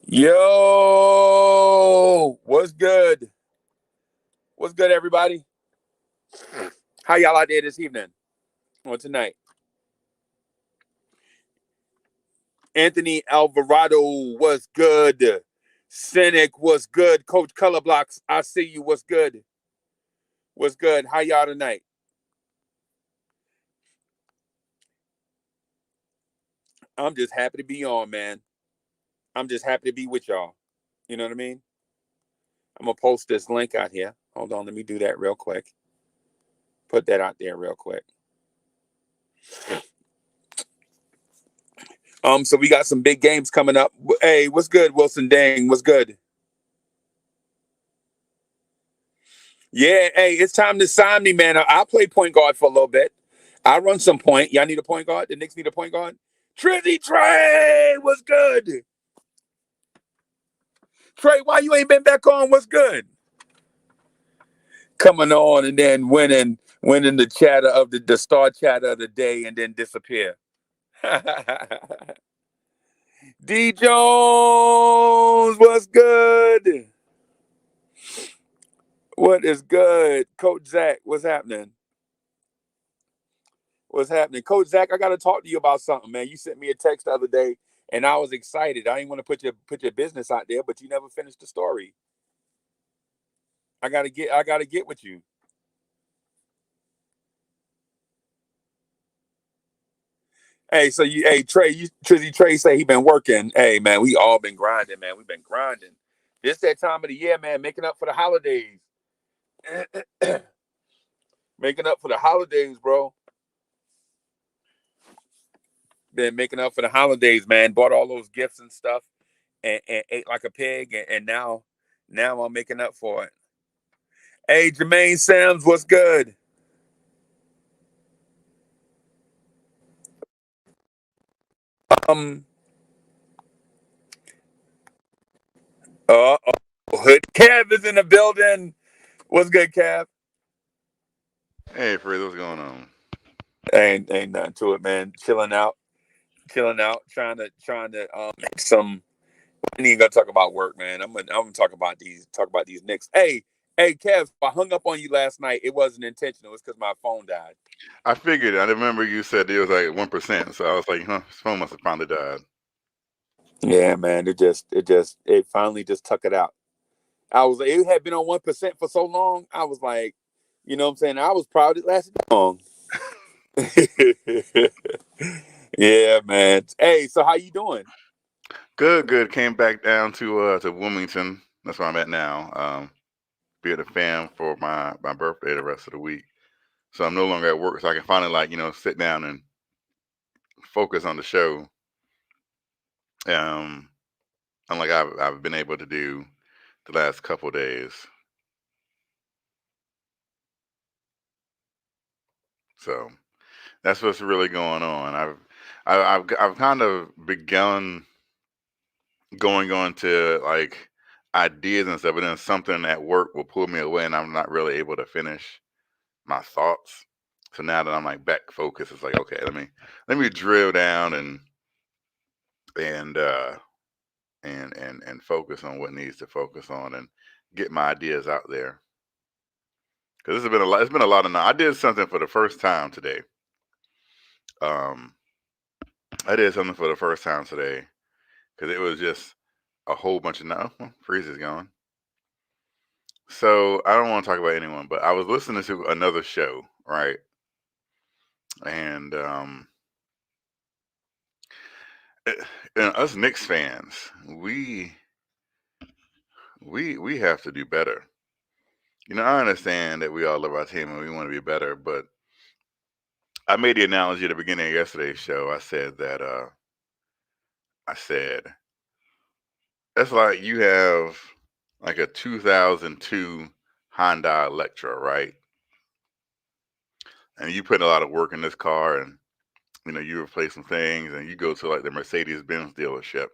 Yo, what's good? What's good, everybody? How y'all out there this evening or tonight? Anthony Alvarado was good. Cynic was good. Coach Colorblocks, I see you. What's good? What's good? How y'all tonight? I'm just happy to be on, man. I'm just happy to be with y'all. You know what I mean? I'm gonna post this link out here. Hold on, let me do that real quick. Put that out there real quick. So we got some big games coming up. Hey, what's good, Wilson Dang? What's good? Yeah, hey, it's time to sign me, man. I'll play point guard for a little bit. I run some point. Y'all need a point guard? The Knicks need a point guard? Trizzy Trey, what's good? Trey, why you ain't been back on? What's good? Coming on and then winning the chatter of the star chatter of the day and then disappear. D Jones, what's good? What is good? Coach Zach, what's happening? What's happening? Coach Zach, I got to talk to you about something, man. You sent me a text the other day, and I was excited. I didn't want to put your business out there, but you never finished the story. I gotta get with you. Hey Trey, Trizzy Trey say he been working. Hey man, we all been grinding, man. We've been grinding. This that time of the year, man, making up for the holidays. Making up for the holidays, bro. Been making up for the holidays, man. Bought all those gifts and stuff, and ate like a pig, and now I'm making up for it. Hey, Jermaine Sams, what's good? Um, uh, Hood Kev is in the building. What's good, Kev? Hey, Fred, what's going on? Ain't nothing to it, man. Chilling out, trying to make some. I ain't gonna talk about work, man. I'm gonna talk about these Knicks. Hey, Kev, I hung up on you last night. It wasn't intentional. It's because my phone died. I figured. I remember you said it was like 1%, so I was like, huh, his phone must have finally died. Yeah, man. It finally just tuck it out. It had been on 1% for so long. I was like, you know what I'm saying? I was proud it lasted that long. Yeah, man. Hey, so how you doing? Good, good. Came back down to Wilmington. That's where I'm at now. Be at the fam for my birthday the rest of the week. So I'm no longer at work, so I can finally sit down and focus on the show. Um, unlike I've been able to do the last couple days. So that's what's really going on. I've kind of begun going on to like ideas and stuff, but then something at work will pull me away, and I'm not really able to finish my thoughts. So now that I'm like back focused, it's like okay, let me drill down and uh and focus on what needs to focus on and get my ideas out there. Because this has been a lot. It's been a lot of. I did something for the first time today. Um, I did something for the first time today because it was just a whole bunch of no. Well, Freeze is gone. So I don't want to talk about anyone, but I was listening to another show, right? And eh, and us Knicks fans, we have to do better. I understand that we all love our team and we want to be better, but I made the analogy at the beginning of yesterday's show. I said that's like you have like a 2002 Honda Electra, right? And you put a lot of work in this car, and you replace some things, and you go to like the Mercedes Benz dealership,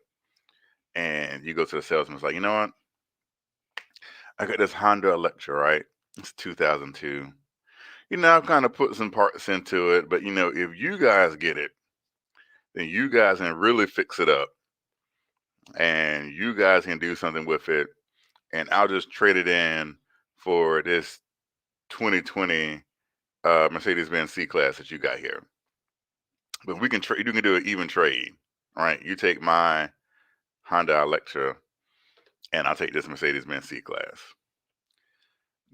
and you go to the salesman. It's like, you know what? I got this Honda Electra, right? It's 2002. I've kind of put some parts into it, but if you guys get it, then you guys can really fix it up, and you guys can do something with it, and I'll just trade it in for this 2020 Mercedes-Benz C-Class that you got here. But we can trade. You can do an even trade, right? You take my Honda Electra, and I'll take this Mercedes-Benz C-Class.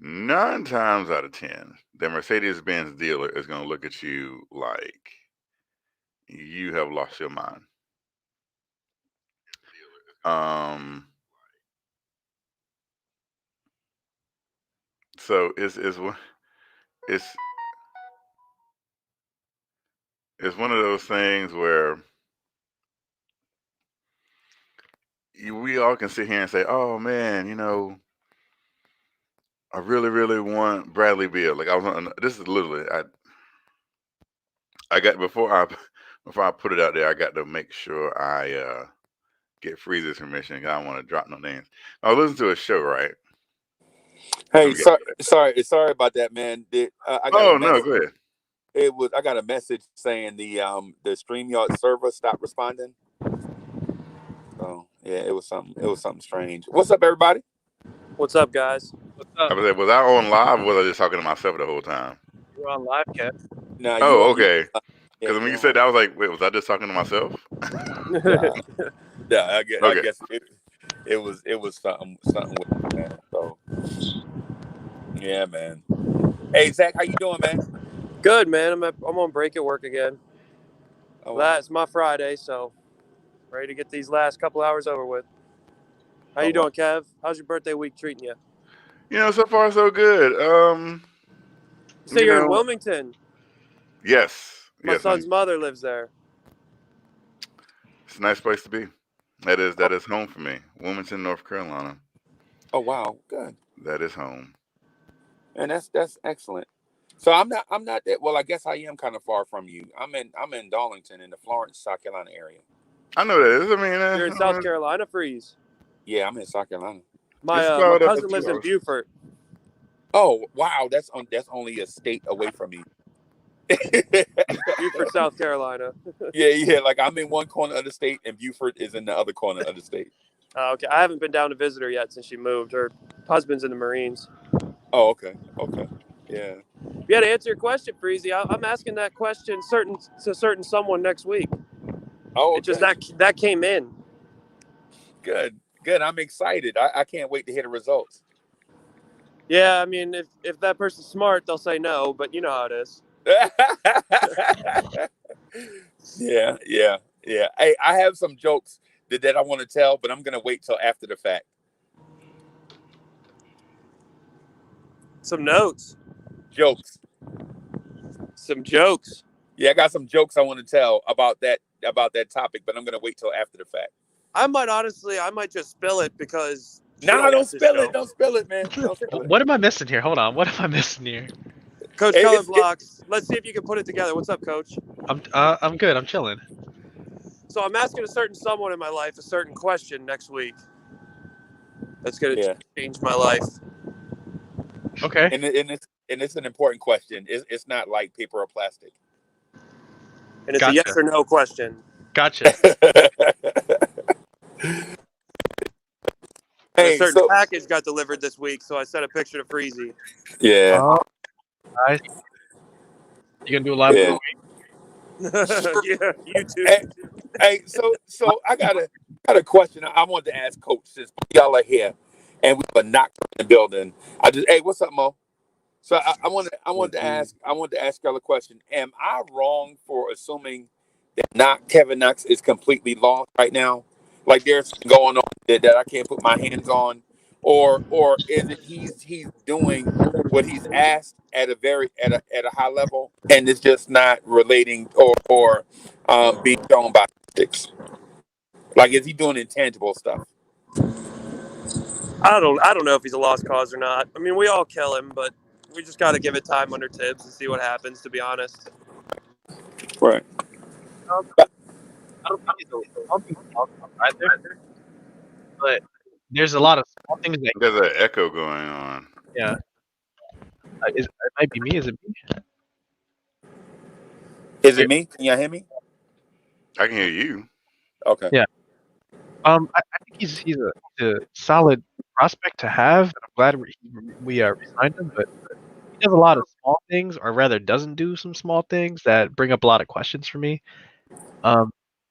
9 times out of 10, the Mercedes-Benz dealer is going to look at you like you have lost your mind. So it's one of those things where we all can sit here and say, "Oh man, I really, really want Bradley Beal." Like I was on. This is literally I got before I put it out there. I got to make sure I get Freeze's permission. 'Cause I don't want to drop no names. I was listening to a show, right? Hey, sorry about that, man. I got Oh a no, message. go ahead. I got a message saying the StreamYard server stopped responding. So yeah, it was something strange. What's up, everybody? What's up, guys? What's up? Was I on live or was I just talking to myself the whole time? You're on live, Kev. Nah, Oh, okay. Because Yeah, when you said that, I was like, wait, was I just talking to myself? Yeah, I guess, Okay. I guess it was something with it, man. So yeah, man. Hey, Zach, how you doing, man? Good, man. I'm on break at work again. Oh, It's my Friday, so ready to get these last couple hours over with. How you doing, Kev? How's your birthday week treating you? So far so good. So you're in Wilmington. Yes. My son's mother lives there. It's a nice place to be. That is home for me. Wilmington, North Carolina. Oh wow, good. That is home. And that's excellent. So I'm not that well. I guess I am kind of far from you. I'm in Darlington in the Florence, South Carolina area. I know that is. I mean, you're in South Carolina, Freeze. Yeah, I'm in South Carolina. My cousin lives in Beaufort. Oh wow, that's only a state away from me. Beaufort, South Carolina. Yeah. Like I'm in one corner of the state, and Beaufort is in the other corner of the state. Okay, I haven't been down to visit her yet since she moved. Her husband's in the Marines. Oh, okay. Yeah. Yeah, to answer your question, Freezy, I'm asking that question to certain someone next week. Oh, okay. It just that came in. Good. I'm excited. I can't wait to hear the results. Yeah, I mean, if that person's smart, they'll say no, but you know how it is. Yeah. Hey, I have some jokes that I want to tell, but I'm gonna wait till after the fact. Some notes. Jokes. Some jokes. Yeah, I got some jokes I want to tell about that topic, but I'm gonna wait till after the fact. I might just spill it because. No, don't spill it. Don't spill it, man. Don't spill it. What am I missing here? Hold on. What am I missing here? Coach Color Blocks. Let's see if you can put it together. What's up, Coach? I'm good. I'm chilling. So I'm asking a certain someone in my life a certain question next week. That's gonna change my life. Okay. And it's an important question. It's not like paper or plastic. And it's a yes or no question. Gotcha. Hey, a certain package got delivered this week, so I sent a picture to Freezy. Yeah. Nice. You gonna do a live? Yeah. Yeah, YouTube. Hey, so I got a question I wanted to ask Coach since y'all are here, and we have a Knox in the building. Hey, what's up, Mo? So I wanted to ask y'all a question. Am I wrong for assuming that Kevin Knox is completely lost right now? Like there's something going on that I can't put my hands on, or is it he's doing what he's asked at a high level, and it's just not relating or being shown by sticks? Like, is he doing intangible stuff? I don't know if he's a lost cause or not. I mean, we all kill him, but we just got to give it time under Tibbs and see what happens. To be honest, right. I don't think he's either. But there's a lot of small things that. There's an echo going on. Yeah. It might be me. Is it me? Is it me? Can y'all hear me? I can hear you. Okay. Yeah. I think he's a solid prospect to have. And I'm glad we re-signed him, but he does a lot of small things, or rather, doesn't do some small things that bring up a lot of questions for me.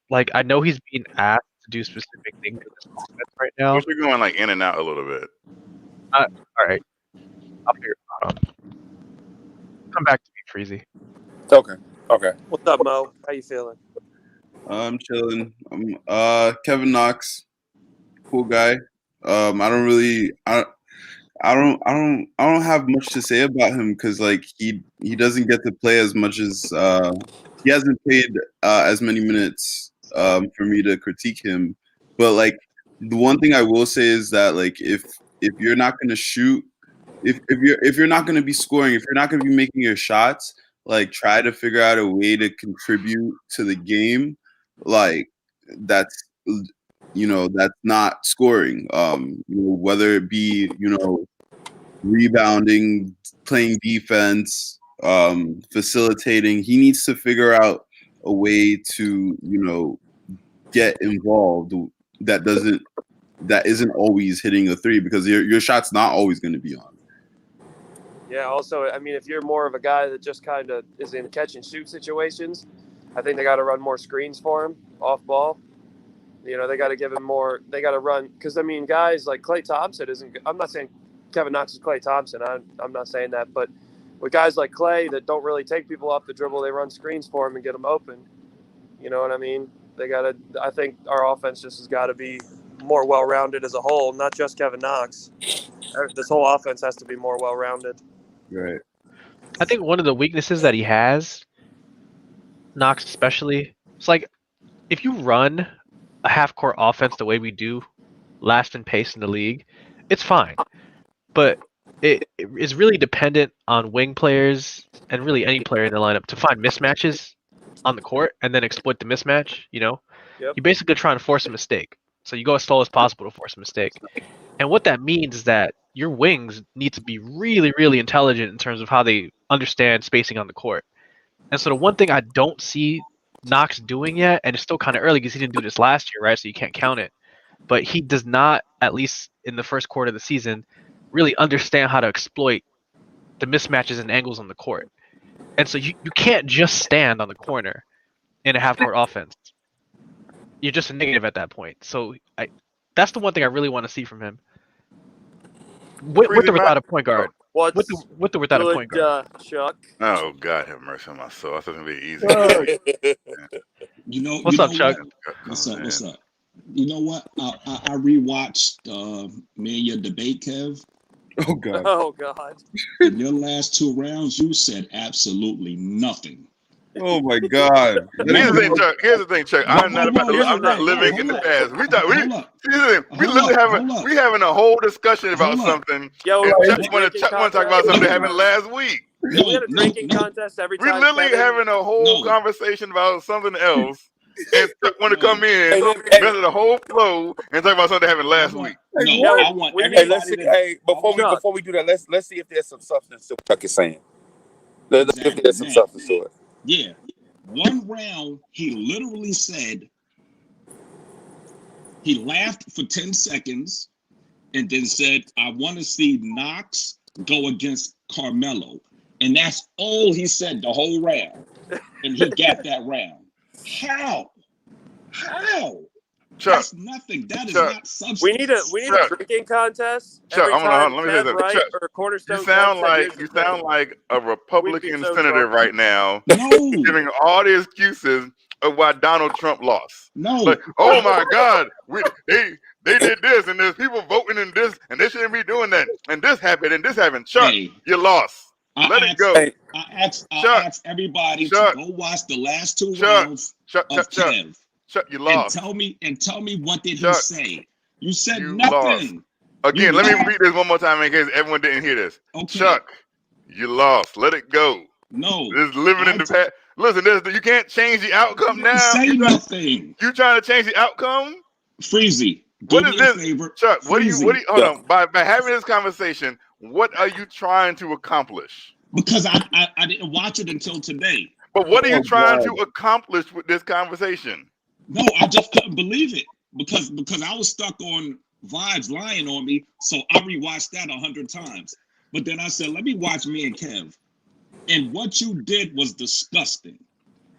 Like I know he's being asked to do specific things in this offense right now. But you're going like in and out a little bit. All right, I'll figure it out. Come back to me, Freezy. Okay. What's up, Mo? How you feeling? I'm chilling. Kevin Knox, cool guy. I don't have much to say about him because like he doesn't get to play as much as he hasn't played as many minutes for me to critique him. But like the one thing I will say is that like if you're not gonna shoot, if you're not gonna be scoring, if you're not gonna be making your shots, like try to figure out a way to contribute to the game. Like that's that's not scoring. Whether it be rebounding, playing defense, facilitating. He needs to figure out a way to get involved that isn't always hitting a three, because your shot's not always going to be on. Yeah, also, I mean, if you're more of a guy that just kind of is in catch and shoot situations, I think they got to run more screens for him off ball. They got to give him more. They got to run because, I mean, guys like Klay Thompson isn't – I'm not saying Kevin Knox is Klay Thompson. I'm not saying that. But with guys like Klay that don't really take people off the dribble, they run screens for him and get them open. You know what I mean? They got to – I think our offense just has got to be more well-rounded as a whole, not just Kevin Knox. This whole offense has to be more well-rounded. Right. I think one of the weaknesses that he has, Knox especially, it's like if you run a half-court offense the way we do, last in pace in the league, it's fine. But it is really dependent on wing players and really any player in the lineup to find mismatches on the court and then exploit the mismatch. Yep. You basically try and force a mistake. So you go as slow as possible to force a mistake. And what that means is that your wings need to be really, really intelligent in terms of how they understand spacing on the court. And so the one thing I don't see Knox doing yet, and it's still kind of early because he didn't do this last year, right? So you can't count it. But he does not, at least in the first quarter of the season, really understand how to exploit the mismatches and angles on the court. And so you can't just stand on the corner in a half-court offense. You're just a negative at that point. So that's the one thing I really want to see from him. With or without a point guard. With or without a point guard. Chuck. Oh, God have mercy on my soul. I thought it would be easy. What's up, Chuck? What's up? You know what? I rewatched me and your debate, Kev. Oh God. Oh God. In your last two rounds, you said absolutely nothing. Oh my God. Here's the thing, Chuck. I'm not living in the past. We having a whole discussion about something. Yo, and Chuck want to talk about something that happened last week. We had a drinking contest every time. We literally having a whole conversation about something else. And Chuck want to come in, mess the whole flow, and talk about something that happened last week. No, I want everybody before we do that, let's see if there's some substance to what Chuck is saying. Let's see if there's some substance to it. Yeah. One round, he literally said, he laughed for 10 seconds and then said, I want to see Knox go against Carmelo. And that's all he said the whole round. And he got that round. How? Chuck, that's nothing. That is not substance. We need a drinking contest. Chuck, let me hear that. Right, Chuck, or Cornerstone you sound like a Republican senator right now, giving all the excuses of why Donald Trump lost. No. Like, oh my God, they did this, and there's people voting in this, and they shouldn't be doing that, and this happened, and this happened. Chuck, you lost. Let it go. I asked everybody to go watch the last two rounds of Kev. Chuck, you lost. And tell me what did he say? You said nothing. Lost. Again, let me read this one more time in case everyone didn't hear this. Okay. Chuck, you lost. Let it go. No. This living in the past. Listen, you can't change the outcome now. Say nothing. You trying to change the outcome? Freezy, what is this? Favor. Chuck, Freezy. what do you hold on. By having this conversation, what are you trying to accomplish? Because I didn't watch it until today. But what are you trying to accomplish with this conversation? No, I just couldn't believe it. because I was stuck on Vibes lying on me, so I rewatched that 100 times. But then I said, let me watch me and Kev. And what you did was disgusting.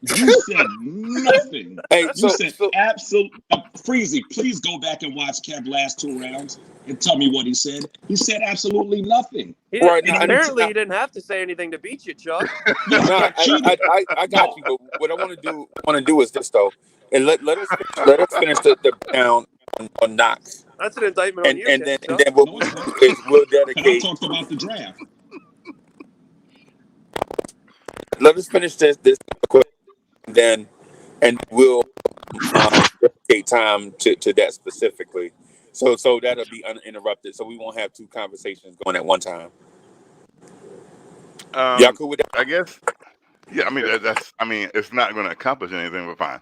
You said nothing. Hey, You said absolute. Freezy, please go back and watch Kev last 2 rounds and tell me what he said. He said absolutely nothing. Apparently, he didn't have to say anything to beat you, Chuck. Yeah, I got you. But what I want to do is this though, and let us finish the down on Knox. That's an indictment on you. And then what we'll do is we'll dedicate. I talked about the draft. Let us finish this quick, and we'll dedicate time to that specifically. So that'll be uninterrupted. So we won't have 2 conversations going at one time. Y'all cool with that? I guess. Yeah, I mean it's not going to accomplish anything, but fine.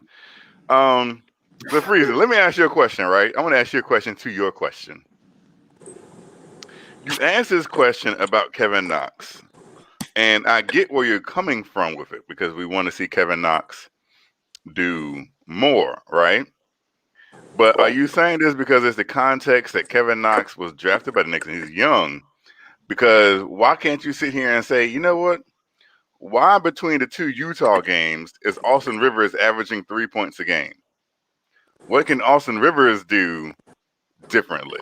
But Freezer, let me ask you a question, right? I want to ask you a question to your question. You asked this question about Kevin Knox, and I get where you're coming from with it because we want to see Kevin Knox do more, right? But are you saying this because it's the context that Kevin Knox was drafted by the Knicks and he's young? Because why can't you sit here and say, you know what? Why between the 2 Utah games is Austin Rivers averaging 3 points a game? What can Austin Rivers do differently?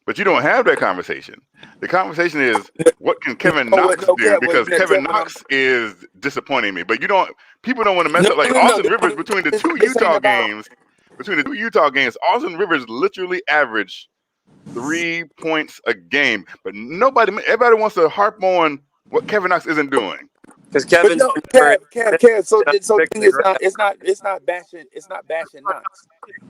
But you don't have that conversation. The conversation is, what can Kevin Knox do? Because Kevin Knox is disappointing me. But people don't want to mess up. Like Austin Rivers between the 2 Utah games, Austin Rivers literally averaged 3 points a game. But everybody wants to harp on what Kevin Knox isn't doing. Because Kevin's Kev. So the thing is it's not bashing Knox.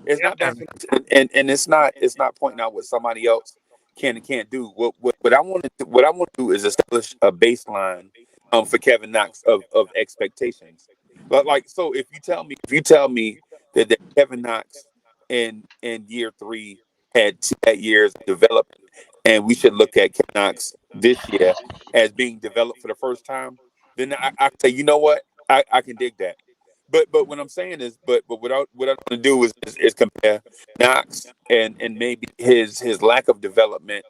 It's not bashing, and it's not pointing out what somebody else can and can't do. What I want to do is establish a baseline for Kevin Knox of expectations. But like, so if you tell me that Kevin Knox in year 3 had 2 years of development, and we should look at Kevin Knox this year as being developed for the first time, then I say, you know what, I can dig that. But what I'm saying is, but what I want to do is compare Knox and maybe his lack of development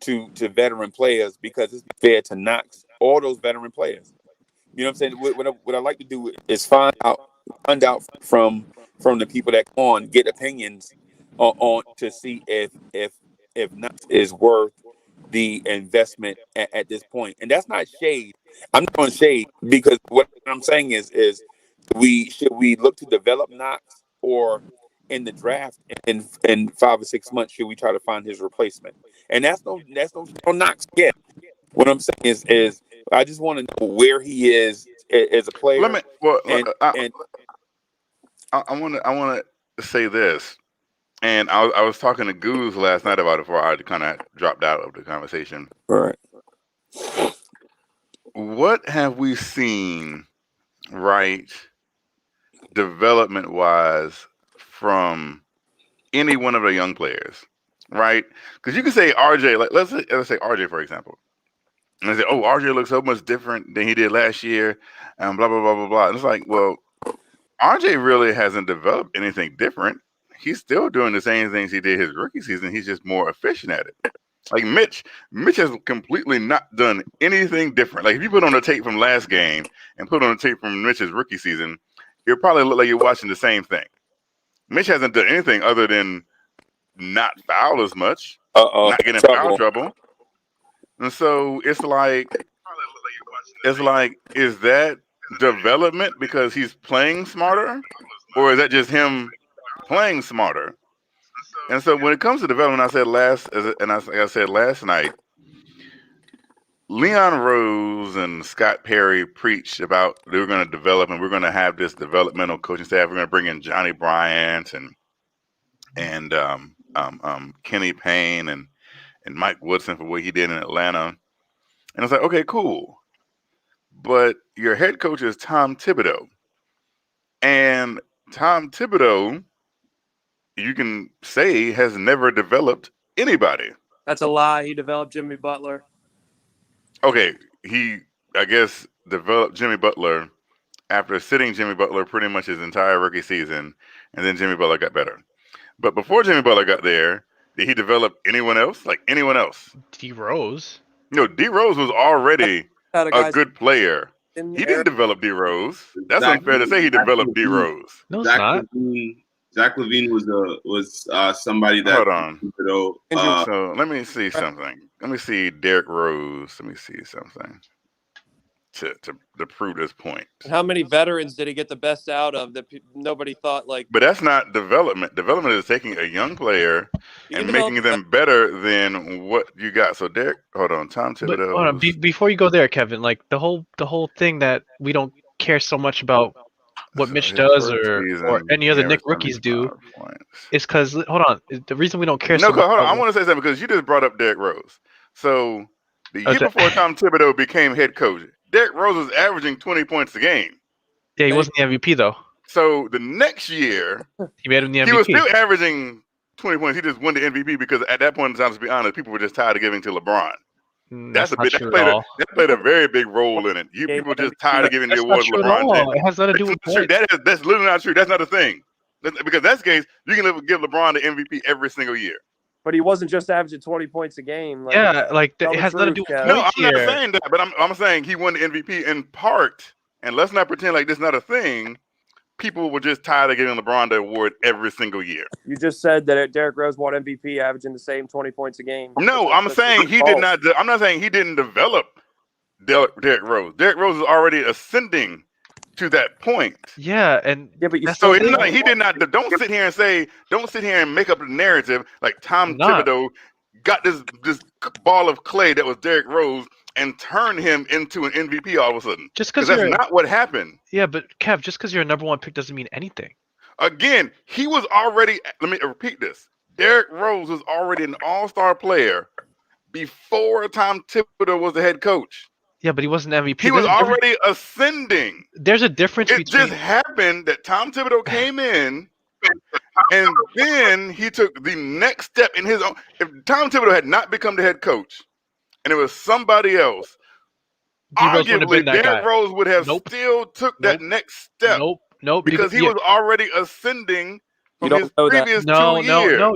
to veteran players, because it's fair to Knox all those veteran players. You know what I'm saying? What I like to do is find out from the people that come on, get opinions on to see if Knox is worth the investment at this point. And that's not shade. I'm not going to shade, because what I'm saying is should we look to develop Knox, or in the draft in 5 or 6 months should we try to find his replacement? And that's no Knox yet. What I'm saying is I just want to know where he is as a player. I want to say this, and I was talking to Goose last night about it before I kind of dropped out of the conversation. Right. What have we seen, right, development-wise, from any one of the young players, right? Because you can say RJ, like let's say RJ for example, and they say, oh, RJ looks so much different than he did last year, and blah blah blah blah blah. And it's like, well, RJ really hasn't developed anything different. He's still doing the same things he did his rookie season. He's just more efficient at it. Like Mitch has completely not done anything different. Like if you put on the tape from last game and put on the tape from Mitch's rookie season, it'll probably look like you're watching the same thing. Mitch hasn't done anything other than not foul as much, not getting foul trouble. And so it's like, is that development because he's playing smarter, or is that just him playing smarter? And so when it comes to development, I said last night, Leon Rose and Scott Perry preached about they were going to develop, and we're going to have this developmental coaching staff. We're going to bring in Johnny Bryant and Kenny Payne and Mike Woodson for what he did in Atlanta. And I was like, okay, cool. But your head coach is Tom Thibodeau. And Tom Thibodeau, you can say, has never developed anybody. That's a lie. He developed Jimmy Butler. Okay, he, I guess, developed Jimmy Butler after sitting Jimmy Butler pretty much his entire rookie season, and then Jimmy Butler got better. But before Jimmy Butler got there, did he develop anyone else? Like anyone else? D Rose. No, D Rose was already a good player. He didn't develop D Rose. That's unfair to say he developed D Rose. No, it's not. Zach LaVine was somebody that. Hold on. So let me see something. Let me see Derrick Rose. Let me see something to prove this point. How many veterans did he get the best out of that nobody thought like? But that's not development. Development is taking a young player and making them better than what you got. So Derrick, hold on, Tom Thibodeau. Hold on. Before you go there, Kevin, like the whole thing that we don't care so much about what Mitch does or any other Knicks rookies do is because, hold on, the reason we don't care so much. No, hold on. I want to say something because you just brought up Derrick Rose. So the year before Tom Thibodeau became head coach, Derrick Rose was averaging 20 points a game. Yeah, he wasn't the MVP though. So the next year, he made him the MVP. He was still averaging 20 points. He just won the MVP because at that point in time, to be honest, people were just tired of giving to LeBron. That played a very big role in it. People were just tired of giving the awards to LeBron. It has nothing to do with points. That's literally not true. That's not a thing. Because that's the case, you can give LeBron the MVP every single year. But he wasn't just averaging 20 points a game. It has nothing to do with points. No, I'm not saying that, but I'm saying he won the MVP in part. And let's not pretend like this is not a thing. People were just tired of giving LeBron the award every single year. You just said that Derrick Rose won MVP averaging the same 20 points a game. No, I'm saying he did not. I'm not saying he didn't develop Derrick Rose. Derrick Rose is already ascending to that point. Yeah, but he did not. Don't sit here and make up the narrative like Tom Thibodeau got this ball of clay that was Derrick Rose and turned him into an MVP all of a sudden. Just because that's not what happened. Yeah, but Kev, just because you're a number one pick doesn't mean anything. Again, he was already. Let me repeat this. Derrick Rose was already an all-star player before Tom Thibodeau was the head coach. Yeah, but he wasn't MVP. He was already ascending. There's a difference between. It just happened that Tom Thibodeau came in, and then he took the next step in his own. If Tom Thibodeau had not become the head coach, and it was somebody else, arguably Derrick Rose would have still took that next step. Nope. Because he was already ascending from his previous 2 years. No,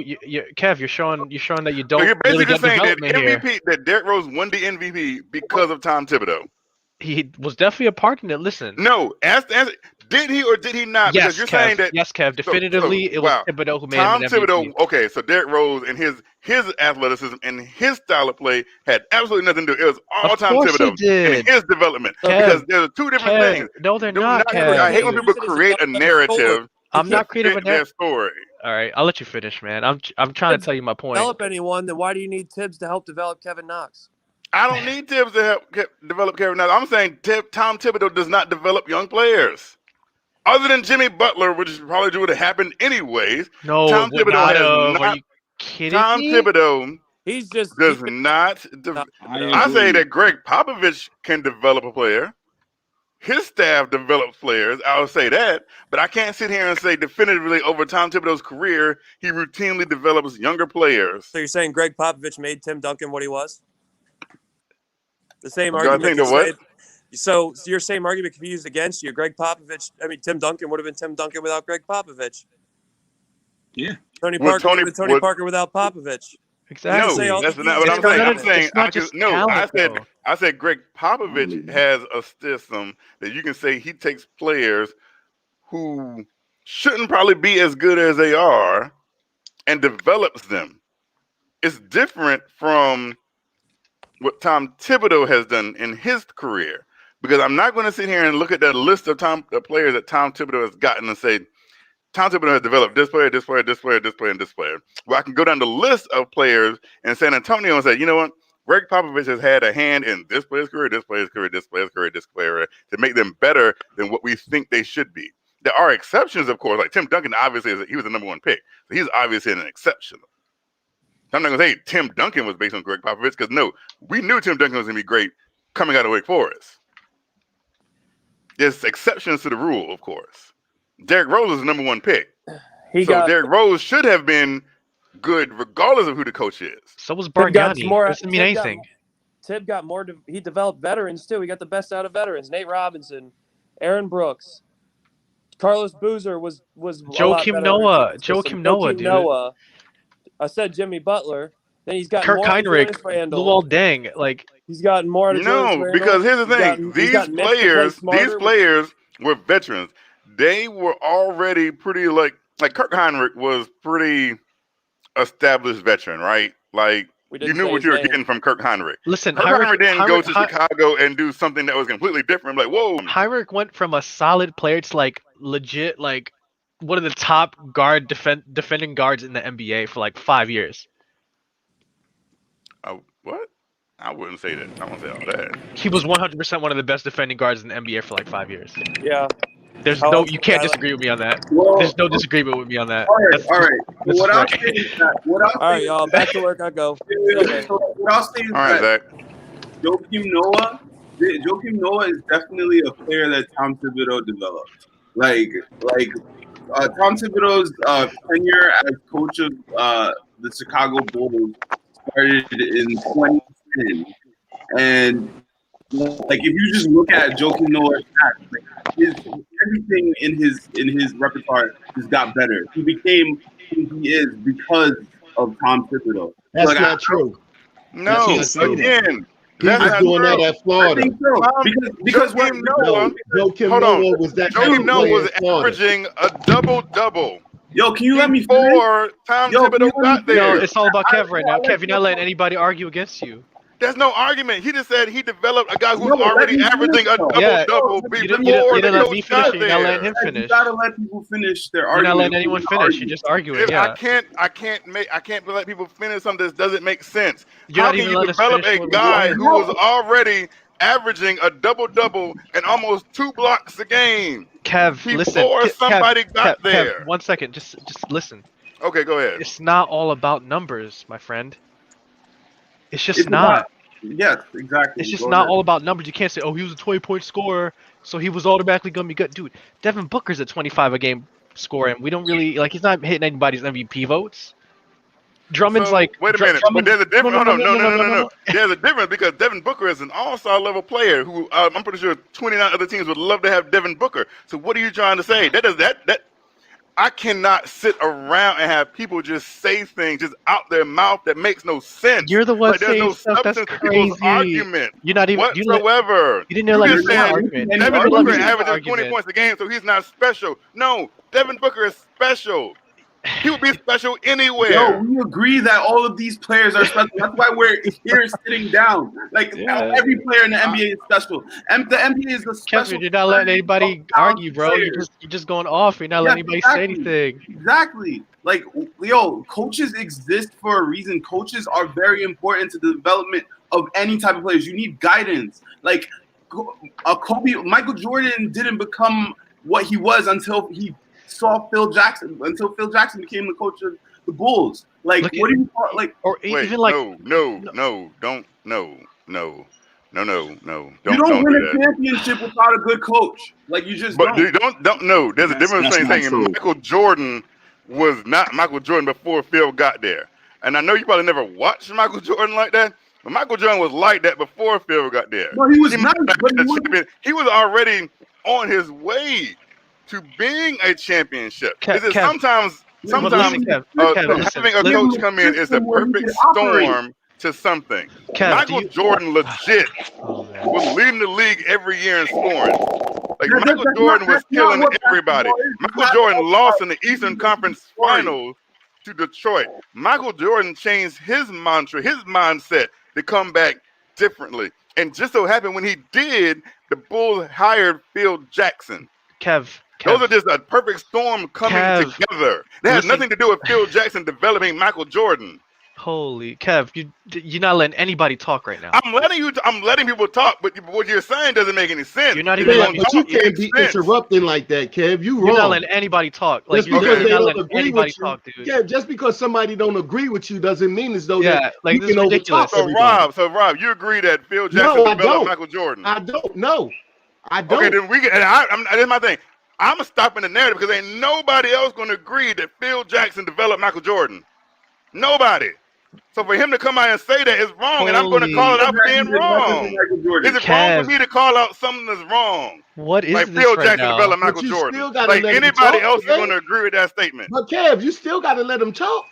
Kev, you're showing that you don't. So you're basically really just saying that MVP that Derrick Rose won the MVP because of Tom Thibodeau. He was definitely a part in it. Listen. No, did he or did he not? Yes, because you're Kev. saying that. Yes, Kev. Definitively, it was Thibodeau who made him an MVP. Thibodeau. Okay, so Derrick Rose and his athleticism and his style of play had absolutely nothing to do. It was all Tom Thibodeau and his development. Kev, because there's two different things. No, they're not. Kev. I hate when people create a narrative. I'm not creating a narrative. Story. All right, I'll let you finish, man. I'm trying to tell you my point. Develop anyone, then why do you need Tibbs to help develop Kevin Knox? I don't need Tibbs to help develop Kevin Knox. I'm saying Tom Thibodeau does not develop young players. Other than Jimmy Butler, which probably would have happened anyways. No, Tom Thibodeau has not. Are you kidding Tom me? Thibodeau does not. I say that Greg Popovich can develop a player. His staff develops players. I'll say that, but I can't sit here and say definitively over Tom Thibodeau's career, he routinely develops younger players. So you're saying Greg Popovich made Tim Duncan what he was? The same argument. So your same argument can be used against you. Tim Duncan would have been Tim Duncan without Greg Popovich. Yeah. Tony Parker without Popovich. Exactly. No, that's not what I'm saying. I said Greg Popovich has a system that you can say he takes players who shouldn't probably be as good as they are and develops them. It's different from what Tom Thibodeau has done in his career. Because I'm not going to sit here and look at that list of players that Tom Thibodeau has gotten and say, Tom Thibodeau has developed this player, this player, this player, this player, and this player. Well, I can go down the list of players in San Antonio and say, you know what? Greg Popovich has had a hand in this player's career, this player's career, this player's career, this player to make them better than what we think they should be. There are exceptions, of course. Like Tim Duncan, obviously, he was the number one pick. So he's obviously an exception. I'm not going to say Tim Duncan was based on Greg Popovich because, no, we knew Tim Duncan was going to be great coming out of Wake Forest. There's exceptions to the rule, of course. Derrick Rose is the number one pick. Derrick Rose should have been good regardless of who the coach is. So was Bargnani. Doesn't mean anything. Tib got more. He developed veterans, too. He got the best out of veterans. Nate Robinson, Aaron Brooks, Carlos Boozer was a lot Joakim better Noah. under Jimmy Joakim Noah, dude. Noah. I said Jimmy Butler. Then he's got Kirk more on Heinrich, Julius Randle. Luol Deng. Like, he's gotten more out of Julius No, Randle. because here's the thing: these players were veterans. They were already pretty like Kirk Heinrich was pretty established veteran, right? Like you knew what you were getting from Kirk Heinrich. Listen, Kirk Heinrich didn't go to Chicago and do something that was completely different. Like, whoa, Heinrich went from a solid player to like legit like one of the top defending guards in the NBA for like 5 years. What? I wouldn't say that. I won't say all that. He was 100% one of the best defending guards in the NBA for like 5 years. Yeah. You can't disagree with me on that. There's no disagreement with me on that. All right. What I'll say is that. All right, y'all. Back to work I go. What I'll say is that Joakim Noah is definitely a player that Tom Thibodeau developed. Tom Thibodeau's tenure as coach of the Chicago Bulls started in 2010, and if you just look at Joakim Noah's stats, everything in his repertoire just got better. He became who he is because of Tom Thibodeau. That's not true. No, again. That's doing that at Florida. I think so. Because Joakim Noah was that. Joakim Noah was averaging a double-double. Yo, can you let me finish? Before Tom Thibodeau got there. No, it's all about Kev right now. Kev, you're not letting anybody argue against you. There's no argument. He just said he developed a guy who's already averaging a double-double before you didn't let me finish. You're not letting him finish. You gotta let people finish their argument. You're not letting anyone finish. You're just arguing. I can't let people finish something that doesn't make sense. You're How can you develop a guy who was already averaging a double-double and almost 2 blocks a game? Kev, listen. Before somebody got there. Kev, 1 second. Just listen. Okay, go ahead. It's not all about numbers, my friend. It's just not. Yes, exactly. It's just not all about numbers. You can't say, oh, he was a 20-point scorer, so he was automatically going to be good. Dude, Devin Booker's a 25 a game scorer, and we don't really, he's not hitting anybody's MVP votes. Drummond's wait a minute. But there's a difference. No. There's a difference because Devin Booker is an all-star level player who I'm pretty sure 29 other teams would love to have Devin Booker. So what are you trying to say? I cannot sit around and have people just say things just out their mouth that makes no sense. You're the one saying no stuff that's crazy. Argument You're not even whatsoever. You didn't let me argument. Devin Booker averages 20 points a game, so he's not special. No, Devin Booker is special. He would be special anywhere. Yo, we agree that all of these players are special. That's why we're here sitting down. Every player in the NBA is special. And the NBA is a special. Kevin, you're not letting anybody argue, bro. You're just going off. You're not letting anybody say anything. Exactly. Coaches exist for a reason. Coaches are very important to the development of any type of players. You need guidance. Michael Jordan didn't become what he was until he saw Phil Jackson, until Phil Jackson became the coach of the Bulls. What do you call No, you don't win a championship without a good coach. You just don't know. There's a difference between saying Michael Jordan was not Michael Jordan before Phil got there. And I know you probably never watched Michael Jordan like that, but Michael Jordan was like that before Phil got there. No, he was not. He was already on his way to being a championship. Sometimes having a coach come in is the perfect storm to something. Michael Jordan legit was leading the league every year in scoring. Michael Jordan was killing everybody. Michael Jordan lost in the Eastern Conference Finals to Detroit. Michael Jordan changed his mantra, his mindset to come back differently. And just so happened when he did, the Bulls hired Phil Jackson. Kev. Those are just a perfect storm coming together. That has nothing to do with Phil Jackson developing Michael Jordan. Holy Kev, you're not letting anybody talk right now. I'm letting people talk, but what you're saying doesn't make any sense. You're not even letting but you can't be interrupting like that, Kev. You're not letting anybody talk. You're not letting anybody talk, dude. Yeah, just because somebody don't agree with you doesn't mean as though this is ridiculous. So Rob, you agree that Phil Jackson developed Michael Jordan? I don't. No, I don't. Okay, then that's my thing. I'm stopping the narrative because ain't nobody else going to agree that Phil Jackson developed Michael Jordan. Nobody. So for him to come out and say that is wrong, and I'm going to call it out for being wrong. Is it wrong for me to call out something that's wrong? What is like this Phil right Jackson now? developed Michael Jordan. Like anybody else is going to agree with that statement. But Kev, you still got to let him talk.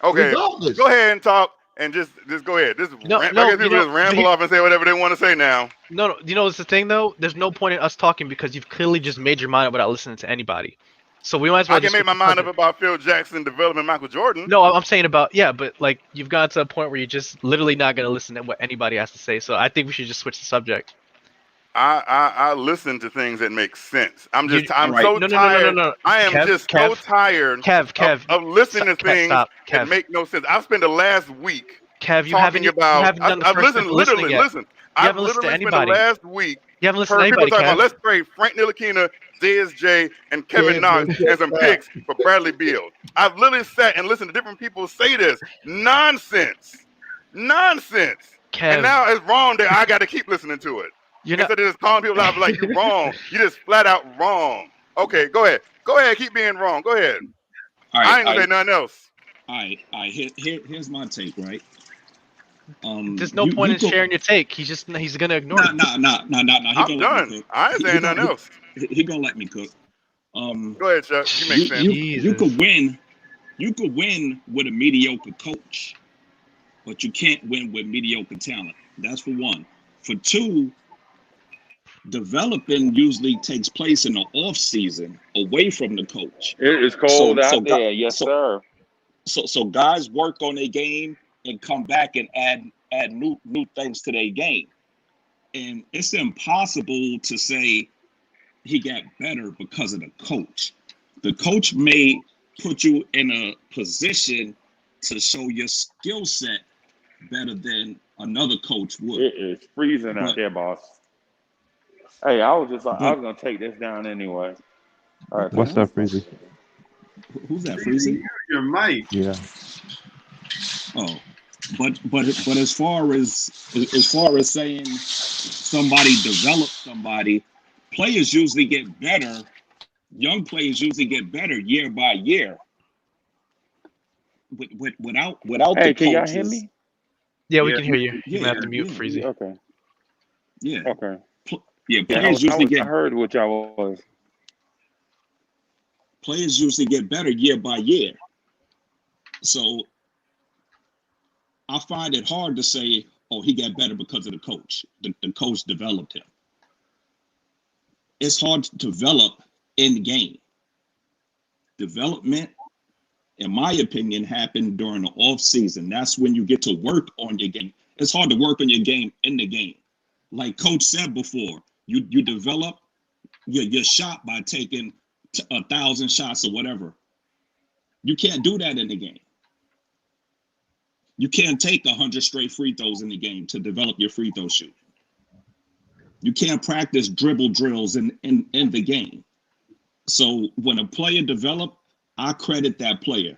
Okay, regardless. Go ahead and talk, and just go ahead. I guess people just ramble off and say whatever they want to say now. No, you know what's the thing though? There's no point in us talking because you've clearly just made your mind up without listening to anybody. So we might as well. I can make my mind up about Phil Jackson developing Michael Jordan. No, I'm saying about but like you've gotten to a point where you're just literally not gonna listen to what anybody has to say. So I think we should just switch the subject. I listen to things that make sense. I'm so tired. No. I am so tired of listening to things that make no sense. I've spent the last week talking about. I've listened. Listen. I've literally spent the last week. You haven't listened to people anybody, talking about let's trade Frank Ntilikina, JSJ, and Kevin Knox and some picks for Bradley Beal. I've literally sat and listened to different people say this nonsense. And now it's wrong that I got to keep listening to it. Instead of just calling people out like you're wrong, you're just flat out wrong. Okay, go ahead. Keep being wrong. Go ahead. All right, I ain't gonna say nothing else. All right. Here's my take. Right. There's no point in sharing your take. He's gonna ignore it. No. I'm done. I ain't saying nothing else. He gonna let me cook. Go ahead, Chuck. You make sense. You could win. You could win with a mediocre coach, but you can't win with mediocre talent. That's for one. For two, developing usually takes place in the off season, away from the coach. It is cold out there, yes, sir. So guys work on their game and come back and add new things to their game. And it's impossible to say he got better because of the coach. The coach may put you in a position to show your skill set better than another coach would. It is freezing out there, boss. Hey, I was gonna take this down anyway. All right, what's up, Freezy? Who's that, Freezy? Your mic. Yeah. Oh. But as far as saying somebody develops somebody, players usually get better. Young players usually get better year by year. Without hey, the coaches. Can y'all hear me? Yeah, we can hear you. You have to mute Freezy. Okay. Yeah. Okay. Players usually get. I heard what y'all was. Players usually get better year by year. So I find it hard to say, oh, he got better because of the coach. The coach developed him. It's hard to develop in the game. Development, in my opinion, happened during the off season. That's when you get to work on your game. It's hard to work on your game in the game. Like Coach said before, you develop your shot by taking 1,000 shots or whatever. You can't do that in the game. You can't take 100 straight free throws in the game to develop your free throw shoot. You can't practice dribble drills in the game. So when a player develops, I credit that player.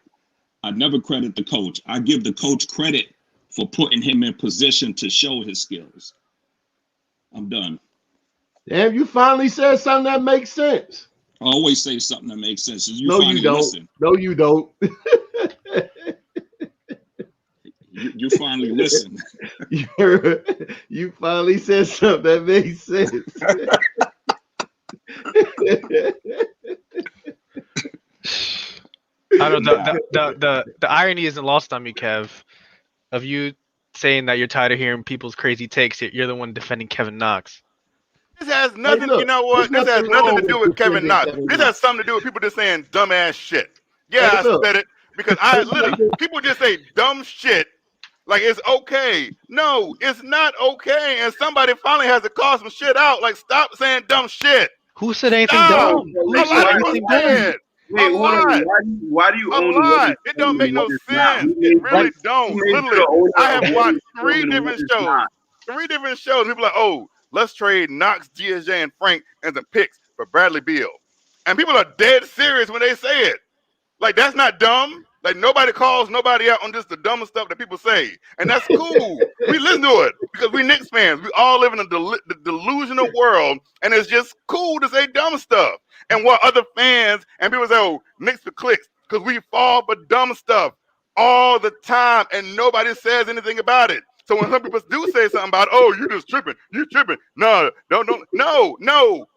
I never credit the coach. I give the coach credit for putting him in position to show his skills. I'm done. Damn, you finally said something that makes sense. I always say something that makes sense. No, you don't. Listen. No, you don't. You finally listen. You finally said something that makes sense. I don't know. The irony isn't lost on me, Kev, of you saying that you're tired of hearing people's crazy takes. You're the one defending Kevin Knox. This has nothing. You know what? This has nothing to do with Kevin Knox. This has something to do with people just saying dumbass shit. Yeah, I said it because people just say dumb shit. Like it's okay. No, it's not okay. And somebody finally has to call some shit out. Like, stop saying dumb shit. Who said anything dumb? A lot of people said. Wait, why do you own lot? It don't make no sense. It really don't. Literally, I have watched 3 different shows. 3 different shows. People are like, oh, let's trade Knox, GSJ, and Frank and some picks for Bradley Beal. And people are dead serious when they say it. Like, that's not dumb. Like, nobody calls nobody out on just the dumbest stuff that people say. And that's cool. We listen to it because we Knicks fans. We all live in a delusional world, and it's just cool to say dumb stuff. And what other fans and people say, oh, Knicks for clicks because we fall for dumb stuff. all the time, and nobody says anything about it. So when some people do say something about, oh, you just tripping, you tripping. No,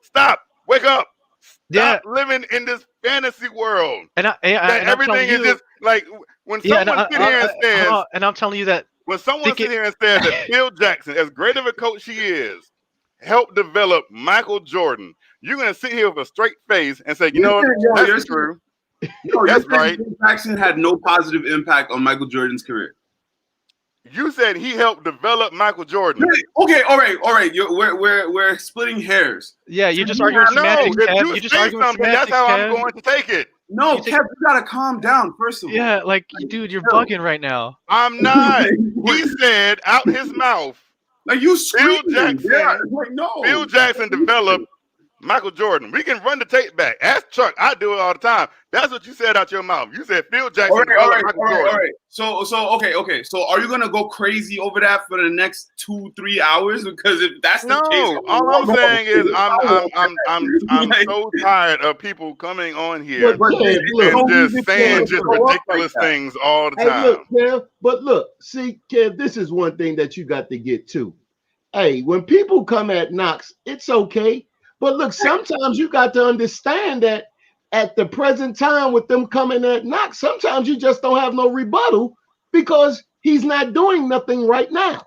stop, wake up. Stop living in this fantasy world. And everything is just like when someone sit here and says, and I'm telling you that when someone sit here and says that Phil Jackson, as great of a coach he is, helped develop Michael Jordan, you're gonna sit here with a straight face and say, you know what, that's true. That's right. Phil Jackson had no positive impact on Michael Jordan's career. You said he helped develop Michael Jordan. Okay, all right. We're splitting hairs. Yeah, you're just arguing semantics, Kev. You're just arguing semantics, that's how I'm going to take it. No, Kev, you gotta calm down, first of all. Yeah, like, dude, you're bugging right now. I'm not. He said out his mouth. Like, you Phil Jackson. Yeah, like, no. Phil Jackson developed Michael Jordan. We can run the tape back. Ask Chuck. I do it all the time. That's what you said out your mouth. You said Phil Jackson developed Michael Jordan. All right. So okay. So are you gonna go crazy over that for the next 2-3 hours? Because if that's the case, all I'm saying is I'm so tired of people coming on here and just saying just ridiculous things all the time. Look, Kev, but look, see, Kev, this is one thing that you got to get to. Hey, when people come at Knox, it's okay. But look, sometimes you got to understand that at the present time with them coming at Knox, sometimes you just don't have no rebuttal because he's not doing nothing right now.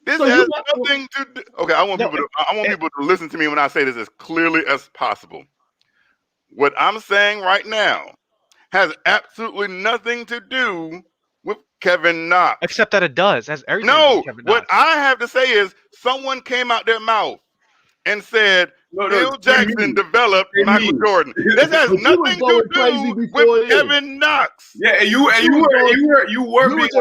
This has nothing to do. Okay, I want people to listen to me when I say this as clearly as possible. What I'm saying right now has absolutely nothing to do with Kevin Knox. Except that it does. Has everything No, what I have to say is someone came out their mouth and said, Phil Jackson developed Michael Jordan. This has nothing to do with Kevin Knox. Yeah, and you were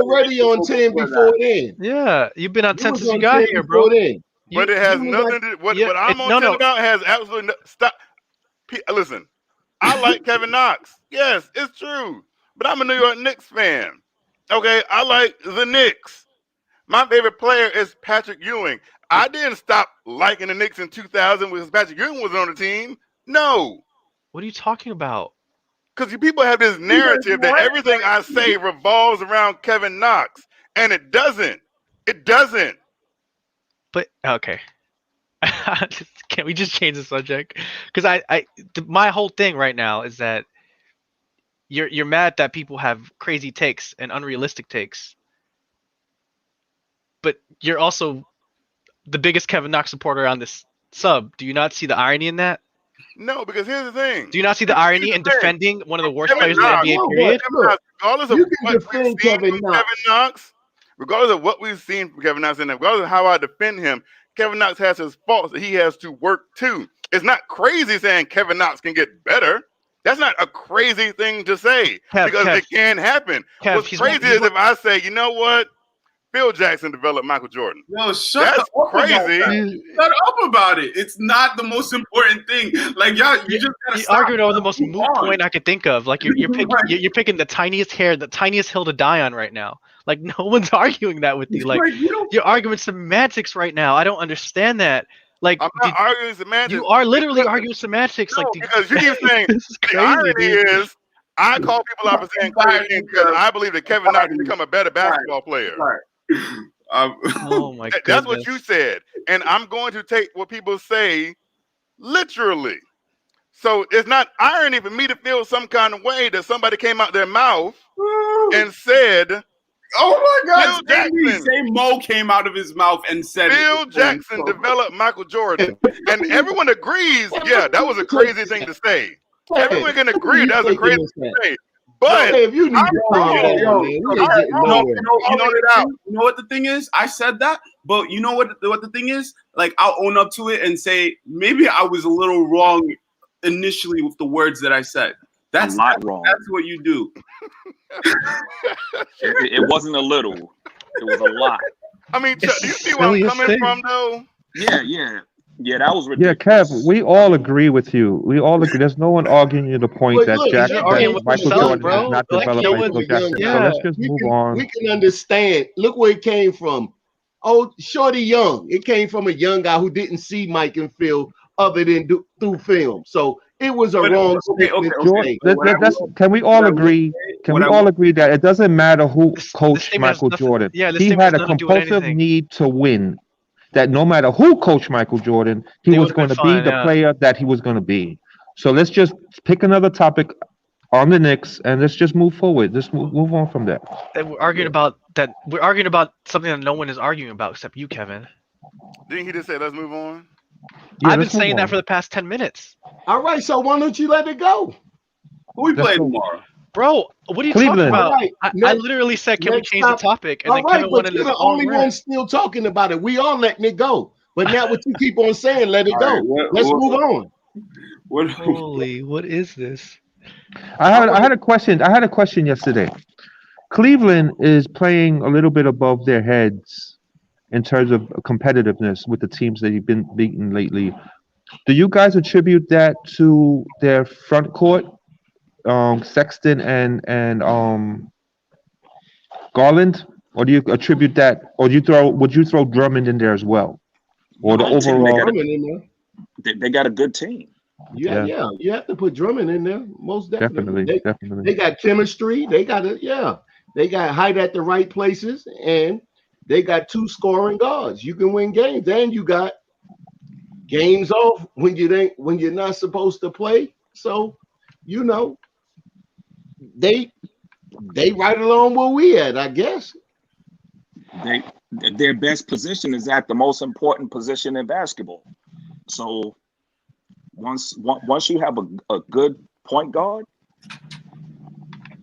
already on 10 before then. Yeah, you've been on 10 since you got here, bro. But it has nothing to do. What I'm on 10 about has absolutely no. Stop. Listen, I like Kevin Knox. Yes, it's true. But I'm a New York Knicks fan. Okay, I like the Knicks. My favorite player is Patrick Ewing. I didn't stop liking the Knicks in 2000 because Patrick Ewing was on the team. No. What are you talking about? Because people have this narrative that everything I say revolves around Kevin Knox, and it doesn't. It doesn't. But okay, can we just change the subject? Because my whole thing right now is that you're mad that people have crazy takes and unrealistic takes, but you're also the biggest Kevin Knox supporter on this sub. Do you not see the irony in that? No, because here's the thing. Do you not see the irony in defending one of the worst players in the NBA period? Regardless of what we've seen from Kevin Knox, regardless of what we've seen from Kevin Knox, and regardless of how I defend him, Kevin Knox has his faults that he has to work to. It's not crazy saying Kevin Knox can get better. That's not a crazy thing to say because it can happen. What's crazy is if I say, you know what? Phil Jackson developed Michael Jordan. Yo, That's crazy. Shut up about it. It's not the most important thing. Like y'all, you just gotta arguing over the most moot point I could think of. Like you're picking the tiniest hill to die on right now. Like no one's arguing that with you. Like you're arguing semantics right now. I don't understand that. Like I'm not arguing semantics. You are literally arguing semantics. No, like because you keep saying the irony is I call people out for saying crazy because I believe that Kevin Knox can become a better basketball player. Oh my god. That's what you said. And I'm going to take what people say literally. So it's not irony for me to feel some kind of way that somebody came out their mouth and said, oh my God, same Mo came out of his mouth and said Phil Jackson developed Michael Jordan. And everyone agrees, yeah, that was a crazy thing to say. Everyone can agree that was a crazy thing to say. But if you need to you know what the thing is? I said that, but you know what the thing is? Like, I'll own up to it and say maybe I was a little wrong initially with the words that I said. That's not wrong. That's what you do. It wasn't a little. It was a lot. I mean, do you see where I'm coming from, though? Yeah, that was ridiculous. Yeah, Kev, we all agree with you. We all agree. There's no one arguing the point that Michael Jordan has not developed Michael Jackson. So let's just move on. We can understand. Look where it came from. Oh, Shorty Young. It came from a young guy who didn't see Mike and Phil other than through film. So It was a wrong statement. Jordan, can we all agree? Can we all agree that it doesn't matter who coached Michael Jordan? He had a compulsive need to win. That no matter who coached Michael Jordan, he was going to be the player that he was going to be. So let's just pick another topic on the Knicks and let's just move forward. Just move on from that. We're arguing about that. We're arguing about something that no one is arguing about except you, Kevin. Didn't he just say let's move on? Yeah, I've been saying that for the past 10 minutes. All right, so why don't you let it go? Who we play tomorrow? Bro, what are you talking about? Right. I literally said, can we change the topic? And then Kevin wanted you're the only one still talking about it. We all letting it go. But now what you keep on saying, let it go. Let's move on. Holy, what is this? I had a question. I had a question yesterday. Cleveland is playing a little bit above their heads in terms of competitiveness with the teams that you've been beaten lately. Do you guys attribute that to their front court, Sexton and Garland, or do you attribute that, or would you throw Drummond in there as well, or the overall? They got a good team. Yeah. You have to put Drummond in there, most definitely. They got chemistry. They got They got height at the right places, and they got 2 scoring guards. You can win games, and you got games off when you're not supposed to play. So, they right along where we at, I guess. Their best position is at the most important position in basketball. So once you have a good point guard,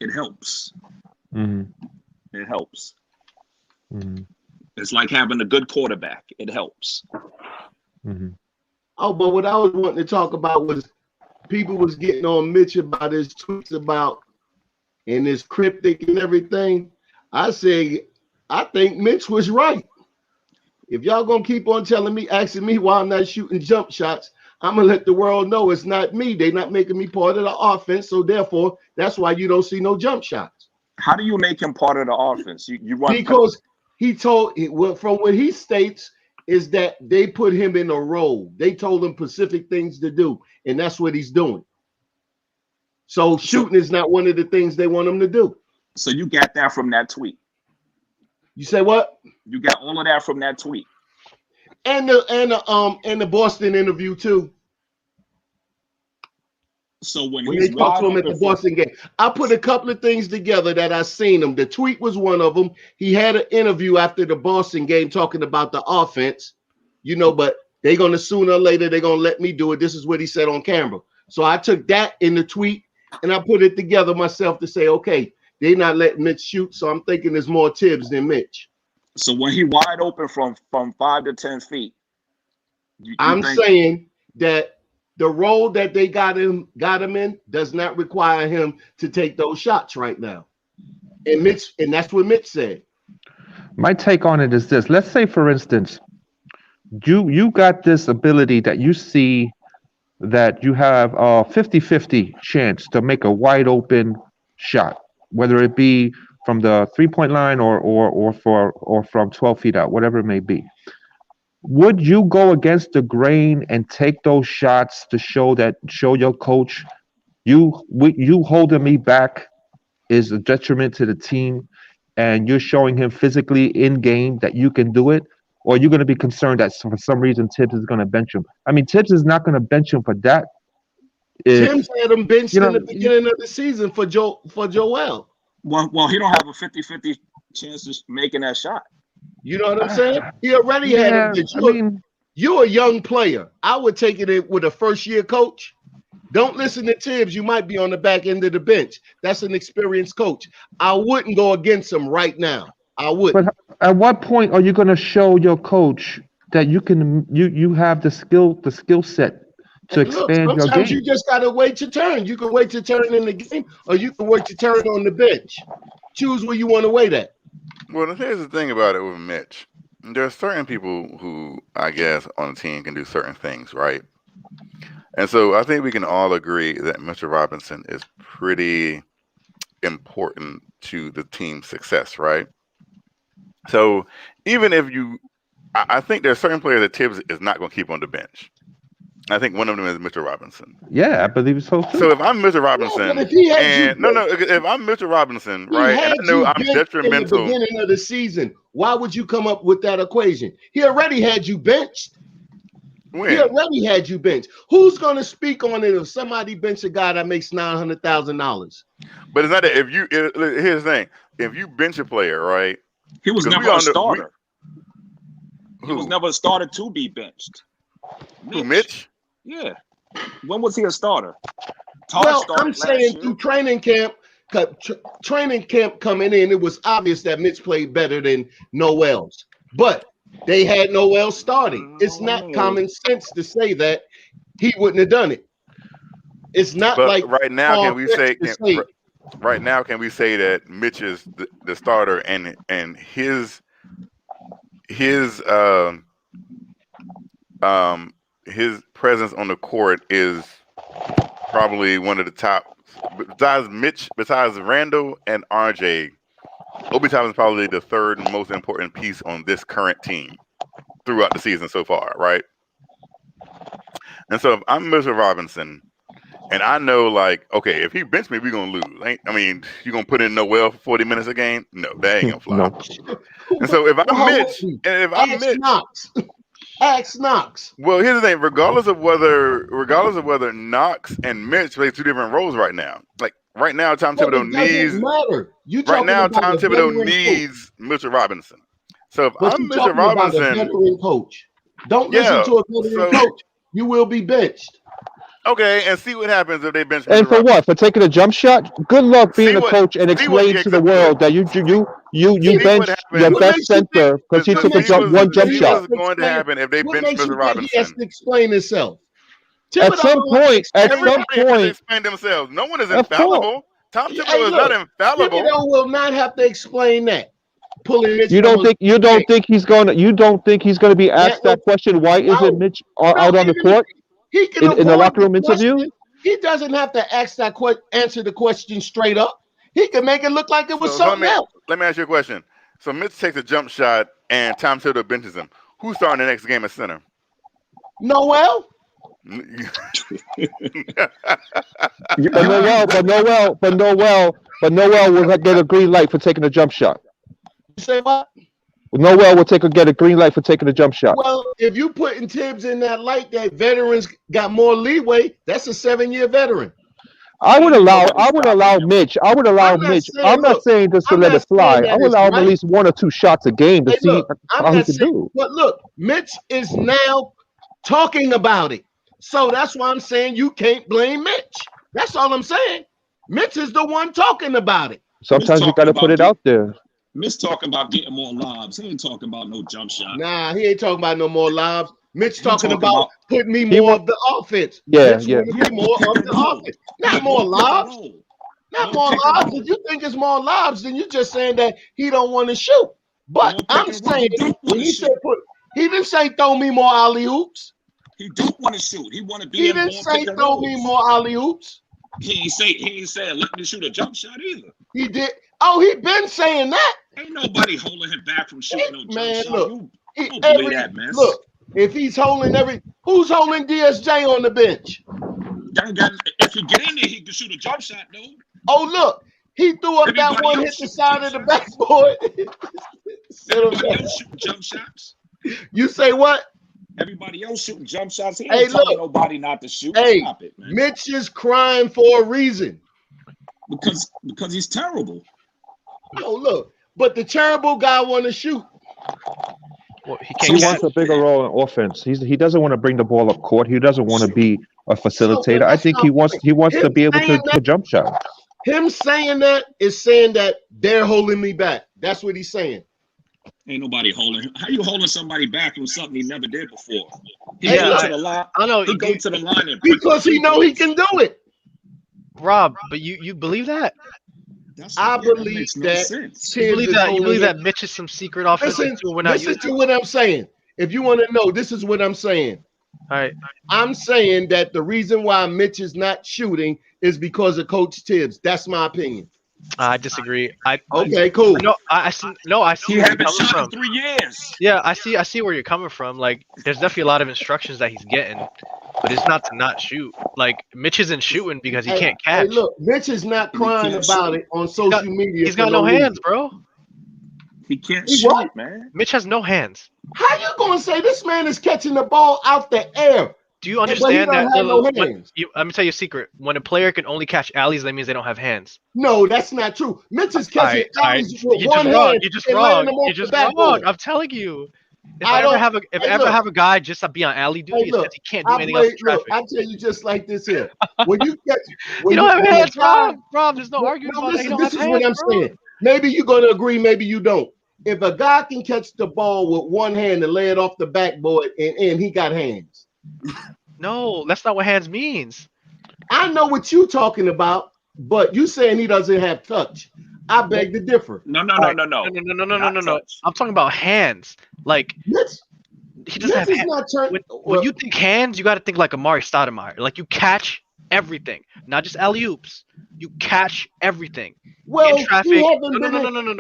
it helps. Mm-hmm. It helps. Mm-hmm. It's like having a good quarterback. It helps. Mm-hmm. Oh, but what I was wanting to talk about was people was getting on Mitch about his tweets about and his cryptic and everything. I think Mitch was right. If y'all gonna keep on asking me why I'm not shooting jump shots, I'm gonna let the world know it's not me. They're not making me part of the offense, so therefore that's why you don't see no jump shots. How do you make him part of the offense? You run because he told from what he states is that they put him in a role. They told him specific things to do, and that's what he's doing. So shooting is not one of the things they want him to do. So you got that from that tweet. You say what? You got all of that from that tweet. And the Boston interview too. So when they talked to him at the Boston game, I put a couple of things together that I seen him. The tweet was one of them. He had an interview after the Boston game talking about the offense, but they're gonna sooner or later they're gonna let me do it. This is what he said on camera. So I took that in the tweet and I put it together myself to say, okay, they're not letting Mitch shoot, so I'm thinking there's more Tibbs than Mitch. So when he wide open from 5 to 10 feet, I'm saying that the role that they got him in does not require him to take those shots right now. And that's what Mitch said. My take on it is this. Let's say, for instance, you got this ability that you see that you have a 50-50 chance to make a wide open shot, whether it be from the 3-point line or from 12 feet out, whatever it may be. Would you go against the grain and take those shots to show your coach you holding me back is a detriment to the team, and you're showing him physically in game that you can do it? Or are you going to be concerned that for some reason Tibbs is going to bench him? I mean, Tibbs is not going to bench him for that. Tibbs had him benched in the beginning of the season for Joel. Well, he don't have a 50-50 chance of making that shot. You know what I'm saying? He already had him. You're a young player. I would take it with a first-year coach. Don't listen to Tibbs. You might be on the back end of the bench. That's an experienced coach. I wouldn't go against him right now. I wouldn't. But at what point are you going to show your coach that you can you have the skill set to expand your game? Sometimes you just got to wait your turn. You can wait your turn in the game, or you can wait your turn on the bench. Choose where you want to wait at. Well, here's the thing about it with Mitch. There are certain people who, I guess, on the team can do certain things, right? And so I think we can all agree that Mitch Robinson is pretty important to the team's success, right? So even if I think there are certain players that Tibbs is not going to keep on the bench. I think one of them is Mitchell Robinson. Yeah, I believe so too. So if I'm Mitchell Robinson, but if he had if I'm Mitchell Robinson, he right, had and I know you I'm benched in the detrimental. beginning of the season, why would you come up with that equation? He already had you benched. When? He already had you benched. Who's going to speak on it if somebody bench a guy that makes $900,000? But it's not that here's the thing. If you bench a player, right? He was 'cause never a starter. He Who? was never a starter to be benched. Who, Mitch? Yeah. When was he a starter? Well, I'm saying through training camp coming in, it was obvious that Mitch played better than Noel's. But they had Noel starting. It's not common sense to say that he wouldn't have done it. It's not But like right now, can we say say right now, can we say that Mitch is the starter and his presence on the court is probably one of the top, besides Randall and RJ. Obi Toppin is probably the third most important piece on this current team throughout the season so far, right? And so if I'm Mitchell Robinson, and I know, like, okay, if he bench me, we're gonna lose. I mean, you gonna put in Noel for 40 minutes a game? No, that ain't gonna fly. No. And so if I'm Mitch, Knox. Ask Knox. Well, here's the thing: regardless of whether Knox and Mitch play two different roles right now, like right now, Tom Thibodeau needs. Matter. Tom Thibodeau needs Mitchell Robinson. So if I'm Mitchell Robinson, about a veteran coach. Don't listen to a veteran coach. You will be benched. Okay, and see what happens if they bench. And for what? For taking a jump shot? Good luck being a coach and explain to the world that you benched your best center because he took one jump shot. What's going to happen if they bench Mitchell Robinson? He has to explain himself. At some point, explain themselves. No one is infallible. Tom Thibodeau is not infallible. Thibodeau will not have to explain that. You don't think he's going to be asked that question? Why isn't Mitch out on the court? He can in the locker room interview. He doesn't have to answer the question straight up. He can make it look like it was something else. Let me ask you a question. So Mitch takes a jump shot and Tom Thibodeau benches him. Who's starting the next game at center? Noel. But Noel will get a green light for taking a jump shot. You say what? Noel will get a green light for taking a jump shot. Well, if you putting Tibbs in that light that veterans got more leeway, that's a 7-year veteran. I would allow Mitch. I'm not saying just to let it fly. I would allow him at least 1 or 2 shots a game to see how he can do. But look, Mitch is now talking about it. So that's why I'm saying you can't blame Mitch. That's all I'm saying. Mitch is the one talking about it. Sometimes you got to put it out there. Mitch talking about getting more lobs. He ain't talking about no jump shot. Nah, he ain't talking about no more lobs. Mitch talking about putting me more of the offense. Yeah. Me more of the offense. Not more lobs. Not more lobs. If you think it's more lobs, then you're just saying that he don't want to shoot. But I'm saying when he said he didn't say throw me more alley hoops. He don't want to shoot. He want to be. He didn't say throw me more alley hoops. He ain't saying let me shoot a jump shot either. He did. Oh, he been saying that. Ain't nobody holding him back from shooting no jump shot. Look, don't believe that, man. Look, if he's holding who's holding DSJ on the bench? If he get in there, he can shoot a jump shot, though. Oh, look, he threw up that one, hit the side of the backboard. Everybody else shooting jump shots. You say what? Everybody else shooting jump shots. He ain't telling nobody not to shoot. Hey, stop it, man. Mitch is crying for a reason. Because he's terrible. Oh, look, but the terrible guy want to shoot. Well, he wants a bigger role in offense. He doesn't want to bring the ball up court. He doesn't want to be a facilitator. I think he wants to be able to jump shot. Him saying that is saying that they're holding me back. That's what he's saying. Ain't nobody holding him. How you holding somebody back from something he never did before? He go to the line. I know. He go to the line and because he know he can do it. Rob, but you believe that? I believe that. You believe that Mitch is some secret offensive tool we're not using? Listen to what I'm saying. If you want to know, this is what I'm saying. All right. I'm saying that the reason why Mitch is not shooting is because of Coach Tibbs. That's my opinion. I disagree. Okay, cool. I see where you're coming from. 3 years. Yeah, I see where you're coming from. Like, there's definitely a lot of instructions that he's getting, but but it's not to not shoot. Like Mitch isn't shooting because he can't catch. Hey, look, Mitch is not crying about it on social media. He's got no hands, bro. He can't shoot, man. Mitch has no hands. How you gonna say this man is catching the ball out the air? Do you understand that? Let me tell you a secret. When a player can only catch alleys, that means they don't have hands. No, that's not true. Mitch is catching alleys with You're one hand. You're just wrong. You're just wrong. I'm telling you. If I ever have a guy just to be on alley duty, it's he can't do anything else in traffic. I tell you just like this here. When you catch, you don't have hands, Rob. There's no argument about that. This is what I'm saying. Maybe you're gonna agree, maybe you don't. If a guy can catch the ball with one hand and lay it off the backboard and he got hands. No, that's not what hands means. I know what you're talking about, but you saying he doesn't have touch. I beg to differ. No. No. I'm talking about hands. Like he doesn't have hands. When you think hands, you got to think like Amari Stoudemire. Like you catch everything, not just alley oops. You catch everything. Well, in traffic. No.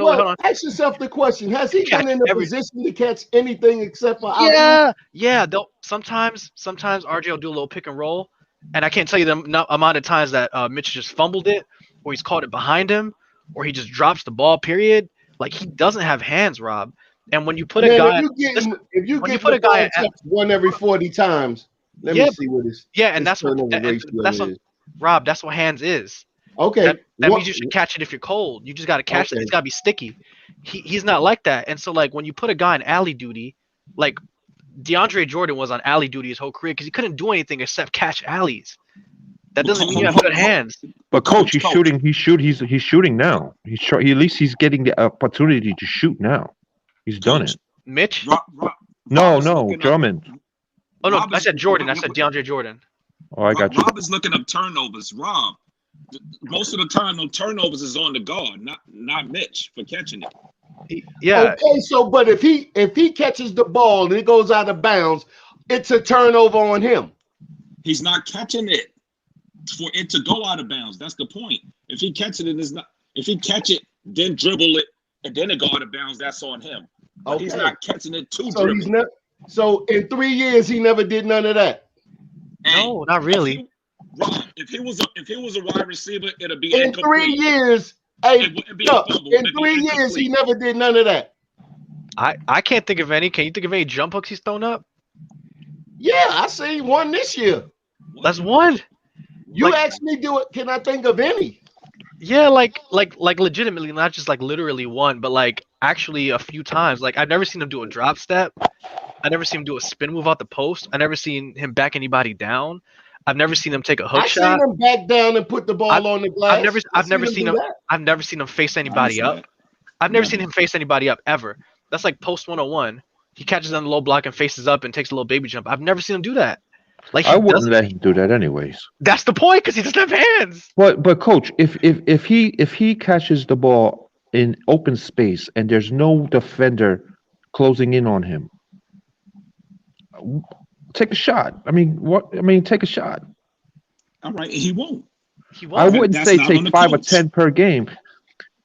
Well, hold on. Ask yourself the question: has he been in a position to catch anything except for? Yeah. They'll sometimes RJ will do a little pick and roll, and I can't tell you the amount of times that Mitch just fumbled it, or he's caught it behind him, or he just drops the ball. Period. Like he doesn't have hands, Rob. And when you put a guy, if you put a guy at one every 40 times, let me see what his and that's what Rob. That's what hands is. Okay, that means you should catch it if you're cold. You just got to catch it. It's got to be sticky. He's not like that. And so like when you put a guy on alley duty, like DeAndre Jordan was on alley duty his whole career because he couldn't do anything except catch alleys. That doesn't mean you have good hands. But coach, he's shooting. He's shooting now. At least he's getting the opportunity to shoot now. He's done it. Mitch? No, Drummond. Oh no, I said Jordan. I said DeAndre Jordan. Oh, I got you. Rob is looking up turnovers. Rob, most of the time, no turnovers is on the guard, not Mitch for catching it. Yeah. Okay, so but if he catches the ball and it goes out of bounds, it's a turnover on him. He's not catching it for it to go out of bounds. That's the point. If he catches it, it's not. If he catch it, then dribble it, and then it go out of bounds, that's on him. But he's not catching it to dribble. So in 3 years, he never did none of that. No, not really. If he was a wide receiver, it'd be in 3 years. Hey, in 3 years, he never did none of that. I can't think of any. Can you think of any jump hooks he's thrown up? Yeah, I seen one this year. That's one. You asked me do it. Can I think of any? Yeah, like legitimately, not just like literally one, but like actually a few times. Like I've never seen him do a drop step. I never seen him do a spin move out the post. I never seen him back anybody down. I've never seen him take a hook shot. I've seen him back down and put the ball on the glass. I've never seen him face anybody up. I've never seen him face anybody up ever. That's like post 101. He catches on the low block and faces up and takes a little baby jump. I've never seen him do that. Like I wouldn't let him do that anyways. That's the point, because he doesn't have hands. But coach, if he catches the ball in open space and there's no defender closing in on him, take a shot. Take a shot. All right, he won't. I wouldn't say take 5 or 10 per game.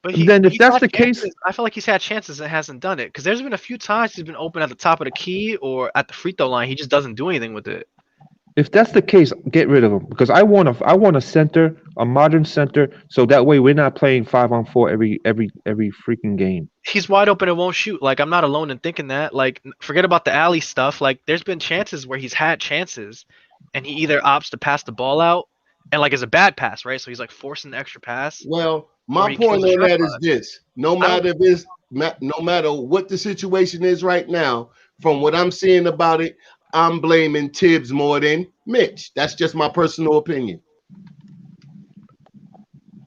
But then if that's the case, I feel like he's had chances and hasn't done it, because there's been a few times he's been open at the top of the key or at the free throw line. He just doesn't do anything with it. If that's the case, get rid of him, because I want a center, a modern center, so that way we're not playing 5-on-4 every freaking game. He's wide open and won't shoot. Like I'm not alone in thinking that. Like forget about the alley stuff. Like there's been chances where he's had chances, and he either opts to pass the ball out, and like it's a bad pass, right? So he's like forcing the extra pass. Well, my point on that is this: no matter what the situation is right now, from what I'm seeing about it, I'm blaming Tibbs more than Mitch. That's just my personal opinion.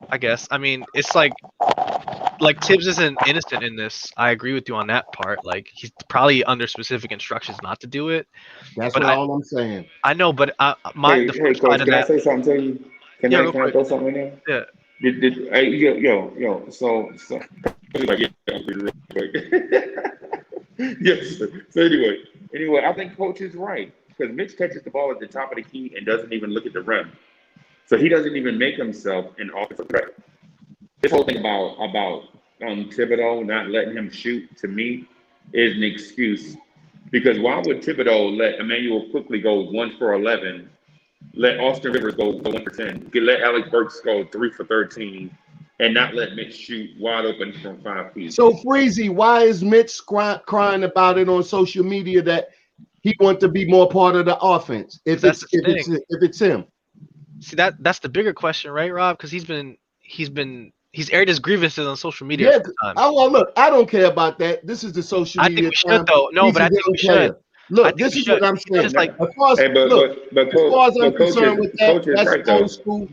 I guess. I mean, it's like Tibbs isn't innocent in this. I agree with you on that part. Like he's probably under specific instructions not to do it. That's all I'm saying. I know, but Hey, Coach, can I say something to you? Can I throw something in there? Yeah. Yo. So yes. So anyway, I think Coach is right, because Mitch catches the ball at the top of the key and doesn't even look at the rim, so he doesn't even make himself an offensive threat. This whole thing about Thibodeau not letting him shoot, to me, is an excuse, because why would Thibodeau let Emmanuel quickly go 1 for 11 let Austin Rivers go 1 for 10, let Alec Burks go 3 for 13, and not let Mitch shoot wide open from 5 feet. So Freezy, why is Mitch crying about it on social media that he wants to be more part of the offense? If it's him. See, that's the bigger question, right, Rob? Because he's aired his grievances on social media. Yeah. Look, I don't care about that. This is the social media. I think we should, though. No, but I think we should. Look, this is what I'm saying. Just like, as far as I'm concerned with that, that's old school.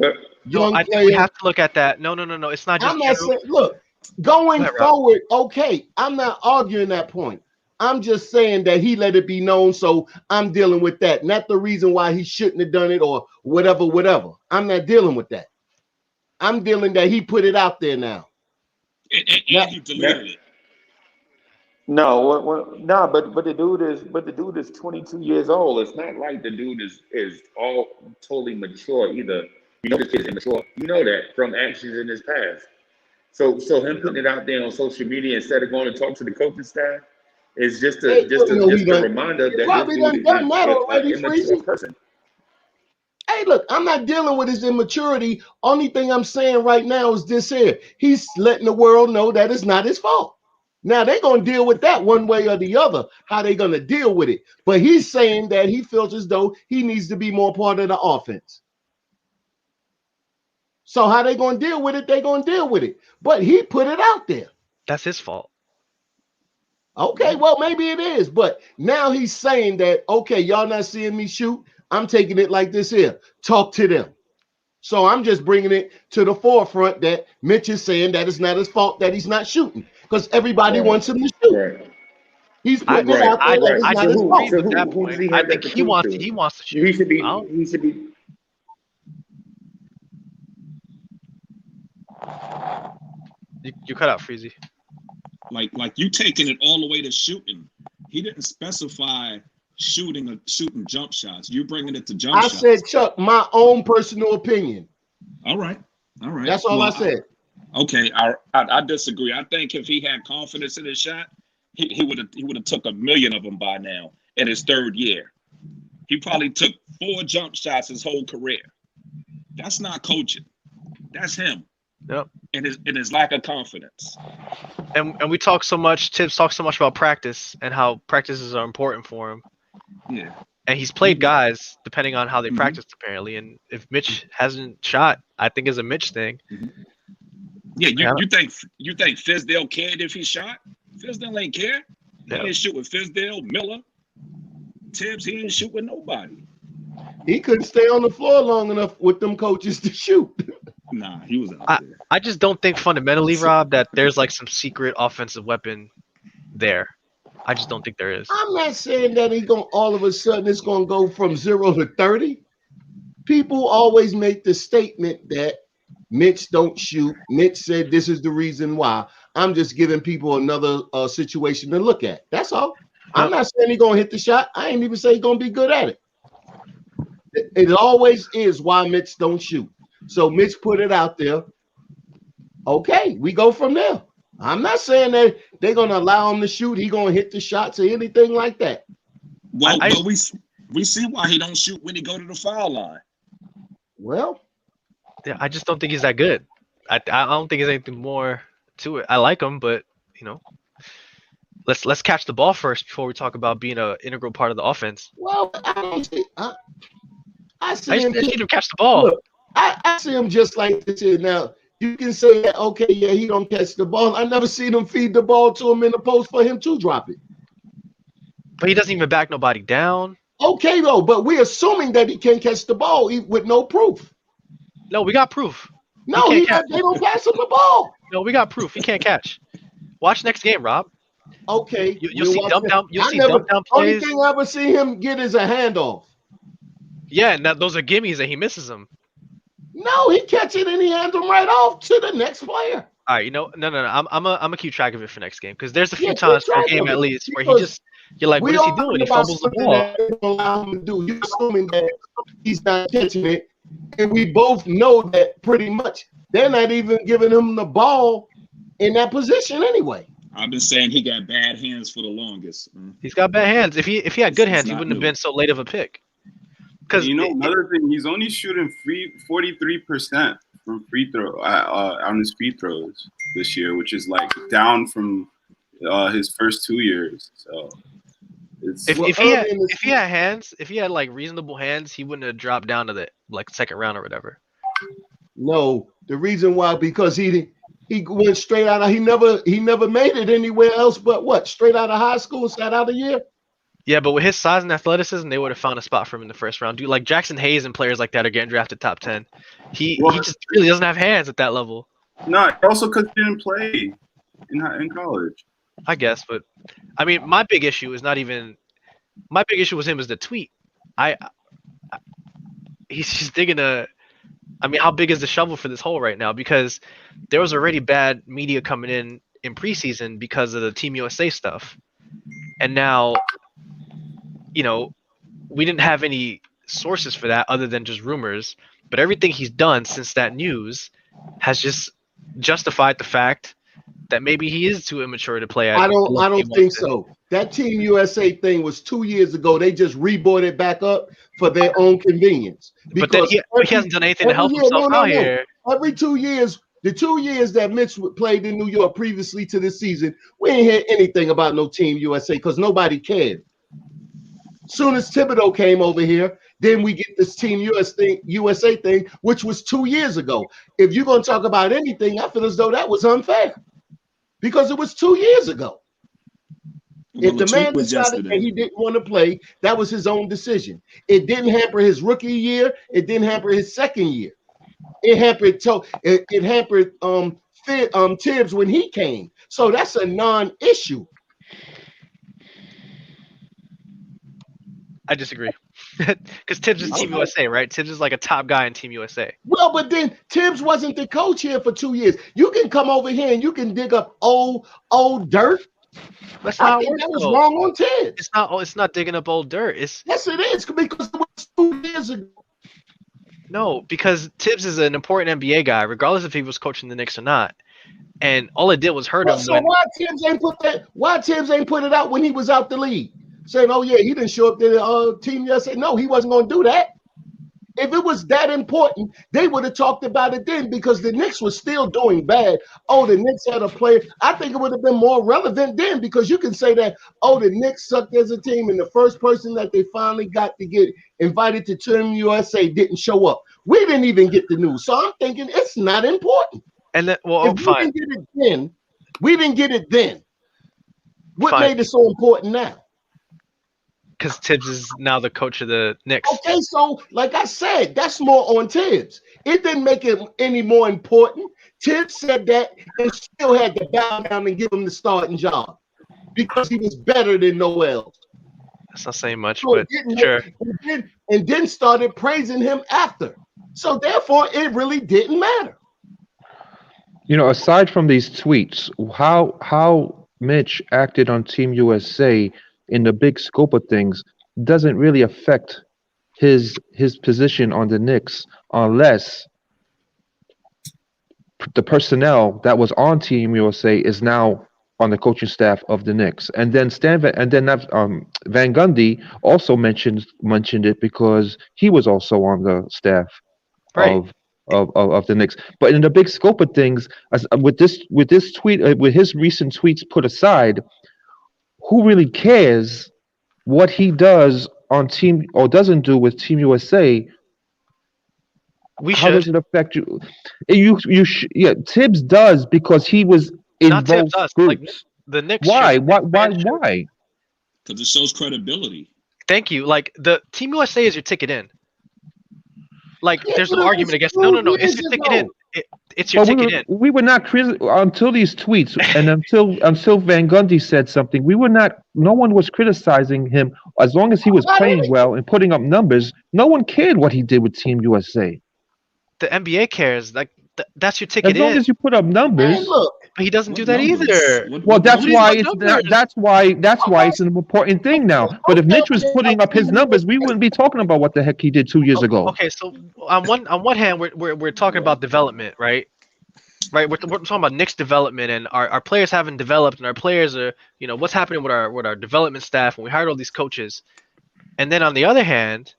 I think we have to look at that. No. It's not just. I'm not saying. Look, going forward, okay. I'm not arguing that point. I'm just saying that he let it be known, so I'm dealing with that. Not the reason why he shouldn't have done it or whatever. I'm not dealing with that. I'm dealing that he put it out there now. And he deleted it. No, but the dude is 22 years old. It's not like the dude is all totally mature either. You know the kid's immature. You know that from actions in his past. So him putting it out there on social media instead of going to talk to the coaching staff is just a reminder that this dude is an immature person. Hey, look, I'm not dealing with his immaturity. Only thing I'm saying right now is this here. He's letting the world know that it's not his fault. Now, they're going to deal with that one way or the other, how they're going to deal with it. But he's saying that he feels as though he needs to be more part of the offense. So how they going to deal with it, they're going to deal with it. But he put it out there. That's his fault. Okay, well, maybe it is. But now he's saying that, okay, y'all not seeing me shoot. I'm taking it like this here. Talk to them. So I'm just bringing it to the forefront that Mitch is saying that it's not his fault that he's not shooting because everybody wants him to shoot. Right. He's putting it out there that it's not his fault. At that point, I think he wants to shoot. He should be. You cut out, Freezy. Like you taking it all the way to shooting. He didn't specify shooting jump shots. You're bringing it to jump shots. I said, Chuck, my own personal opinion. All right. That's all I said. Okay, I disagree. I think if he had confidence in his shot, he would have took 1 million of them by now in his third year. He probably took 4 jump shots his whole career. That's not coaching. That's him. Yep. And his lack of confidence. And we talk so much. Tibbs talks so much about practice and how practices are important for him. Yeah. And he's played guys depending on how they practiced apparently. And if Mitch hasn't shot, I think it's a Mitch thing. Yeah, you think Fizdale cared if he shot? Fizdale ain't care. He didn't shoot with Fizdale, Miller, Tibbs. He didn't shoot with nobody. He couldn't stay on the floor long enough with them coaches to shoot. Nah, he was out there. I just don't think fundamentally, Rob, that there's like some secret offensive weapon there. I just don't think there is. I'm not saying that he's going all of a sudden it's going to go from 0 to 30. People always make the statement that Mitch don't shoot. Mitch said this is the reason why. I'm just giving people another situation to look at. That's all. I'm not saying he's going to hit the shot. I ain't even say he's going to be good at it. It always is why Mitch don't shoot. So Mitch put it out there. Okay, we go from there. I'm not saying that they're going to allow him to shoot. He's going to hit the shots or anything like that. Well, we see why he don't shoot when he go to the foul line. Well, yeah, I just don't think he's that good. I don't think there's anything more to it. I like him, but let's catch the ball first before we talk about being an integral part of the offense. Well, I see him. I just need to catch the ball. Look, I see him just like this here. Now, you can say that, okay, yeah, he don't catch the ball. I never seen him feed the ball to him in the post for him to drop it. But he doesn't even back nobody down. Okay, though, but we're assuming that he can catch the ball with no proof. No, we got proof. No, they don't pass him the ball. No, we got proof. He can't catch. Watch next game, Rob. Okay. You'll see dumb down. You'll see dumb down plays. Only thing I ever see him get is a handoff. Yeah, and those are gimmies and he misses them. No, he catch it and he hands them right off to the next player. All right, no. I'm gonna keep track of it for next game because there's a few times per game at least where you're like, what is he doing? He fumbles the ball. Allow him to do. You're assuming that he's not catching it, and we both know that pretty much they're not even giving him the ball in that position anyway. I've been saying he got bad hands for the longest. He's got bad hands. If he had good hands, he wouldn't have been so late of a pick. Because another thing, he's only shooting 43% from free throw on his free throws this year, which is like down from his first 2 years. So it's if he had hands, if he had like reasonable hands, he wouldn't have dropped down to the like second round or whatever. No, the reason why, because he went straight out of, he never made it anywhere else but what? Straight out of high school, sat out a year. Yeah, but with his size and athleticism, they would have found a spot for him in the first round. Dude, like Jackson Hayes and players like that are getting drafted top 10. He just really doesn't have hands at that level. No, also because he didn't play in college. I guess, but I mean, my big issue was him is the tweet. He's just digging I mean, how big is the shovel for this hole right now? Because there was already bad media coming in preseason because of the Team USA stuff. And now, we didn't have any sources for that other than just rumors. But everything he's done since that news has just justified the fact that maybe he is too immature to play. I don't think so. That Team USA thing was 2 years ago. They just rebought it back up for their own convenience. But then he hasn't done anything to help himself out here. Every 2 years, the 2 years that Mitch played in New York previously to this season, we ain't hear anything about no Team USA because nobody cared. Soon as Thibodeau came over here, then we get this Team USA thing, which was 2 years ago. If you're going to talk about anything, I feel as though that was unfair because it was 2 years ago. Well, if the man decided that he didn't want to play, that was his own decision. It didn't hamper his rookie year. It didn't hamper his second year. It hampered Tibbs when he came. So that's a non-issue. I disagree. Because Tibbs is Team USA, right? Tibbs is like a top guy in Team USA. Well, but then Tibbs wasn't the coach here for 2 years. You can come over here and you can dig up old dirt. That's not that was wrong on Tibbs. It's not digging up old dirt. Yes, it is, because it was 2 years ago. No, because Tibbs is an important NBA guy, regardless if he was coaching the Knicks or not. And all it did was hurt him. So why Tibbs ain't put it out when he was out the league? Saying, oh yeah, he didn't show up to Team USA. No, he wasn't going to do that. If it was that important, they would have talked about it then, because the Knicks were still doing bad. Oh, the Knicks had a player. I think it would have been more relevant then, because you can say that, oh, the Knicks sucked as a team, and the first person that they finally got to get invited to Team USA didn't show up. We didn't even get the news. So I'm thinking it's not important. And then, well, if we didn't get it then, we didn't get it then. What made it so important now? Because Tibbs is now the coach of the Knicks. Okay, so like I said, that's more on Tibbs. It didn't make it any more important. Tibbs said that and still had to bow down and give him the starting job because he was better than Noel. That's not saying much, so but sure. And then started praising him after. So therefore, it really didn't matter. Aside from these tweets, how Mitch acted on Team USA in the big scope of things doesn't really affect his position on the Knicks unless the personnel that was on Team USA is now on the coaching staff of the Knicks. And then Van Gundy also mentioned it because he was also on the staff of the Knicks. But in the big scope of things, with this tweet, with his recent tweets put aside, who really cares what he does on team or doesn't do with Team USA? How does it affect you? Tibbs does, because he was in not both Tibbs, groups. like the Knicks. Why? Why? Because it shows credibility. Thank you. Like the Team USA is your ticket in. Like there's no argument against. No. It's your ticket in. It's your ticket in. We were not until these tweets and until Van Gundy said something. No one was criticizing him as long as he was playing well and putting up numbers. No one cared what he did with Team USA. The NBA cares. Like that's your ticket in. As long as you put up numbers. Hey, look, but he doesn't do that either. Well, that's why it's an important thing now. But if Mitch was putting up his numbers, we wouldn't be talking about what the heck he did 2 years ago. Okay, so on one hand, we're talking about development, right? Right, we're talking about Knicks development, and our players haven't developed, and our players are, what's happening with our development staff when we hired all these coaches. And then on the other hand,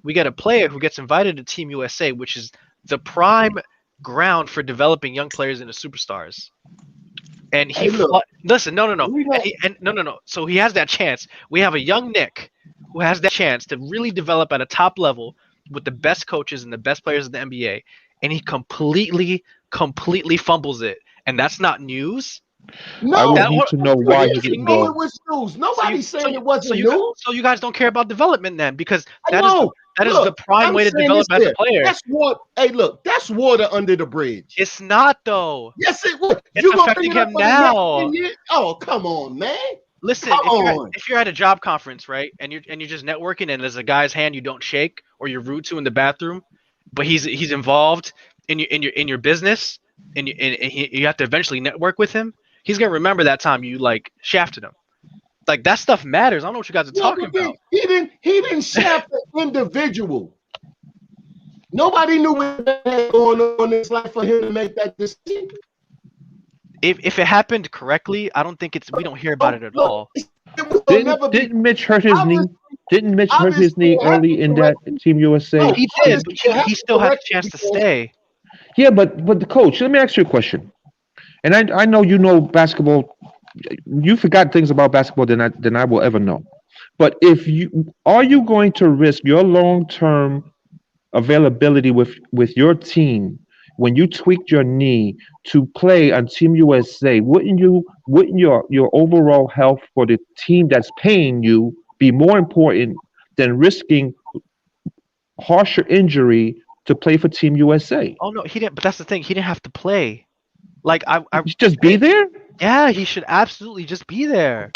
we get a player who gets invited to Team USA, which is the prime ground for developing young players into superstars. And he listen, no. No. So he has that chance. We have a young Nick who has that chance to really develop at a top level with the best coaches and the best players in the NBA, and he completely fumbles it. And that's not news. No, I would need to know why he didn't go. It was news. Nobody's saying it wasn't news. So you guys don't care about development then, because that is the prime way to saying develop as a player. That's what. Hey, look, that's water under the bridge. It's not though. Yes, it was. It's affecting him now. Oh, come on, man. Listen, if you're at a job conference, right, and you're just networking, and there's a guy's hand you don't shake or you're rude to in the bathroom, but he's involved in your business, and you have to eventually network with him. He's gonna remember that time you like shafted him. Like that stuff matters. I don't know what you guys are talking about. He didn't shaft the individual. Nobody knew what was going on in his life for him to make that decision. If it happened correctly, I don't think we don't hear about it at all. Didn't Mitch hurt his knee? Didn't Mitch hurt his knee early in that Team USA? No, he did, but he still had a chance to stay. Yeah, but the coach, let me ask you a question. And I know you know basketball. You forgot things about basketball than I will ever know. But are you going to risk your long-term availability with your team when you tweaked your knee to play on Team USA? Wouldn't your overall health for the team that's paying you be more important than risking harsher injury to play for Team USA? Oh no, he didn't. But that's the thing. He didn't have to play. Like I just be there. Yeah, he should absolutely just be there.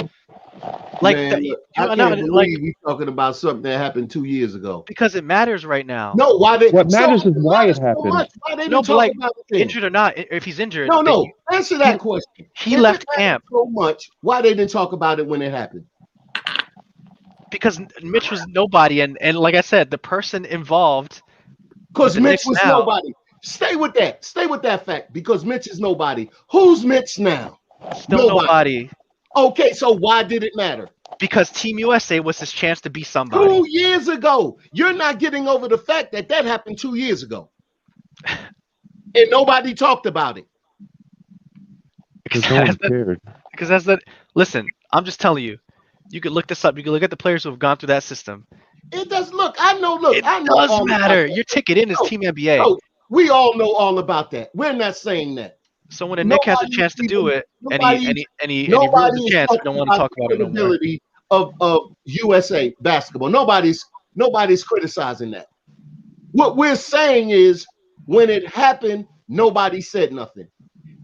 Like, man, I can't believe we talking about something that happened 2 years ago. Because it matters right now. No, what matters is why it happened. Why they didn't talk about it? Injured or not, if he's injured. No. Answer that question. He left camp so much. Why they didn't talk about it when it happened? Because Mitch was nobody, and like I said, the person involved. Because Mitch was nobody. Stay with that fact. Because Mitch is nobody. Who's Mitch now? Still nobody. Okay, so why did it matter? Because Team USA was his chance to be somebody. 2 years ago. You're not getting over the fact that happened 2 years ago. And nobody talked about it. Because no one cared. Because that's that. Listen, I'm just telling you. You could look this up. You can look at the players who have gone through that system. It does. I know. It does matter. Your ticket in is Team NBA. No, we all know all about that. We're not saying that. So when a Nick has a chance to do it, and he ruins the chance, we don't want to talk about it no more. Of USA basketball. Nobody's criticizing that. What we're saying is when it happened, nobody said nothing.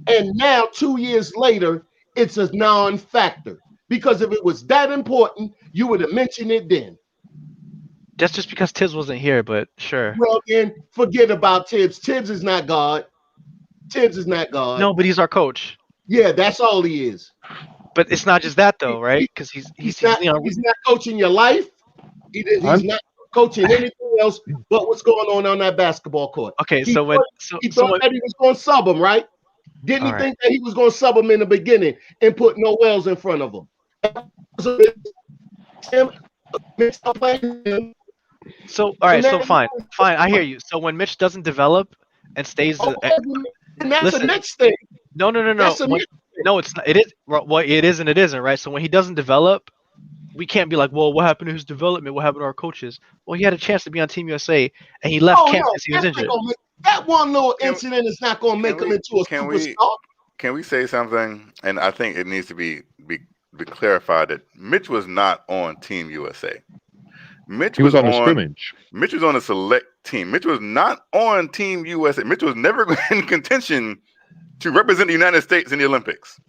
And now 2 years later, it's a non-factor. Because if it was that important, you would have mentioned it then. That's just because Tibbs wasn't here, but sure. Well, then forget about Tibbs. Tibbs is not God. No, but he's our coach. Yeah, that's all he is. But it's not just that though, right? Because he's not coaching your life. He's not coaching anything else but what's going on that basketball court. Okay, he thought that he was going to sub him, right? Didn't he think that he was going to sub him in the beginning and put Noel's in front of him? So all right, so fine. I hear you. So when Mitch doesn't develop and stays, and that's the next thing. No. No, it's not. It is. Well, it is and it isn't, right? So when he doesn't develop, we can't be like, well, what happened to his development? What happened to our coaches? Well, he had a chance to be on Team USA, and he left camp because he was injured. That one little incident is not going to make him into a superstar. Can we say something? And I think it needs to be clarified that Mitch was not on Team USA. Mitch was on a scrimmage. Mitch was on a select team. Mitch was not on Team USA. Mitch was never in contention to represent the United States in the Olympics.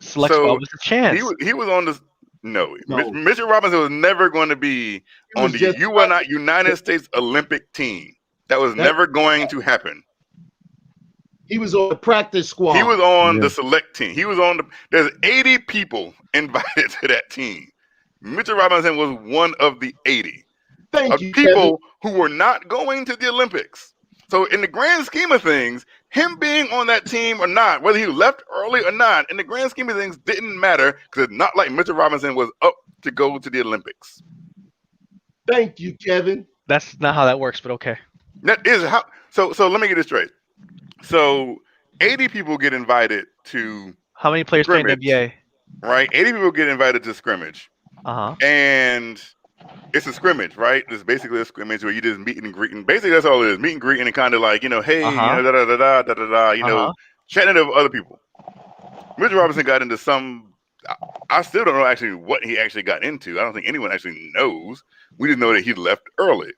Select spot was a chance. He was on the no. Mitch Robinson was never going to be on the United States Olympic team. That was never going to happen. He was on the practice squad. He was on the select team. He was on there's 80 people invited to that team. Mitchell Robinson was one of the 80 people who were not going to the Olympics. So in the grand scheme of things, him being on that team or not, whether he left early or not, in the grand scheme of things, didn't matter because it's not like Mitchell Robinson was up to go to the Olympics. Thank you, Kevin. That's not how that works, but okay. That is how. So let me get this straight. So 80 people get invited to How many players play in the NBA? Right, 80 people get invited to scrimmage. And it's a scrimmage, right? It's basically a scrimmage where you just meet and greet, and basically that's all it is. Meet and greet, and kind of like, hey, da da da da da da, chatting with other people. Mitch Robinson got into some. I still don't know actually what he actually got into. I don't think anyone actually knows. We just know that he left early.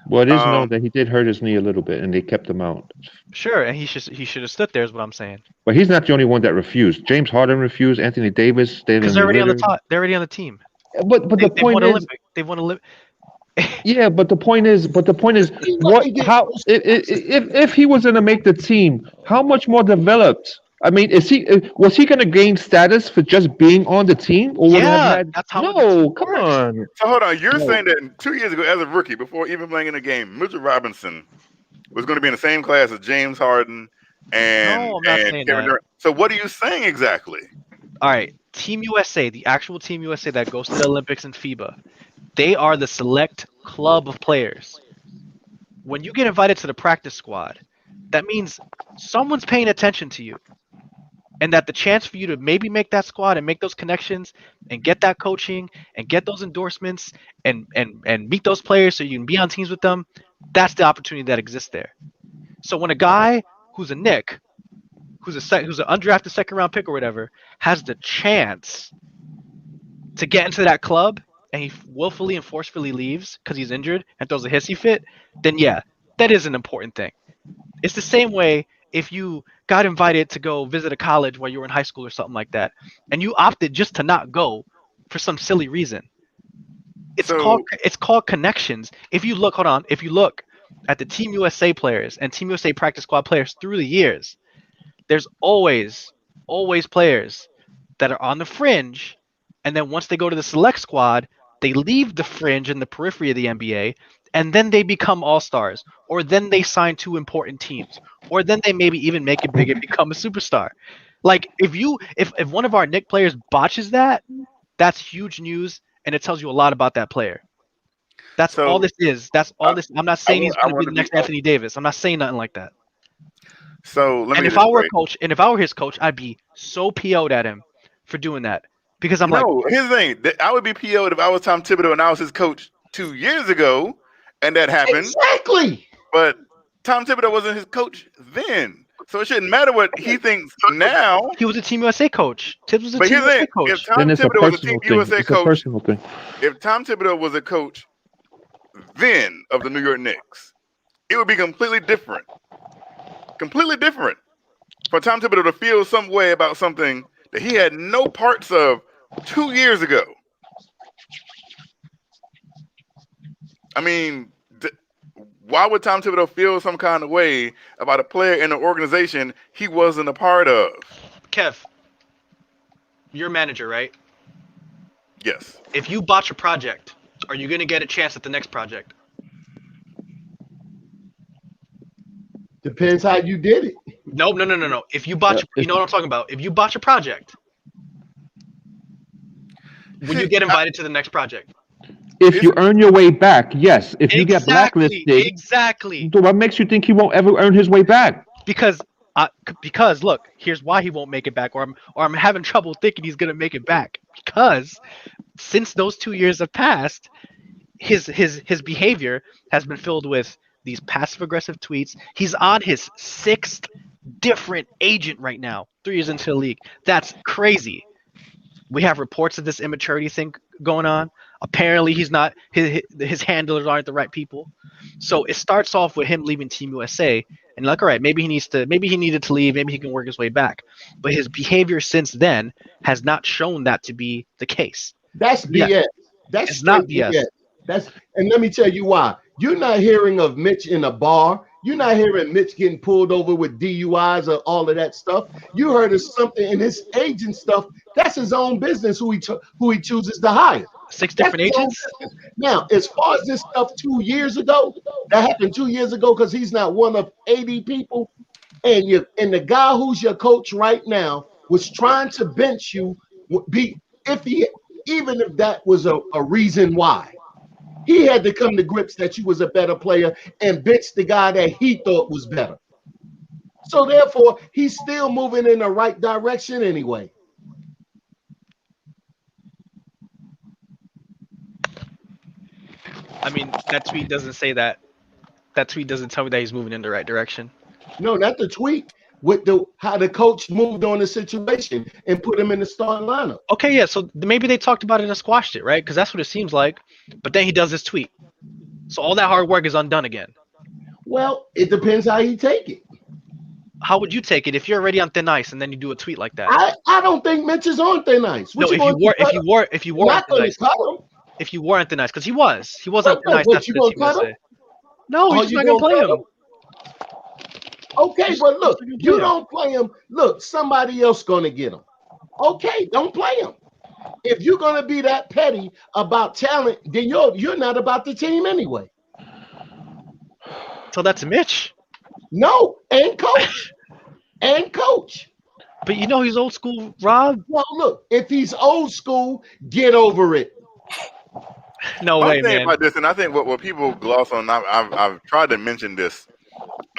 Well, it is known that he did hurt his knee a little bit, and they kept him out. Sure, and he should have stood there. Is what I'm saying. But he's not the only one that refused. James Harden refused. Anthony Davis. Because they're already on the top. They're already on the team. But the point is, they won Olympic. Yeah, but the point is, what? How? If he was going to make the team, how much more developed? I mean, was he going to gain status for just being on the team, or would have had? That's how. No, come on. So hold on, you're saying that 2 years ago, as a rookie, before even playing in a game, Mitchell Robinson was going to be in the same class as James Harden and Kevin Durant. So what are you saying exactly? All right, Team USA, the actual Team USA that goes to the Olympics and FIBA, they are the select club of players. When you get invited to the practice squad, that means someone's paying attention to you. And that the chance for you to maybe make that squad and make those connections and get that coaching and get those endorsements and meet those players so you can be on teams with them, that's the opportunity that exists there. So when a guy who's a Knick, who's an undrafted second round pick or whatever, has the chance to get into that club and he willfully and forcefully leaves because he's injured and throws a hissy fit, then yeah, that is an important thing. It's the same way if you got invited to go visit a college while you were in high school or something like that, and you opted just to not go for some silly reason. It's called connections. If you look at the Team USA players and Team USA practice squad players through the years, there's always players that are on the fringe, and then once they go to the select squad, they leave the fringe and the periphery of the NBA, and then they become all-stars, or then they sign to important teams, or then they maybe even make it big and become a superstar. Like if one of our Knicks players botches that, that's huge news, and it tells you a lot about that player. That's all this is. That's all this. I'm not saying he's going to be the next Anthony Davis. I'm not saying nothing like that. So if I were a coach, and if I were his coach, I'd be so PO'd at him for doing that because I'm here's the thing. I would be PO'd if I was Tom Thibodeau and I was his coach 2 years ago. And that happened. Exactly. But Tom Thibodeau wasn't his coach then. So it shouldn't matter what he thinks now. He was a Team USA coach. Tibbs was a Team USA coach. If Tom Thibodeau was a Team USA coach, if Tom Thibodeau was a coach then of the New York Knicks, it would be completely different. Completely different. For Tom Thibodeau to feel some way about something that he had no parts of 2 years ago. I mean, why would Tom Thibodeau feel some kind of way about a player in an organization he wasn't a part of? Kev, you're a manager, right? Yes. If you botch a project, are you going to get a chance at the next project? Depends how you did it. No. If you botch, you know what I'm talking about. If you botch a project, will you get invited to the next project? If you earn your way back, yes. If you get blacklisted, exactly. What makes you think he won't ever earn his way back? Because look, here's why he won't make it back, or I'm having trouble thinking he's gonna make it back. Because since those 2 years have passed, his behavior has been filled with these passive aggressive tweets. He's on his 6th different agent right now, 3 years into the league. That's crazy. We have reports of this immaturity thing going on. Apparently, he's not his handlers aren't the right people. So it starts off with him leaving Team USA, and like, all right, maybe he needed to leave, maybe he can work his way back. But his behavior since then has not shown that to be the case. That's BS. Yeah. That's not BS. And let me tell you why. You're not hearing of Mitch in a bar. You're not hearing Mitch getting pulled over with DUIs or all of that stuff. You heard of something in his agent stuff. That's his own business who he chooses to hire. 6 different agents. Now, as far as this stuff 2 years ago, that happened 2 years ago because he's not one of 80 people. And the guy who's your coach right now was trying to bench you, even if that was a reason why. He had to come to grips that you was a better player and bench the guy that he thought was better. So therefore, he's still moving in the right direction anyway. I mean, that tweet doesn't say that. That tweet doesn't tell me that he's moving in the right direction. No, not the tweet. With how the coach moved on the situation and put him in the starting lineup. Okay, yeah. So maybe they talked about it and squashed it, right? Because that's what it seems like. But then he does this tweet, so all that hard work is undone again. Well, it depends how you take it. How would you take it if you're already on thin ice and then you do a tweet like that? I don't think Mitch is on thin ice. No, if you were on thin ice, if you were on thin ice, because he was on thin ice. That's what the team would say. No, he's not gonna play him. Okay, but look, you don't play him. Look, somebody else gonna get him. Okay, don't play him. If you're gonna be that petty about talent, then you're not about the team anyway. So that's Mitch. No, and coach. And coach. But you know he's old school, Rob. Well, look, if he's old school, get over it. No way, man. About this, and I think what people gloss on, I've tried to mention this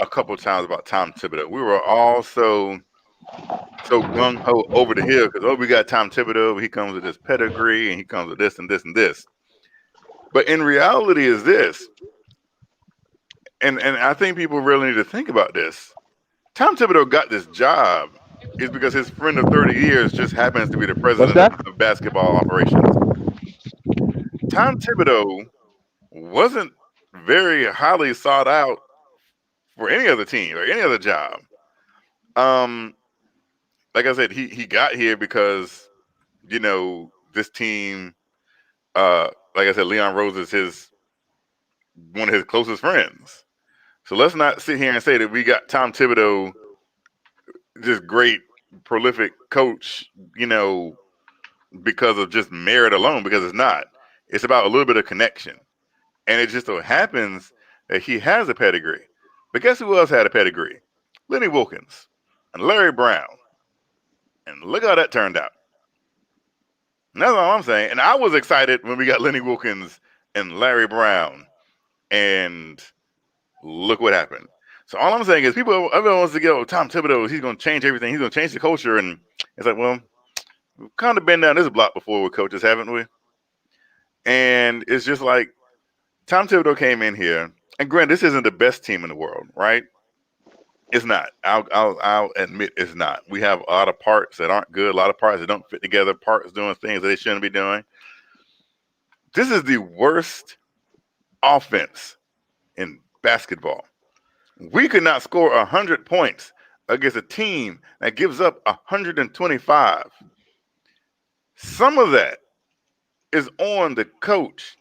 a couple of times about Tom Thibodeau. We were all so gung ho over the hill because we got Tom Thibodeau. He comes with this pedigree, and he comes with this and this and this. But in reality, is this, and I think people really need to think about this. Tom Thibodeau got this job is because his friend of 30 years just happens to be the president of basketball operations. Tom Thibodeau wasn't very highly sought out for any other team or any other job. Like I said, he got here because, this team, like I said, Leon Rose is one of his closest friends. So let's not sit here and say that we got Tom Thibodeau, this great, prolific coach, because of just merit alone, because it's not. It's about a little bit of connection. And it just so happens that he has a pedigree. But guess who else had a pedigree? Lenny Wilkens and Larry Brown. And look how that turned out. And that's all I'm saying. And I was excited when we got Lenny Wilkens and Larry Brown. And look what happened. So all I'm saying is everyone wants to go, Tom Thibodeau, he's going to change everything. He's going to change the culture. And it's like, well, we've kind of been down this block before with coaches, haven't we? And it's just like Tom Thibodeau came in here. And granted, this isn't the best team in the world, right? It's not. I'll admit it's not. We have a lot of parts that aren't good, a lot of parts that don't fit together, parts doing things that they shouldn't be doing. This is the worst offense in basketball. We could not score 100 points against a team that gives up 125. Some of that is on the coach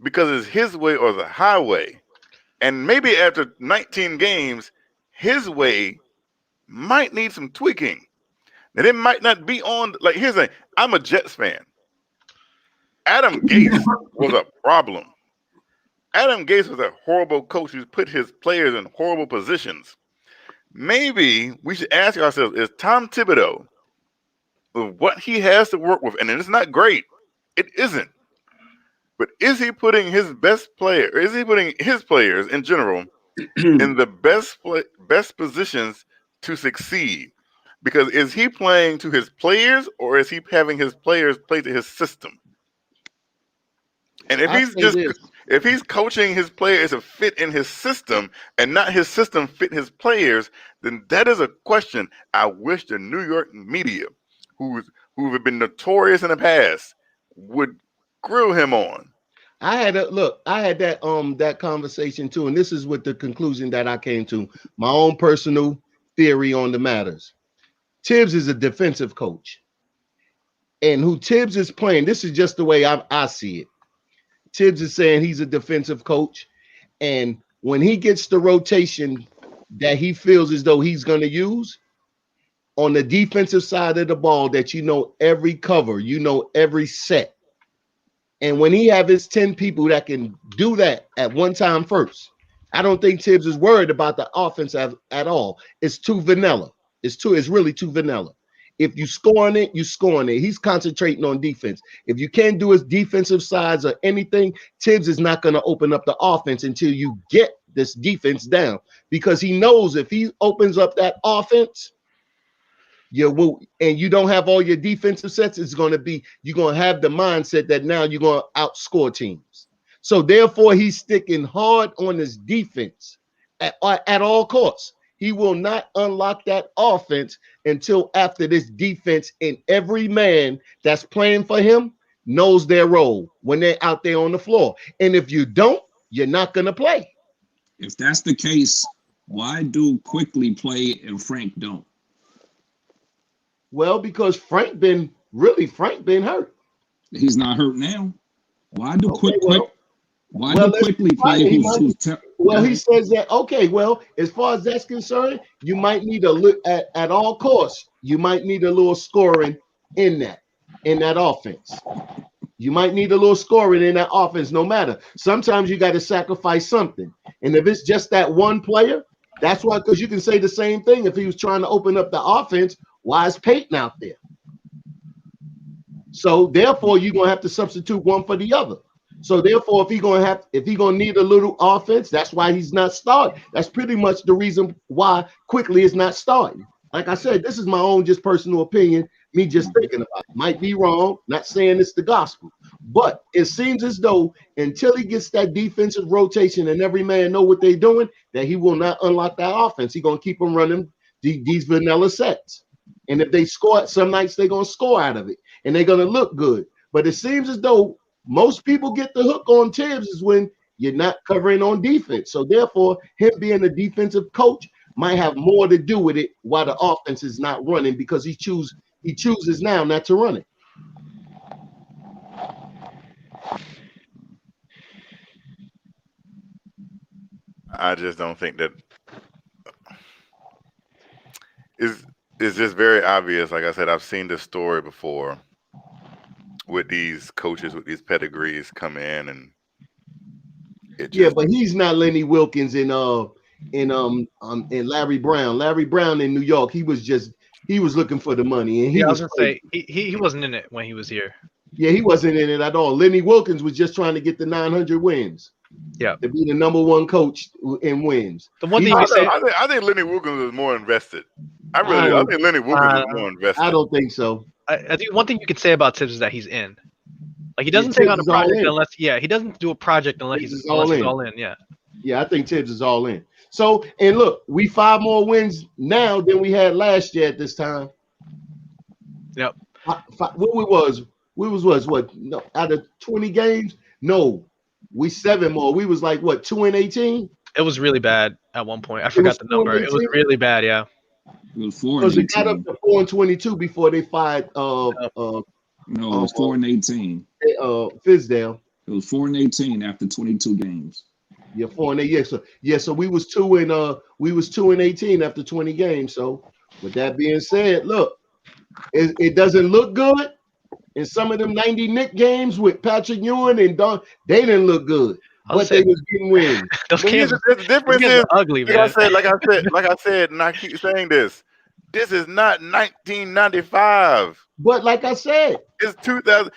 because it's his way or the highway. And maybe after 19 games, his way might need some tweaking. And it might not be on, like, here's the thing. I'm a Jets fan. Adam Gase was a problem. Adam Gase was a horrible coach who put his players in horrible positions. Maybe we should ask ourselves, is Tom Thibodeau, with what he has to work with, and it's not great, it isn't, but is he putting his best player, or is he putting his players in general in the best positions to succeed? Because is he playing to his players, or is he having his players play to his system? And if he's coaching his players to fit in his system and not his system fit his players, then that is a question I wish the New York media, who have been notorious in the past, would grill him on. I had that conversation too, and this is what the conclusion that I came to. My own personal theory on the matters. Tibbs is a defensive coach, and who Tibbs is playing, this is just the way I see it. Tibbs is saying he's a defensive coach, and when he gets the rotation that he feels as though he's going to use on the defensive side of the ball, that every cover, every set, and when he have his 10 people that can do that at one time first, I don't think Tibbs is worried about the offense at all. It's too vanilla. It's really too vanilla. If you scoring it, you scoring it. He's concentrating on defense. If you can't do his defensive sides or anything, Tibbs is not going to open up the offense until you get this defense down, because he knows if he opens up that offense, you will, and you don't have all your defensive sets, it's going to be, you're going to have the mindset that now you're going to outscore teams. So therefore, he's sticking hard on his defense at all costs. He will not unlock that offense until after this defense and every man that's playing for him knows their role when they're out there on the floor. And if you don't, you're not going to play. If that's the case, why do Quickly play and Frank don't? Well, because Frank been hurt. He's not hurt now. Why do Quickly play? He says that, okay, well, as far as that's concerned, you might need a look at all costs. You might need a little scoring in that offense. You might need a little scoring in that offense, no matter. Sometimes you got to sacrifice something. And if it's just that one player, that's why, because you can say the same thing if he was trying to open up the offense. Why is Peyton out there? So therefore, you're gonna have to substitute one for the other. So therefore, if he's gonna need a little offense, that's why he's not starting. That's pretty much the reason why Quickly is not starting. Like I said, this is my own just personal opinion. Me just thinking about it. Might be wrong. Not saying it's the gospel, but it seems as though until he gets that defensive rotation and every man know what they're doing, that he will not unlock that offense. He's gonna keep them running these vanilla sets. And if they score, some nights they're going to score out of it and they're going to look good. But it seems as though most people get the hook on Tibbs is when you're not covering on defense. So therefore, him being a defensive coach might have more to do with it while the offense is not running, because he chooses now not to run it. I just don't think that it's just very obvious. Like I said, I've seen this story before with these coaches with these pedigrees come in, and but he's not Lenny Wilkins and Larry Brown. Larry Brown in New York, he was looking for the money, and I was gonna say he wasn't in it when he was here. Yeah, he wasn't in it at all. Lenny Wilkins was just trying to get the 900 wins. Yeah, to be the number one coach in wins. The one thing I think Lenny Wilkins was more invested. I think Lenny Wilkins was more invested. I don't think so. I think one thing you could say about Tibbs is that he's in. Like, he doesn't take on a project unless he doesn't do a project unless he's all in. Yeah, I think Tibbs is all in. So, and look, we 5 more wins now than we had last year at this time. Yep. We was what? No, out of 20 games? No. We 7 more. We was like what, 2-18? It was really bad at one point. I forgot the number. It was really bad, yeah. It was 4-18. Because it got up to 4-22 before they fired no, it was 4-18. Fizdale. It was 4-18 after 22 games. Yeah, 4-8. So we was 2-18 after 20 games. So with that being said, look, it doesn't look good. In some of them 90 Knicks games with Patrick Ewing and Don, they didn't look good, but they was getting wins. The difference is ugly, man. Like I said, and I keep saying this. This is not 1995. But like I said, it's 2000.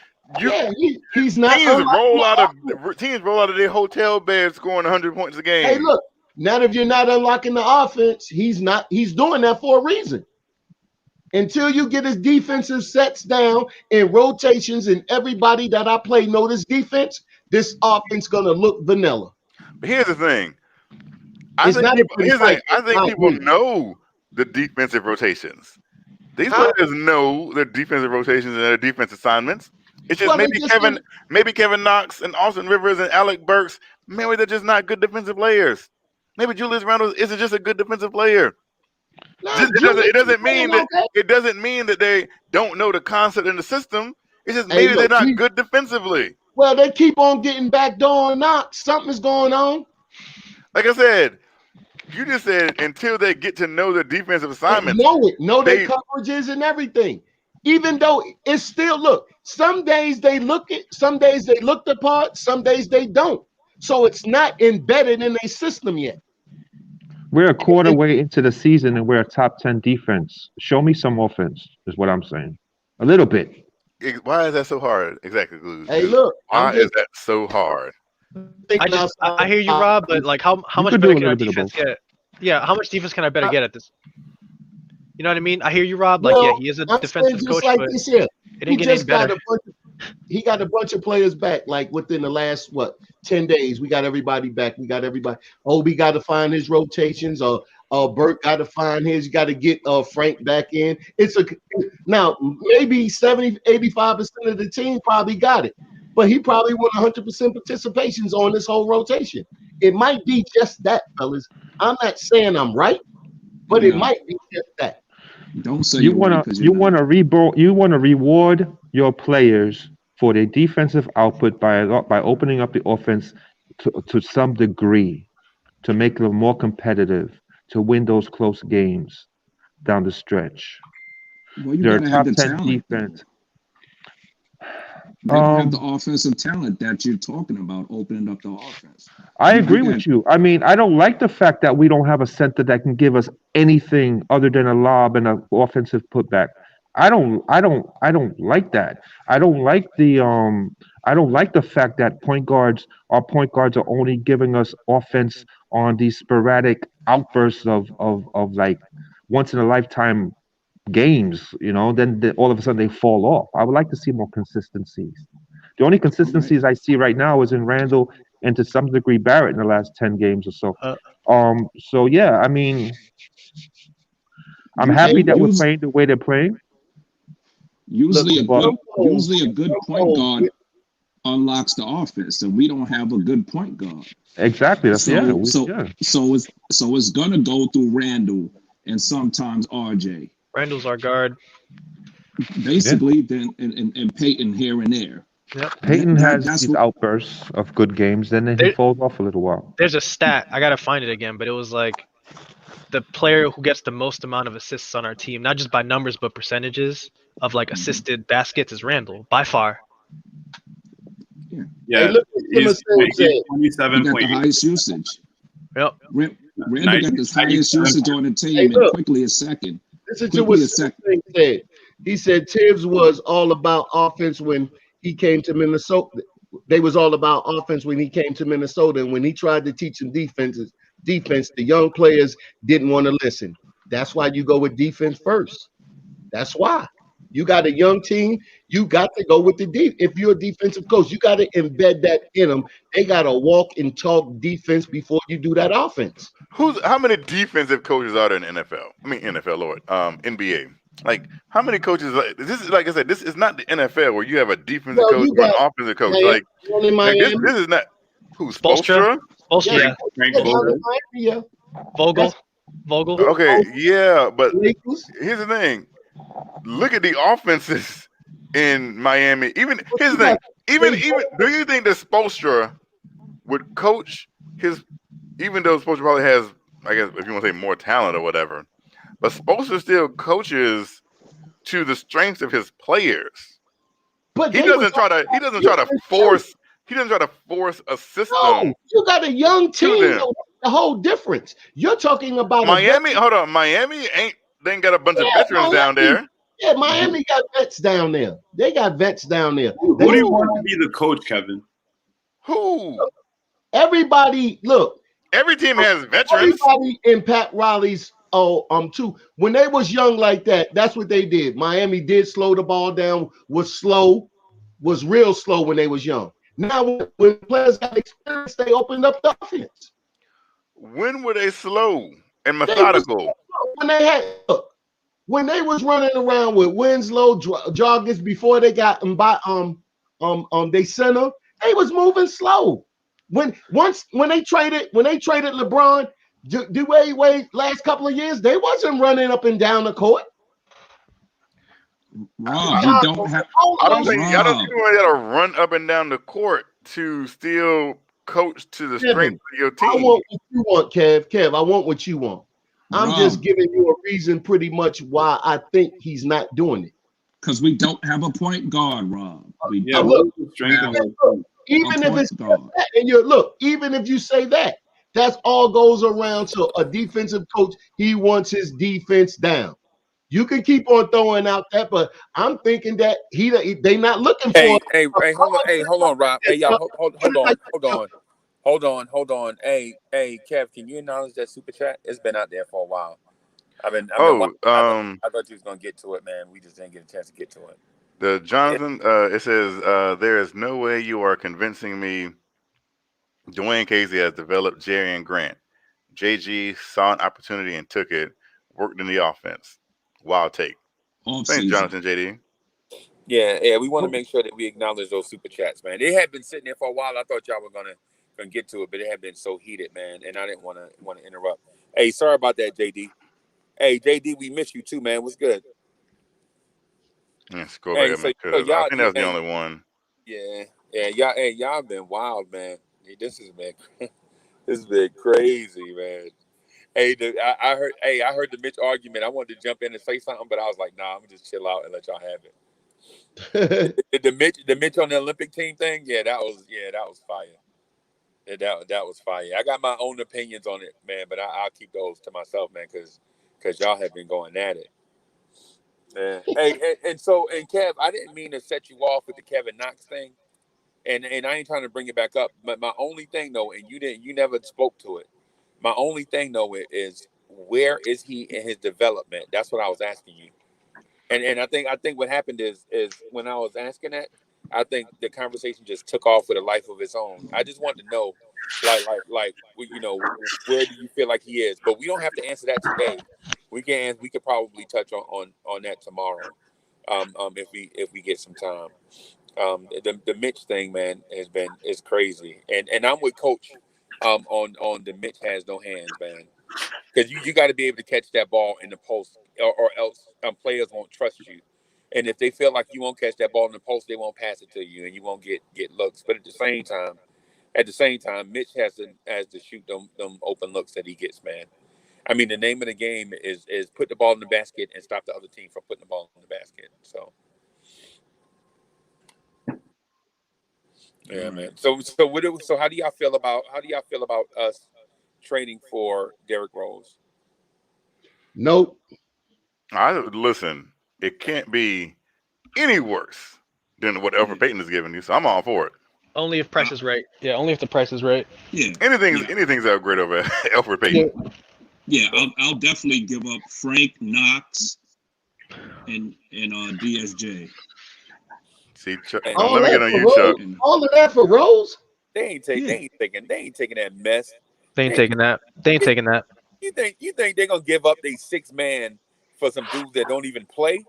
He's not. Teams roll out of their hotel beds scoring 100 points a game. Hey, look, now if you're not unlocking the offense, he's doing that for a reason. Until you get his defensive sets down and rotations and everybody that I play know this defense, this offense gonna look vanilla. But here's the thing. I think people know the defensive rotations. These players know their defensive rotations and their defense assignments. It's just maybe Kevin Knox and Austin Rivers and Alec Burks, maybe they're just not good defensive players. Maybe Julius Randle isn't just a good defensive player. It doesn't mean that they don't know the concept in the system. It's just maybe they're not good defensively. Well, they keep on getting backdoor and Knox. Something's going on. Like I said, you just said until they get to know their defensive assignments. Know their coverages and everything. Even though it's still, look, some days they look the part, some days they don't. So it's not embedded in their system yet. We're a quarter way into the season and we're a top 10 defense. Show me some offense, is what I'm saying. A little bit. Why is that so hard? Exactly, Glue. Hey, look, Why is that so hard? I hear you, Rob, but like how much could do better a can our little bit of defense both. get? Yeah, how much defense can I better get at this? You know what I mean? I hear you, Rob. Like, Well, yeah, he is a I'm defensive saying coach, just like but this here. it He ain't getting any just got better. he got a bunch of players back, like within the last 10 days. We got everybody back. We got everybody. We got to find his rotations. Bert got to find his. You got to get Frank back in. Now maybe 70-85% of the team probably got it, but he probably want 100% participations on this whole rotation. It might be just that, fellas. I'm not saying I'm right, but it might be just that. Don't say You want to reward your players for their defensive output by opening up the offense to some degree, to make them more competitive, to win those close games down the stretch. Well, you They're gotta a have top the 10 talent. defense. They don't have the offensive talent that you're talking about, opening up the offense. I agree with you. I mean, I don't like the fact that we don't have a center that can give us anything other than a lob and an offensive putback. I don't like that. I don't like the fact that our point guards are only giving us offense on these sporadic outbursts of like once in a lifetime games, then all of a sudden they fall off. I would like to see more consistencies. The only consistencies I see right now is in Randall and to some degree Barrett in the last 10 games or so. So yeah, I mean, I'm happy that we're playing the way they're playing. Usually a good point guard unlocks the offense, and we don't have a good point guard. Exactly. So it's gonna go through Randall and sometimes RJ. Randall's our guard. Basically, then and Peyton here and there. Yep. Peyton has these outbursts of good games, then he falls off a little while. There's a stat, I gotta find it again, but it was like the player who gets the most amount of assists on our team, not just by numbers but percentages of like assisted baskets, is Randall by far. Yeah, he's 27.8. He got the highest usage. Yep. Randall got the highest usage on the team, and quickly a second. Listen to what Thing said. He said Tibbs was all about offense when he came to Minnesota. They was all about offense when he came to Minnesota, and when he tried to teach them defense, the young players didn't want to listen. That's why you go with defense first. That's why. You got a young team, you got to go with the deep. If you're a defensive coach, you got to embed that in them. They got to walk and talk defense before you do that offense. How many defensive coaches are there in NFL? I mean NFL, Lord, NBA. Like, how many coaches? This is, like I said, this is not the NFL where you have a defensive coach or an offensive coach. This is not who's Spoelstra? Yeah. Vogel. Okay, yeah, but here's the thing. Look at the offenses in Miami. Here's the thing. Even do you think that Spoelstra would coach his? Even though Spoelstra probably has, I guess, if you want to say more talent or whatever, but Spoelstra still coaches to the strengths of his players. But he doesn't try to force a system. No, you got a young team. The whole difference. You're talking about Miami. Hold on, Miami ain't got a bunch of veterans down there. Yeah, Miami got vets down there. They got vets down there. Who do you want to be the coach, Kevin? Who? Everybody, look. Every team has veterans. Everybody in Pat Riley's too. When they was young like that, that's what they did. Miami did slow the ball down, was real slow when they was young. Now when players got experience, they opened up the offense. When were they slow and methodical? When they was running around with Winslow joggers before they got them by they center, they was moving slow. When they traded LeBron, Dwayne last couple of years, they wasn't running up and down the court. I don't think you got to run up and down the court to still coach to the strength of your team. I want what you want, Kev. I want what you want. I'm just giving you a reason pretty much why I think he's not doing it. Because we don't have a point guard, Rob. Even if it's that, and even if you say that, That's all goes around to a defensive coach. He wants his defense down. You can keep on throwing out that, but I'm thinking that they not looking for. Hey, hold on, Rob. Hey, y'all, hold on. Hey, Kev, can you acknowledge that super chat? It's been out there for a while. I've been I thought you was gonna get to it, man. We just didn't get a chance to get to it. The Jonathan, it says, there is no way you are convincing me Dwayne Casey has developed Jerry and Grant. JG saw an opportunity and took it, worked in the offense. Wild take. Thanks, Jonathan JD. Yeah, we want to make sure that we acknowledge those super chats, man. They had been sitting there for a while. I thought y'all were gonna get to it, but it had been so heated, man, and I didn't want to interrupt. Hey, sorry about that, JD. Hey, JD, we miss you too, man. What's good? Yeah, scroll back. I think that was the only one. Yeah, y'all been wild, man. Hey, this has been crazy, man. Hey, I heard the Mitch argument. I wanted to jump in and say something, but I was like, nah, I'm gonna just chill out and let y'all have it. the Mitch on the Olympic team thing, that was fire. Yeah, that was fire. I got my own opinions on it, man, but I'll keep those to myself, man, because y'all have been going at it. Yeah. Hey, and Kev, I didn't mean to set you off with the Kevin Knox thing, and I ain't trying to bring it back up. But my only thing though, and you never spoke to it. My only thing though is where is he in his development? That's what I was asking you. And I think what happened is when I was asking that, I think the conversation just took off with a life of its own. I just wanted to know, like where do you feel like he is? But we don't have to answer that today. We could probably touch on that tomorrow, if we get some time. The Mitch thing, man, is crazy, and I'm with Coach, on the Mitch has no hands, man. Because you got to be able to catch that ball in the post, or else players won't trust you. And if they feel like you won't catch that ball in the post, they won't pass it to you, and you won't get looks. But at the same time, Mitch has to shoot them open looks that he gets, man. I mean, the name of the game is put the ball in the basket and stop the other team from putting the ball in the basket. So, yeah, man. So how do y'all feel about us trading for Derrick Rose? Nope. Listen, it can't be any worse than what Elfrid Payton is giving you, so I'm all for it. Only if price is right. Yeah, only if the price is right. Yeah. Anything's upgrade over Elfrid Payton. Yeah, I'll definitely give up Frank, Knox, and DSJ. See, Chuck, let me get on you, Chuck. All of that for Rose? They ain't taking that mess. They ain't taking that. You think they're gonna give up their 6-man for some dudes that don't even play?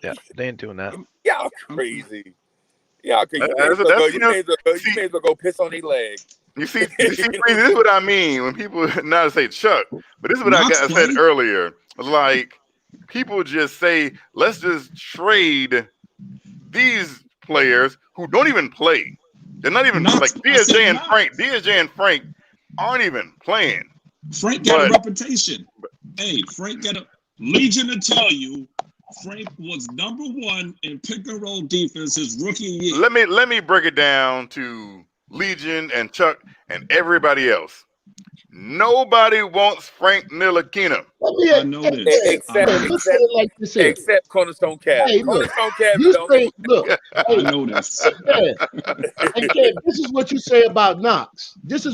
Yeah, they ain't doing that. Y'all crazy. Y'all crazy. You may as well go piss on their leg. You see, this is what I mean when people not to say Chuck, but this is what I said earlier. Like, people just say, let's just trade these players who don't even play. They're not even like DSJ and Frank aren't even playing. Frank got a reputation. Hey, Frank got a Legion to tell you. Frank was number 1 in pick and roll defense his rookie year. Let me break it down to Legion and Chuck and everybody else. Nobody wants Frank Ntilikina. I know this. Except Cornerstone Cab. Hey, Cornerstone Cab. I know this. Kev, this is what you say about Knox. You say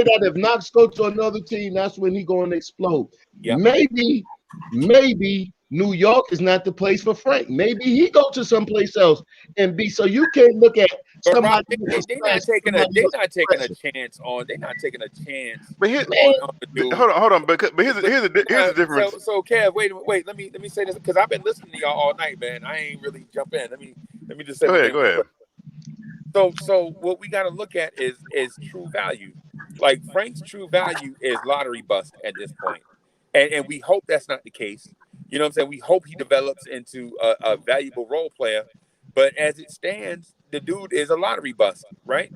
that if Knox goes to another team, that's when he's going to explode. Yep. Maybe New York is not the place for Frank. Maybe he go to someplace else and be. So you can't look at somebody. They're not taking a chance on. They're not taking a chance. But hold on. But here's the difference. So Kev, wait. Let me say this, because I've been listening to y'all all night, man. I ain't really jump in. Let me just say. Go ahead. So what we got to look at is true value. Like, Frank's true value is lottery bust at this point. And we hope that's not the case. You know what I'm saying? We hope he develops into a valuable role player. But as it stands, the dude is a lottery bust, right?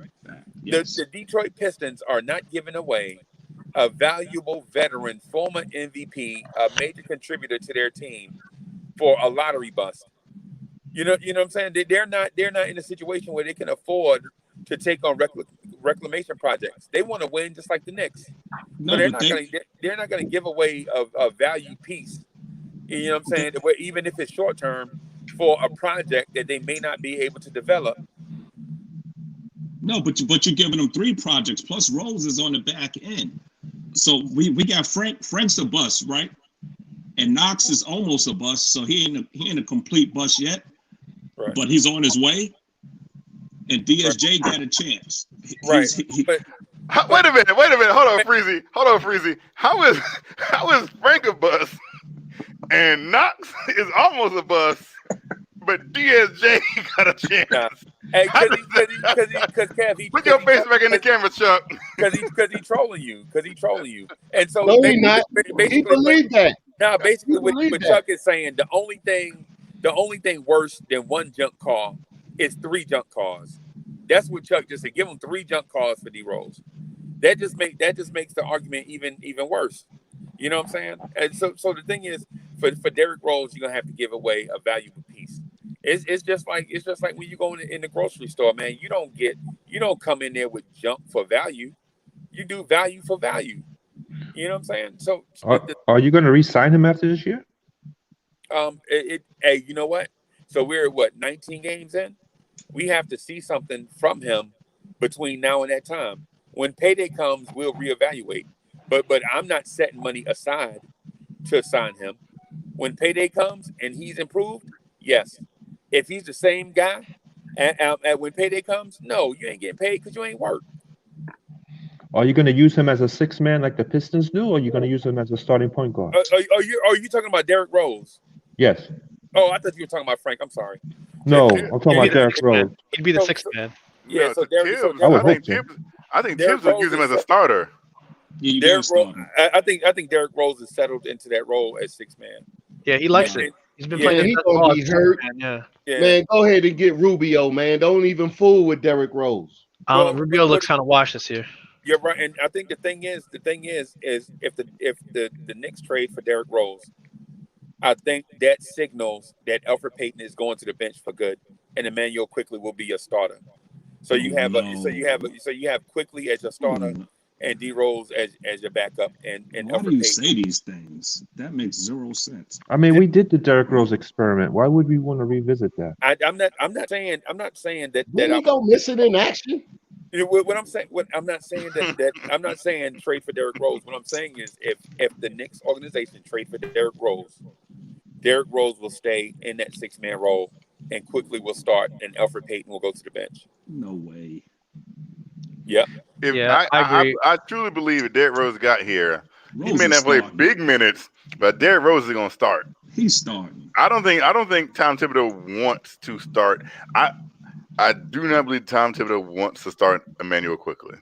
Yes. The Detroit Pistons are not giving away a valuable veteran, former MVP, a major contributor to their team for a lottery bust. You know what I'm saying? They're not in a situation where they can afford to take on reclamation projects. They want to win just like the Knicks. No, So but they're not gonna give away a value piece. You know what I'm saying? Even if it's short term for a project that they may not be able to develop. No, but you're giving them 3 projects plus Rose is on the back end. So we got Frank's a bust, right? And Knox is almost a bust, so he ain't a complete bust yet. Right. But he's on his way. And DSJ got a chance. Right. Wait a minute. Hold on, Freezy. How is Frank a bust and Knox is almost a bust, but DSJ got a chance? Nah. Hey, because Kev, put your face back in the camera, Chuck. Because he's trolling you. And so no, he not. He believed that. Now, basically, what Chuck is saying, the only thing worse than 1 junk call is 3 junk calls. That's what Chuck just said. Give him 3 junk calls for D Rose. That just makes the argument even worse. You know what I'm saying? And so the thing is, for Derrick Rose, you're gonna have to give away a valuable piece. It's just like when you go in the grocery store, man. You don't come in there with junk for value. You do value for value. You know what I'm saying? So are you going to re-sign him after this year? Hey, you know what? So we're 19 games in. We have to see something from him between now and that time. When payday comes, we'll reevaluate. But I'm not setting money aside to sign him. When payday comes and he's improved, yes. If he's the same guy, and when payday comes, no, you ain't getting paid because you ain't worked. Are you going to use him as a 6th man like the Pistons do, or are you going to use him as a starting point guard? Are you talking about Derrick Rose? Yes. Oh, I thought you were talking about Frank. I'm sorry. No, I'm talking about Derrick Rose. He'd be the 6th man. Yeah, so Derrick. I think Tibbs would use him as a starter. Derrick Rose, I think Derrick Rose is settled into that role as 6th man. Yeah, he likes it. He's been playing. He's gonna be hurt. Man, go ahead and get Rubio, man. Don't even fool with Derrick Rose. Rubio looks kind of washed this year. You're right, and I think the thing is if the Knicks trade for Derrick Rose, I think that signals that Elfrid Payton is going to the bench for good, and Emmanuel Quickley will be your starter. So you have Quickley as your starter, and D Rose as your backup. And why do you say these things? That makes 0 sense. I mean, we did the Derrick Rose experiment. Why would we want to revisit that? I'm not saying that Didn't he go missing in action? I'm not saying trade for Derrick Rose. What I'm saying is if the Knicks organization trade for Derrick Rose will stay in that 6-man role and Quickley will start and Elfrid Payton will go to the bench. No way. Yeah. I agree. I truly believe if Derrick Rose got here, he may not play big minutes, but Derrick Rose is going to start. He's starting. I don't think Tom Thibodeau wants to start. I do not believe Tom Thibodeau wants to start Emmanuel Quickley.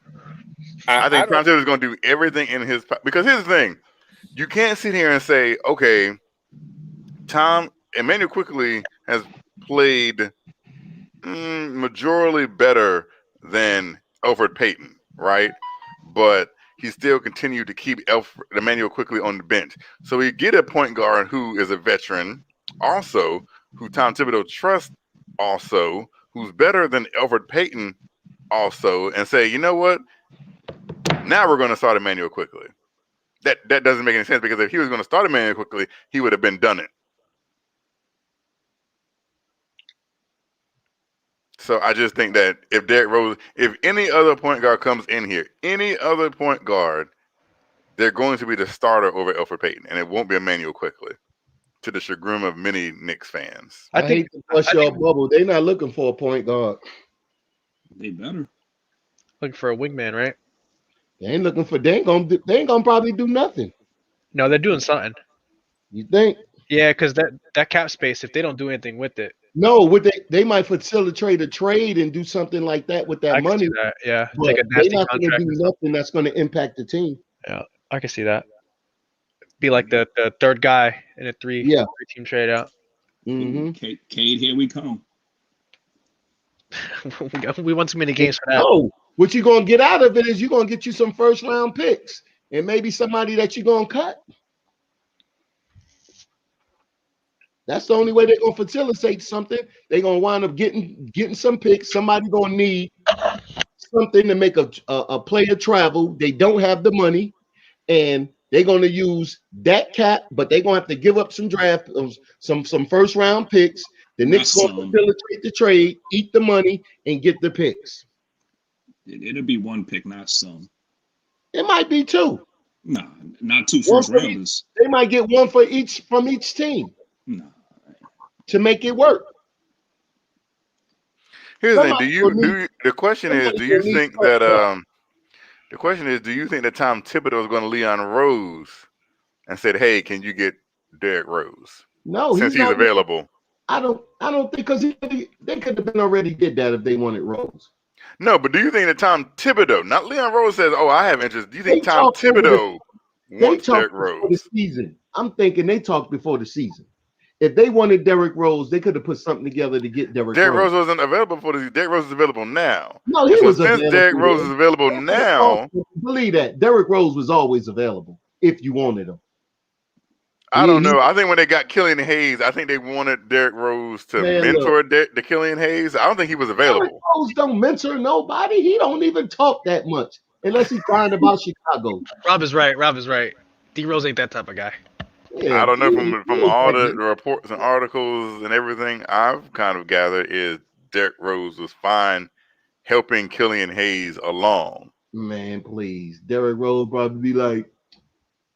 I think Tom Thibodeau is going to do everything in his power. Because here's the thing. You can't sit here and say, okay, Emmanuel Quickley has played majorly better than Elfrid Payton, right? But he still continued to keep Emmanuel Quickley on the bench. So we get a point guard who is a veteran, also, who Tom Thibodeau trusts, also, who's better than Elfrid Payton, also, and say, you know what? Now we're going to start Emmanuel Quickley. That doesn't make any sense, because if he was going to start Emmanuel Quickley, he would have been done it. So I just think that if Derrick Rose, if any other point guard comes in here, any other point guard, they're going to be the starter over Elfrid Payton, and it won't be Emmanuel Quickley, to the chagrin of many Knicks fans. I hate to bust your bubble. They're not looking for a point guard. They better. Looking for a wingman, right? They ain't looking for. They ain't gonna probably do nothing. No, they're doing something. You think? Yeah, because that cap space, if they don't do anything with it. No, they might facilitate a trade and do something like that with that money. That, yeah, but they're not going to do nothing that's going to impact the team. Yeah, I can see that. Be like the third guy in a three-team trade out. Mm-hmm. Cade, here we come. We won too many games for that. No, what you're going to get out of it is you're going to get you some first-round picks and maybe somebody that you're going to cut. That's the only way they're going to facilitate something. They're going to wind up getting some picks. Somebody going to need something to make a player travel. They don't have the money, and they're going to use that cap, but they're going to have to give up some draft, some first round picks. The Knicks going to facilitate the trade, eat the money, and get the picks. It'll be one pick, not some. It might be two. Nah, not two first rounders. They might get one for each from each team. Nah. To make it work. Here's the thing. The question is, do you think that Tom Thibodeau is going to Leon Rose and said, "Hey, can you get Derrick Rose?" No, since he's available. I don't think because they could have been already did that if they wanted Rose. No, but do you think that Tom Thibodeau, not Leon Rose, says, "Oh, I have interest"? Do you think Tom Thibodeau wants Derrick Rose? The season. I'm thinking they talked before the season. If they wanted Derrick Rose, they could have put something together to get Derrick Rose. Rose wasn't available for this. Derrick Rose is available now. No, he was available. Since Derrick Rose is available now. Believe that. Derrick Rose was always available if you wanted him. I don't know. I think when they got Killian Hayes, I think they wanted Derrick Rose to mentor the Killian Hayes. I don't think he was available. Derrick Rose don't mentor nobody. He don't even talk that much unless he's crying about Chicago. Rob is right. D Rose ain't that type of guy. Yeah, I don't know from all the reports and articles and everything I've kind of gathered is Derrick Rose was fine helping Killian Hayes along. Man, please. Derrick Rose probably be like,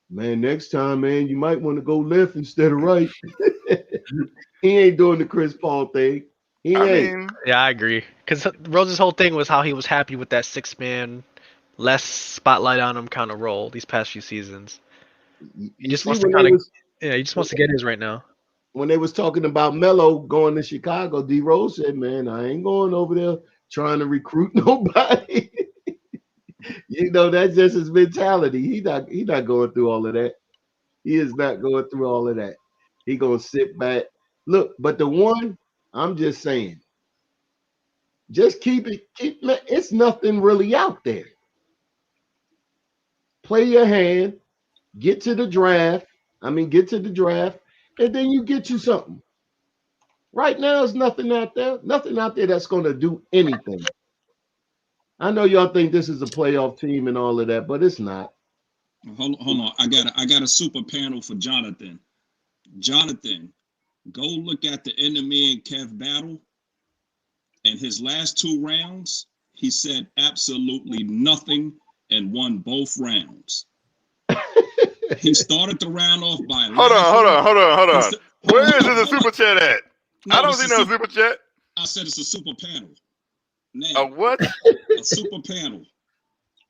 man, next time, man, you might want to go left instead of right. He ain't doing the Chris Paul thing. Yeah, I agree. Because Rose's whole thing was how he was happy with that 6-man, less spotlight on him kind of role these past few seasons. He just wants to get his right now. When they was talking about Melo going to Chicago, D Rose said, "Man, I ain't going over there trying to recruit nobody." You know, that's just his mentality. He not going through all of that. He is not going through all of that. He gonna sit back. Look, but the one I'm just saying, just keep it. It's nothing really out there. Play your hand. Get to the draft, and then you get you something. Right now, there's nothing out there that's going to do anything. I know y'all think this is a playoff team and all of that, but it's not. Hold on. I got a super panel for Jonathan. Jonathan, go look at the enemy and Kev battle. And his last 2 rounds, he said absolutely nothing and won both rounds. He started the round off by Hold on. Where is the super chat at? No, I don't see no super chat. I said it's a super panel. Now, a what? A super panel.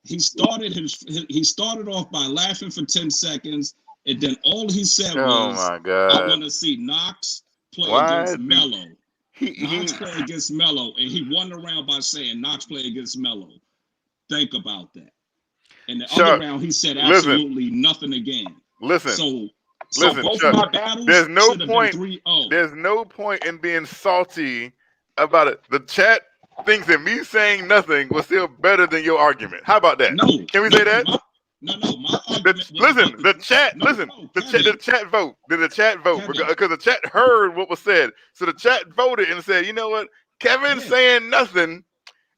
He started off by laughing for 10 seconds, and then all he said was, my God. I want to see Knox play against Melo. Knox play against Melo, and he won the round by saying Knox play against Melo. Think about that. And the other round, he said absolutely nothing again. Listen, both Chuck, my battles there's no point. 3-0. There's no point in being salty about it. The chat thinks that me saying nothing was still better than your argument. How about that? No, can we say that? My argument. The chat vote. Did the chat vote? Because the chat heard what was said. So the chat voted and said, you know what? Kevin saying nothing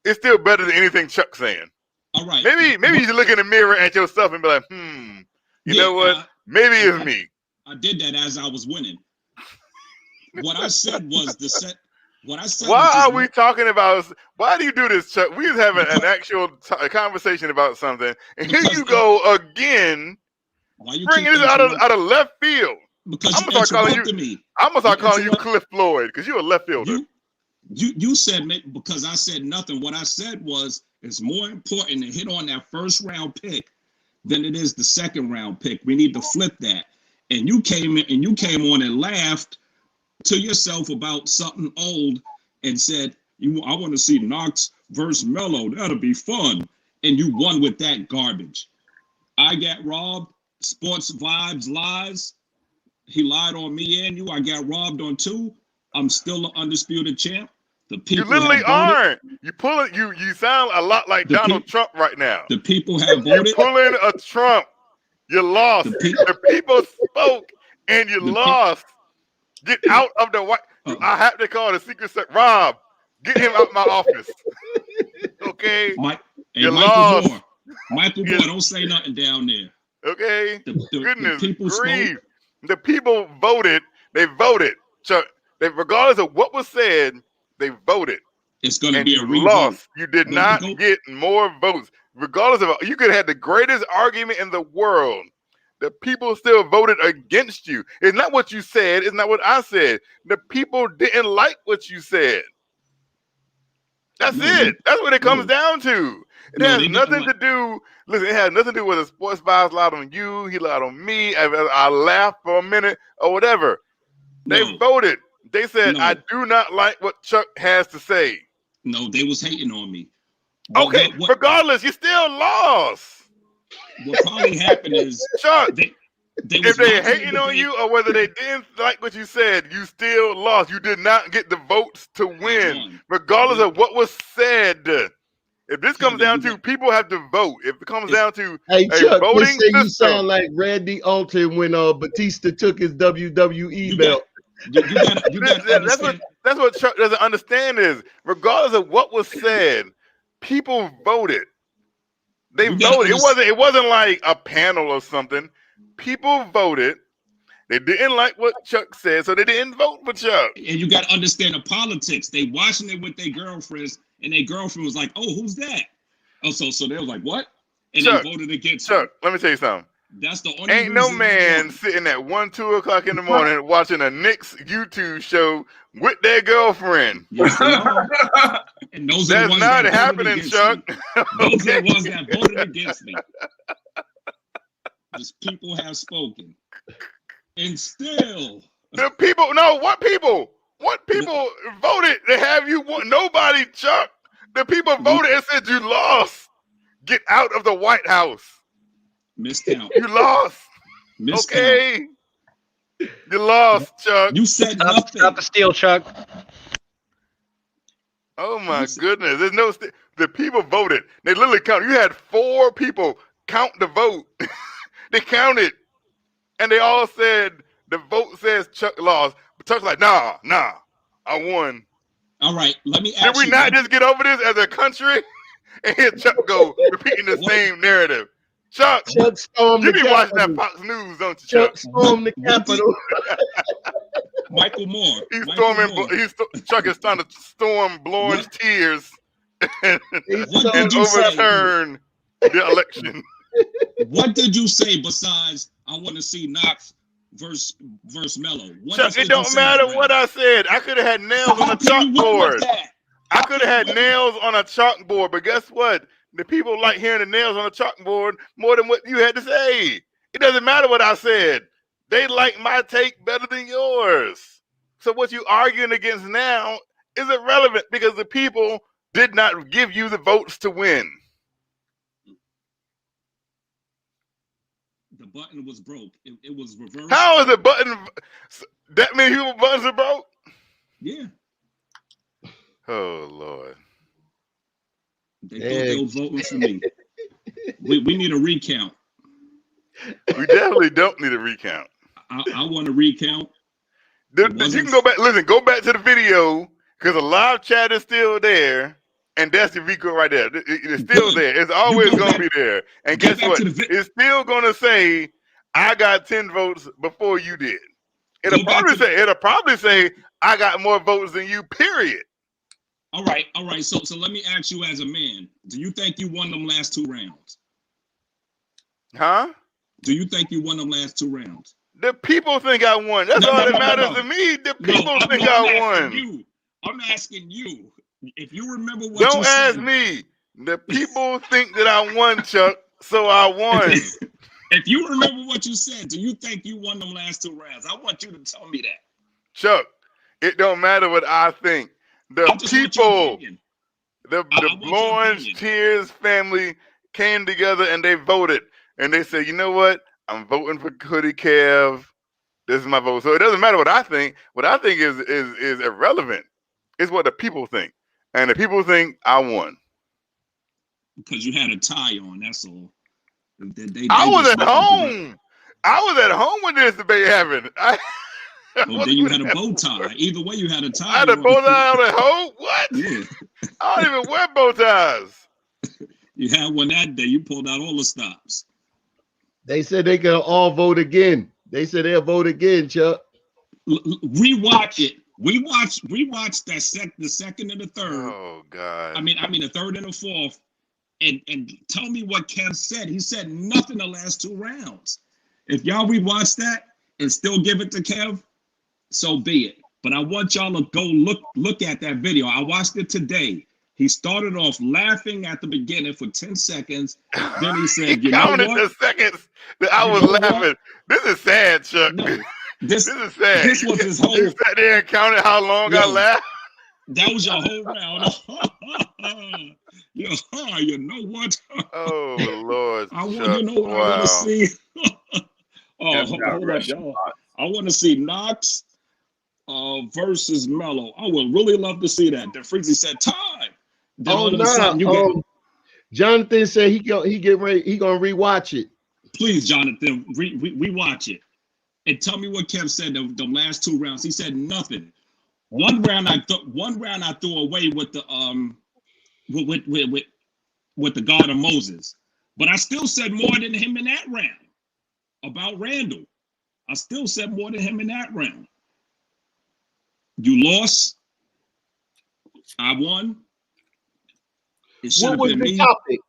is still better than anything Chuck's saying. All right. Maybe you should look in the mirror at yourself and be like, you know what? Maybe it's me. I did that as I was winning. What I said was the set. What I said. Why are we talking about? Why do you do this, Chuck? We was having an actual conversation about something, and here you go again, bringing this out of left field. Because I'm gonna start calling you Cliff Floyd because you're a left fielder. You said because I said nothing. What I said was it's more important to hit on that first round pick than it is the second round pick. We need to flip that. And you came on and laughed to yourself about something old and said, I want to see Knox versus Melo. That'll be fun. And you won with that garbage. I got robbed. Sports vibes lies. He lied on me and you. I got robbed on 2. I'm still an undisputed champ. The people you literally aren't. You sound a lot like Donald Trump right now. The people have voted. You're pulling a Trump. You lost. The people spoke and you lost. Get out of the White. I have to call the Secret Service. Rob, get him out of my office. Okay, Hey, Michael Moore, don't say nothing down there. Okay, goodness the people grief. spoke. The people voted. They voted. Chuck, regardless of what was said, they voted. It's going to be a you revote. lost. You did not get more votes. Regardless of, you could have had the greatest argument in the world. The people still voted against you. It's not what you said. It's not what I said. The people didn't like what you said. That's it. That's what it comes down to. It has nothing to do. Listen, it has nothing to do with a sports bias lied on you. He lied on me. I laughed for a minute or whatever. They voted. They said, I do not like what Chuck has to say. No, they was hating on me. Okay, regardless, you still lost. What probably happened is, Chuck, if they hating on you or whether they didn't like what you said, you still lost. You did not get the votes to win, regardless of what was said. If this comes down to people have to vote, if it comes down to Chuck, voting say system, you sound like Randy Orton when Batista took his WWE belt. That's what Chuck doesn't understand is, regardless of what was said, people voted. They voted. It wasn't like a panel or something. People voted. They didn't like what Chuck said, so they didn't vote for Chuck. And you got to understand the politics. They watching it with their girlfriends, and their girlfriend was like, "Oh, who's that?" Oh, so they was like, "What?" And Chuck, they voted against Chuck, let me tell you something. That's the only Ain't no man sitting at 1, 2 o'clock in the morning watching a Knicks YouTube show with their girlfriend. Yes, they are. And those are the ones not that happening, Chuck. Those are the ones that voted against me. These people have spoken. And still. The people, what people? What people voted to have you won? Nobody, Chuck. The people voted and said you lost. Get out of the White House. Miscount. You lost. Okay. You lost, Chuck. You said nothing. Stop the steal, Chuck. Oh my goodness. There's no the people voted. They literally counted. You had 4 people count the vote. They counted. And they all said the vote says Chuck lost. But Chuck's like, nah, I won. All right, let me ask you. Did we not just get over this as a country? And here Chuck go repeating the same narrative. Chuck you be watching that Fox News, don't you, Chuck? Chuck stormed the Capitol. Michael Moore. Chuck is trying to storm blowing tears and overturn the election. What did you say besides I want to see Knox versus Melo? Chuck, it don't matter what I said. I could have had nails on a chalkboard. I could have had nails on a chalkboard, but guess what? The people like hearing the nails on a chalkboard more than what you had to say. It doesn't matter what I said. They like my take better than yours. So what you arguing against now is irrelevant because the people did not give you the votes to win. The button was broke. It was reversed. How is the button? That many people buttons are broke? Yeah. Oh Lord. They thought they were voting for me. We need a recount. We definitely don't need a recount. I want a recount. You can go back. Listen, go back to the video because the live chat is still there, and that's the recount right there. It's still there. It's always going to be there. And guess what? It's still going to say, "I got 10 votes before you did." It'll probably say, "I got more votes than you." Period. All right. So let me ask you as a man, do you think you won them last 2 rounds? Huh? Do you think you won them last 2 rounds? The people think I won. That's all that matters to me. The people think I won. I'm asking you. If you remember what Don't ask me. The people think that I won, Chuck, so I won. If you remember what you said, do you think you won them last 2 rounds? I want you to tell me that. Chuck, it don't matter what I think. The people, the Orange Tears family came together and they voted. And they said, you know what? I'm voting for Hoodie Kev. This is my vote. So it doesn't matter what I think. What I think is irrelevant. It's what the people think. And the people think I won. Because you had a tie on, that's all. I was at home. I was at home when this debate happened. Well, then you had a bow tie. Either way, you had a tie. I had a bow tie on at home? What? Yeah. I don't even wear bow ties. You had one that day. You pulled out all the stops. They said they can all vote again. They said they'll vote again, Chuck. Rewatch it. We watched that the second and the third. Oh God. I mean the third and the fourth. And tell me what Kev said. He said nothing the last 2 rounds. If y'all rewatch that and still give it to Kev, so be it. But I want y'all to go look at that video. I watched it today. He started off laughing at the beginning for 10 seconds. Then he said, "You know what? The seconds that I was laughing. This is sad, Chuck. No, this is sad. This was his whole. You sat there and counted how long I laughed. That was your whole round. You know what? Oh Lord! I want to know what I want to see. Hold up, y'all. I want to see Knox versus Melo. I would really love to see that. Then Freezy said time. Then Jonathan said he gonna rewatch it. Please, Jonathan, rewatch it and tell me what Kev said the last 2 rounds. He said nothing. One round I threw away with the with the God of Moses, but I still said more than him in that round about Randall. I still said more than him in that round. You lost. I won. What was the topic?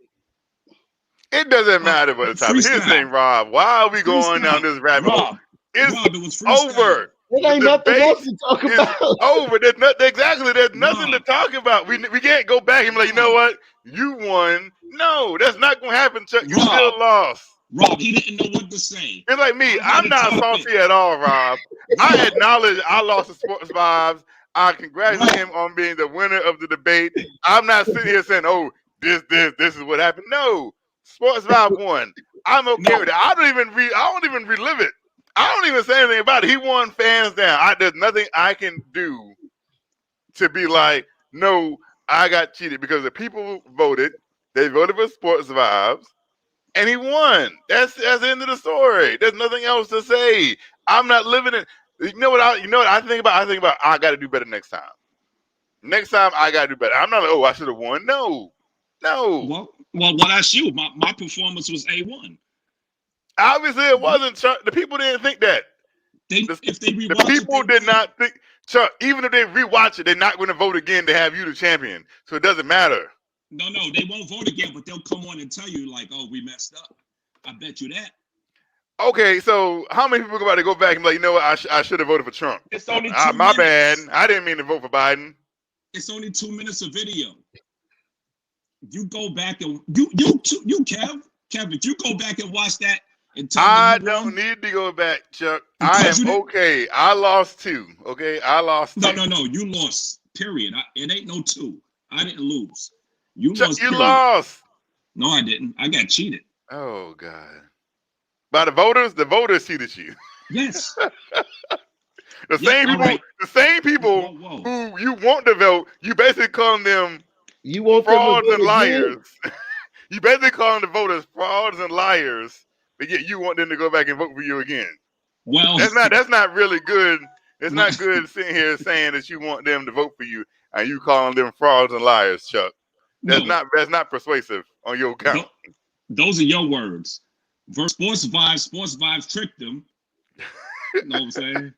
It doesn't matter what the topic. Here's the thing, Rob. Why are we going down this rabbit hole? It's over. There ain't nothing else to talk about. Over. There's nothing to talk about. We can't go back and be like, you know what? You won. No, that's not going to happen, Chuck. You still lost. Rob, he didn't know what to say. It's like me. I'm not salty at all, Rob. I acknowledge I lost the Sports Vibes. I congratulate him on being the winner of the debate. I'm not sitting here saying, oh, this is what happened. No. Sports Vibe won. I'm okay with it. I don't even relive it. I don't even say anything about it. He won fans down. There's nothing I can do to be like, no, I got cheated, because the people voted. They voted for Sports Vibes, and he won. That's the end of the story. There's nothing else to say. I'm not living it. You know what I think about? I think about I got to do better next time. Next time I got to do better. I'm not like, oh, I should have won. No. Well, that's you. My performance was A1. Obviously, it wasn't, Chuck. The people didn't think that. The people did not think, Chuck, even if they rewatch it, they're not going to vote again to have you the champion. So it doesn't matter. No, they won't vote again, but they'll come on and tell you, like, oh, we messed up. I bet you that. Okay, so how many people about to go back and be like, you know what, I should have voted for Trump? It's only 2 my minutes. bad. I didn't mean to vote for Biden. It's only 2 minutes of video. You go back and you Kev, if you go back and watch that and tell I don't need to go back, Chuck. I am okay. I lost 2. Okay, I lost 2. No. You lost. Period. It ain't no 2. I didn't lose. You Chuck, lost. You lost. No, I didn't. I got cheated. Oh God. By the voters? The voters cheated you. Yes. The same people who you want to vote, you basically call them frauds and liars. You basically calling the voters frauds and liars, but yet you want them to go back and vote for you again. Well, that's not really good. It's not good sitting here saying that you want them to vote for you and you calling them frauds and liars, Chuck. That's not persuasive on your account. Those are your words. Sports Vibes tricked them. You know what I'm saying?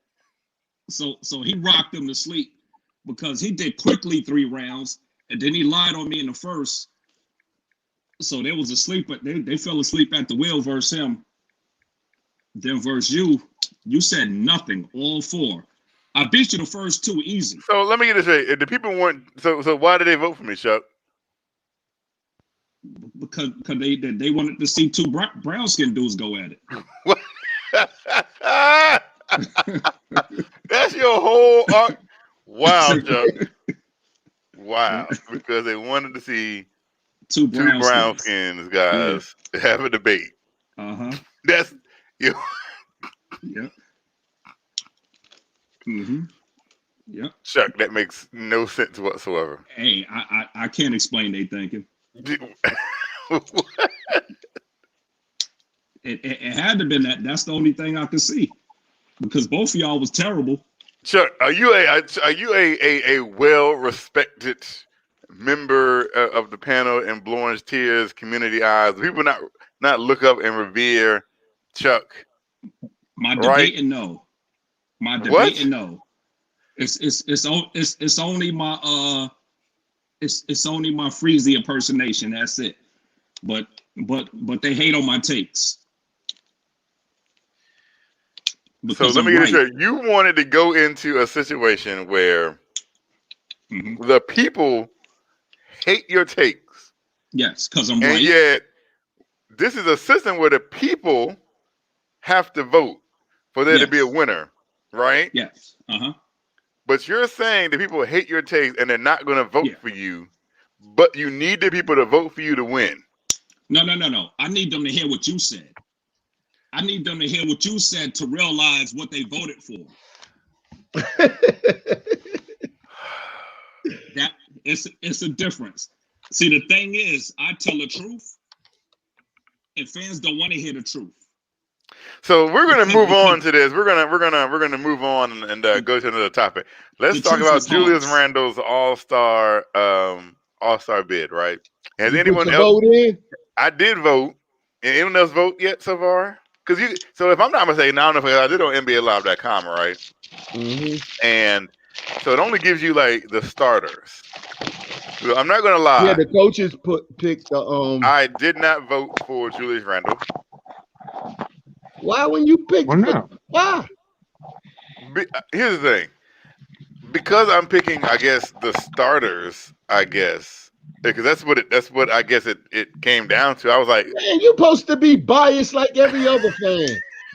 So he rocked them to sleep because he did quickly 3 rounds and then he lied on me in the first. So they was asleep, but they fell asleep at the wheel versus him. Then versus you said nothing, all 4. I beat you the first 2 easy. So let me get this straight. If the people weren't so why did they vote for me, Chuck? Because they wanted to see 2 brown skin dudes go at it. That's your whole arc. Wow, Chuck. Wow. Because they wanted to see 2 brown skins guys have a debate. That's you. Yep. Mm-hmm. Yep. Chuck, that makes no sense whatsoever. Hey, I can't explain they thinking. It had to have been that. That's the only thing I could see. Because both of y'all was terrible. Chuck, are you a well respected member of the panel in Blue Orange Tears community eyes? People not look up and revere Chuck. My right? debating no. My What? debating no. It's only my it's only my Freezy impersonation. That's it. But they hate on my takes. So let me get this straight. You wanted to go into a situation where the people hate your takes. Yes, because I'm right. And yet, this is a system where the people have to vote for there to be a winner, right? Yes. But you're saying that people hate your takes and they're not going to vote for you, but you need the people to vote for you to win. No. I need them to hear what you said. I need them to hear what you said to realize what they voted for. That it's a difference. See, the thing is, I tell the truth, and fans don't want to hear the truth. So we're gonna move on to this. We're gonna move on and go to another topic. Let's talk about Julius Randle's All-Star bid. Right? Has anyone else voted in? I did vote. Anyone else vote yet so far? So if I'm not mistaken, I don't know if I did on NBALive.com, right? And so it only gives you like the starters. So I'm not gonna lie. Yeah, the coaches picked the I did not vote for Julius Randle. Why when you pick? Why? Here's the thing. Because I'm picking, I guess, the starters. I guess because that's what I guess it came down to. I was like, man, you're supposed to be biased like every other fan.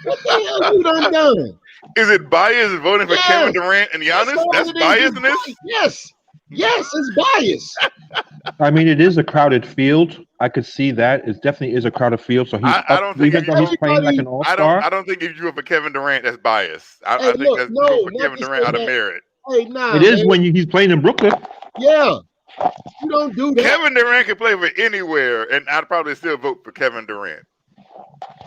What the hell you done? Is it bias voting for Kevin Durant and Giannis? That's biasness? Yes, it's bias. I mean, it is a crowded field. I could see that. It definitely is a crowded field. So he's even though he's playing like an all-star. I don't think if you vote for Kevin Durant, that's biased. I think that's for Kevin Durant out of merit. Hey, nah, it is when he's playing in Brooklyn. Yeah. You don't do that. Kevin Durant can play for anywhere, and I'd probably still vote for Kevin Durant.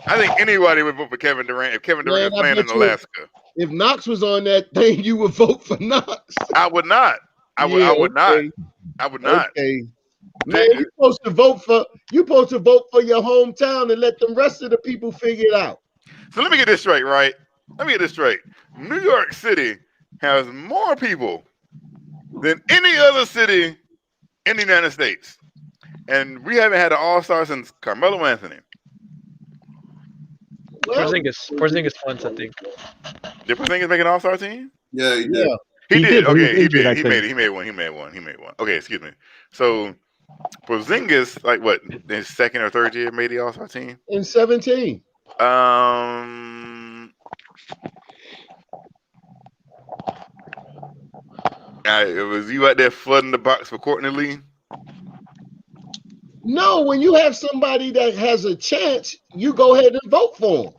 I think anybody would vote for Kevin Durant if Kevin Durant was playing in Alaska. If Knox was on that thing, you would vote for Knox. I would not. I would not. Okay. Man, you're supposed to vote for your hometown and let the rest of the people figure it out. So let me get this straight, right? Let me get this straight. New York City has more people than any other city in the United States. And we haven't had an all-star since Carmelo Anthony. Porzingis once, I think. Did Porzingis make an all-star team? Yeah, he did. He did. Okay, he did. He made one. Okay, excuse me. So Porzingis, like what, his second or third year, made the all-star team? In 17. Was you out there flooding the box for Courtney Lee? No, when you have somebody that has a chance, you go ahead and vote for him.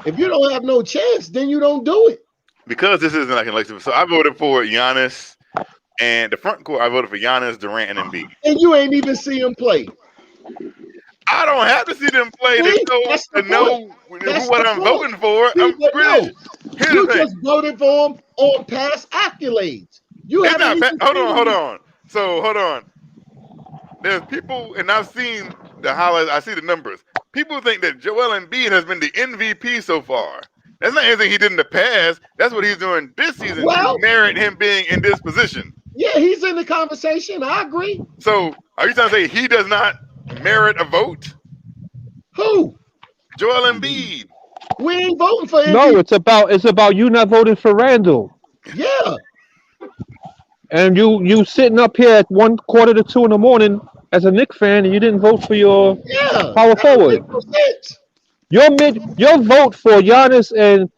If you don't have no chance, then you don't do it. Because this isn't like an election. So I voted for Giannis, and the front court, I voted for Giannis, Durant, and Embiid. And you ain't even see him play. I don't have to see them play to know what I'm voting for. You just voted for him on past accolades. Hold on. So hold on. There's people, and I've seen the highlights. I see the numbers. People think that Joel Embiid has been the MVP so far. That's not anything he did in the past. That's what he's doing this season to merit him being in this position. Yeah, he's in the conversation. I agree. So are you trying to say he does not merit a vote? Who? Joel Embiid. We ain't voting for Embiid. No, it's about you not voting for Randle. Yeah. And you sitting up here at 1:45 to 2 in the morning as a Knicks fan, and you didn't vote for your power forward. Your vote for Giannis and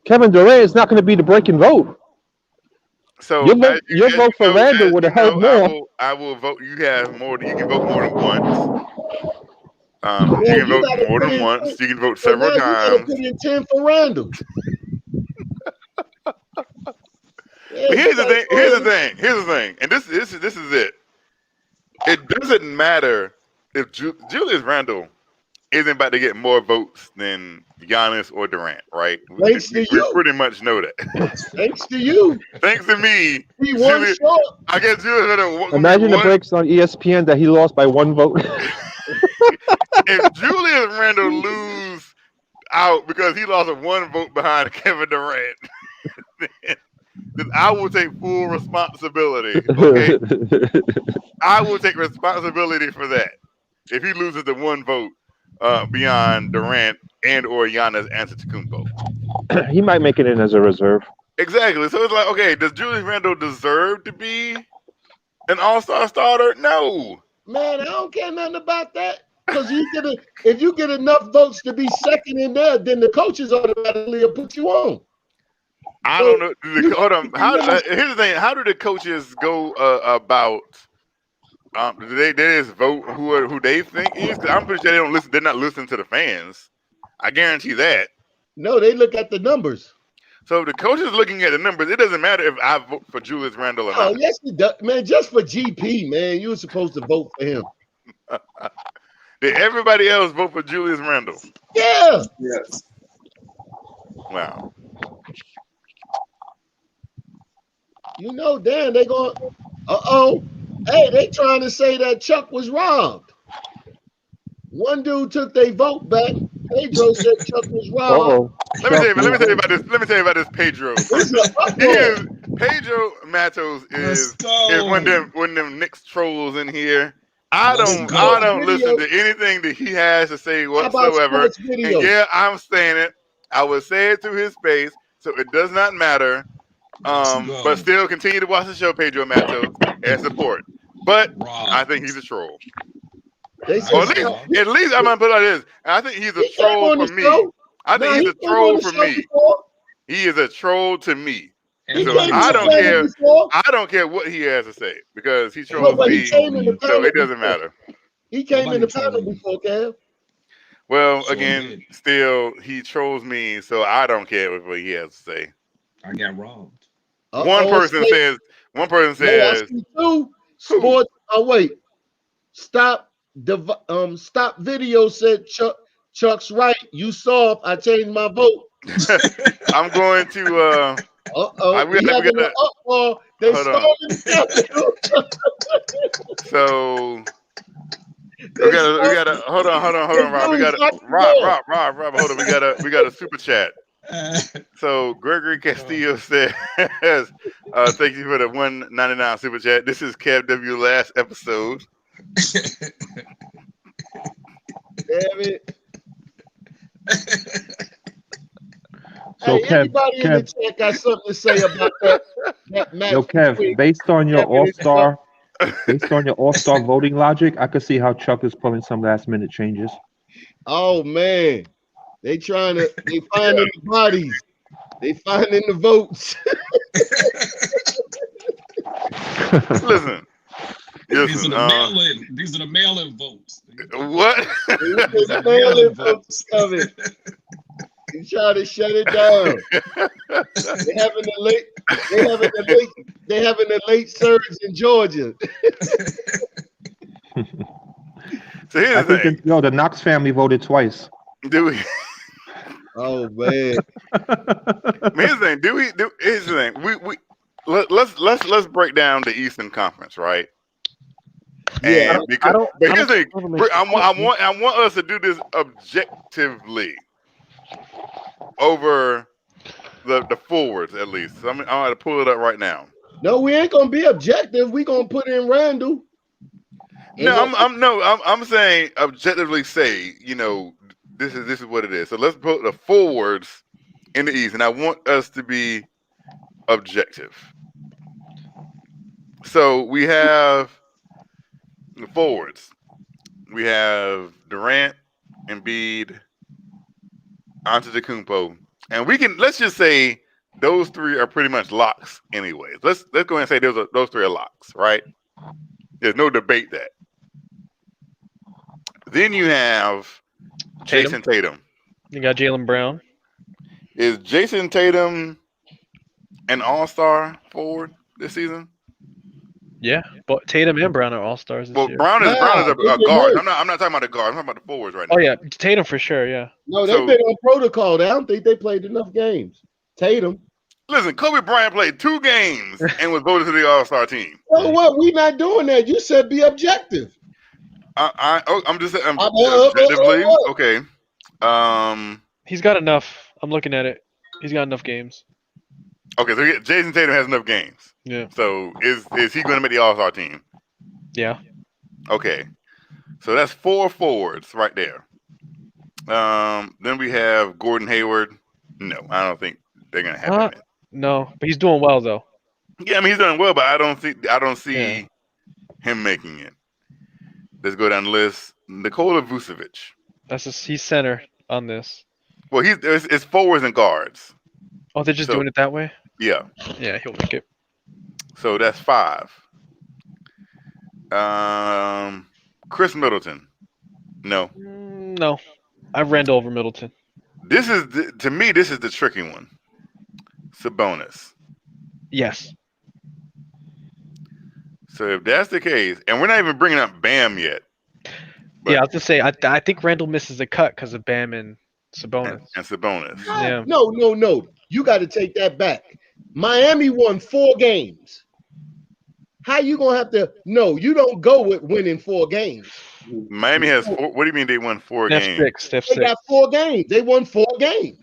Kevin Durant is not going to be the breaking vote. So your vote for Randle would have helped more. I will vote. You have more. You can vote more than once. You can vote more than once. You can vote several times. You put in 10 for Randle. But here's the thing, and this is it. It doesn't matter if Julius Randle isn't about to get more votes than Giannis or Durant, right? Thanks to We you. pretty much know that. Thanks to you. Thanks to me. He won short. I guess Julius Randle. Imagine the breaks on ESPN that he lost by 1 vote. If Julius Randle lose out because he lost 1 vote behind Kevin Durant, then I will take full responsibility. Okay, I will take responsibility for that. If he loses the 1 vote beyond Durant and or Giannis Antetokounmpo, He might make it in as a reserve. exactly. So it's like, okay, does Julius Randle deserve to be an All-Star starter? No. Man, I don't care nothing about that. Because if you get enough votes to be second in there, then the coaches automatically will put you on. I don't know. Hold on. Here's the thing. How do the coaches go about? Do they just vote who they think is? 'Cause I'm pretty sure they don't listen. They're not listening to the fans. I guarantee that. No, they look at the numbers. So if the coach is looking at the numbers, it doesn't matter if I vote for Julius Randle or Oh, not. yes, it does. Man, just for GP, man, you were supposed to vote for him. Did everybody else vote for Julius Randle? Yeah. Yes. Wow. You know, Dan, they going, hey, they trying to say that Chuck was robbed. One dude took their vote back. Pedro said Chuck was robbed. Let me tell you about this. Let me tell you about this Pedro. Pedro Matos is one of them Knicks trolls in here. I don't listen to anything that he has to say whatsoever. And yeah, I'm saying it. I will say it to his face, so it does not matter. But still continue to watch the show, Pedro Matos, and support. But I think he's a troll. At least I'm gonna put it like this. I think he's a troll for me. I think he's a troll for me. He is a troll to me. So I don't care what he has to say because he trolls me. So it doesn't matter. He came in the panel before, Kev. Well, again, still he trolls me, so I don't care what he has to say. I got robbed. One person says. Sports. Oh wait, stop. Stop video said Chuck's right. You soft. I changed my vote. I'm going to. We having an uproar. They storming the So we gotta hold on, Rob. We gotta Rob. Hold on. We got a super chat. So Gregory Castillo says, "Thank you for the $1.99 super chat. This is Kev W. last episode." Damn it. So hey, anybody in the chat got something to say about that match? Yo, Kev, based on your all-star voting logic, I could see how Chuck is pulling some last-minute changes. Oh man, they finding the bodies, they finding the votes. Listen. These are the mail-in votes. What? These are the mail-in votes coming. He's trying to shut it down. They having the late surge in Georgia. So here's the thing. The Knox family voted twice. Do we? Oh man. Here's the thing. Let's break down the Eastern Conference, right? Yeah. And but here's the thing. I want us to do this objectively over the forwards at least. So I'm going to pull it up right now. No, we ain't gonna be objective. We gonna put in Randall. I'm saying objectively say, this is what it is. So let's put the forwards in the East, and I want us to be objective. So we have the forwards. We have Durant, Embiid, Antetokounmpo, and let's just say those three are pretty much locks anyways. Let's go ahead and say those three are locks, right? There's no debate that. Then you have Jason Tatum. You got Jaylen Brown. Is Jason Tatum an all-star forward this season? Yeah, but Tatum and Brown are all stars this Well, year. Brown is Nah, a they've been guard. hurt. I'm not talking about the guard. I'm talking about the forwards right now. Oh yeah, Tatum for sure. Yeah. No, So- they've been on protocol. I don't think they played enough games. Tatum. Listen, Kobe Bryant played 2 games and was voted to the All-Star team. So what? We not doing that. You said be objective. I'm just saying, Uh, objectively, uh, uh. okay. He's got enough. I'm looking at it. He's got enough games. Okay, so Jason Tatum has enough games. Yeah. So is he going to make the All-Star team? Yeah. Okay. So that's 4 forwards right there. Then we have Gordon Hayward. No, I don't think they're going to have him in. No, but he's doing well though. Yeah, I mean he's doing well, but I don't see him making it. Let's go down the list. Nikola Vucevic. He's center on this. Well, it's forwards and guards. Oh, they're just doing it that way? Yeah. Yeah, he'll make it. So that's 5. Chris Middleton. No. No. I've Randall over Middleton. To me, this is the tricky one. Sabonis. Yes. So if that's the case, and we're not even bringing up Bam yet. Yeah, I was to say I think Randall misses a cut because of Bam and Sabonis. And Sabonis. Yeah. No. You got to take that back. Miami won 4 games. How you gonna have to? No, you don't go with winning 4 games. Miami has 4. What do you mean they won 4 games? They got 4 games. They won 4 games.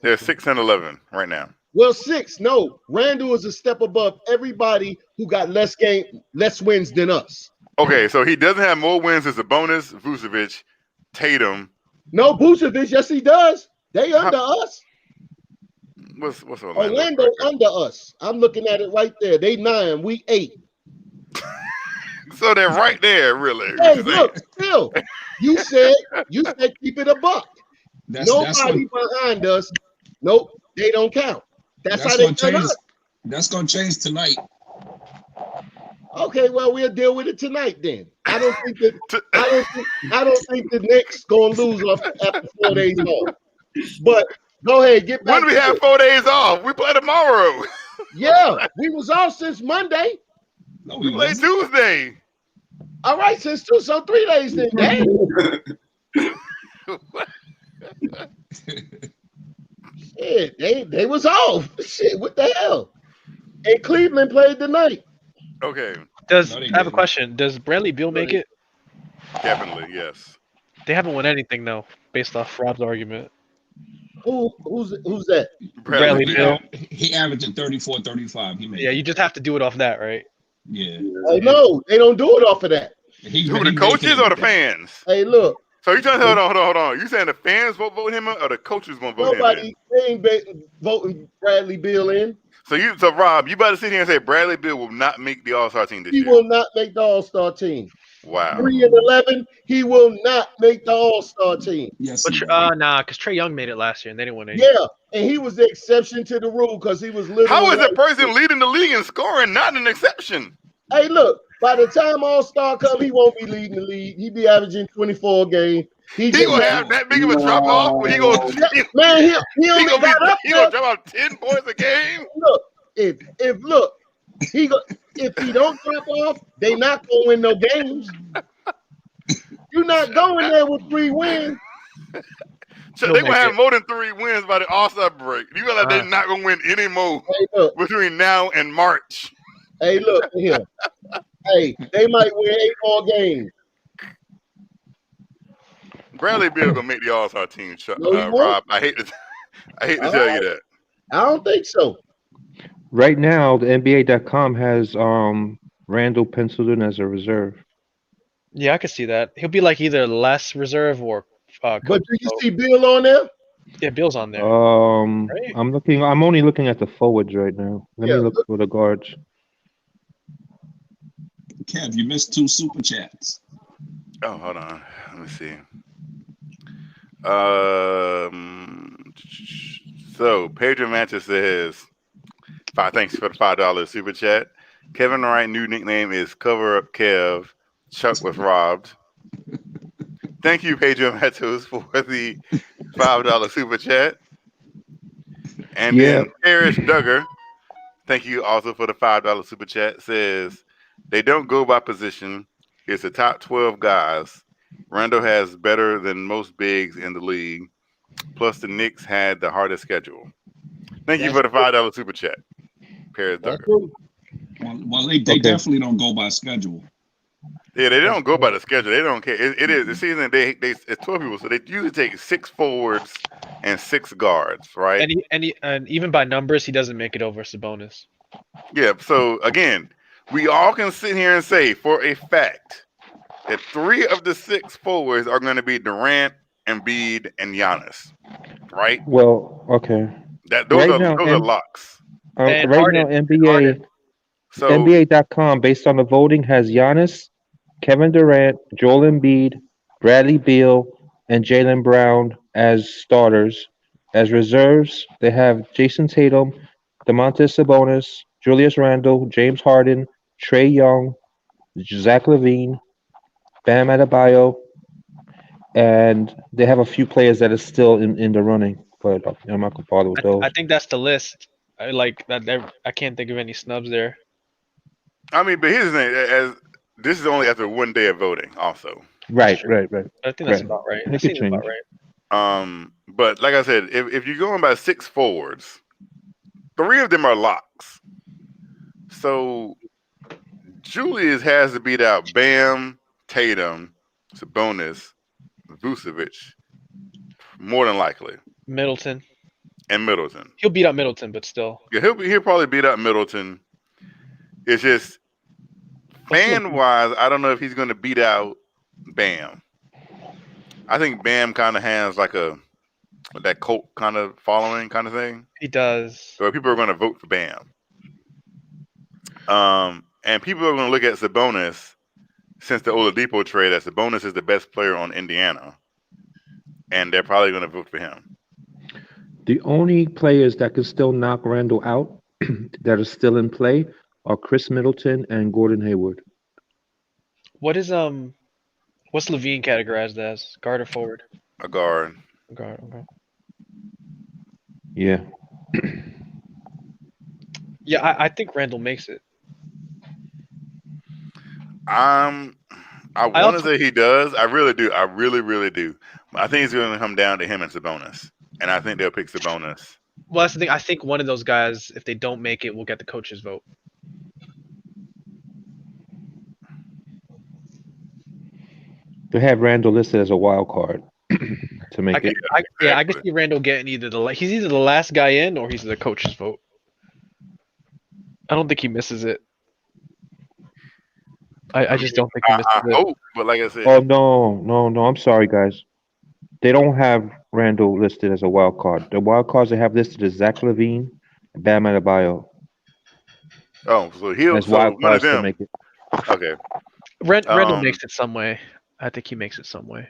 They're 6 and 11 right now. Well, 6. No, Randall is a step above everybody who got less wins than us. Okay, so he doesn't have more wins than Sabonis, Vucevic, Tatum. No, Vucevic, yes, he does. They under us. What's Orlando? Orlando under us. I'm looking at it right there. They 9, we 8. So they're right there, really. Hey, look, still, you said keep it a buck. Nobody behind us. Nope, they don't count. That's how they turn us. That's gonna change tonight. Okay, well, we'll deal with it tonight then. I don't think the Knicks gonna lose after 4 days off. But go ahead, get back. When do we have 4 days off? We play tomorrow. Yeah, we was off since Monday. No, we play Tuesday. All right, since 2, so 3 days then. Dang. Shit, they was off. Shit, what the hell? And Cleveland played tonight. Okay. I have a question. Does Bradley Beal make it? Definitely, yes. They haven't won anything though, based off Rob's argument. Who's that? Bradley Beal. He averaging 34, 35. He made Yeah, you just have to do it off that, right? Yeah. Hey, no, they don't do it off of that. Who, the coaches or the fans? Hey, look. So you trying to hold on. You saying the fans won't vote him in or the coaches won't vote him in? Nobody ain't voting Bradley Beal in. So Rob, you about to sit here and say Bradley Beal will not make the All-Star team this year? He will not make the All-Star team. Wow. 3-11, he will not make the All-Star team. Yes. But because Trae Young made it last year and they didn't win it. Yeah, and he was the exception to the rule because he was literally. How is a person leading the league in scoring not an exception? Hey, look, by the time All-Star come, he won't be leading the league. He be averaging 24 games. He gonna have that big of a drop off? He gonna drop out 10 points a game? Look, if he don't drop off, they not gonna win no games. You're not going there with 3 wins. So they're gonna have more than 3 wins by the All-Star break. You got they're not gonna win any more between now and March. Hey, look here. Hey, they might win 8 more games. Bradley Beal gonna make the All-Star team, No, Rob. I hate to tell you that. I don't think so. Right now, the NBA.com has Randall penciled in as a reserve. Yeah, I could see that. He'll be like either less reserve or. But do you see Bill on there? Yeah, Bill's on there. Right. I'm only looking at the forwards right now. Let me look for the guards. Kev, you missed 2 super chats. Oh, hold on. Let me see. So Pedro Mantis says, thanks for the $5 super chat. Kevin Wright new nickname is Cover Up Kev. Chuck was robbed. Thank you, Pedro Matos, for the $5 super chat. And then Parrish Duggar, thank you also for the $5 super chat, says They don't go by position. It's the top 12 guys. Randall has better than most bigs in the league. Plus, the Knicks had the hardest schedule. Thank you for the $5 super chat, Paris Duggar. Well, they definitely don't go by schedule. Yeah, they don't go by the schedule. They don't care. It is the season. It's 12 people, so they usually take 6 forwards and 6 guards, right? And even by numbers, he doesn't make it over Sabonis. Yeah. So again, we all can sit here and say for a fact that 3 of the 6 forwards are going to be Durant, Embiid, and Giannis, right? Well, okay. Those are locks. Right Harden, now, NBA. So NBA.com, based on the voting, has Giannis, Kevin Durant, Joel Embiid, Bradley Beal, and Jaylen Brown as starters. As reserves, they have Jason Tatum, Domantas Sabonis, Julius Randle, James Harden, Trae Young, Zach LaVine, Bam Adebayo, and they have a few players that are still in the running, but I'm not gonna bother with those. I think that's the list. I like that. I can't think of any snubs there. I mean, but here's the thing: as this is only after 1 day of voting, also. Right. I think that's about right. That seems about right. But like I said, if you're going by 6 forwards, 3 of them are locks. So Julius has to beat out Bam, Tatum, Sabonis, Vucevic, more than likely. Middleton. He'll beat out Middleton, but still. Yeah, he'll probably beat out Middleton. It's just fan-wise, I don't know if he's going to beat out Bam. I think Bam kind of has like that cult kind of following kind of thing. He does. So people are going to vote for Bam. And people are going to look at Sabonis since the Oladipo trade that Sabonis is the best player on Indiana. And they're probably going to vote for him. The only players that can still knock Randall out that are still in play are Chris Middleton and Gordon Hayward. What's Levine categorized as? Guard or forward? A guard. Okay. Yeah. Yeah, I think Randall makes it. I want to say he does. I really do. I really, really do. I think it's going to come down to him and Sabonis. And I think they'll pick Sabonis. Well, that's the thing. I think one of those guys, if they don't make it, will get the coach's vote. They have Randall listed as a wild card to make it. I can see Randall getting he's either the last guy in or he's the coach's vote. I don't think he misses it. I just don't think he misses it. Hope, but like I said. Oh no! I'm sorry, guys. They don't have Randall listed as a wild card. The wild cards they have listed is Zach LaVine and Bam Adebayo. Oh, so he'll as wild one of cards to them. make it. Okay. Randall makes it some way. I think he makes it some way.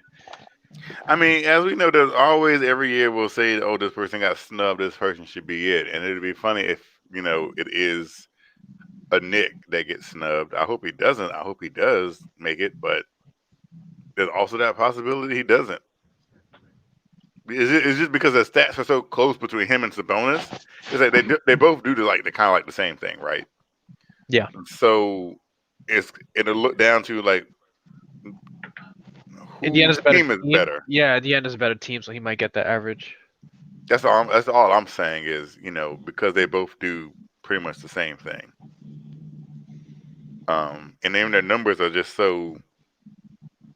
I mean, as we know, there's always every year we'll say, "Oh, this person got snubbed. This person should be it," and it'd be funny if it is a Nick that gets snubbed. I hope he doesn't. I hope he does make it, but there's also that possibility he doesn't. It's just because the stats are so close between him and Sabonis. It's like they both do the same thing, right? Yeah. So it'll look down to like Indiana's a better team. Better. Yeah, Indiana's a better team, so he might get that average. That's all I'm saying is because they both do pretty much the same thing. And then their numbers are just so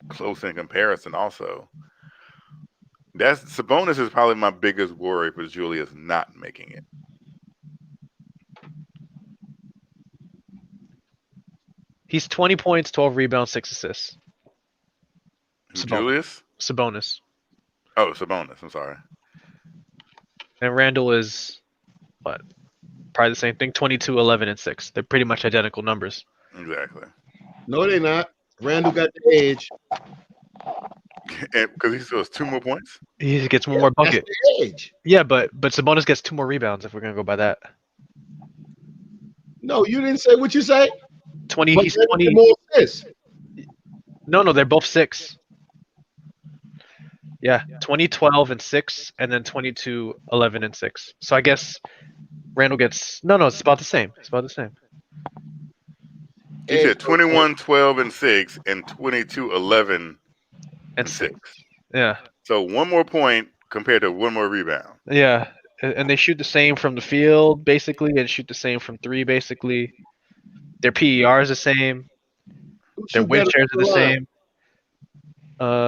close in comparison. Also, Sabonis is probably my biggest worry for Julius not making it. He's 20 points, 12 rebounds, 6 assists. Julius? Sabonis. Oh, Sabonis. I'm sorry. And Randall is what? Probably the same thing. 22, 11, and 6. They're pretty much identical numbers. Exactly. No, they're not. Randall got the edge. Because he still has 2 more points? He gets one more bucket. That's the edge. Yeah, but Sabonis gets 2 more rebounds if we're going to go by that. No, you didn't say what you say. 20. But He's 20. More assists. No, they're both 6. Yeah, 20, 12, and 6, and then 22, 11, and 6. So I guess Randall gets... No, it's about the same. It's about the same. He said 21, 12, and 6, and 22, 11, and 6. Yeah. So 1 more point compared to 1 more rebound. Yeah. And they shoot the same from the field, basically, and shoot the same from 3, basically. Their PER is the same. Their win shares are the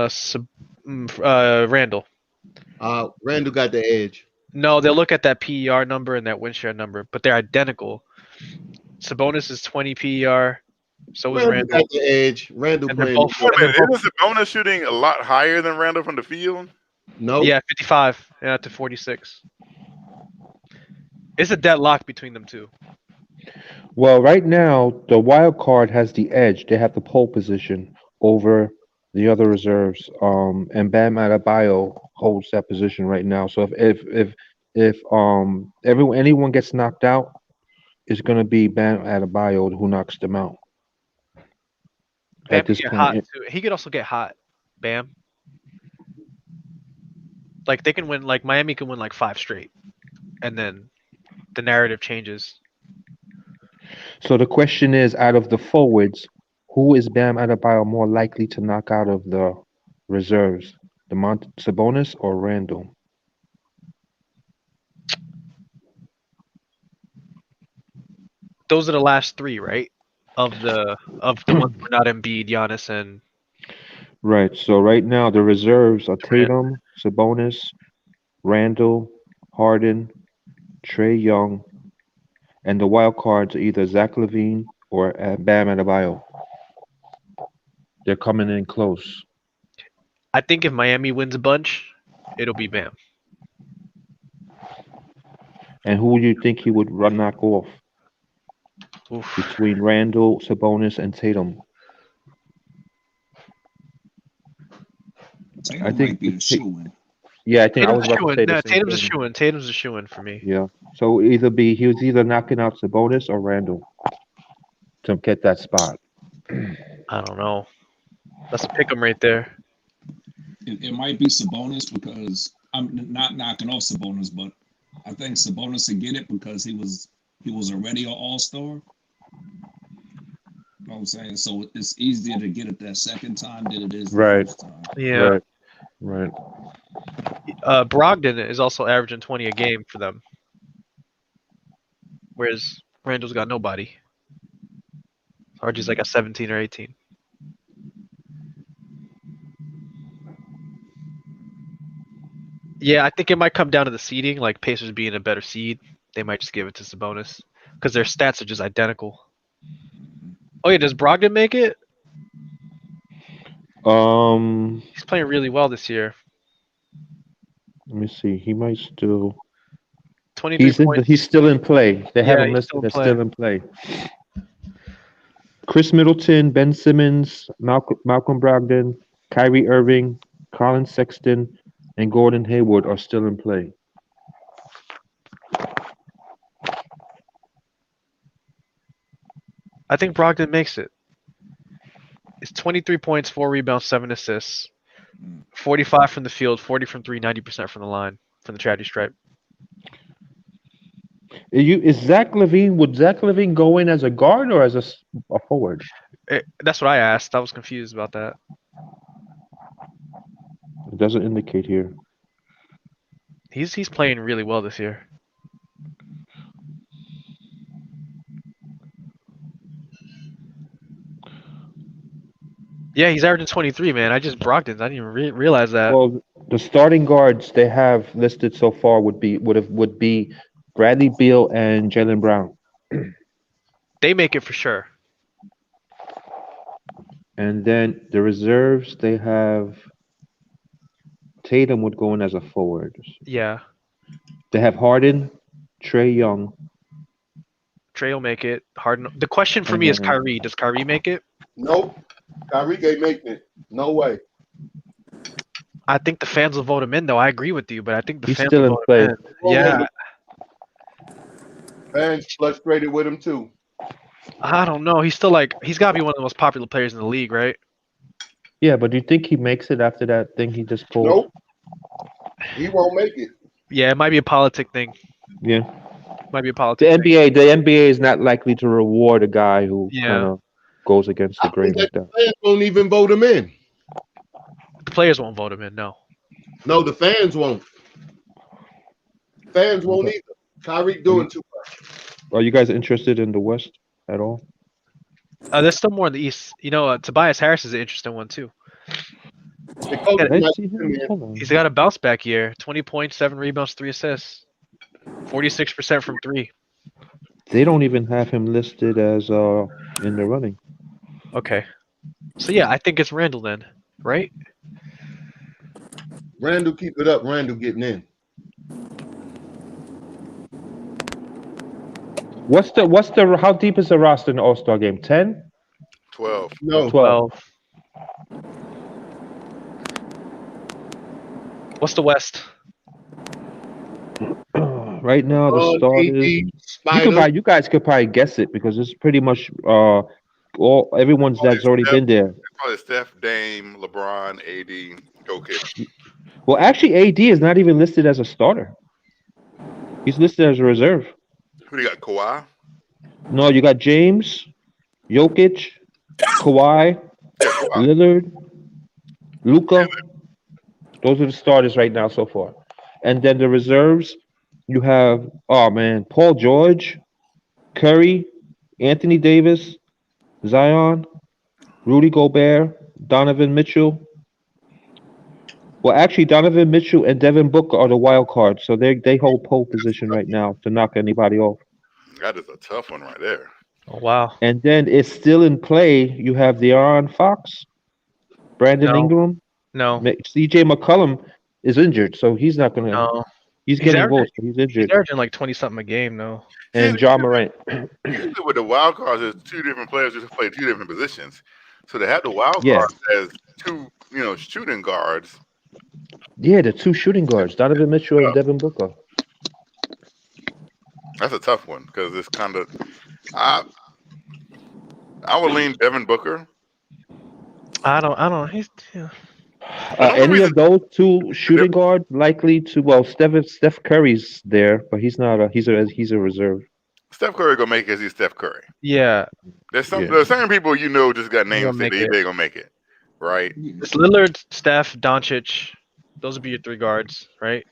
same. Randall. Randall got the edge. No, they'll look at that PER number and that win share number, but they're identical. Sabonis is 20 PER. So is Randall. Got the edge. Randall And they're playing. both. Wait a minute, isn't Sabonis shooting a lot higher than Randall from the field? No. Yeah, 55 to 46. It's a deadlock between them two. Well, right now the wild card has the edge. They have the pole position over the other reserves. And Bam Adebayo holds that position right now. So if anyone gets knocked out, it's gonna be Bam Adebayo who knocks them out. Bam At this could get point, hot too. He could also get hot. Bam. Like they can win. Like Miami can win like 5 straight, and then the narrative changes. so the question is, out of the forwards, who is Bam Adebayo more likely to knock out of the reserves? Sabonis or Randall? Those are the last 3, right? Of the ones who are not Embiid, Giannis, and Right. So right now the reserves are Tatum, Sabonis, Randall, Harden, Trae Young, and the wild cards are either Zach LaVine or Bam Adebayo. They're coming in close. I think if Miami wins a bunch, it'll be Bam. And who do you think he would knock off Oof. between Randall, Sabonis, and Tatum? Tatum might be a shoo-in. Yeah, I think I was Tatum's about to say the same Tatum's a thing. shoo-in. Tatum's a shoo-in for me. Yeah. So he was either knocking out Sabonis or Randall to get that spot. I don't know. That's a pick 'em right there. It might be Sabonis because I'm not knocking off Sabonis, but I think Sabonis would get it because he was already an all-star. You know what I'm saying? So it's easier to get it that second time than it is the first time. Yeah. Right. Brogdon is also averaging 20 a game for them, whereas Randall's got nobody. RG's like a 17 or 18. Yeah, I think it might come down to the seeding. Like Pacers being a better seed, they might just give it to Sabonis because their stats are just identical. Oh yeah, does Brogdon make it? He's playing really well this year. Let me see. He might still. 23 points. He's still in play. They have him he's listed. They're still in play. Chris Middleton, Ben Simmons, Malcolm Brogdon, Kyrie Irving, Colin Sexton, and Gordon Hayward are still in play. I think Brogdon makes it. It's 23 points, 4 rebounds, 7 assists, 45 from the field, 40 from 3, 90% from the line, from the charity stripe. Would Zach LaVine go in as a guard or as a forward? That's what I asked. I was confused about that. It doesn't indicate here. He's playing really well this year. Yeah, he's averaging 23, man. Brogdon's. I didn't even realize that. Well, the starting guards they have listed so far would be Bradley Beal and Jaylen Brown. They make it for sure. And then the reserves, they have Tatum would go in as a forward. Yeah. They have Harden, Trae Young. Trae will make it. Harden. The question for me is Kyrie. Does Kyrie make it? Nope. Kyrie ain't making it. No way. I think the fans will vote him in, though. I agree with you, but I think the He's fans still will in vote play. him in. Yeah. Fans frustrated with him too. I don't know. He's got to be one of the most popular players in the league, right? Yeah, but do you think he makes it after that thing he just pulled? Nope. He won't make it. Yeah, it might be a politic thing. Yeah. Might be a politic The NBA is not likely to reward a guy who kind of goes against the I think grain like that that. the fans won't even vote him in. The players won't vote him in. No. No, the fans won't. Fans won't either. Kyrie doing too much. Are you guys interested in the West at all? There's still more in the East. Tobias Harris is an interesting one too. The coach Yeah, might see him. come in. Hold on. He's got a bounce back year. 20 points, 7 rebounds, 3 assists. 46% from 3. They don't even have him listed as in the running. Okay. So yeah, I think it's Randall then, right? Randall, keep it up. Randall getting in. What's the how deep is the roster in the All-Star game? 10? 12. No. 12. What's the West? Right now the starters. You guys could probably guess it because it's pretty much everyone's that's already been there. Probably Steph, Dame, LeBron, AD, Jokic. Well, actually, AD is not even listed as a starter. He's listed as a reserve. Who do you got? Kawhi? No, you got James, Jokic, Kawhi, Lillard, Luka. Those are the starters right now so far. And then the reserves, you have, Paul George, Curry, Anthony Davis, Zion, Rudy Gobert, Donovan Mitchell. Well, actually, Donovan Mitchell and Devin Booker are the wild cards, so they hold pole position right now to knock anybody off. That is a tough one right there. Oh, wow. And then it's still in play. You have De'Aaron Fox, Brandon Ingram. No. CJ McCollum is injured, so he's not going to. No. He's getting votes, but he's injured. He's averaging like 20-something a game, no. And Ja Morant. Usually with the wild cards, there's two different players who play two different positions. So they have the wild cards as two, shooting guards. Yeah, the two shooting guards, Donovan Mitchell and Devin Booker. That's a tough one because it's kind of. I would lean Devin Booker. I don't. He's. Yeah. Any of those two shooting guards likely to? Well, Steph Curry's there, but he's not. He's a reserve. Steph Curry gonna make it because he's Steph Curry. Yeah. There's certain people just got names that they're gonna make it, right? It's Lillard, Steph, Doncic. Those would be your 3 guards, right?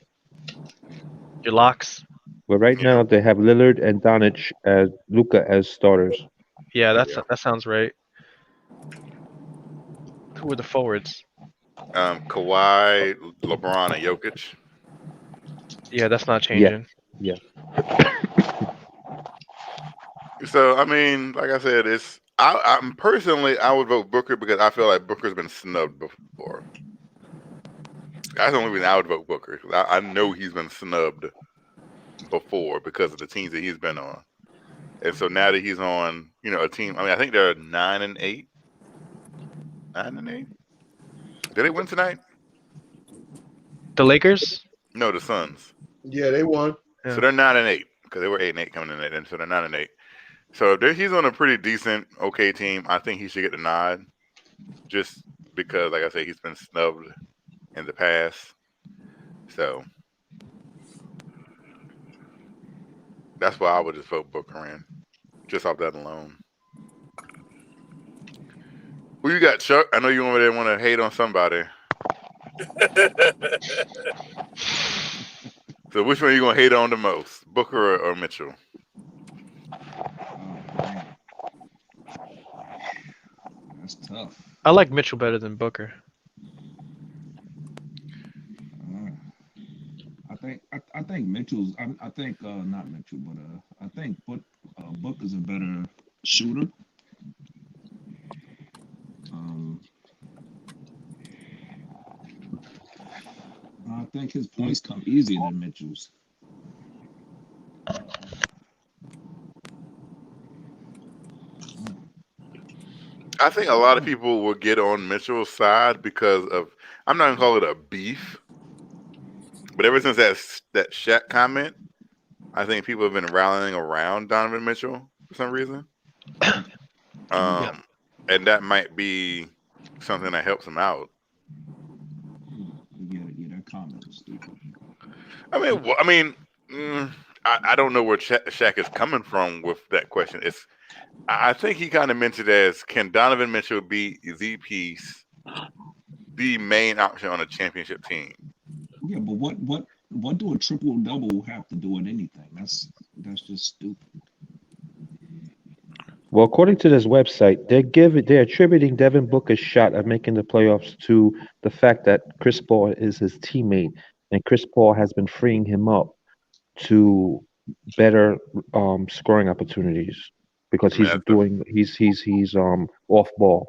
Your locks. Well, right now they have Lillard and Doncic as Luka as starters. Yeah, that sounds right. Who are the forwards? Kawhi, LeBron, and Jokic. Yeah, that's not changing. Yeah. So I mean, like I said, I'm personally I would vote Booker because I feel like Booker's been snubbed before. That's the only reason I would vote Booker. I know he's been snubbed before because of the teams that he's been on, and so now that he's on, a team. I mean, I think they're 9-8. 9-8. Did they win tonight? The Lakers? No, the Suns. Yeah, they won. Yeah. So they're 9-8 because they were 8-8 coming in, and so they're 9-8. So he's on a pretty decent, okay team. I think he should get the nod, just because, like I said, he's been snubbed in the past. So that's why I would just vote Booker in, just off that alone. Who you got, Chuck? I know you over there want to hate on somebody. So which one are you going to hate on the most, Booker or Mitchell? That's tough. I like Mitchell better than Booker. I think Mitchell's. I think not Mitchell, but I think Booker's a better shooter. I think his points come easier than Mitchell's. I think a lot of people will get on Mitchell's side because of, I'm not going to call it a beef, but ever since that Shaq comment, I think people have been rallying around Donovan Mitchell for some reason. And that might be something that helps him out. Yeah, that comment was stupid. I don't know where Shaq is coming from with that question. I think he kind of mentioned as, can Donovan Mitchell be the piece, the main option on a championship team? Yeah, but what do a triple double have to do with anything? That's just stupid. Well, according to this website, they're attributing Devin Booker's shot at making the playoffs to the fact that Chris Paul is his teammate, and Chris Paul has been freeing him up to better scoring opportunities because I mean, he's off ball.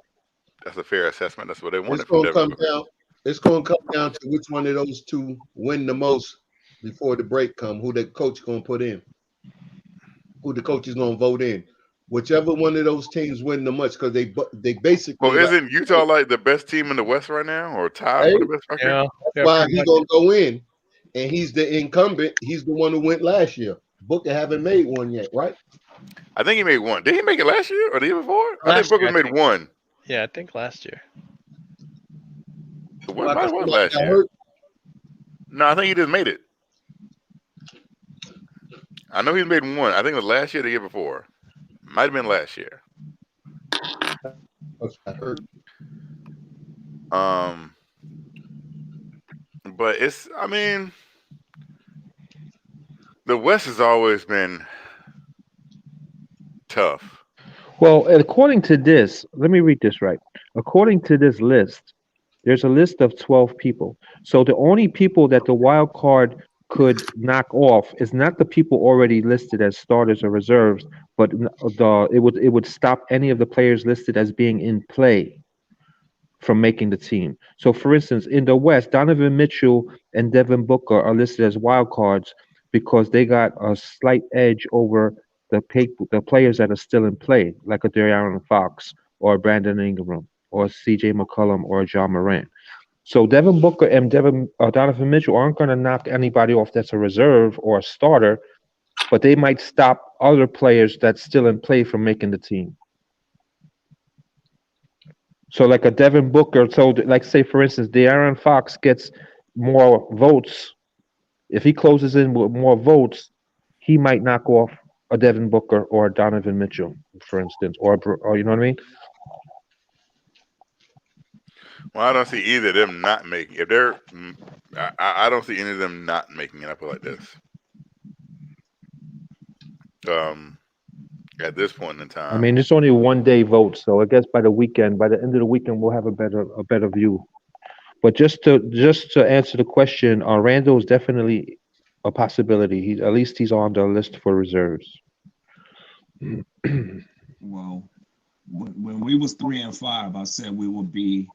that's a fair assessment. That's what they It's wanted from gonna Devin come Booker. down. It's gonna come down to which one of those two win the most before the break come. Who the coach gonna put in? Who the coach is gonna vote in? Whichever one of those teams win the most, because they basically. Well, isn't Utah like the best team in the West right now, or tied Hey, for the best record? Yeah. that's why he's gonna go in, and he's the incumbent. He's the one who went last year. Booker haven't made one yet, right? I think he made one. Did he make it last year or the year before? I think Last Booker year, I made think. one. Yeah, I think last year. It Like might have somebody last got year. hurt. No, I think he just made it. I know he's made one. I think it was last year or the year before. Might have been last year. Got hurt. But it's, I mean, the West has always been tough. Well, according to this, let me read this right. According to this list, there's a list of 12 people. So the only people that the wild card could knock off is not the people already listed as starters or reserves, but it would stop any of the players listed as being in play from making the team. So, for instance, in the West, Donovan Mitchell and Devin Booker are listed as wild cards because they got a slight edge over the players that are still in play, like a De'Aaron Fox or a Brandon Ingram or C.J. McCollum or John Morant. So Devin Booker and Donovan Mitchell aren't going to knock anybody off that's a reserve or a starter, but they might stop other players that's still in play from making the team. So like a Devin Booker, so like say for instance, De'Aaron Fox gets more votes. If he closes in with more votes, he might knock off a Devin Booker or a Donovan Mitchell, for instance, or you know what I mean? Well, I don't see either of them not making. If they're, I don't see any of them not making it. I put it like this. At this point in time, I mean, it's only 1 day vote, so I guess by the end of the weekend, we'll have a better view. But just to answer the question, Randall is definitely a possibility. At least he's on the list for reserves. Well, when we was 3-5, I said we would be.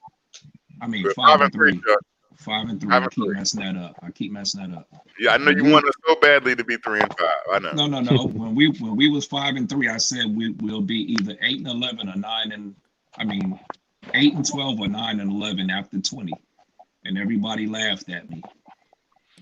I mean, we're 5-3. Chuck. 5-3. I keep messing that up. Yeah, I know you want us so badly to be 3-5. I know. No. when we was 5-3, I said will be either 8-11 or 8-12 or 9-11 after 20, and everybody laughed at me.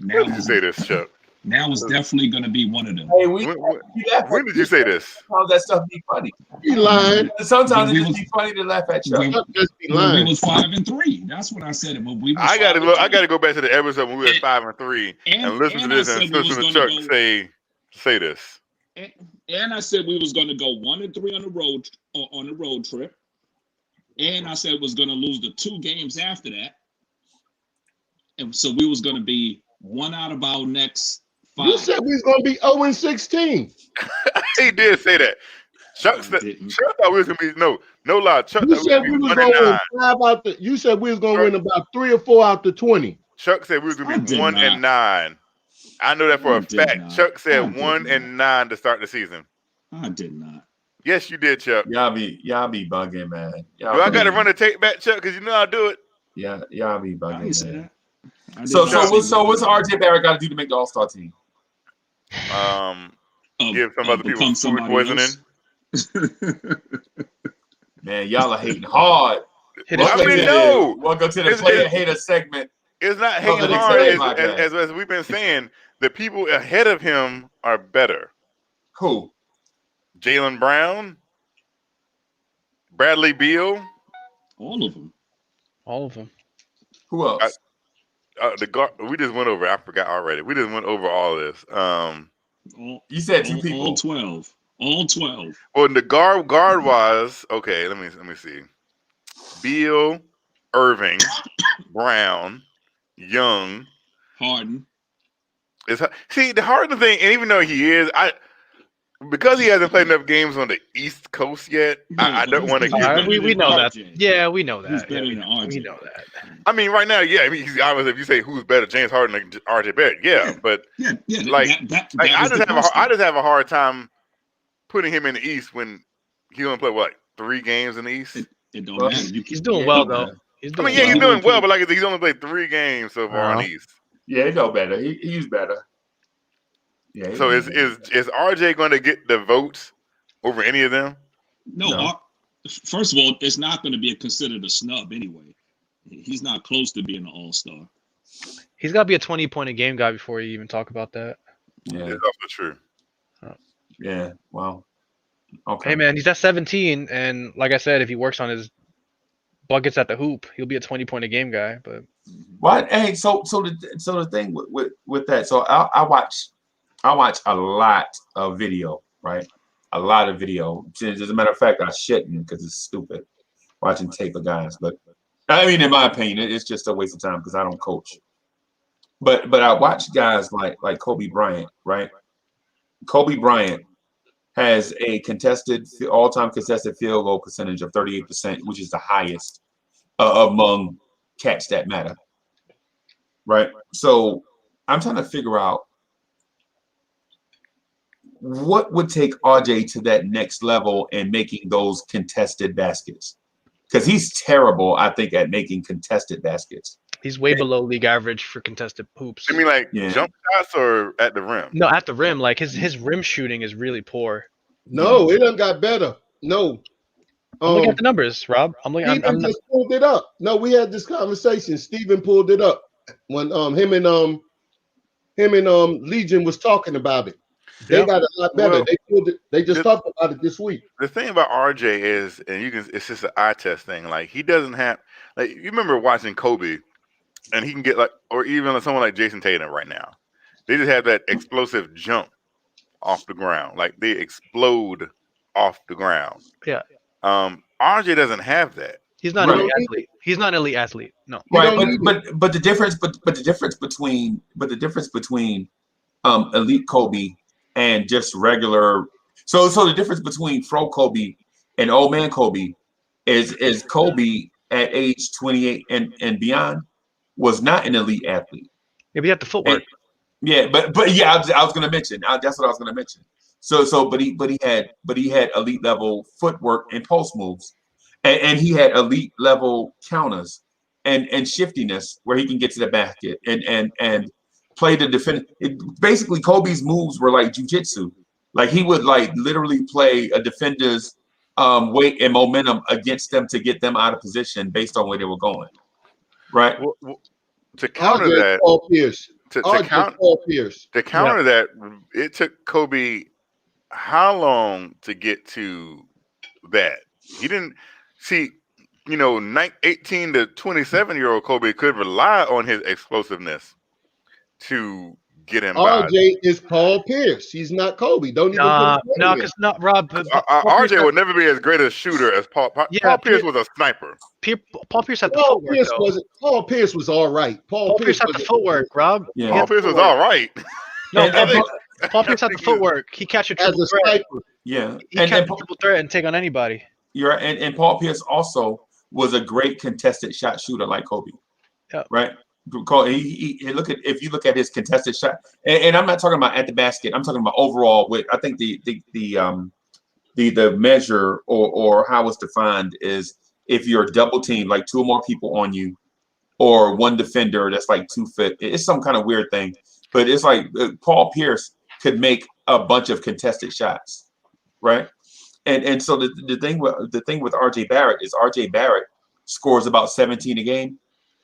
When did you say this, Chuck? Now it's definitely going to be one of them. Hey, when did you say this? Sometimes that stuff be funny. He lying. Sometimes it just be funny to laugh at Chuck. Just be When lying. we was 5-3, that's what I said. When we was I got to 5-3. look. I got to go back to the episode when we were 5-3 and listen to this and listen to Chuck say this. And I said we was going to go 1-3 on the road trip, and I said was going to lose the 2 games after that, and so we was going to be one out of our next 5. You said we was gonna be 0-16. He did say that. Chuck thought we was gonna be no lie. Chuck You thought said we we was was gonna gonna win 5 out the. You said we was gonna win about 3 or 4 out the 20. Chuck said we was gonna be 1-9. I know that for a fact. Chuck said 1-9 to start the season. I did not. Yes, you did, Chuck. Y'all be bugging, man. Do I got to run the tape back, Chuck? Because you know I'll do it. Yeah, y'all be bugging. I didn't say that. So what's RJ Barrett got to do to make the All-Star team? Give some other people food poisoning. Man, y'all are hating hard. Welcome to the player hater segment. It's not hating hard. As we've been saying, the people ahead of him are better. Who? Jaylen Brown, Bradley Beal. All of them. Who else? We just went over. I forgot already. We just went over all this. You said 2 people. All 12. All 12. Well, the guard wise, okay. Let me see. Beal, Irving, Brown, Young, Harden. See, the Harden thing, and even though he is, because he hasn't played enough games on the East Coast yet, I don't want to give. We know that. Yeah, we know that. Who's better than RJ? We know that. I mean, right now, yeah. I mean, obviously, if you say who's better, James Harden or RJ Barrett, yeah. But I just have a hard time putting him in the East when he only played what 3 games in the East. It don't matter. He's doing well though. He's doing well, but like he's only played 3 games so far in the East. Yeah, he know better. He's better. Yeah. So is RJ going to get the votes over any of them? No. First of all, it's not going to be considered a snub anyway. He's not close to being an all-star. He's got to be a 20-point a game guy before you even talk about that. Yeah, it's also true. Yeah. Well. Okay. Hey man, he's at 17, and like I said, if he works on his buckets at the hoop, he'll be a 20-point a game guy. But what? Hey, so the thing with that, so I watch a lot of video, right? A lot of video. As a matter of fact, I shouldn't because it's stupid watching tape of guys. But I mean, in my opinion, it's just a waste of time because I don't coach. But I watch guys like Kobe Bryant, right? Kobe Bryant has a all-time contested field goal percentage of 38%, which is the highest among cats that matter, right? So I'm trying to figure out what would take RJ to that next level and making those contested baskets, because he's terrible, I think, at making contested baskets. He's way below league average for contested hoops. You mean like jump shots or at the rim? No, at the rim. Like his rim shooting is really poor. No, it done got better. No. I'm looking at the numbers, Rob. Steven just pulled it up. No, we had this conversation. Steven pulled it up when him and Legion was talking about it. They got a lot better. Well, they pulled it. They just talked about it this week. The thing about RJ is, and it's just an eye test thing. Like he doesn't have, like you remember watching Kobe, and he can get like, or even someone like Jason Tatum right now. They just have that explosive jump off the ground. Like they explode off the ground. Yeah. RJ doesn't have that. He's not an elite athlete. He's not an elite athlete. No. Right, but the difference between elite Kobe and just regular, so the difference between Fro Kobe and old man Kobe is Kobe at age 28 and beyond was not an elite athlete. Maybe he had the footwork. But yeah, I was going to mention. That's what I was going to mention. But he had elite level footwork and post moves, and he had elite level counters and shiftiness where he can get to the basket and play the defender. Basically, Kobe's moves were like jujitsu. Like he would like literally play a defender's weight and momentum against them to get them out of position based on where they were going. Right. To counter that, Paul Pierce. To counter that, it took Kobe how long to get to that? He didn't see, 18 to 27-year-old Kobe could rely on his explosiveness to get him by. RJ is Paul Pierce. He's not Kobe. Don't even no, because not Rob. RJ would never be as great a shooter as Paul. Paul Pierce was a sniper. Paul Pierce had the footwork. Paul Pierce was all right. Paul Pierce had the footwork, Rob. Yeah. Paul Pierce was all right. No, Paul Pierce had the footwork. He catch a triple threat. Yeah, he catch a triple threat and take on anybody. You're right. And Paul Pierce also was a great contested shot shooter like Kobe. Yeah. Right. If you look at his contested shot, and I'm not talking about at the basket. I'm talking about overall. With I think the measure or how it's defined is if you're double team, like 2 or more people on you, or one defender that's like 2 feet. It's some kind of weird thing, but it's like Paul Pierce could make a bunch of contested shots, right? And so the thing with RJ Barrett is RJ Barrett scores about 17 a game,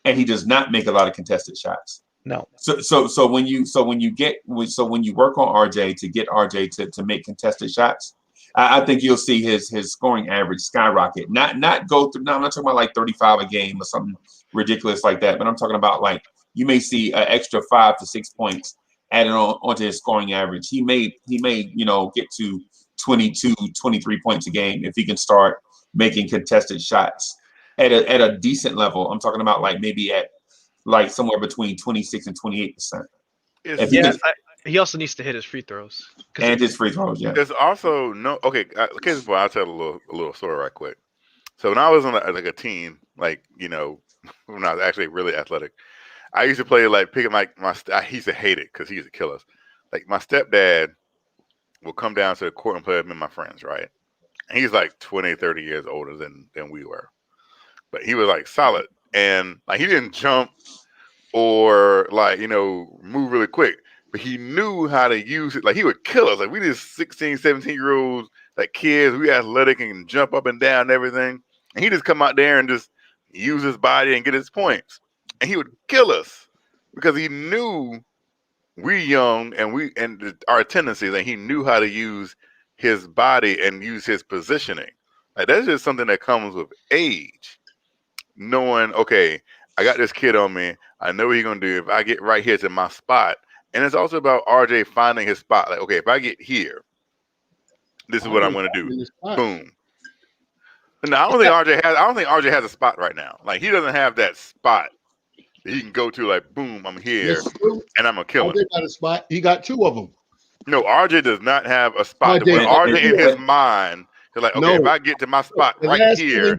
and he does not make a lot of contested shots. No. So when you work on RJ to get RJ to make contested shots, I think you'll see his scoring average skyrocket. Not go through. No, I'm not talking about like 35 a game or something ridiculous like that, but I'm talking about like you may see an extra 5 to 6 points added onto his scoring average. He may get to 22, 23 points a game if he can start making contested shots at a decent level. I'm talking about like maybe at like somewhere between 26 and 28%. He also needs to hit his free throws. And his free throws, yeah. There's also no case before. I'll tell a little story right quick. So when I was on a team, like when I was actually really athletic, I used to play like picking like I used to hate it because he used to kill us. Like my stepdad will come down to the court and play with me and my friends, right? And he's like 20, 30 years older than we were, but he was like solid, and like he didn't jump or like move really quick. But he knew how to use it. Like he would kill us. Like we just 16, 17-year-olds, like kids, we athletic and jump up and down and everything. And he just come out there and just use his body and get his points. And he would kill us because he knew we young and our tendencies, and he knew how to use his body and use his positioning. Like that's just something that comes with age. Knowing, okay, I got this kid on me. I know what he's gonna do if I get right here to my spot. And it's also about RJ finding his spot. Like, okay, if I get here, this is what I'm going to do. Boom. No, I don't think RJ has a spot right now. Like, he doesn't have that spot that he can go to. Like, boom, I'm here, and I'm gonna kill him. RJ got a spot. He got two of them. No, RJ does not have a spot. RJ in his mind, he's like, okay, if I get to my spot right here.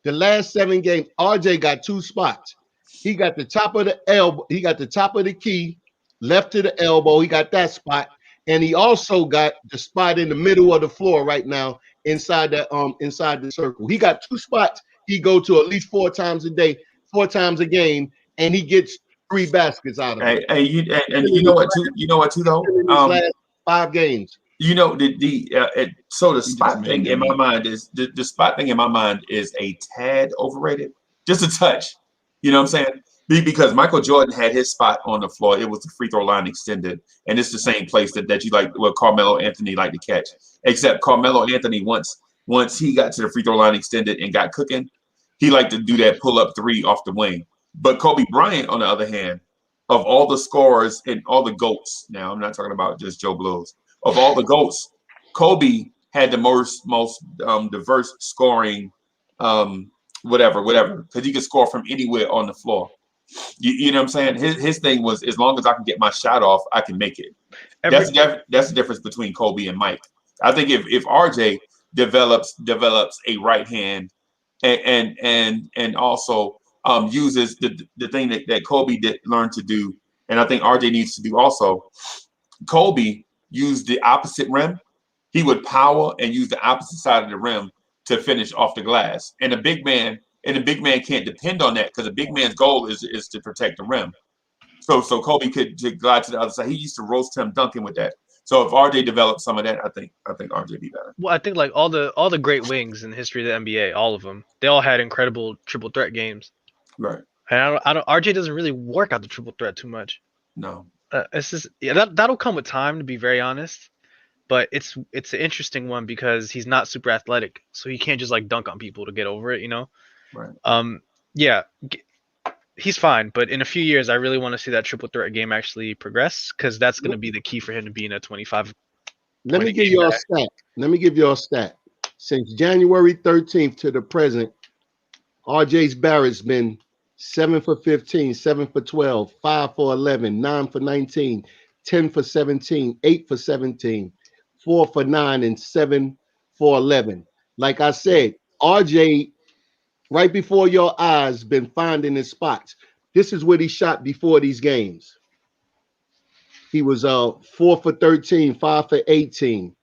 The last 7 games, RJ got 2 spots. He got the top of the elbow. He got the top of the key. Left to the elbow, he got that spot, and he also got the spot in the middle of the floor right now inside the circle. He got 2 spots. He go to at least 4 times a day, 4 times a game, and he gets 3 baskets out of it. You know what too though. Last 5 games. So the spot thing in my mind is the spot thing in my mind is a tad overrated, just a touch. You know what I'm saying? Because Michael Jordan had his spot on the floor. It was the free throw line extended. And it's the same place that you like, what Carmelo Anthony liked to catch. Except Carmelo Anthony, once he got to the free throw line extended and got cooking, he liked to do that pull-up 3 off the wing. But Kobe Bryant, on the other hand, of all the scorers and all the GOATs, now I'm not talking about just Joe Blows, of all the GOATs, Kobe had the most diverse scoring whatever, because he could score from anywhere on the floor. You know what I'm saying? His thing was, as long as I can get my shot off, I can make it. That's the difference between Kobe and Mike. I think if RJ develops a right hand and also uses the thing that Kobe did learn to do, and I think RJ needs to do also. Kobe used the opposite rim. He would power and use the opposite side of the rim to finish off the glass. And a big man can't depend on that because a big man's goal is to protect the rim. So Kobe could glide to the other side. He used to roast Tim Duncan with that. So if RJ developed some of that, I think RJ be better. Well, I think like all the great wings in the history of the NBA, all of them, they all had incredible triple threat games. Right. And I don't RJ doesn't really work out the triple threat too much. No. It's just that'll come with time, to be very honest. But it's an interesting one because he's not super athletic, so he can't just like dunk on people to get over it, Right. Yeah, he's fine, but in a few years, I really want to see that triple threat game actually progress because that's going to be the key for him to be in a 25. Let me give you a stat. Since January 13th to the present, RJ Barrett's been 7 for 15, 7 for 12, 5 for 11, 9 for 19, 10 for 17, 8 for 17, 4 for 9, and 7 for 11. Like I said, RJ, right before your eyes, been finding his spots. This is what he shot before these games. He was 4 for 13, 5 for 18.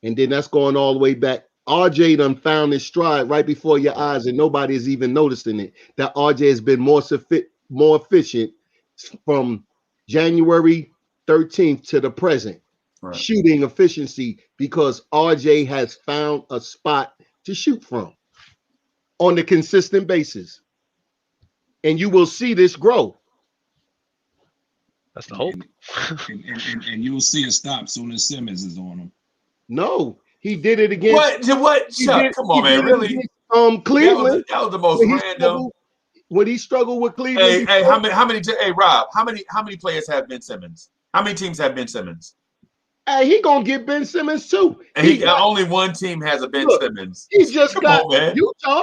And then that's going all the way back. RJ done found his stride right before your eyes, and nobody is even noticing it. That RJ has been more efficient from January 13th to the present. Right. Shooting efficiency because RJ has found a spot to shoot from on a consistent basis. And you will see this grow. That's the hope. And you will see it stop soon as Simmons is on him. No, he did it again. What? Chuck, come on, man. Really? Cleveland. That was the most random. When he struggled with Cleveland. Hey, Rob, how many players have Ben Simmons? How many teams have Ben Simmons? Hey, he gonna get Ben Simmons too. And only one team has a Ben Simmons. He just Come got on, man. Utah.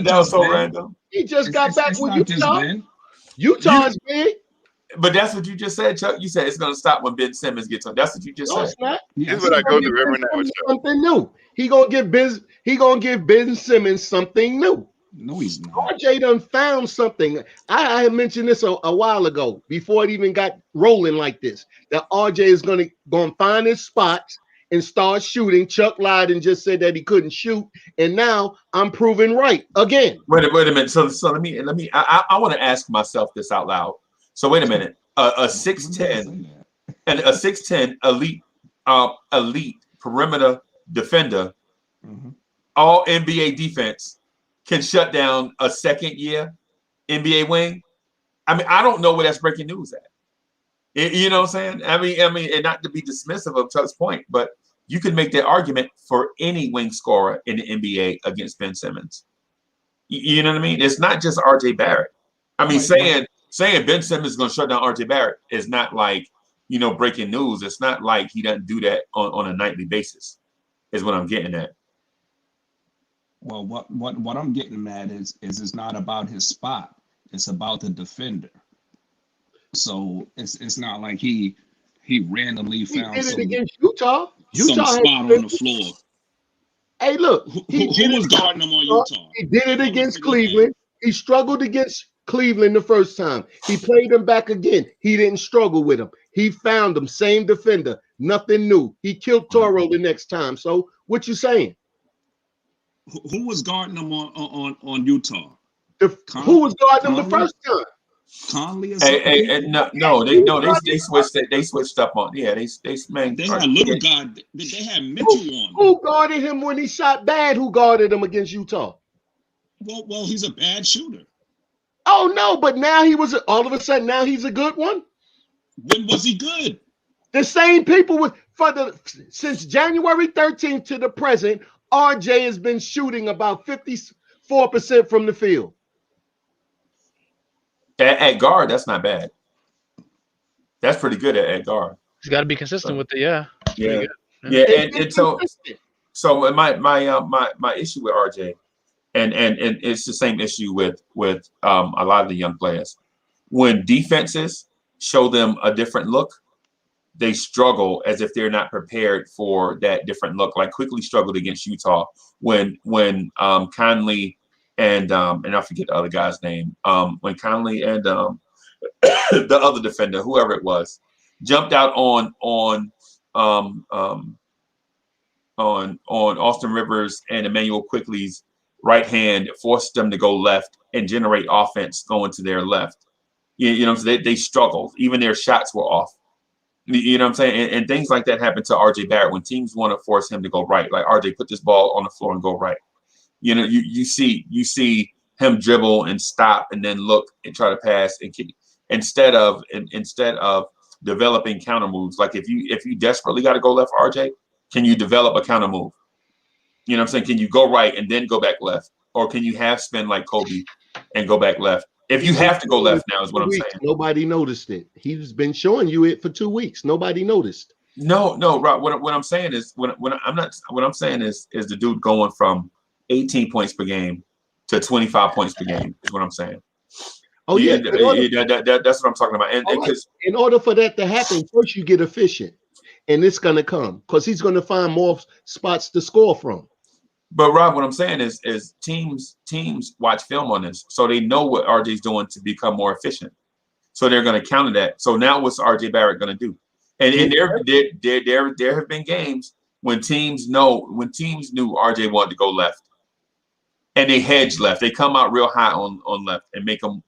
That was so random. He just got back it's with not just Utah. Ben. Utah is big. But that's what you just said, Chuck. You said it's going to stop when Ben Simmons gets on. That's what you just said. It's not. This is what I go through every night with Chuck. Something new. He gonna give Ben Simmons something new. No, he's not. RJ done found something. I had mentioned this a while ago before it even got rolling like this. That RJ is gonna find his spots and start shooting. Chuck lied and just said that he couldn't shoot, and now I'm proven right again. Wait a minute. So let me. I want to ask myself this out loud. So wait a minute. A 6'10" and a 6'10" elite perimeter defender, all NBA defense, can shut down a second-year NBA wing. I mean, I don't know where that's breaking news at. You know what I'm saying? I mean, and not to be dismissive of Chuck's point, but you can make that argument for any wing scorer in the NBA against Ben Simmons. You know what I mean? It's not just RJ Barrett. I mean, saying Ben Simmons is going to shut down RJ Barrett is not like, breaking news. It's not like he doesn't do that on a nightly basis, is what I'm getting at. Well, what I'm getting at is it's not about his spot. It's about the defender. So it's not like he randomly found did it against Utah. Utah some spot on the floor. Hey, look, who was guarding him on Utah? He did it against Cleveland. He struggled against Cleveland the first time. He played him back again. He didn't struggle with him. He found him. Same defender. Nothing new. He killed Toro the next time. So what you saying? Who was guarding him on Utah? Who was guarding him the first time? Conley or something? They switched it. They switched up on. Yeah, they had little guard. They had Mitchell on. Who guarded him when he shot bad? Who guarded him against Utah? Well, he's a bad shooter. Oh no, but now all of a sudden now he's a good one. When was he good? The same people since January 13th to the present, RJ has been shooting about 54% from the field. At guard, that's not bad. That's pretty good at guard. He's got to be consistent with it, yeah. And so my issue with RJ, and it's the same issue with a lot of the young players. When defenses show them a different look, they struggle as if they're not prepared for that different look. Like quickly struggled against Utah when Conley and I forget the other guy's name. When Conley and the other defender, whoever it was, jumped out on Austin Rivers and Emmanuel Quickly's right hand, forced them to go left and generate offense going to their left. So they struggled. Even their shots were off. You know what I'm saying? And things like that happen to RJ Barrett when teams want to force him to go right. Like, RJ, put this ball on the floor and go right. You see him dribble and stop and then look and try to pass and kick instead of developing counter moves. Like if you desperately got to go left, RJ, can you develop a counter move? You know what I'm saying? Can you go right and then go back left? Or can you half spin like Kobe and go back left? If you have to go left now is what I'm saying. Nobody noticed it. He's been showing you it for 2 weeks. Nobody noticed. No, Rob. What I'm saying is what I'm saying is the dude going from 18 points per game to 25 points per game is what I'm saying. Oh yeah, that's what I'm talking about. And because in order for that to happen, first you get efficient, and it's gonna come because he's gonna find more spots to score from. But Rob, what I'm saying is teams watch film on this, so they know what RJ's doing to become more efficient. So they're going to counter that. So now what's RJ Barrett going to do? And there have been games when teams knew RJ wanted to go left, and they hedge left. They come out real high on left and make them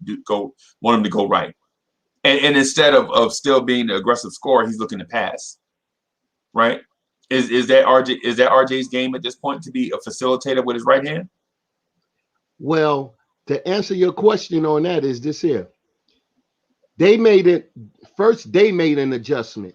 want him to go right. And instead of still being the aggressive scorer, he's looking to pass. Right? Is that RJ's game at this point to be a facilitator with his right hand? Well, to answer your question on that is this here. They made an adjustment.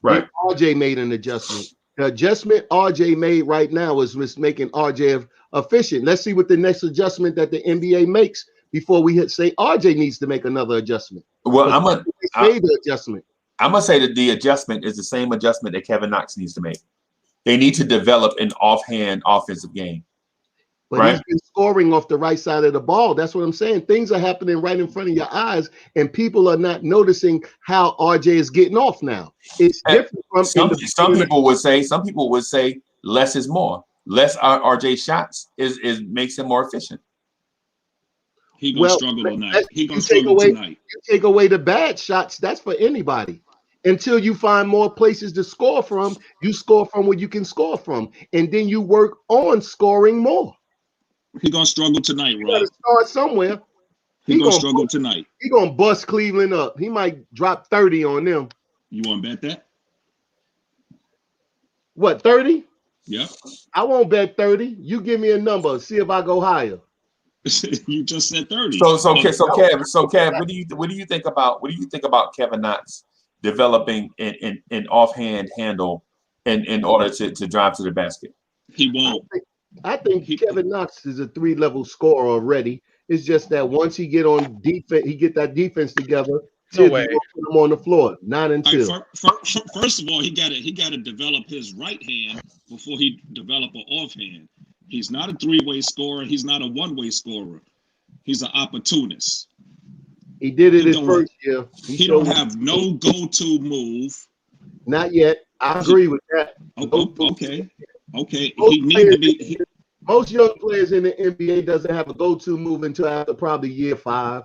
Right. RJ made an adjustment. The adjustment RJ made right now is making RJ efficient. Let's see what the next adjustment that the NBA makes before we say RJ needs to make another adjustment. Well, made the adjustment. I'm gonna say that the adjustment is the same adjustment that Kevin Knox needs to make. They need to develop an offhand offensive game. But right? he's been scoring off the right side of the ball. That's what I'm saying. Things are happening right in front of your eyes, and people are not noticing how RJ is getting off now. It's different from some people would say less is more. Less RJ shots is makes him more efficient. He gonna struggle tonight. He gonna struggle tonight. You take away the bad shots. That's for anybody. Until you find more places to score from, you score from where you can score from, and then you work on scoring more. He gonna struggle tonight, Rob. You gotta start somewhere. He gonna struggle tonight. He gonna bust Cleveland up. He might drop 30 on them. You want to bet that? What, 30? Yeah. I won't bet 30. You give me a number. See if I go higher. You just said 30. So Kev, what do you think about Kevin Knox developing an offhand handle in order to drive to the basket? He won't. I think Kevin Knox is a 3-level scorer already. It's just that once he get on defense, he get that defense together. No way. Put him on the floor. Not until. First of all, he gotta develop his right hand before he develop an offhand. He's not a 3-way scorer. He's not a 1-way scorer. He's an opportunist. He did it his first year. He don't have no go-to move. Not yet. I agree with that. Okay. He needs to be. Most young players in the NBA doesn't have a go-to move until after probably year 5.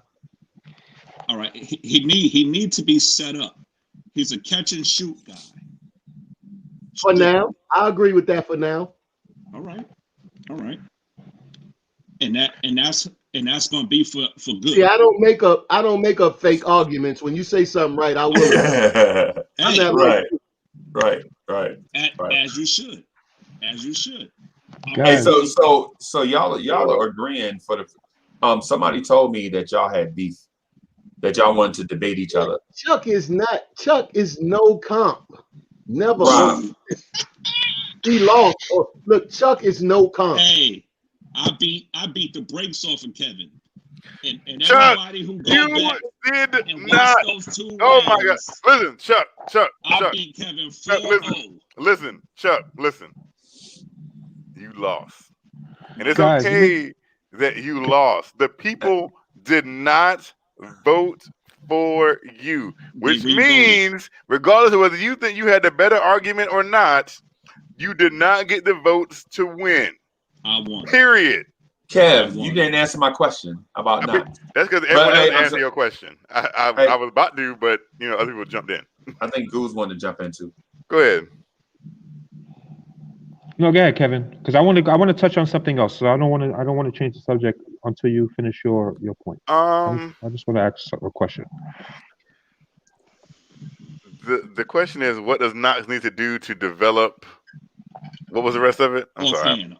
All right. He needs to be set up. He's a catch and shoot guy. For now, I agree with that. For now. All right. And that's gonna be for good. See, I don't make up fake arguments. When you say something right, I will. Right. As you should. Hey, so y'all are agreeing for the. Somebody told me that y'all had beef, that y'all wanted to debate each other. Chuck is no comp. Never. He lost. Look, Chuck is no comp. Hey, I beat the brakes off of Kevin. And Chuck, everybody who you back did and not. those 2 Oh my God! rounds, Listen, Chuck. I beat Kevin 4-0. Listen, Chuck. Listen. You lost, and it's Guys, okay that you lost. The people did not vote for you, which means, regardless of whether you think you had the better argument or not, you did not get the votes to win. I won. Period. Kev, you didn't answer my question about Knox. That's because everyone else answered your question. I was about to, but other people jumped in. I think Goose wanted to jump in too. Go ahead. No, go ahead, Kevin, because I want to touch on something else. So I don't want to change the subject until you finish your point. I just want to ask a question. The question is, what does Knox need to do to develop? What was the rest of it? Offhand.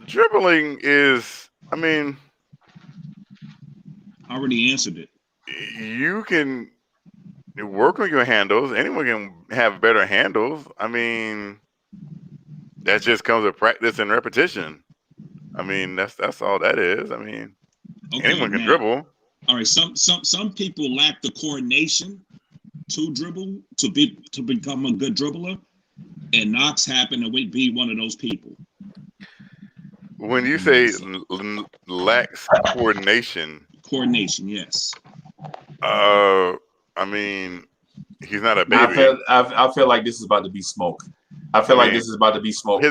Dribbling is. I already answered it. You can work on your handles. Anyone can have better handles. That just comes with practice and repetition. That's all that is. Anyone can dribble. All right. Some people lack the coordination to dribble to become a good dribbler, and Knox happened to be one of those people. When you say lacks coordination, yes. He's not a baby. I feel like this is about to be smoke. Here's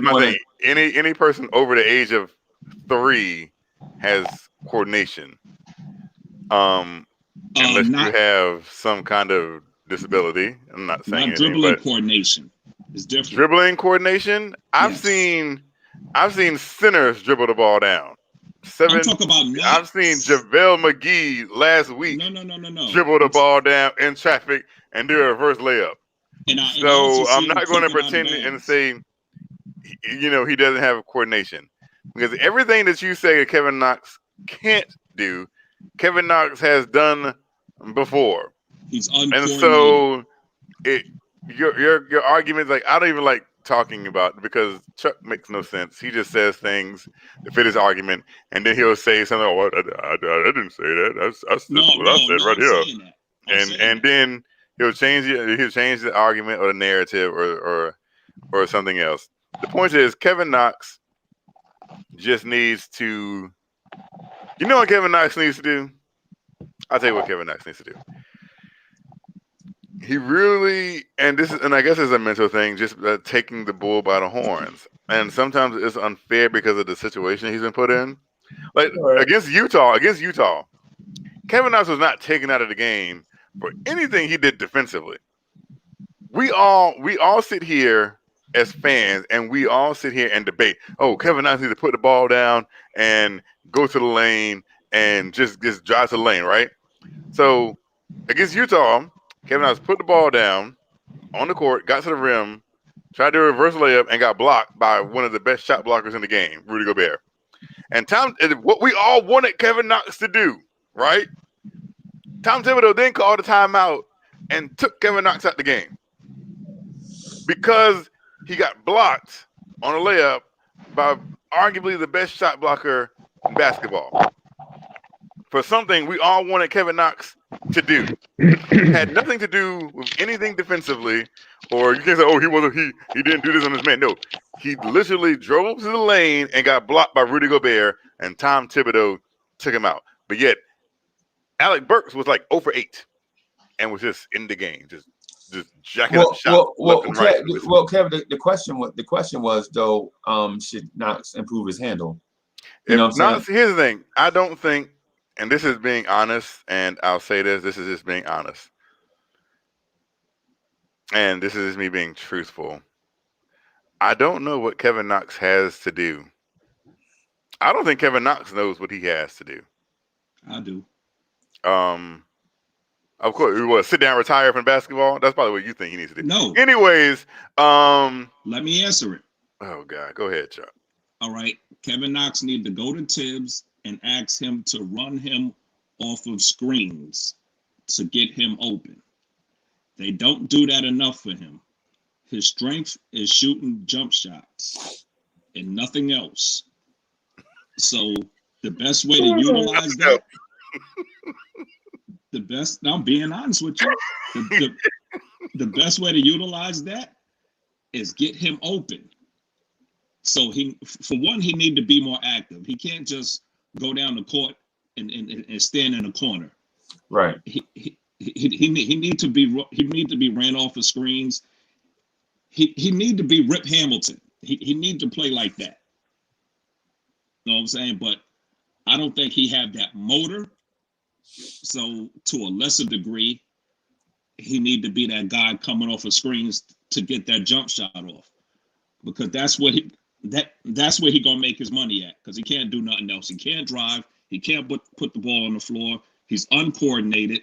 my thing. Any person over the age of 3 has coordination. Unless you have some kind of disability. I'm not saying anything, dribbling coordination is different. Dribbling coordination. I've seen centers dribble the ball down. I'm talking about Knox. I've seen JaVale McGee last week. No. Dribble the ball down in traffic and do a reverse layup. So I'm not going to pretend and say, he doesn't have coordination, because everything that you say Kevin Knox can't do, Kevin Knox has done before. He's uncoordinated. And so your argument, like, I don't even like talking about, because Chuck makes no sense. He just says things to fit his argument, and then he'll say something. Oh, I didn't say that. That's what I said right here. And then he'll change the argument or the narrative or something else. The point is, Kevin Knox just needs to. You know what Kevin Knox needs to do? I'll tell you what Kevin Knox needs to do. He really, and I guess it's a mental thing, just taking the bull by the horns. And sometimes it's unfair because of the situation he's been put in. Like against Utah, Kevin Knox was not taken out of the game for anything he did defensively. We all sit here as fans, and we all sit here and debate. Oh, Kevin Knox needs to put the ball down and go to the lane and just drive to the lane, right? So against Utah, Kevin Knox put the ball down on the court, got to the rim, tried to reverse layup, and got blocked by one of the best shot blockers in the game, Rudy Gobert. And what we all wanted Kevin Knox to do, right? Tom Thibodeau then called a timeout and took Kevin Knox out the game because he got blocked on a layup by arguably the best shot blocker in basketball for something we all wanted Kevin Knox to do. It had nothing to do with anything defensively, or you can't say, oh, he didn't do this on his man. No, he literally drove to the lane and got blocked by Rudy Gobert, and Tom Thibodeau took him out. But yet, Alec Burks was like 0 for 8 and was just in the game, just jacking up shots left and right. Well, Kevin, the question was though, should Knox improve his handle? You know what I'm saying? Here's the thing. I don't think, and this is being honest, and I'll say this is just being honest. And this is just me being truthful. I don't know what Kevin Knox has to do. I don't think Kevin Knox knows what he has to do. I do. Of course, what, sit down, retire from basketball? That's probably what you think he needs to do. No. Anyways, let me answer it. Oh God, go ahead, Chuck. All right, Kevin Knox need to go to Tibbs and ask him to run him off of screens to get him open. They don't do that enough for him. His strength is shooting jump shots and nothing else. So the best way to utilize that, I'm being honest with you. The best way to utilize that is get him open. So for one, he need to be more active. He can't just go down the court and stand in a corner. Right. He need to be ran off of screens. He need to be Rip Hamilton. He need to play like that. You know what I'm saying? But I don't think he have that motor. So to a lesser degree, he need to be that guy coming off of screens to get that jump shot off, because that's where he gonna make his money at, because he can't do nothing else. He can't drive. He can't put the ball on the floor. He's uncoordinated.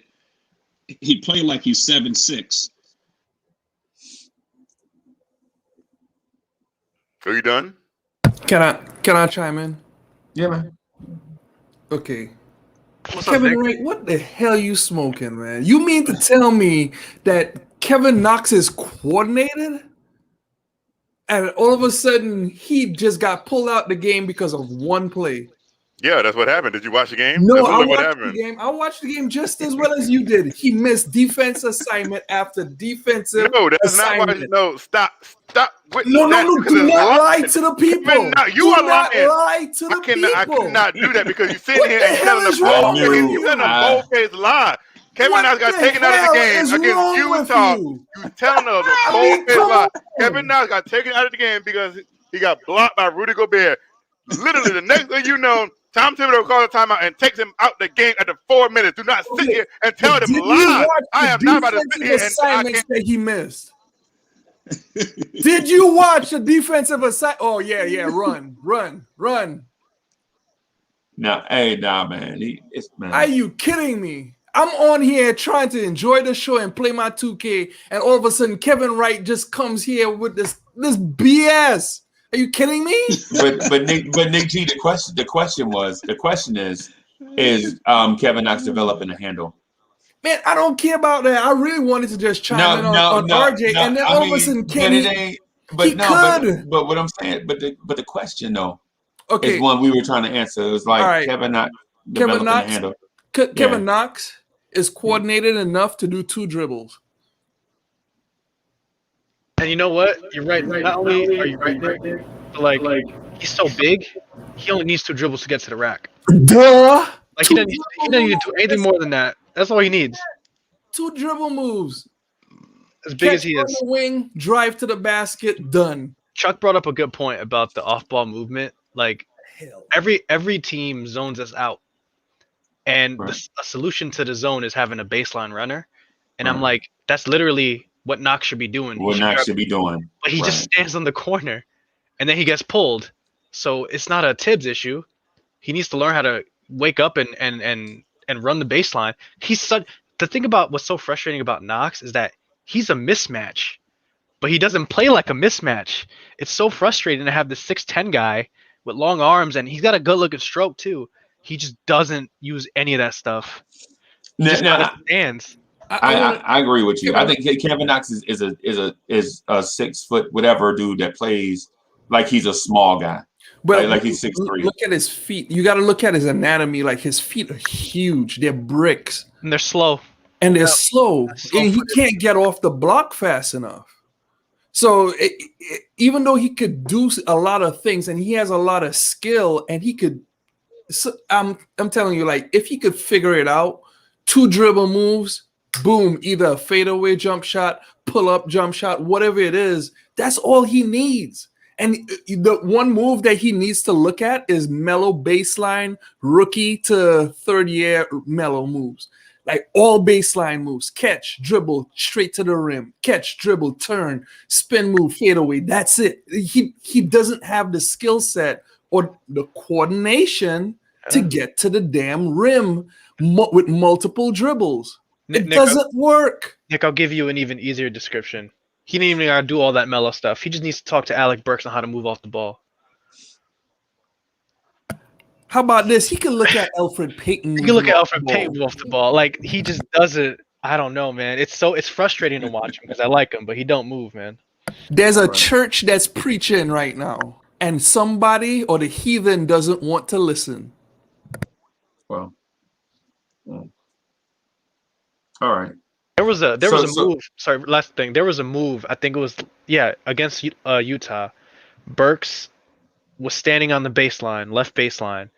He played like he's 7'6". Are you done? Can I chime in? Yeah, man. Okay. Kevin Wright, what the hell you smoking, man? You mean to tell me that Kevin Knox is coordinated? And all of a sudden, he just got pulled out the game because of one play. Yeah, that's what happened. Did you watch the game? No, I watched the game. I watched the game just as well as you did. He missed defense assignment after defensive. No, that's assignment. not why. No, stop. No, do not lie to the people. You are lying. Lie to the people. I cannot do that because you sit here and telling a bold-faced lie. Kevin Knox got taken out of the game against Utah. You telling us a bold-faced lie. Kevin Knox got taken out of the game because he got blocked by Rudy Gobert. Literally, the next thing you know, Tom Thibodeau calls a timeout and takes him out the game at the 4 minutes. Do not sit here and tell them lies. I am not about to sit here and that he missed. Did you watch the defensive assignment? Oh yeah, run. Nah, man. Man. Are you kidding me? I'm on here trying to enjoy the show and play my 2K, and all of a sudden Kevin Wright just comes here with this BS. Are you kidding me? but Nick G, the question is Kevin Knox developing a handle? Man, I don't care about that. I really wanted to just chime in on RJ, and then all of a sudden Kenny. But what I'm saying, but the question though, is one we were trying to answer. It was like Kevin not developing the handle. Kevin Knox is coordinated enough to do 2 dribbles. And you know what? You're right. Not only are you right there, but like he's so big, he only needs 2 dribbles to get to the rack. Duh. Like he doesn't need to do anything more than that. That's all he needs. 2 dribble moves. As big as he is. On the wing, drive to the basket, done. Chuck brought up a good point about the off-ball movement. Like every team zones us out, and a solution to the zone is having a baseline runner. And I'm like, that's literally what Knox should be doing. What Knox should be doing. But he just stands on the corner, and then he gets pulled. So it's not a Tibbs issue. He needs to learn how to wake up and run the baseline. The thing about what's so frustrating about Knox is that he's a mismatch, but he doesn't play like a mismatch. It's so frustrating to have this 6'10" guy with long arms, and he's got a good-looking stroke too. He just doesn't use any of that stuff. Stands. I agree with you. I think Kevin Knox is a 6 foot whatever dude that plays like he's a small guy. But like he's 6'3". Look at his feet. You got to look at his anatomy. Like his feet are huge. They're bricks. And they're slow. And he can't get off the block fast enough. So even though he could do a lot of things and he has a lot of skill and he could, I'm telling you, like if he could figure it out, 2 dribble moves, boom, either a fadeaway jump shot, pull up jump shot, whatever it is, that's all he needs. And the one move that he needs to look at is mellow baseline, rookie to third year mellow moves. Like all baseline moves, catch, dribble, straight to the rim, catch, dribble, turn, spin move, fade away. That's it. He doesn't have the skill set or the coordination to get to the damn rim with multiple dribbles. It doesn't work. Nick, I'll give you an even easier description. He didn't even gotta do all that mellow stuff. He just needs to talk to Alec Burks on how to move off the ball. How about this? He can look at Elfrid Payton. He can look at Elfrid Payton off the ball. Like he just doesn't. I don't know, man. It's frustrating to watch him because I like him, but he don't move, man. There's a church that's preaching right now, and somebody or the heathen doesn't want to listen. Well, all right. There was a move. Sorry, last thing. There was a move. I think it was against Utah. Burks was standing on the baseline, left baseline,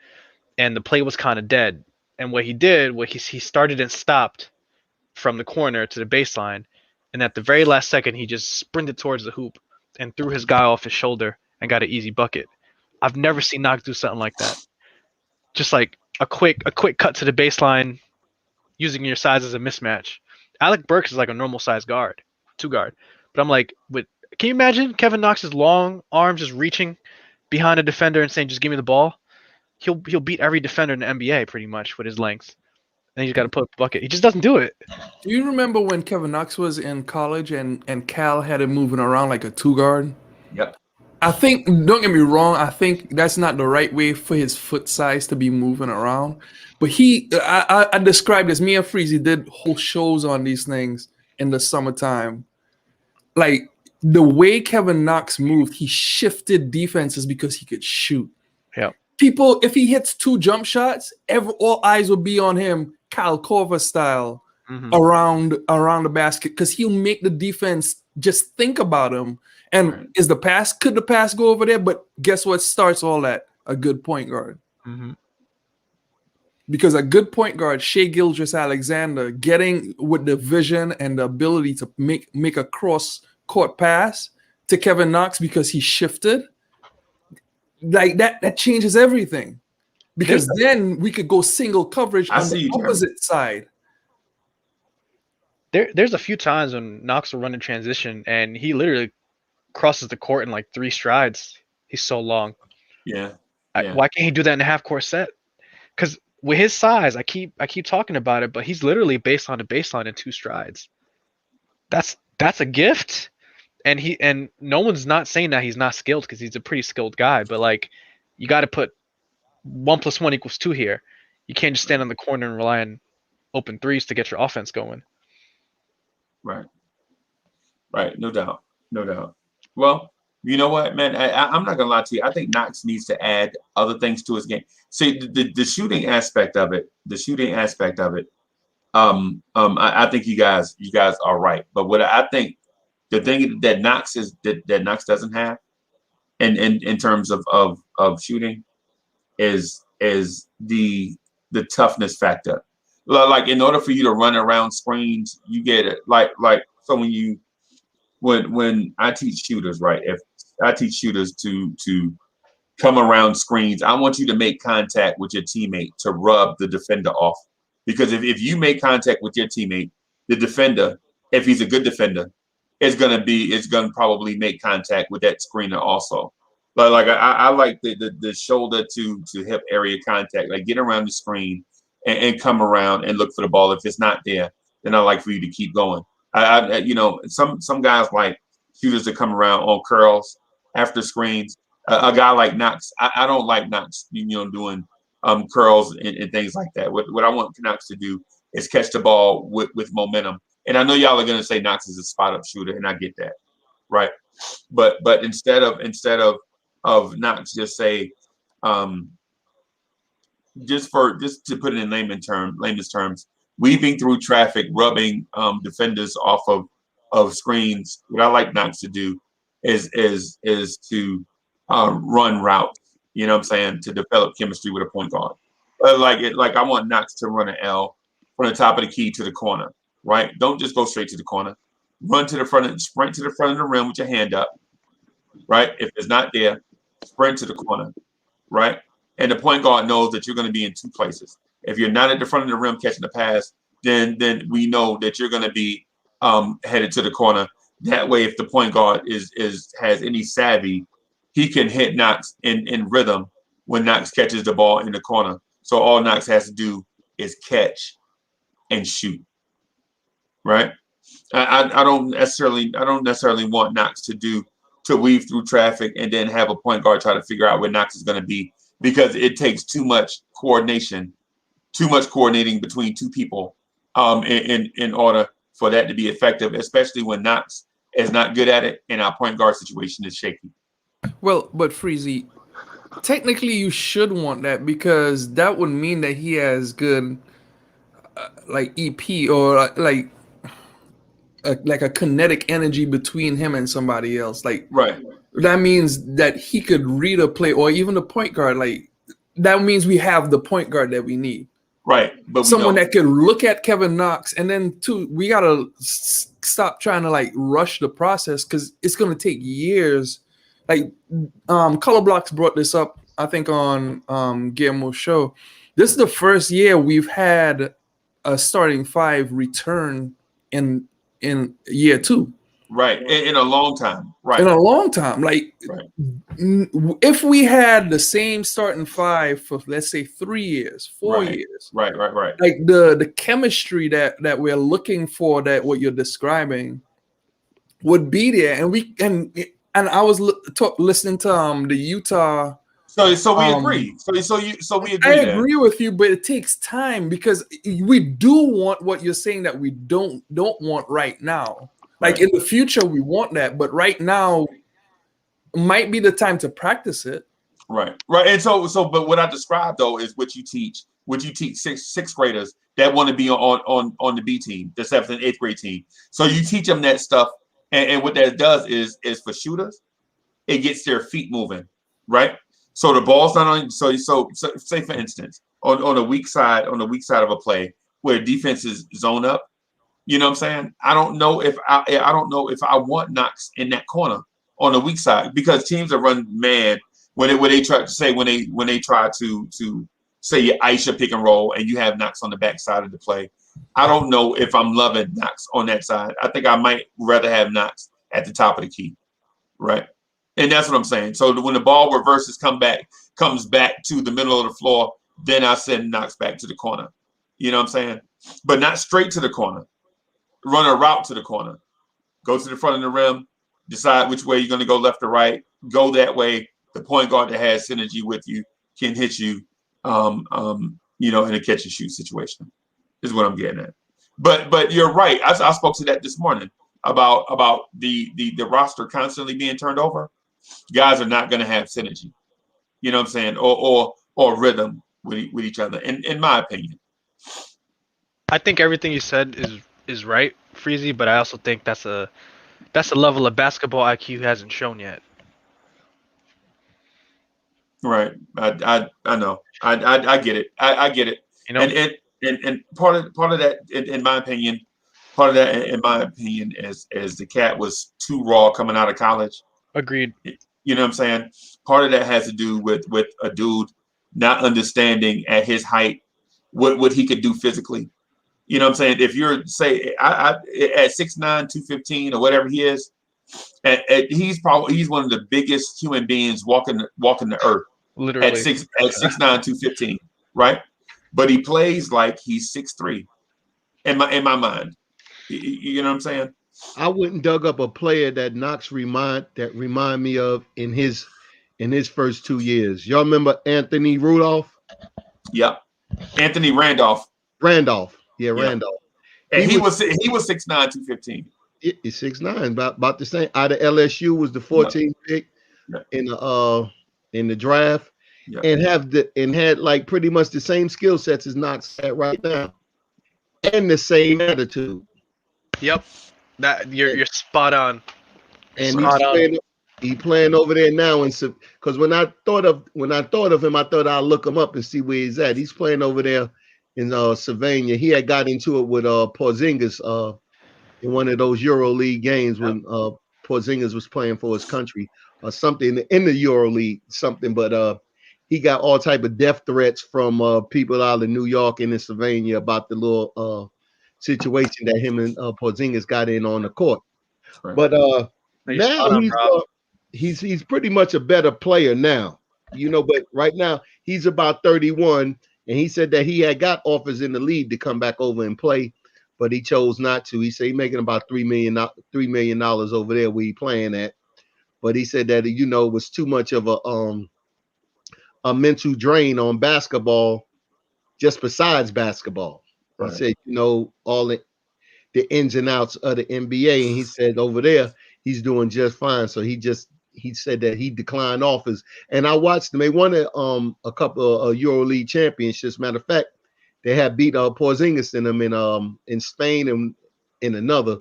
and the play was kind of dead. And what he did was he started and stopped from the corner to the baseline, and at the very last second, he just sprinted towards the hoop and threw his guy off his shoulder and got an easy bucket. I've never seen Knox do something like that. Just like a quick cut to the baseline, using your size as a mismatch. Alec Burks is like a normal size guard, 2 guard. But I'm like, can you imagine Kevin Knox's long arms just reaching behind a defender and saying, just give me the ball? He'll beat every defender in the NBA pretty much with his length. And he's got to put up the bucket. He just doesn't do it. Do you remember when Kevin Knox was in college and Cal had him moving around like a 2 guard? Yep. I think, don't get me wrong, I think that's not the right way for his foot size to be moving around. But I described this. Me and Freezy did whole shows on these things in the summertime. Like the way Kevin Knox moved, he shifted defenses because he could shoot. Yeah. People, if he hits 2 jump shots, all eyes will be on him, Kyle Korver style, around the basket, because he'll make the defense just think about him. And could the pass go over there? But guess what starts all that? A good point guard. Mm-hmm. Because a good point guard, Shai Gilgeous-Alexander, getting with the vision and the ability to make a cross-court pass to Kevin Knox because he shifted, like that changes everything. Because then we could go single coverage on the opposite side. There's a few times when Knox will run in transition and he literally crosses the court in like 3 strides. He's so long. Yeah. Why can't he do that in a half-court set? Because with his size, I keep talking about it, but he's literally baseline to baseline in 2 strides. That's a gift. And no one's not saying that he's not skilled because he's a pretty skilled guy, but like you got to put 1 + 1 = 2 here. You can't just stand on the corner and rely on open threes to get your offense going. Right. No doubt. Well, You know what, man? I'm not gonna lie to you. I think Knox needs to add other things to his game. See, the shooting aspect of it, I think you guys are right. But what I think the thing that Knox is that Knox doesn't have in terms of shooting is the toughness factor. Like in order for you to run around screens, you get it. Like so when I teach shooters, right? If I teach shooters to come around screens, I want you to make contact with your teammate to rub the defender off. Because if you make contact with your teammate, the defender, if he's a good defender, it's gonna probably make contact with that screener also. But like I like the shoulder to hip area contact, like get around the screen and come around and look for the ball. If it's not there, then I like for you to keep going. Some guys like shooters that come around on curls after screens. A guy like Knox, I don't like Knox, doing curls and things like that. What I want Knox to do is catch the ball with momentum. And I know y'all are going to say Knox is a spot up shooter, and I get that, right? But instead of Knox just say, just to put it in layman's terms, weaving through traffic, rubbing defenders off of screens. What I like Knox to do is to run routes. You know what I'm saying? To develop chemistry with a point guard. Like I want Knox to run an L from the top of the key to the corner. Right? Don't just go straight to the corner. Run to the front, sprint to the front of the rim with your hand up. Right? If it's not there, sprint to the corner. Right? And the point guard knows that you're going to be in two places. If you're not at the front of the rim catching the pass, then we know that you're going to be headed to the corner. That way, if the point guard has any savvy, he can hit Knox in rhythm when Knox catches the ball in the corner. So all Knox has to do is catch and shoot. Right? I don't necessarily want Knox to weave through traffic and then have a point guard try to figure out where Knox is going to be, because it takes too much coordinating between two people in order for that to be effective, especially when Knox is not good at it and our point guard situation is shaky. Well, but Freezy, technically you should want that, because that would mean that he has good like EP or like a kinetic energy between him and somebody else. Like, right. That means that he could read a play, or even the point guard. Like, that means we have the point guard that we need. Right. But someone that could look at Kevin Knox, and then we gotta stop trying to like rush the process, because it's gonna take years. Like, Color Blocks brought this up, I think, on Guillermo's show. This is the first year we've had a starting five return in year two. Right. In a long time. Right. In a long time. Like, right. If we had the same starting five for, let's say, 3 years, 4 years. Right. Like the chemistry that we're looking for, that what you're describing, would be there. And I was listening to the Utah. So we agree. So we agree. I agree with you, but it takes time, because we do want what you're saying that we don't want right now. Like, in the future, we want that, but right now might be the time to practice it. Right. And but what I described though is what you teach sixth graders that want to be on the B team, the 7th and 8th grade team. So you teach them that stuff, and what that does is for shooters, it gets their feet moving, right? So the ball's not on. So say for instance, on the weak side of a play where defense is zone up. You know what I'm saying? I don't know if I want Knox in that corner on the weak side, because teams are run man when they try to say you ice your pick and roll and you have Knox on the back side of the play. I don't know if I'm loving Knox on that side. I think I might rather have Knox at the top of the key, right? And that's what I'm saying. So when the ball reverses, comes back to the middle of the floor, then I send Knox back to the corner. You know what I'm saying? But not straight to the corner. Run a route to the corner. Go to the front of the rim. Decide which way you're going to go, left or right. Go that way. The point guard that has synergy with you can hit you, in a catch and shoot situation. Is what I'm getting at. But you're right. I spoke to that this morning about the roster constantly being turned over. guys are not going to have synergy. You know what I'm saying? Or rhythm with each other. In my opinion. I think everything you said is right, Freezy, but I also think that's a level of basketball IQ he hasn't shown yet. Right. I know. I get it. I get it. You know? And part of that, in my opinion, is the cat was too raw coming out of college. Agreed. You know what I'm saying? Part of that has to do with a dude not understanding at his height what he could do physically. You know what I'm saying? If you're say I at 6'9", 215 or whatever he is, he's one of the biggest human beings walking the earth. Literally. At 6'9", 215, right? But he plays like he's 6'3". In my mind. You know what I'm saying? I wouldn't dug up a player that Knox remind me of in his first 2 years. Y'all remember Anthony Rudolph? Yeah. Anthony Randolph. Yeah, Randolph. And he was 6'9", 215. He's 6'9", about the same. Out of LSU, was the 14th pick in the draft, and had like pretty much the same skill sets as Knox at right now, and the same attitude. Yep, that you're spot on. And he's playing over there now, and because when I thought of him, I thought I'd look him up and see where he's at. He's playing over there in Savannah. He had got into it with Porzingis in one of those EuroLeague games when Porzingis was playing for his country or something in the EuroLeague, something. But he got all type of death threats from people out of New York and in Savannah about the little situation that him and Porzingis got in on the court. Right. But now he's pretty much a better player now, you know. But right now he's about 31, and he said that he had got offers in the league to come back over and play, but he chose not to. He said he's making about $3 million over there where he's playing at. But he said that, you know, it was too much of a mental drain on basketball, just besides basketball. Right. He said, you know, all the ins and outs of the NBA, and he said over there he's doing just fine. So he said that he declined offers. And I watched them. They won a couple of EuroLeague championships. Matter of fact, they had beat Porzingis in them in Spain and in another.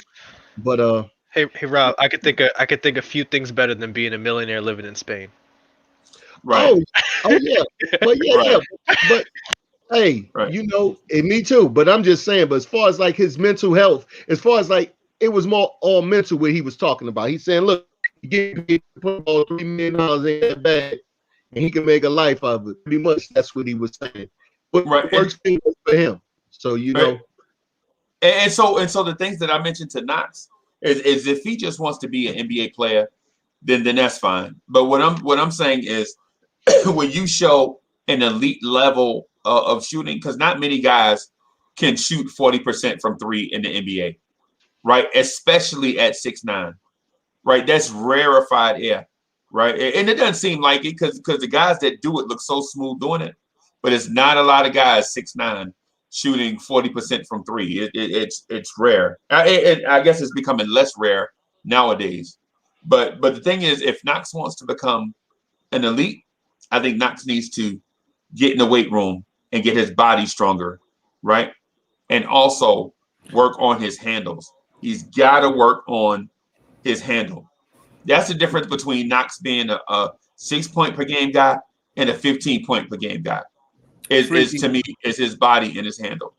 But hey Rob, I could think a few things better than being a millionaire living in Spain. Right. Oh yeah. But yeah, but hey, you know, and me too. But I'm just saying, but as far as like his mental health, as far as like it was more all mental what he was talking about. He's saying, look, you put all $3 million in that bag and he can make a life of it. Pretty much that's what he was saying. But the worst thing was for him. So you know. And so the things that I mentioned to Knox is if he just wants to be an NBA player, then that's fine. But what I'm saying is when you show an elite level of shooting, because not many guys can shoot 40% from three in the NBA, right? Especially at 6'9", right? That's rarefied air, right? And it doesn't seem like it because the guys that do it look so smooth doing it, but it's not a lot of guys 6'9" shooting 40% from three. It's rare. I guess it's becoming less rare nowadays. But the thing is, if Knox wants to become an elite, I think Knox needs to get in the weight room and get his body stronger, right? And also work on his handles. He's got to work on his handle. That's the difference between Knox being a 6 point per game guy and a 15 point per game guy. Is to me is his body and his handle.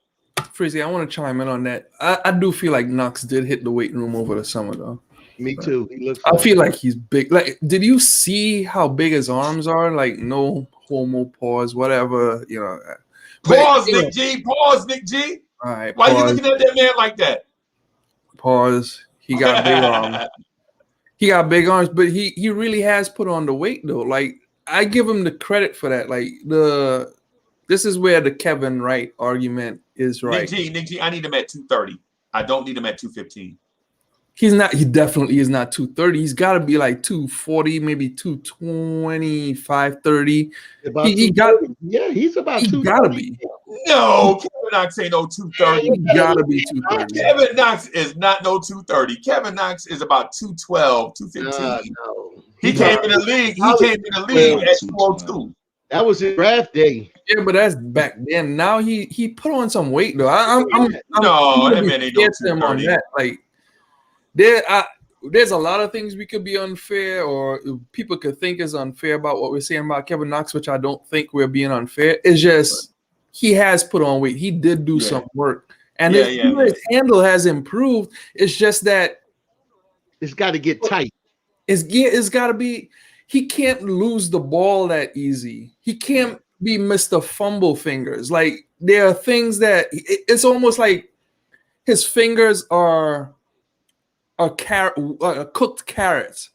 Frizzy, I want to chime in on that. I do feel like Knox did hit the weight room over the summer though. Me too. I feel like he's big. Like, did you see how big his arms are? Like, no homo pause, whatever, you know. Pause, Nick G. Pause, Nick G. All right. Why are you looking at that man like that? Pause. He got big arms. He got big arms, but he really has put on the weight though. Like, I give him the credit for that. Like this is where the Kevin Wright argument is right. Nick G, I need him at 230. I don't need him at 215. He's not. He definitely is not 230. He's got to be like 240, maybe 225, 30. He got. Yeah, he's about. He gotta be. No, Kevin Knox ain't no 230. He gotta be 230. Kevin Knox is not no 230. Kevin Knox is about 212, 215. No. He came in the league. He came in the league at 202. That was his draft day. Yeah, but that's back then. Now he put on some weight though. No, that man ain't no him on 230. that. Like there's a lot of things we could be unfair, or people could think is unfair about what we're saying about Kevin Knox, which I don't think we're being unfair. It's just he has put on weight. He did do some work, and his handle has improved. It's just that it's got to get tight. It's got to be. He can't lose the ball that easy. He can't be Mr. Fumble Fingers. Like there are things that it's almost like his fingers are cooked carrots.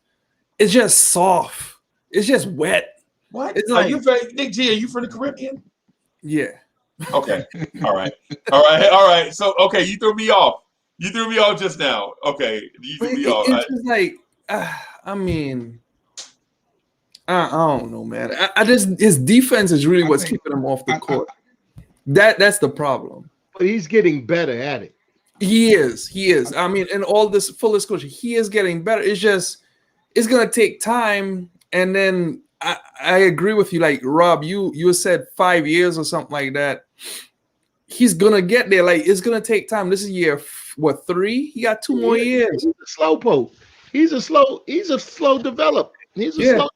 It's just soft. It's just wet. What? It's Are like you Nick G? Are you from the Caribbean? Yeah. Okay. All right. So okay, you threw me off. You threw me off just now. Okay, you threw me off. It's just like I mean. I don't know, man. I just his defense is really what's keeping him off the court. That's the problem. But he's getting better at it. He is. I mean, in all this full disclosure, he is getting better. It's just it's gonna take time. And then I agree with you. Like Rob, you said 5 years or something like that. He's gonna get there. Like it's gonna take time. This is year 3. He got 2 more years. He's a slow poke. He's a slow developer. He's a slow developer.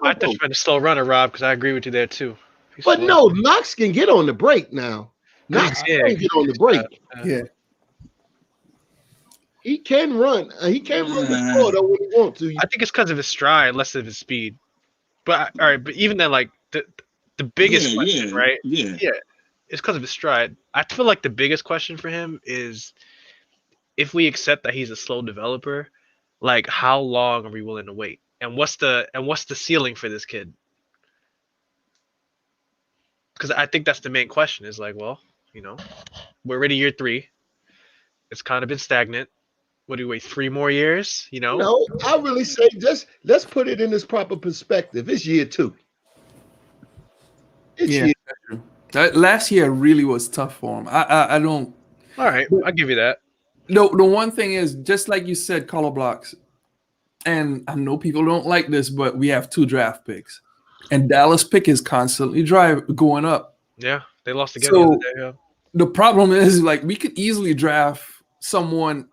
I thought you meant a slow runner, Rob, because I agree with you there too. But no, Knox can get on the break now. Knox can get on the break. Yeah. He can run. He can run the floor though when he wants to. I think it's because of his stride, less of his speed. But all right, but even then, like the biggest question, right? Yeah, it's because of his stride. I feel like the biggest question for him is if we accept that he's a slow developer, like how long are we willing to wait? And what's the ceiling for this kid? Because I think that's the main question. Is like, well, we're already year 3. It's kind of been stagnant. What do we wait 3 more years? No, I really say let's put it in this proper perspective. It's year 2. Year 2. That last year really was tough for him. I don't. All right, I'll give you that. No, the one thing is just like you said, color blocks. And I know people don't like this, but we have 2 draft picks, and Dallas pick is constantly going up. Yeah, they lost again the other day. Yeah. The problem is, like, we could easily draft someone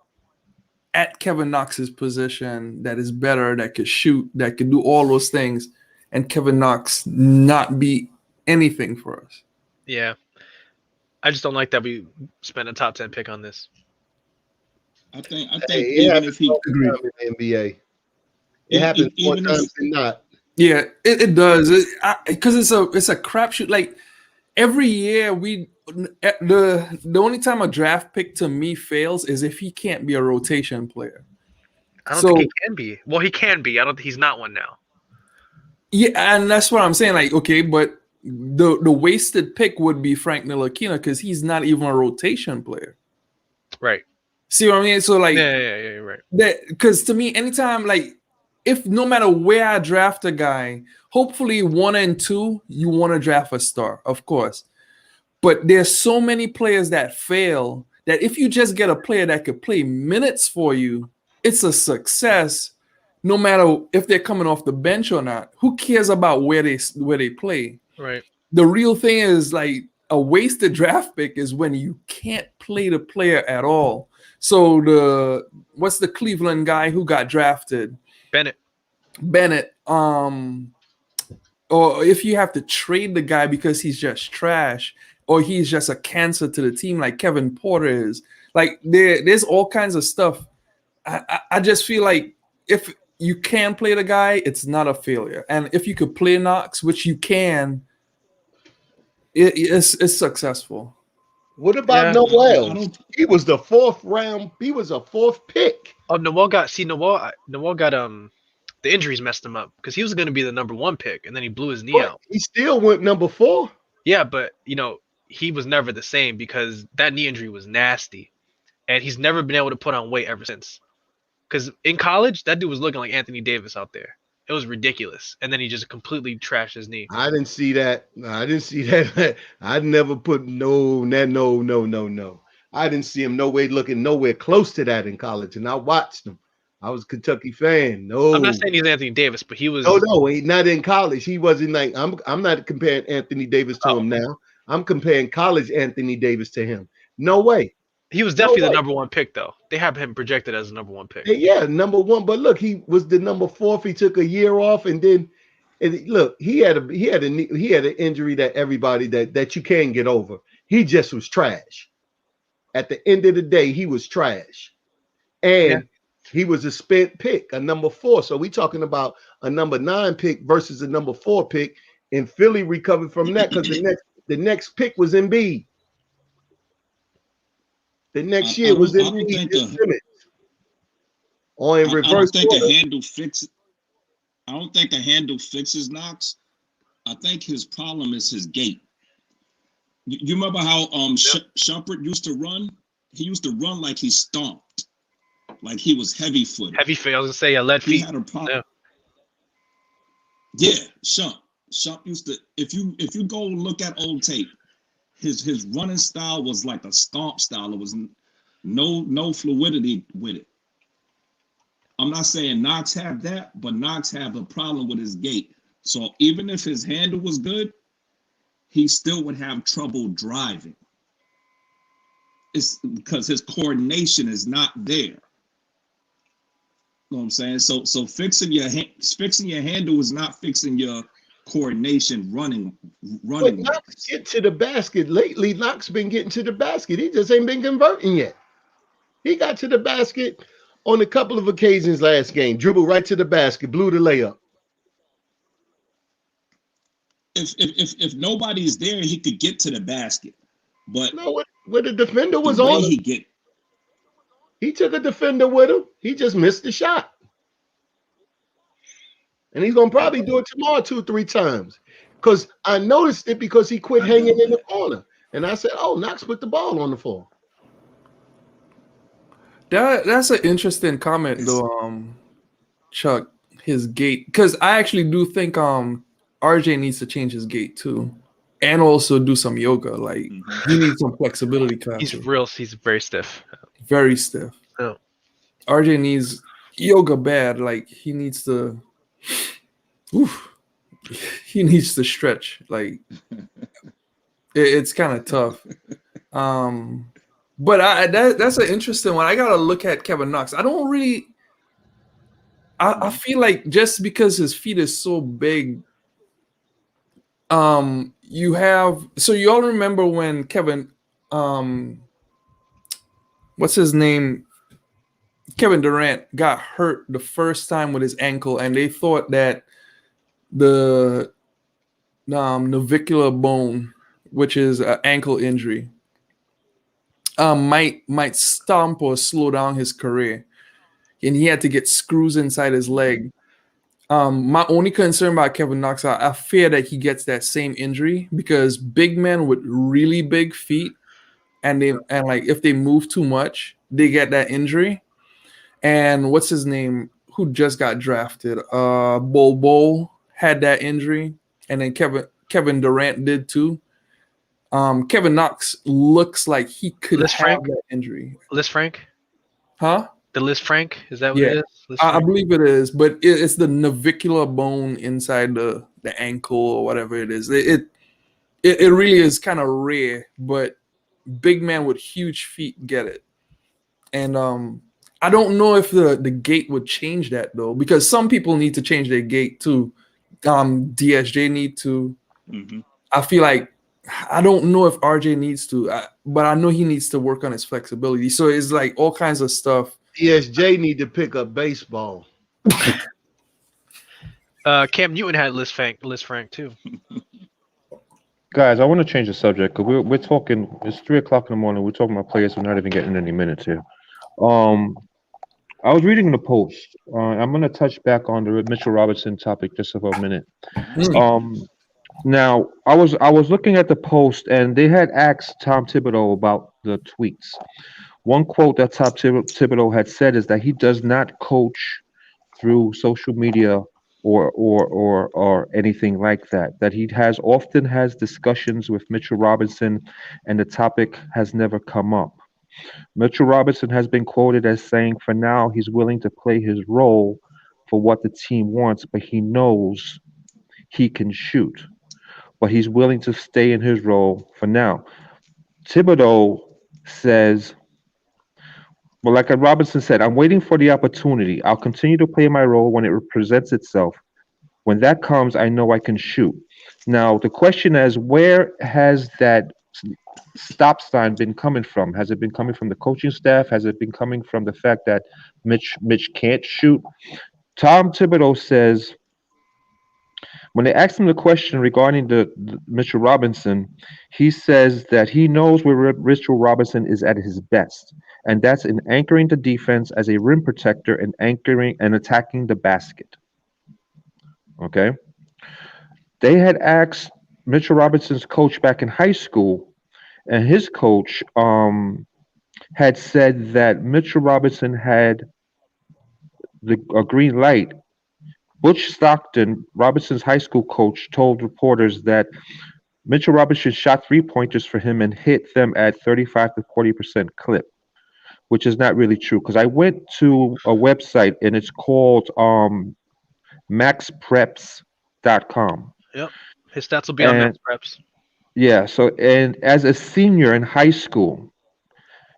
at Kevin Knox's position that is better, that could shoot, that could do all those things, and Kevin Knox not be anything for us. Yeah, I just don't like that we spent a top 10 pick on this. I think even if he agree in the NBA. It happens more times than not. Yeah, it does. Because it's a crapshoot. Like every year, the only time a draft pick to me fails is if he can't be a rotation player. I don't think he can be. Well, he can be. I don't think he's not one now. Yeah, and that's what I'm saying. Like, okay, but the wasted pick would be Frank Ntilikina because he's not even a rotation player. Right. See what I mean? So like, yeah, you're right. Because to me, anytime like. If no matter where I draft a guy, hopefully 1 and 2, you want to draft a star, of course. But there's so many players that fail that if you just get a player that could play minutes for you, it's a success. No matter if they're coming off the bench or not, who cares about where they play? Right. The real thing is like a wasted draft pick is when you can't play the player at all. So what's the Cleveland guy who got drafted? Bennett. Or if you have to trade the guy because he's just trash or he's just a cancer to the team like Kevin Porter is. Like there's all kinds of stuff. I just feel like if you can play the guy, it's not a failure. And if you could play Knox, which you can, it's successful. What about Noel? He was the 4th round. He was a 4th pick. Oh, Noel got the injuries messed him up because he was going to be the number 1 pick and then he blew his knee out. He still went number 4. Yeah, but he was never the same because that knee injury was nasty, and he's never been able to put on weight ever since. Because in college, that dude was looking like Anthony Davis out there. It was ridiculous, and then he just completely trashed his knee. I didn't see that. I'd never put no. I didn't see him looking nowhere close to that in college, and I watched him. I was a Kentucky fan. No, I'm not saying he's Anthony Davis, but he was. No, he not in college. He wasn't like I'm not comparing Anthony Davis to him now. I'm comparing college Anthony Davis to him. No way. He was definitely the number one pick, though. They have him projected as the number one pick. Yeah, number one. But look, he was the number 4. He took a year off, and then look, he had an injury that everybody that you can get over. He just was trash. At the end of the day, he was trash, and he was a spent pick, a number 4. So we talking about a number 9 pick versus a number 4 pick, and Philly recovered from that because the next pick was Embiid. The next year was Embiid. Or in reverse. I don't think a handle fixes. I don't think a handle fixes Knox. I think his problem is his gait. You remember how Shumpert used to run? He used to run like he stomped, like he was heavy footed. Heavy foot. I was gonna say lead feet. He had a problem. Yeah, Shump used to. If you go look at old tape, his running style was like a stomp style. It was no fluidity with it. I'm not saying Knox have that, but Knox have a problem with his gait. So even if his handle was good, he still would have trouble driving. It's because his coordination is not there. You know what I'm saying? So fixing your handle is not fixing your coordination running. But Knox get to the basket lately. Knox been getting to the basket. He just ain't been converting yet. He got to the basket on a couple of occasions last game. Dribbled right to the basket, blew the layup. If nobody's there, he could get to the basket. But no, where the defender was on him, he took a defender with him. He just missed the shot. And he's gonna probably do it tomorrow 2-3 times. Because I noticed it because he quit hanging in the corner. And I said, oh, Knox put the ball on the floor. That's an interesting comment though, Chuck, his gait. Because I actually do think RJ needs to change his gait too. And also do some yoga. Like he needs some flexibility classes. He's very stiff. Very stiff. Oh. RJ needs yoga bad. Like he needs to he needs to stretch. Like it's kind of tough. But that's an interesting one. I gotta look at Kevin Knox. I don't really I feel like just because his feet is so big, you all remember when Kevin what's his name? Kevin Durant got hurt the first time with his ankle, and they thought that the navicular bone, which is an ankle injury, might stump or slow down his career, and he had to get screws inside his leg. My only concern about Kevin Knox, I fear that he gets that same injury because big men with really big feet, and like if they move too much, they get that injury. And what's his name? Who just got drafted? Bol had that injury, and then Kevin Durant did too. Kevin Knox looks like he could have that injury. Liz Frank? Huh? The Liz Frank? Is that what it is? I believe it is, but it's the navicular bone inside the ankle or whatever it is. It really is kind of rare, but big man with huge feet get it. And I don't know if the gait would change that though, because some people need to change their gait too. DSJ need to. Mm-hmm. I feel like I don't know if RJ needs to, but I know he needs to work on his flexibility. So it's like all kinds of stuff. DSJ need to pick up baseball. Cam Newton had Liz Frank too. Guys, I want to change the subject because we're talking. It's 3:00 in the morning. We're talking about players who are not even getting any minutes here. I was reading the Post. I'm going to touch back on the Mitchell Robinson topic just for a minute. Now, I was looking at the Post, and they had asked Tom Thibodeau about the tweets. One quote that Tom Thibodeau had said is that he does not coach through social media or anything like that. That he often has discussions with Mitchell Robinson, and the topic has never come up. Mitchell Robinson has been quoted as saying, for now, he's willing to play his role for what the team wants, but he knows he can shoot. But he's willing to stay in his role for now. Thibodeau says, well, like Robinson said, I'm waiting for the opportunity. I'll continue to play my role when it presents itself. When that comes, I know I can shoot. Now, the question is, where has that stop sign been coming from? Has it been coming from the coaching staff? Has it been coming from the fact that Mitch can't shoot? Tom Thibodeau says, when they asked him the question regarding the Mitchell Robinson, he says that he knows where Mitchell Robinson is at his best, and that's in anchoring the defense as a rim protector and anchoring and attacking the basket. Okay. They had asked Mitchell Robinson's coach back in high school, and his coach had said that Mitchell Robinson had a green light. Butch Stockton, Robinson's high school coach, told reporters that Mitchell Robinson shot 3-pointers for him and hit them at 35 to 40% clip, which is not really true. Because I went to a website and it's called maxpreps.com. Yep. His stats will be on Max Preps. Yeah. So, and as a senior in high school,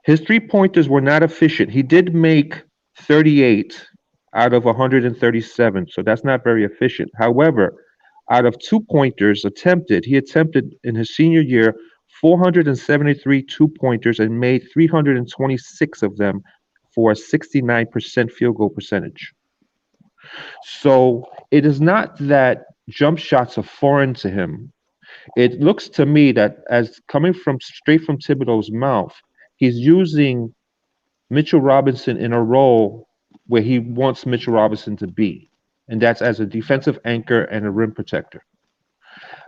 his 3-pointers were not efficient. He did make 38 out of 137, so that's not very efficient. However, out of 2-pointers attempted, he attempted in his senior year 473 2-pointers and made 326 of them for a 69% field goal percentage. So it is not that jump shots are foreign to him. It looks to me that, as coming from straight from Thibodeau's mouth, he's using Mitchell Robinson in a role where he wants Mitchell Robinson to be, and that's as a defensive anchor and a rim protector.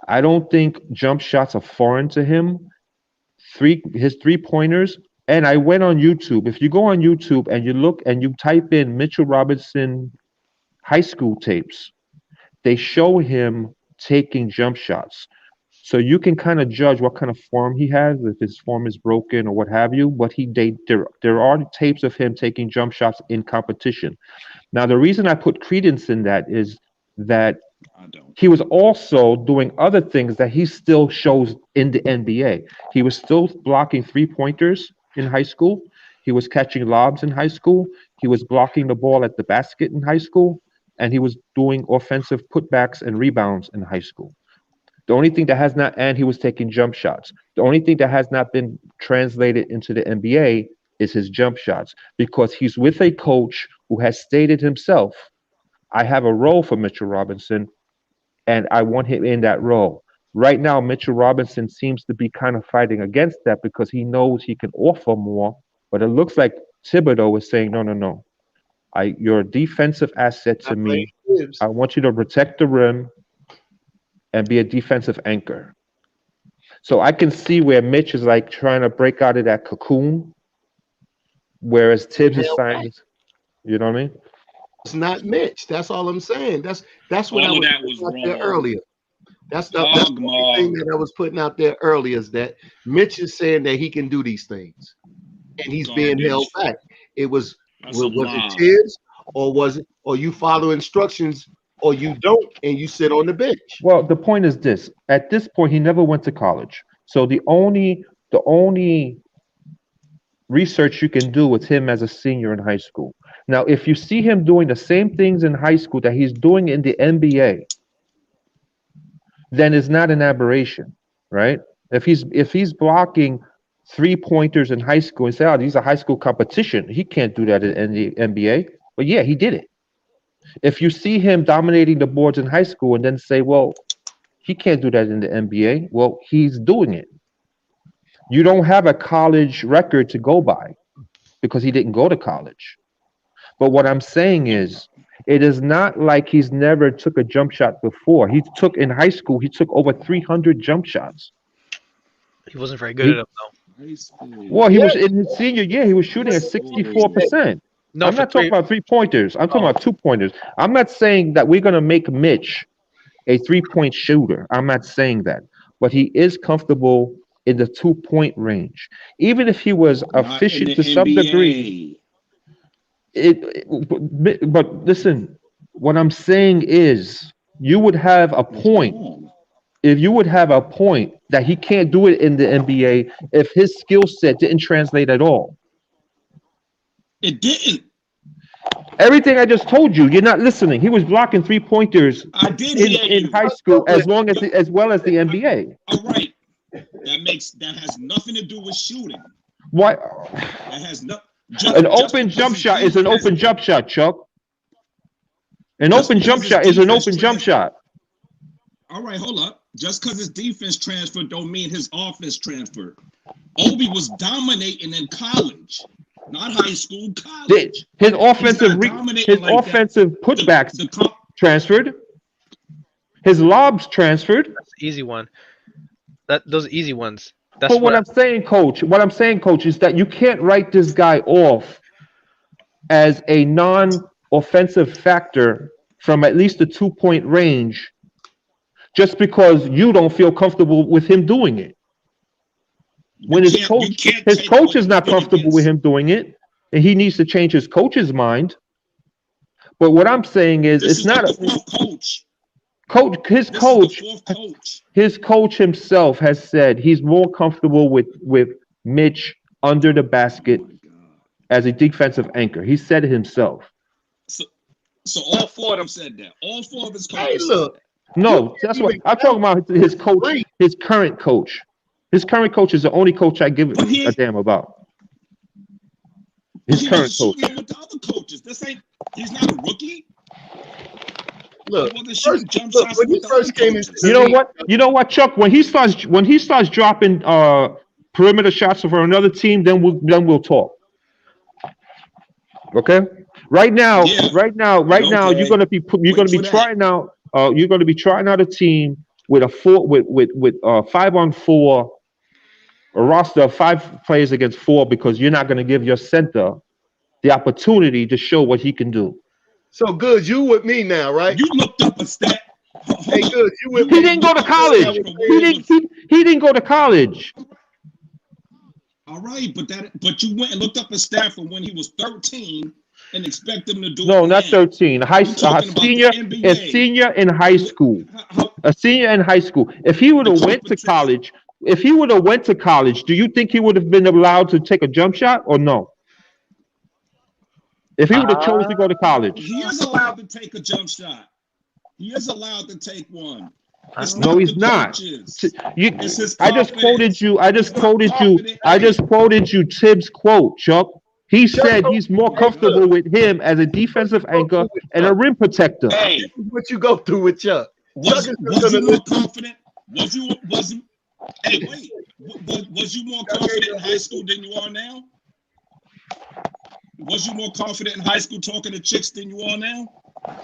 I don't think jump shots are foreign to him. His 3-pointers, and I went on YouTube. If you go on YouTube and you look and you type in Mitchell Robinson high school tapes, they show him taking jump shots. So you can kind of judge what kind of form he has, if his form is broken or what have you. But there are tapes of him taking jump shots in competition. Now, the reason I put credence in that is that he was also doing other things that he still shows in the NBA. He was still blocking 3-pointers in high school. He was catching lobs in high school. He was blocking the ball at the basket in high school. And he was doing offensive putbacks and rebounds in high school. The only thing that has not, and he was taking jump shots. The only thing that has not been translated into the NBA is his jump shots, because he's with a coach who has stated himself, I have a role for Mitchell Robinson, and I want him in that role. Right now, Mitchell Robinson seems to be kind of fighting against that because he knows he can offer more, but it looks like Thibodeau is saying, no. You're a defensive asset to me. I want you to protect the rim and be a defensive anchor. So I can see where Mitch is like trying to break out of that cocoon, whereas Tibbs is saying, you know what I mean? It's not Mitch. That's all I'm saying. That's what All I of was that was putting out there wrong. earlier. That's the only thing that I was putting out there earlier, is that Mitch is saying that he can do these things, and he's being held back. It was it Tibbs, or was it, or you follow instructions, or you don't, and you sit on the bench? Well, the point is this: at this point, he never went to college. So the only research you can do with him as a senior in high school. Now, if you see him doing the same things in high school that he's doing in the NBA, then it's not an aberration, right? If he's blocking 3-pointers in high school and say, oh, these are high school competition, he can't do that in the NBA. But yeah, he did it. If you see him dominating the boards in high school and then say, well, he can't do that in the NBA, well, he's doing it. You don't have a college record to go by because he didn't go to college. But what I'm saying is, it is not like he's never took a jump shot before. In high school, he took over 300 jump shots. He wasn't very good at them, though. Well, he was in his senior year, he was shooting at 64%. No, I'm not talking about 3-pointers. I'm talking about 2-pointers. I'm not saying that we're going to make Mitch a 3-point shooter. I'm not saying that. But he is comfortable in the 2-point range. Even if he was efficient to some degree, but listen, what I'm saying is you would have a point. If you would have a point that he can't do it in the NBA if his skill set didn't translate at all. It didn't. Everything I just told you, you're not listening. He was blocking 3-pointers in high school as well as the NBA. All right. That has nothing to do with shooting. Why? That has no. An open jump shot is an open jump shot, Chuck. An open jump shot is an open jump shot. All right, hold up. Just because his defense transferred don't mean his offense transferred. Obi was dominating in college, not high school, college. His offensive putbacks transferred. His lobs transferred. That's the easy one. Those are easy ones. But what I'm saying, Coach, is that you can't write this guy off as a non-offensive factor from at least the 2-point range just because you don't feel comfortable with him doing it. When his coach is not comfortable with him doing it, and he needs to change his coach's mind. But what I'm saying is, it's not a coach. His coach himself has said he's more comfortable with Mitch under the basket as a defensive anchor. He said it himself. So all four of them said that. All four of his coaches. Hey, look. No, that's what I'm talking about. His coach, his current coach. His current coach is the only coach I give a damn about. His current coach. With the other coaches. He's not a rookie. Look, when he first came into you know what, Chuck? When he starts dropping perimeter shots for another team, then we'll talk. Okay. Right now, you're gonna be trying out. You're going to be trying out a team with a 5-on-4, a roster of 5 players against 4 because you're not going to give your center the opportunity to show what he can do. So good, you with me now, right? You looked up a stat. Hey, good, you with me. He didn't go to college. He didn't go to college. All right, but you went and looked up a stat from when he was 13. And expect them to do not 13. A senior in high school. A senior in high school. If he would have went to college, do you think he would have been allowed to take a jump shot or no? If he would have chosen to go to college, he is allowed to take a jump shot. He is allowed to take one. No, he's not. I just quoted you Tibbs' quote, Chuck. He said he's more comfortable with him as a defensive anchor and a rim protector. Hey, what you go through with Chuck? Was you more confident? Was you more confident in high school than you are now? Was you more confident in high school talking to chicks than you are now?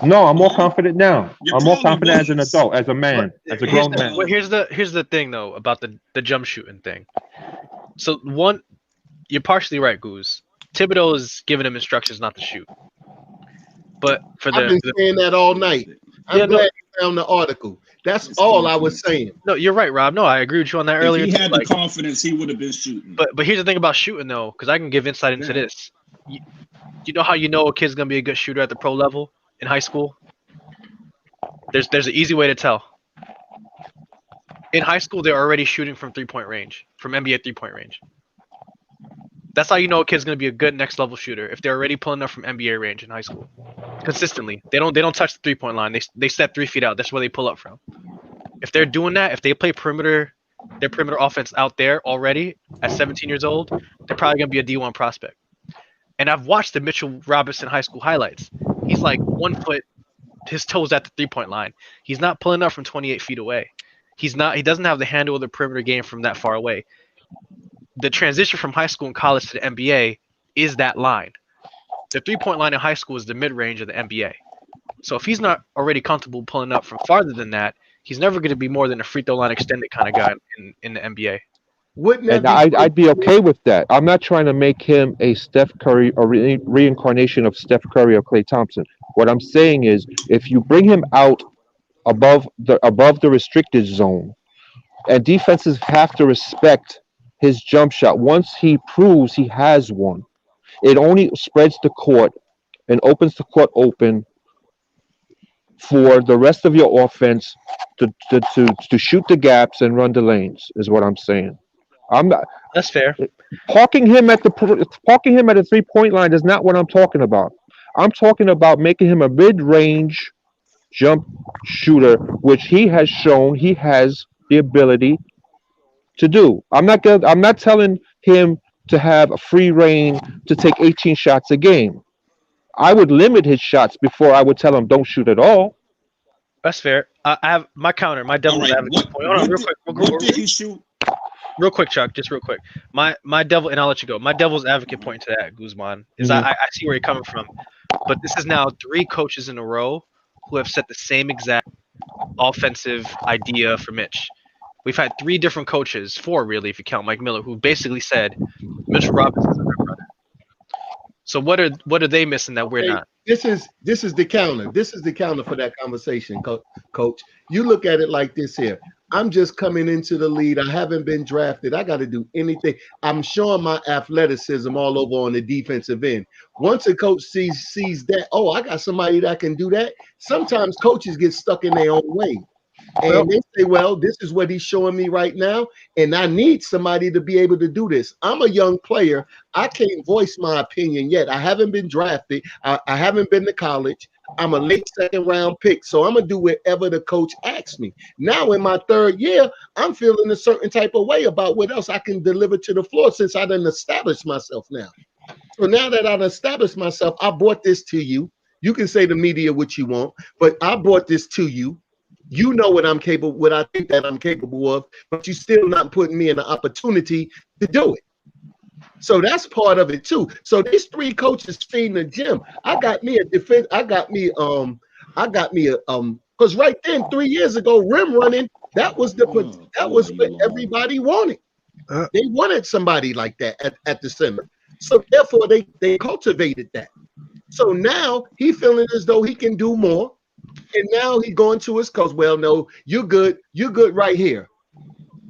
No, I'm more confident now. I'm more confident as an adult, as a man, as a grown man. Well, here's the thing though about the jump shooting thing. So one, you're partially right, Goose. Thibodeau is giving him instructions not to shoot. But for I've been saying that all night. I'm glad you found the article. That's all I was saying. No, you're right, Rob. No, I agree with you on that earlier. If he had the confidence, he would have been shooting. But here's the thing about shooting though, because I can give insight into this. You know how you know a kid's gonna be a good shooter at the pro level in high school? There's an easy way to tell. In high school, they're already shooting from 3-point range, from NBA 3-point range. That's how you know a kid's gonna be a good next level shooter if they're already pulling up from NBA range in high school, consistently. They don't touch the 3-point line. They step 3 feet out. That's where they pull up from. If they're doing that, if they play their perimeter offense out there already at 17 years old, they're probably gonna be a D1 prospect. And I've watched the Mitchell Robinson high school highlights. He's like 1 foot, his toes at the 3-point line. He's not pulling up from 28 feet away. He doesn't have the handle of the perimeter game from that far away. The transition from high school and college to the NBA is that line. The 3-point line in high school is the mid-range of the NBA. So if he's not already comfortable pulling up from farther than that, he's never going to be more than a free throw line extended kind of guy in the NBA. And I'd be okay with that. I'm not trying to make him a Steph Curry or reincarnation of Steph Curry or Klay Thompson. What I'm saying is, if you bring him out above the restricted zone, And defenses have to respect his jump shot. Once he proves he has one, it only spreads the court and opens the court open for the rest of your offense to shoot the gaps and run the lanes, is what I'm saying. I'm not That's fair. parking him at the 3-point line is not what I'm talking about. I'm talking about making him a mid-range jump shooter, which he has shown he has the ability to do. I'm not telling him to have a free reign to take 18 shots a game. I would limit his shots before I would tell him don't shoot at all. That's fair. I have my counter, my devil's advocate point. Hold on, real quick. What did he shoot? Real quick, Chuck, just real quick. My devil, and I'll let you go. My devil's advocate point to that, Guzman, is I see where you're coming from, but this is now 3 coaches in a row who have set the same exact offensive idea for Mitch. We've had 3 different coaches, 4 really, if you count Mike Miller, who basically said Mitch Robinson is a rim runner. So what are they missing that we're not? This is the counter. This is the counter for that conversation, Coach. You look at it like this here. I'm just coming into the lead. I haven't been drafted. I got to do anything. I'm showing my athleticism all over on the defensive end. Once a coach sees that, oh, I got somebody that can do that. Sometimes coaches get stuck in their own way. And they say, well, this is what he's showing me right now, and I need somebody to be able to do this. I'm a young player. I can't voice my opinion yet. I haven't been drafted. I haven't been to college. I'm a late 2nd round pick, so I'm going to do whatever the coach asks me. Now in my 3rd year, I'm feeling a certain type of way about what else I can deliver to the floor since I done established myself now. So now that I've established myself, I brought this to you. You can say the media what you want, but I brought this to you. You know what I'm capable, what I think that I'm capable of, but you're still not putting me in an opportunity to do it. So that's part of it too. So these 3 coaches feeding the gym. I got me a defense. Because right then 3 years ago, rim running, that was what everybody wanted. They wanted somebody like that at the center. So therefore they cultivated that. So now he feeling as though he can do more. And now he's going to his coach. Well, no, you're good. You're good right here.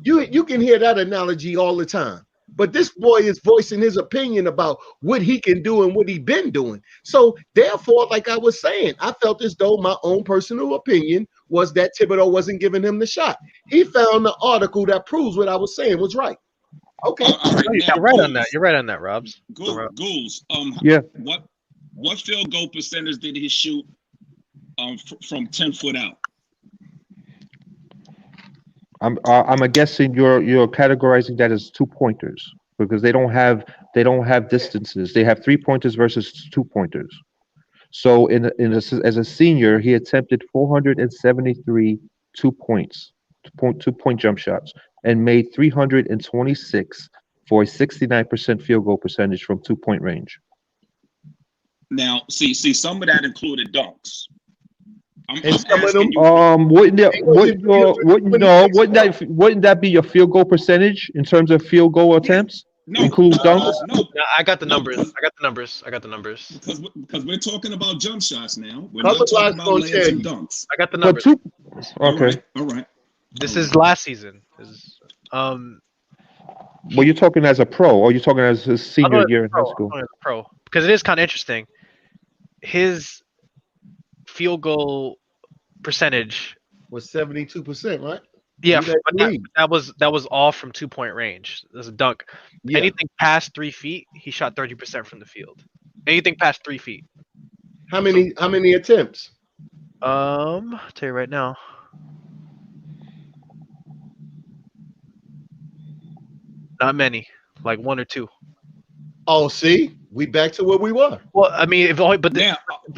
You can hear that analogy all the time. But this boy is voicing his opinion about what he can do and what he's been doing. So therefore, like I was saying, I felt as though my own personal opinion was that Thibodeau wasn't giving him the shot. He found the article that proves what I was saying was right. Okay. You're right on that. You're right on that, Robs. Ghouls. Yeah. What field goal percentage did he shoot from 10 foot out? I'm guessing you're categorizing that as 2-pointers because they don't have distances. They have 3-pointers versus 2-pointers. So as a senior, he attempted 473 2-point jump shots and made 326 for a 69% field goal percentage from 2-point range. Now, see, some of that included dunks. Wouldn't that be your field goal percentage in terms of field goal attempts? Include dunks? No, I got the numbers. I got the numbers. Because we're talking about jump shots now. We're not talking about layups and dunks. I got the numbers. Okay. All right. This is last season. Well, you're talking as a pro, or you're talking as a senior year in high school? Pro, because it is kind of interesting. His field goal percentage was 72%, right? Yeah, but that was all from 2-point range. There's a dunk. Yeah. Anything past 3 feet, he shot 30% from the field. Anything past 3 feet. How many attempts? I'll tell you right now. Not many, like 1 or 2. Oh, see, we back to where we were. Well, I mean, but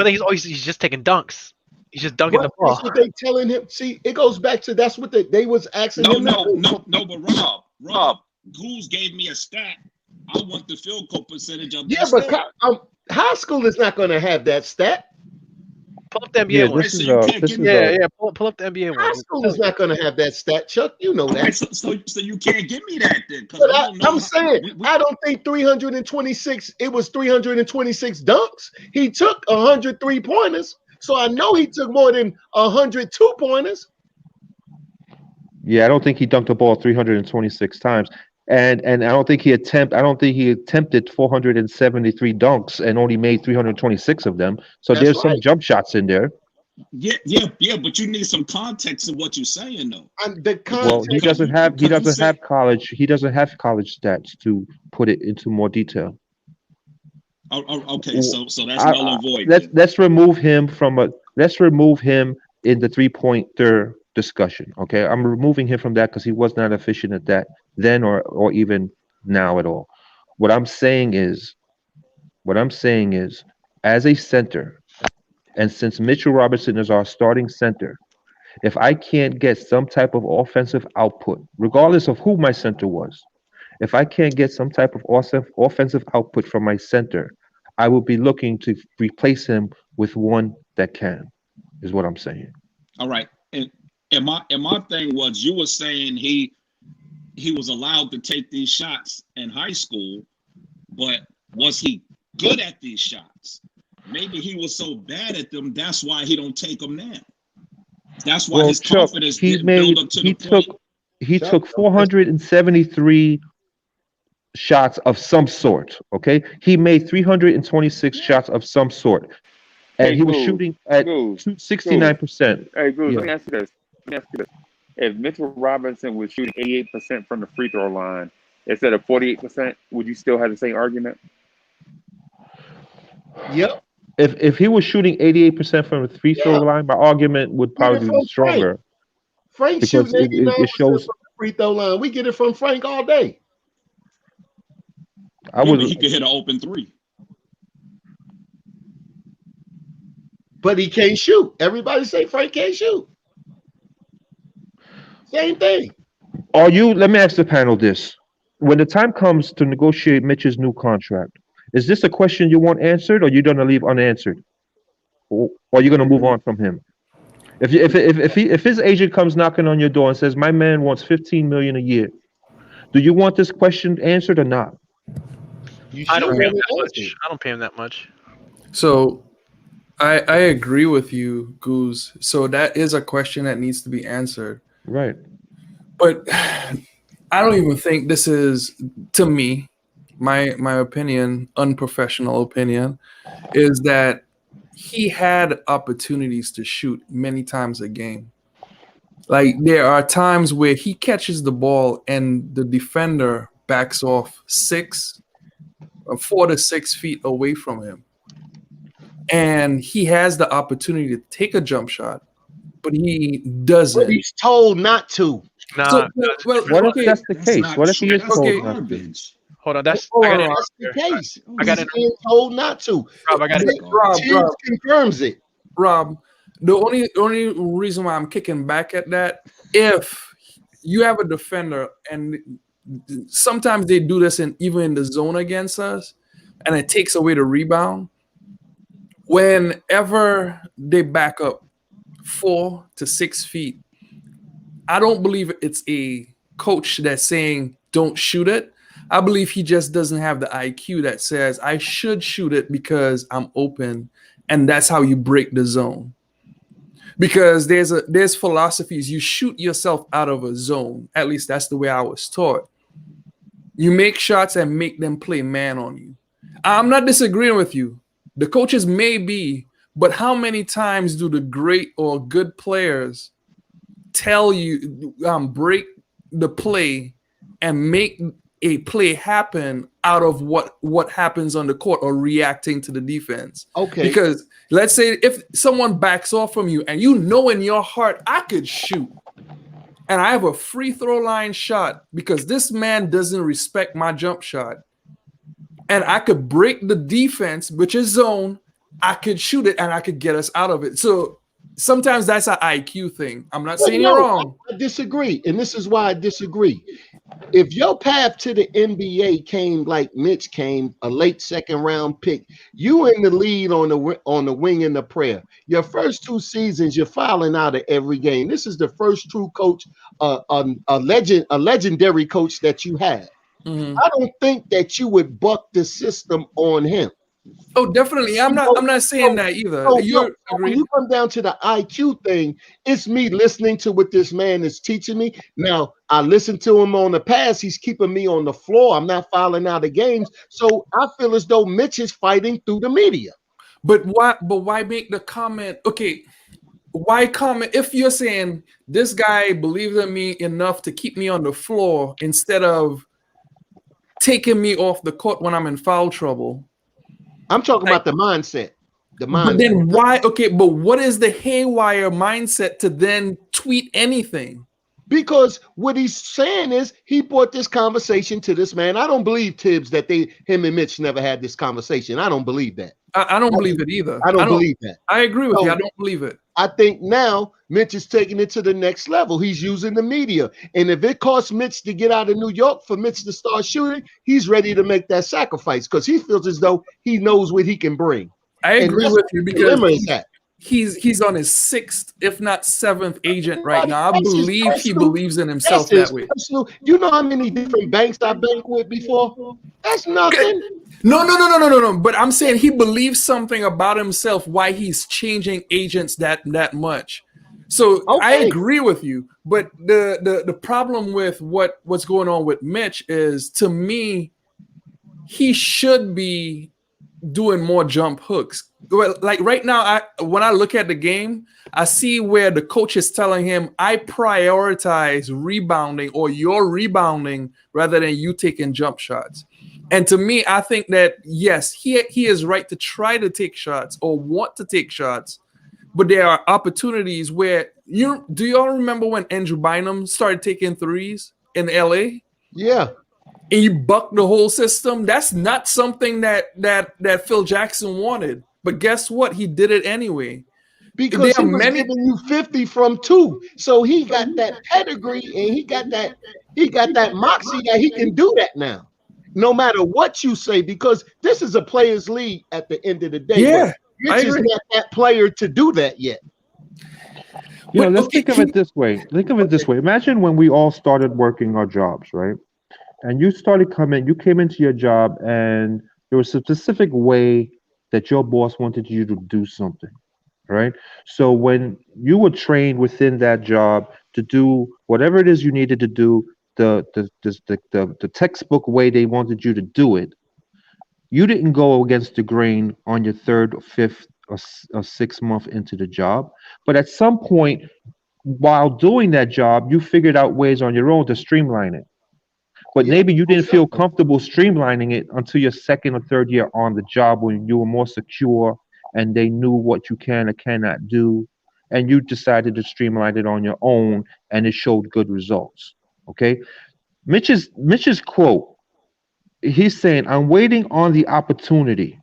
he's just taking dunks. He's just dunking the ball. That's what they telling him. See, it goes back to that's what they was asking him. No, but Rob, Ghouls gave me a stat. I want the field goal percentage of that stat. But high school is not going to have that stat. Pull up the NBA one. Pull up the NBA one. High school is not going to have that stat, Chuck. You know that. Right, so you can't give me that then. But I'm saying, I don't think 326, it was 326 dunks. He took 103 pointers. So I know he took more than 102 pointers. Yeah, I don't think he dunked the ball 326 times. And I don't think he attempted 473 dunks and only made 326 of them. So That's there's some right. jump shots in there. Yeah. But you need some context of what you're saying, though. And the Well, he context. doesn't have said- college stats to put it into more detail. Okay, so that's null and void. Let's remove him in the 3-pointer discussion. Okay, I'm removing him from that because he was not efficient at that then or even now at all. What I'm saying is, as a center, and since Mitchell Robinson is our starting center, if I can't get some type of offensive output, regardless of who my center was, if I can't get some type of offensive output from my center, I will be looking to replace him with one that can, is what I'm saying. All right. And my thing was, you were saying he was allowed to take these shots in high school, but was he good at these shots? Maybe he was so bad at them, that's why he don't take them now. That's why his confidence didn't build up to the point. He took 473 shots of some sort. Okay, he made 326 shots of some sort, and he was shooting at 69%. Hey, Goose, let me ask you this. If Mitchell Robinson was shooting 88% from the free throw line instead of 48%, would you still have the same argument? Yep. If he was shooting 88% from the free throw line, my argument would probably be stronger. Frank shooting 89% from the free throw line. We get it from Frank all day. He could hit an open three. But he can't shoot. Everybody say Frank can't shoot. Same thing. Let me ask the panel this. When the time comes to negotiate Mitch's new contract, is this a question you want answered, or you're going to leave unanswered? Or are you going to move on from him? If his agent comes knocking on your door and says, my man wants $15 million a year, do you want this question answered or not? I don't pay him that much. I don't pay him that much. So I agree with you, Goose. So that is a question that needs to be answered. Right. But I don't even think this is, to me, my opinion, unprofessional opinion, is that he had opportunities to shoot many times a game. Like, there are times where he catches the ball and the defender backs off 4 to 6 feet away from him. And he has the opportunity to take a jump shot, but he doesn't. But he's told not to. What if that's the case? What if he is told not to? Hold on, that's the case. He's being told not to. Rob, I got it. Rob confirms it. Rob, the only reason why I'm kicking back at that, if you have a defender, and sometimes they do this even in the zone against us, and it takes away the rebound. Whenever they back up 4 to 6 feet, I don't believe it's a coach that's saying don't shoot it. I believe he just doesn't have the IQ that says I should shoot it because I'm open, and that's how you break the zone. Because there's philosophies, you shoot yourself out of a zone. At least that's the way I was taught. You make shots and make them play man on you. I'm not disagreeing with you. The coaches may be, but how many times do the great or good players tell you break the play and make a play happen out of what happens on the court or reacting to the defense? Okay. Because let's say if someone backs off from you and you know in your heart, I could shoot and I have a free throw line shot because this man doesn't respect my jump shot, and I could break the defense, which is zone, I could shoot it and I could get us out of it. So sometimes that's an IQ thing. I'm not saying you're wrong. I disagree. And this is why I disagree. If your path to the NBA came like Mitch came, a late second round pick, you in the lead on the wing and the prayer. Your first 2 seasons, you're fouling out of every game. This is the first true coach, a legendary coach that you had. Mm-hmm. I don't think that you would buck the system on him. Oh, definitely. I'm not saying that either. So, You're when agreed. you come down to the IQ thing, it's me listening to what this man is teaching me. Now, I listen to him on the pass. He's keeping me on the floor. I'm not fouling out of games. So I feel as though Mitch is fighting through the media. But why make the comment? Okay, why comment if you're saying this guy believes in me enough to keep me on the floor instead of taking me off the court when I'm in foul trouble? I'm talking about the mindset. The mindset. But then why? Okay, but what is the haywire mindset to then tweet anything? Because what he's saying is he brought this conversation to this man. I don't believe Tibbs that him and Mitch never had this conversation. I don't believe that. I don't believe it either. I don't believe that. I agree with So, you. I don't believe it. I think now Mitch is taking it to the next level. He's using the media. And if it costs Mitch to get out of New York for Mitch to start shooting, he's ready to make that sacrifice because he feels as though he knows what he can bring. I agree with you because he's on his 6th, if not 7th agent right now. I believe he believes in himself that way. You know how many different banks I banked with before? That's nothing. No. But I'm saying he believes something about himself why he's changing agents that much. So I agree with you. But the problem with what's going on with Mitch is, to me, he should be doing more jump hooks. Like right now, when I look at the game, I see where the coach is telling him, I prioritize rebounding or your rebounding rather than you taking jump shots. And to me, I think that, yes, he is right to try to take shots or want to take shots, but there are opportunities where do y'all remember when Andrew Bynum started taking threes in LA? Yeah. And you bucked the whole system. That's not something that Phil Jackson wanted. But guess what? He did it anyway. Because he was giving you 50 from 2. So he got that pedigree and he got that moxie that he can do that now. No matter what you say, because this is a players' league at the end of the day. Yeah. Mitch is not that player to do that yet. Let's think of it this way. Imagine when we all started working our jobs, right? And you came into your job and there was a specific way that your boss wanted you to do something, right? So when you were trained within that job to do whatever it is you needed to do, the textbook way they wanted you to do it, you didn't go against the grain on your 3rd or 5th or 6th month into the job. But at some point while doing that job, you figured out ways on your own to streamline it. But maybe you didn't feel comfortable streamlining it until your 2nd or 3rd year on the job when you were more secure and they knew what you can or cannot do. And you decided to streamline it on your own and it showed good results. Okay. Mitch's quote, he's saying, I'm waiting on the opportunity.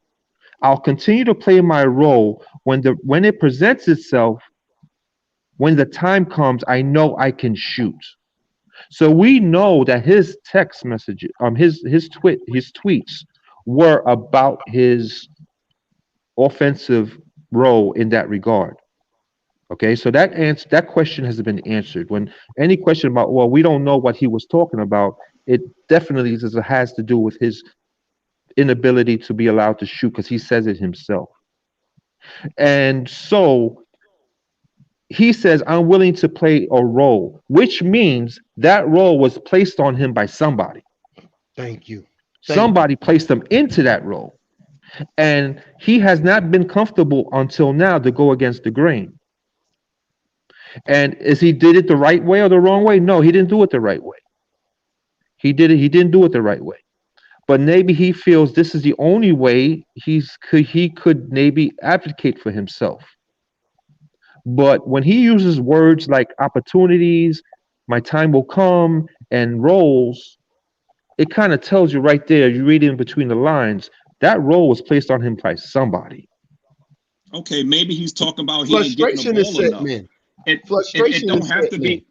I'll continue to play my role when it presents itself. When the time comes, I know I can shoot. So we know that his text messages, his tweets were about his offensive role in that regard. Okay, so that question has been answered. When any question about, well, we don't know what he was talking about, it definitely has to do with his inability to be allowed to shoot because he says it himself. And so he says, I'm willing to play a role, which means that role was placed on him by somebody. Thank you. Somebody placed him into that role. And he has not been comfortable until now to go against the grain. And is he did it the right way or the wrong way? No, he didn't do it the right way. He didn't do it the right way. But maybe he feels this is the only way he could maybe advocate for himself. But when he uses words like opportunities, my time will come, and roles, it kind of tells you right there, you read in between the lines, that role was placed on him by somebody. Okay, maybe he's talking about he ain't getting the ball enough. It don't have to be.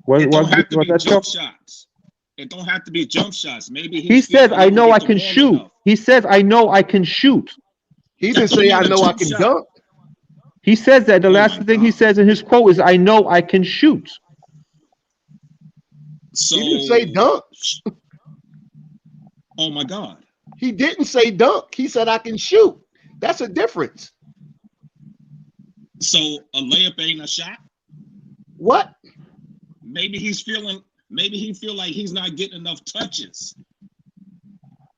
It don't have to be jump shots. It don't have to be jump shots. Maybe he says, "I know I can shoot." He says, "I know I can shoot." He didn't say, "I know I can dunk." He says that the last thing he says in his quote is, "I know I can shoot." So, he didn't say dunk. Oh my God. He didn't say dunk. He said I can shoot. That's a difference. So a layup ain't a shot? What? Maybe he feel like he's not getting enough touches.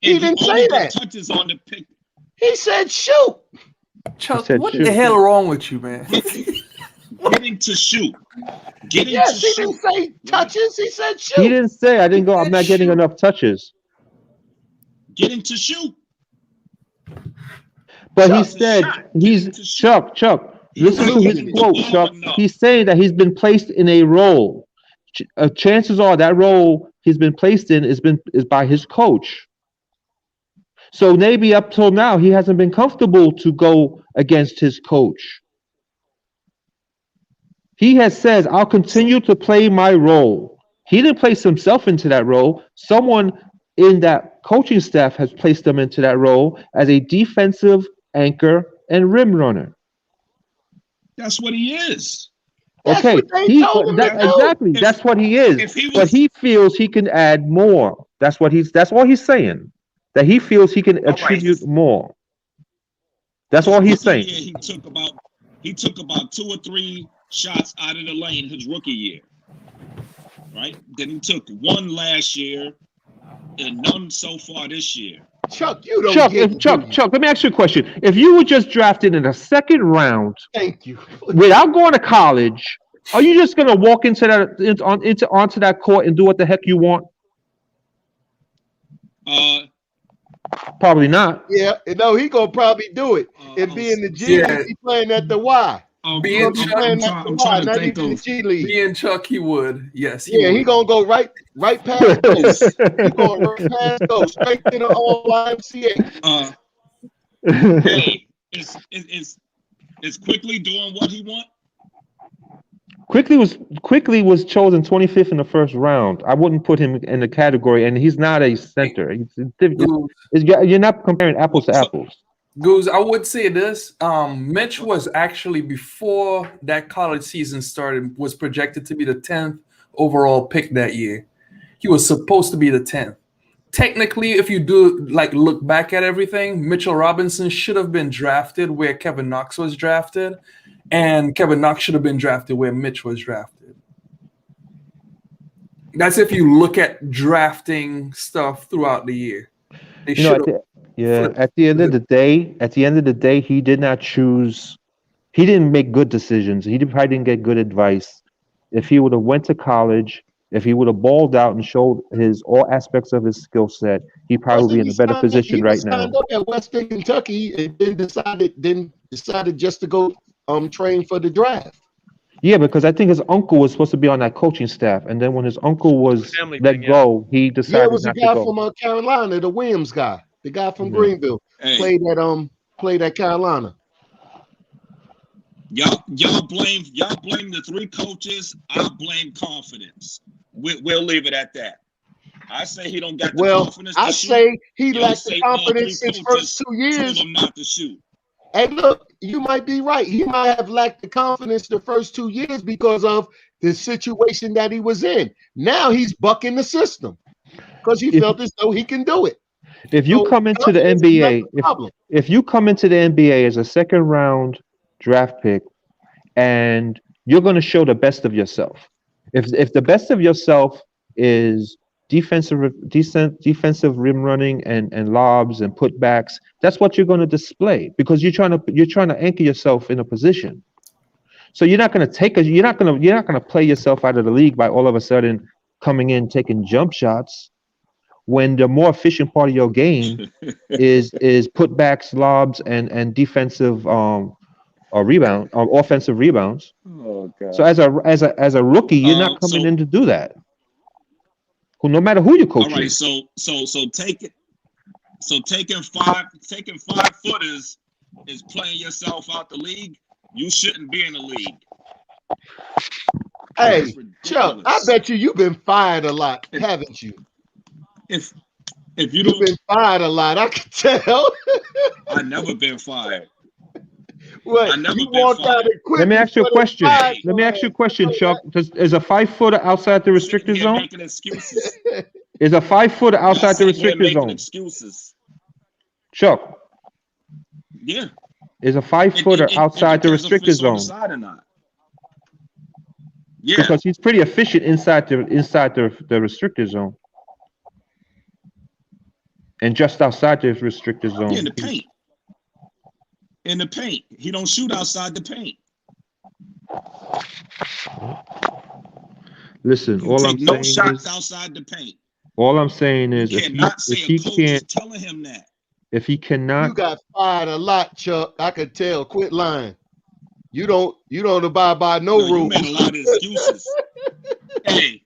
He didn't say that. Touches on the pick. He said shoot. Chuck, said what shoot. the hell wrong with you, man? Getting to shoot. He didn't say touches. He said shoot. He didn't say I'm not getting enough touches. Getting to shoot. But he said Chuck. Listen to his quote, Chuck. He's saying that he's been placed in a role. Chances are that role he's been placed in is by his coach. So maybe up till now he hasn't been comfortable to go against his coach. He has said, "I'll continue to play my role." He didn't place himself into that role. Someone in that coaching staff has placed him into that role as a defensive anchor and rim runner. That's what he is. Okay, exactly. That's what he is. But he feels he can add more. That's what he's saying. That he feels he can attribute more. That's all he's saying. He took about 2 or 3 shots out of the lane his rookie year. Right? Then he took 1 last year and none so far this year. Chuck, you don't Chuck, let me ask you a question. If you were just drafted in the 2nd round, thank you, without going to college, are you just gonna walk into onto that court and do what the heck you want? Probably not. Yeah, no, he gonna probably do it and be in the G League. He playing at the Y. Being Chuck, he would. Yes. He gonna go right past those. He going right past those, straight to the YMCA. Hey, is Quickly doing what he want? Quickly was chosen 25th in the 1st round. I wouldn't put him in the category, and he's not a center. You're not comparing apples to apples. Goose, I would say this. Mitch was actually, before that college season started, was projected to be the 10th overall pick that year. He was supposed to be the 10th. Technically, if you do look back at everything, Mitchell Robinson should have been drafted where Kevin Knox was drafted, and Kevin Knox should have been drafted where Mitch was drafted. That's if you look at drafting stuff throughout the year. They should have. Yeah, at the end of the day, he did not choose. He didn't make good decisions. He probably didn't get good advice. If he would have went to college, if he would have balled out and showed all aspects of his skill set, he probably would be in a better position right now. He signed up at Western Kentucky and then decided just to go train for the draft. Yeah, because I think his uncle was supposed to be on that coaching staff, and then when his uncle was let go, he decided Yeah, it was a not to guy go. from Carolina, the Williams guy, the guy from Greenville, played at Carolina. Y'all blame the 3 coaches. I blame confidence. We'll leave it at that. I say he don't got the confidence. I say he lacked the confidence his first 2 years. Told him not to shoot. Hey, look, you might be right. He might have lacked the confidence the first 2 years because of the situation that he was in. Now he's bucking the system because he felt as though he can do it. If you come into the NBA, if you come into the NBA as a 2nd round draft pick, and you're going to show the best of yourself. If the best of yourself is defensive rim running and lobs and putbacks, that's what you're going to display because you're trying to anchor yourself in a position. So you're not going to play yourself out of the league by all of a sudden coming in taking jump shots when the more efficient part of your game is putbacks, lobs, and defensive offensive rebounds. Oh, God. So as a rookie, you're not coming in to do that. No matter who your coach is. So taking 5-footers is playing yourself out the league. You shouldn't be in the league. Hey, Chuck, I bet you've been fired a lot, haven't you? If you've been fired a lot, I can tell. I've never been fired. What? Let me ask you a question. Chuck. Is a 5-footer outside the restricted zone? Making excuses. Is a 5-footer outside the restricted zone? Excuses. Chuck. Yeah. Is a 5-footer outside the restricted zone? Or not. Yeah. Because he's pretty efficient inside the restricted zone. And just outside the restricted zone. Yeah, in the paint. In the paint. He don't shoot outside the paint. Listen, all I'm saying shots is outside the paint. all I'm saying is if he can't telling him that. If he cannot, you got fired a lot, Chuck. I could tell. Quit lying. You don't abide by no rules. You made a lot of excuses. Hey,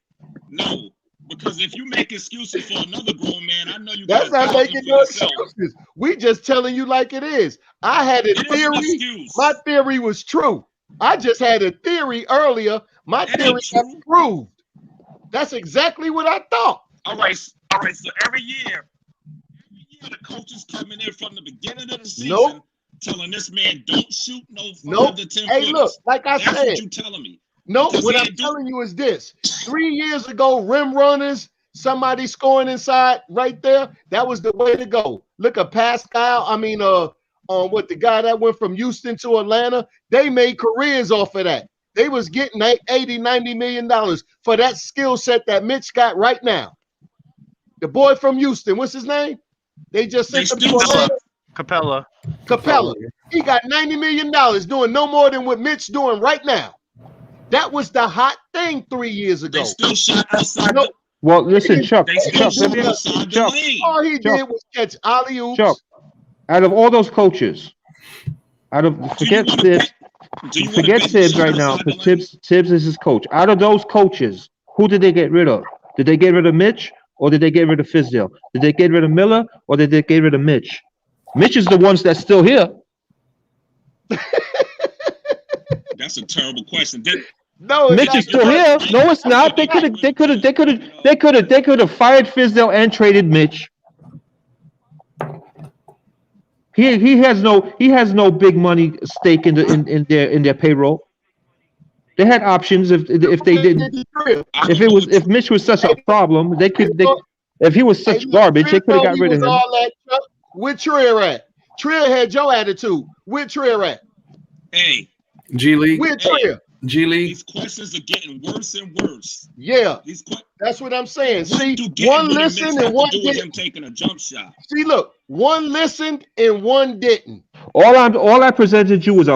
no, because if you make excuses for another grown man, I know you. That's not making no excuses. We just telling you like it is. I had a theory. My theory was true. I just had a theory earlier. My theory got proved. That's exactly what I thought. All right. So every year the coaches coming in from the beginning of the season telling this man don't shoot no 5 to 10 Hey, look, like I said, what you telling me. No, what I'm telling you is this. 3 years ago, rim runners, somebody scoring inside right there, that was the way to go. Look at Pascal. What the guy that went from Houston to Atlanta, they made careers off of that. They was getting $80-90 million for that skill set that Mitch got right now. The boy from Houston, what's his name? They just sent him to Atlanta. Capella. He got $90 million doing no more than what Mitch doing right now. That was the hot thing 3 years ago. They still shot outside. Well, listen, Chuck. All he did was catch alley-oops. Chuck, out of all those coaches, forget Tibbs right now, because Tibbs is his coach. Out of those coaches, who did they get rid of? Did they get rid of Mitch or did they get rid of Fizdale? Did they get rid of Miller or did they get rid of Mitch? Mitch is the ones that's still here. That's a terrible question. No, Mitch is still here. No, it's not. They could have fired Fizdale and traded Mitch. He has no big money stake in their payroll. They had options if they didn't. If Mitch was such a problem, if he was such garbage, they could have got rid of him. Where Trier at? Trier had your attitude. Where Trier at? Hey, G League. Where Trier? G League. These questions are getting worse and worse. Yeah, that's what I'm saying. See, one listened and one didn't. Him taking a jump shot. See, look, one listened and one didn't. All I presented you was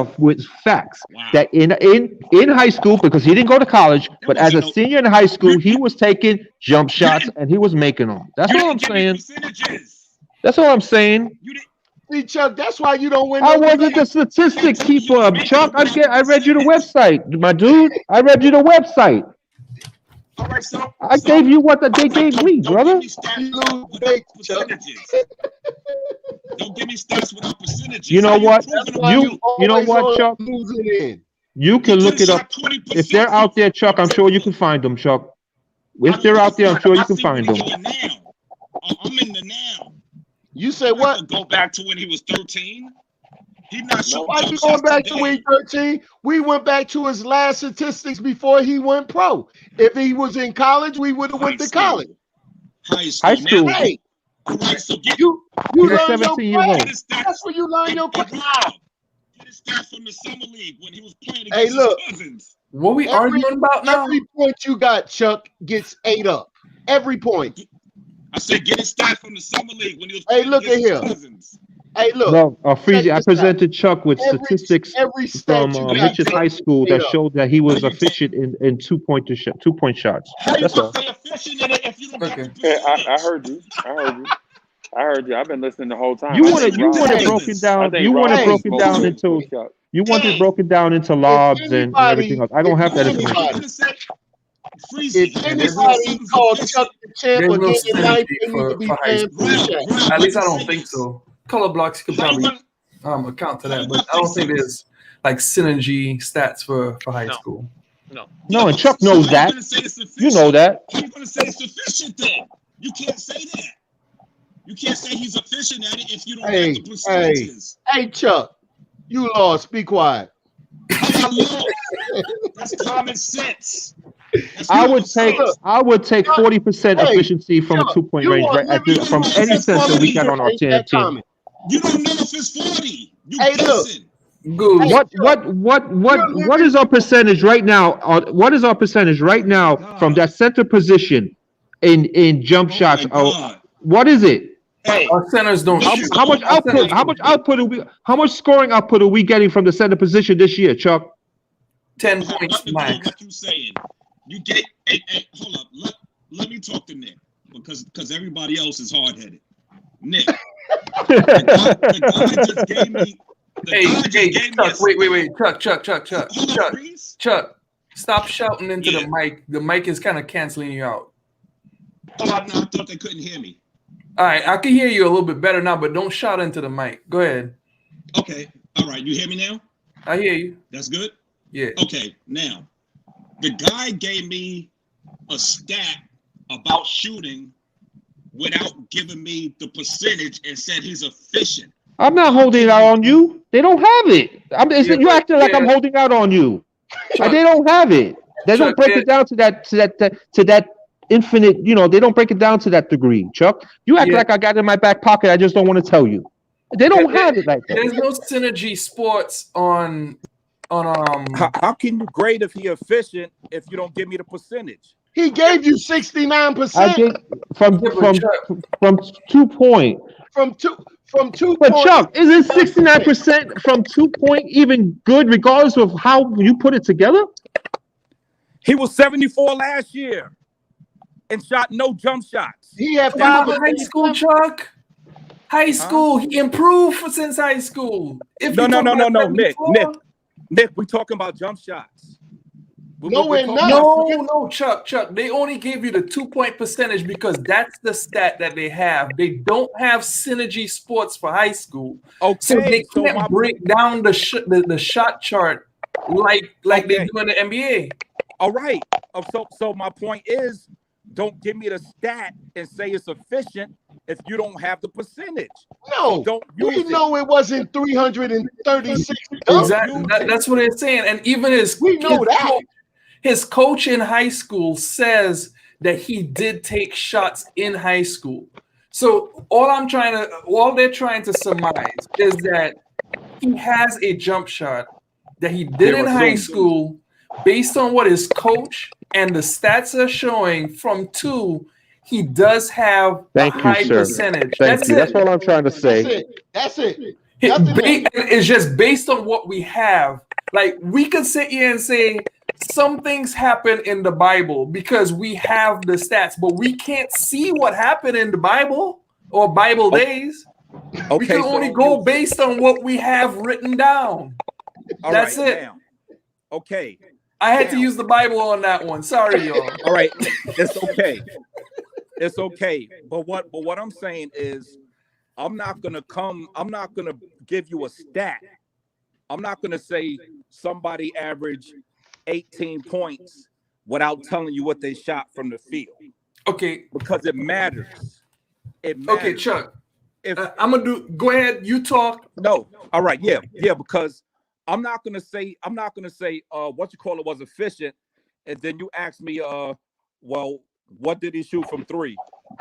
facts. Wow. That in high school, because he didn't go to college, but as a senior in high school, he was taking jump shots and he was making them. That's all I'm saying. That's all I'm saying. See, Chuck, that's why you don't win. I wasn't the statistic keeper, Chuck. I read you the website, my dude. I read you the website. All right, I gave you what they gave me, brother. Don't give me stats without percentages. You know what? You know what, Chuck? You can look it up. If they're out there, Chuck, I'm sure you can find them, Chuck. If they're out there, I'm sure you can find them. I'm in the now. You said what? Go back to when he was 13. He's not shooting. Why you going back to when he 13? We went back to his last statistics before he went pro. If he was in college, we would have went to college. High school. Hey, so you learn 17 years old. That's where you learn your Get his stats from the summer league when he was playing against his cousins. What we arguing about now? Every point you got, Chuck, gets ate up. Every point. I said get his stats from the summer league when he was playing look against at his here. cousins. Hey, look. No, Freezy, I presented Chuck with statistics from Mitch's high school that showed that he was efficient in two-point shots. That's all. I heard you. I've been listening the whole time. You want it broken down. You want it broken down into lobs and everything else. I don't have that information. If anybody called Chuck the champ or getting ninth, they need to be paying for the At least I don't think so. Color blocks could probably account to that, but I don't think there's like synergy stats for high school. No, and Chuck knows that. You know that. How are you going to say it's sufficient then? You can't say that. You can't say he's efficient at it if you don't have the percentages. Hey, Chuck, you lost. Be quiet. That's common sense. I would take 40% efficiency from a 2-point range from any center we got on our team. You don't know if it's 40. You Hey, look. guessing. Good. What is our percentage right now? What is our percentage right now from that center position in jump shots? What is it? Hey, Our centers don't shoot. How much scoring output are we getting from the center position this year, Chuck? 10 points max. Like you saying, you get. Hey, hold up. Let me talk to Nick because everybody else is hard headed. Nick, the guy just gave me. Chuck, wait. Chuck, stop shouting into the mic. The mic is kind of canceling you out. Oh, no, I thought they couldn't hear me. All right, I can hear you a little bit better now, but don't shout into the mic. Go ahead. Okay, all right. You hear me now? I hear you. That's good? Yeah. Okay, now, the guy gave me a stat about shooting without giving me the percentage and said he's efficient. I'm not holding out on you. They don't have it. You're acting like I'm holding out on you. They don't have it. They don't break it down to that infinite. You know, they don't break it down to that degree. Chuck, you act like I got it in my back pocket. I just don't want to tell you. They don't have it like that. There's no synergy sports on. How can you grade if he efficient if you don't give me the percentage? He gave you 69%. I think from 2 point. From two. But Chuck, is it 69% from 2 point even good, regardless of how you put it together? He was 74 last year and shot no jump shots. He had five in high school, Chuck. High school, he improved since high school. No, Nick, we talking about jump shots. No, Chuck. They only gave you the 2 point percentage because that's the stat that they have. They don't have synergy sports for high school, so they can't break down the shot chart like they do in the NBA. All right. So my point is, don't give me the stat and say it's efficient if you don't have the percentage. No, we know it wasn't 336. Exactly. That's what they're saying. And even his coach in high school says that he did take shots in high school. So all they're trying to surmise is that he has a jump shot that he did in high school based on what his coach and the stats are showing from 2. He does have a high percentage. That's it. That's all I'm trying to say. That's it. It's just based on what we have. Like, we could sit here and say some things happen in the Bible because we have the stats, but we can't see what happened in the Bible or Bible days. We can only go based on what we have written down. That's it. Okay. I had to use the Bible on that one. Sorry, y'all. All right. It's okay. It's okay. But what I'm saying is, I'm not gonna give you a stat. I'm not gonna say somebody averaged 18 points without telling you what they shot from the field. Okay. Because it matters. Okay, Chuck. I'm gonna go ahead, you talk. No. All right, yeah, because I'm not gonna say what you call it was efficient, and then you ask me, well, what did he shoot from 3?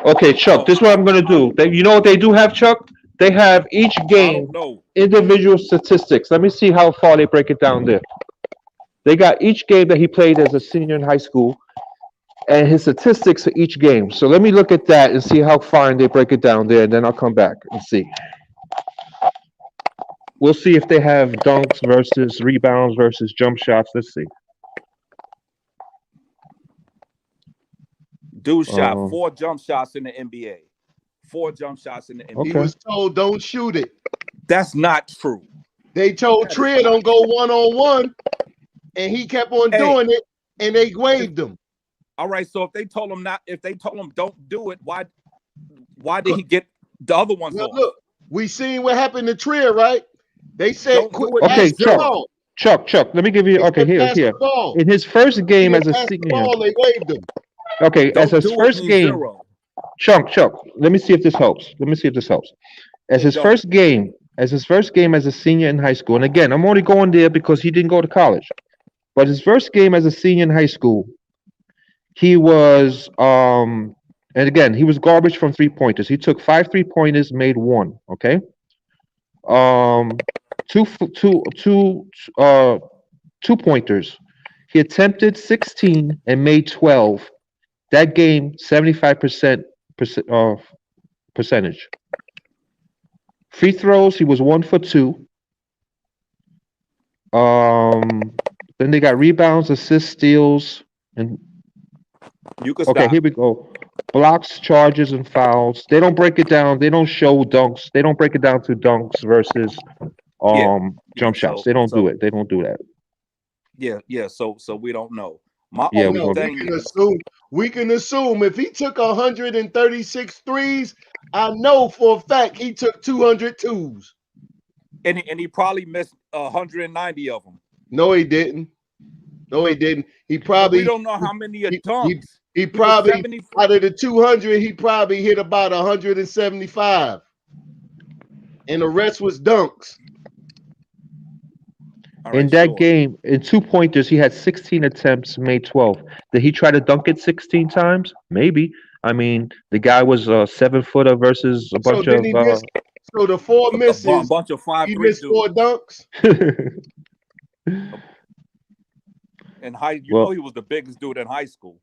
Okay, Chuck, this is what I'm gonna do. You know what they do have, Chuck? They have each game individual statistics. Let me see how far they break it down there. They got each game that he played as a senior in high school and his statistics for each game. So let me look at that and see how far they break it down there, and then I'll come back and see. We'll see if they have dunks versus rebounds versus jump shots. Let's see. Dude shot 4 jump shots in the NBA. 4 jump shots in the NBA. Okay. He was told don't shoot it. That's not true. They told Trier don't go 1-on-1, and he kept on doing it, and they waived him. All right, so if they told him don't do it, why did he get the other ones? Well, look, we seen what happened to Trier, right? They said, okay, Chuck. Let me give you. Okay, here. In his first game as a senior, they waived him. Okay, as his first game, Chuck. Let me see if this helps. As his first game as a senior in high school, and again, I'm only going there because he didn't go to college. But his first game as a senior in high school, he was and again, he was garbage from 3-pointers. He took 5 3-pointers, made 1. Okay, two f- uh 2 pointers. He attempted 16 and made 12. That game 75% percentage. Free throws, he was 1 for 2. Then they got rebounds, assists, steals, and You can okay, stop. here we go. Blocks, charges, and fouls. They don't break it down. They don't show dunks. They don't break it down to dunks versus Yeah, jump shots. They don't do it. They don't do that. yeah. So we don't know. My Yeah, we only No, don't. we thing can is, assume. We can assume if he took 136 threes, I know for a fact he took 202s. and he probably missed 190 of them. No, he didn't. No, he didn't. He But we probably don't know how many are he, dunks. he was probably 70. out of the 200, he probably hit about 175, and the rest was dunks. All In right, that sure. game, in 2 pointers, he had 16 attempts, made 12. Did he try to dunk it 16 times? Maybe. I mean, the guy was a 7-footer versus a So bunch then of. he missed. So the 4 A misses, bunch of he 5'3" missed 4 dudes. dunks. In high, Well, he was the biggest dude in high school.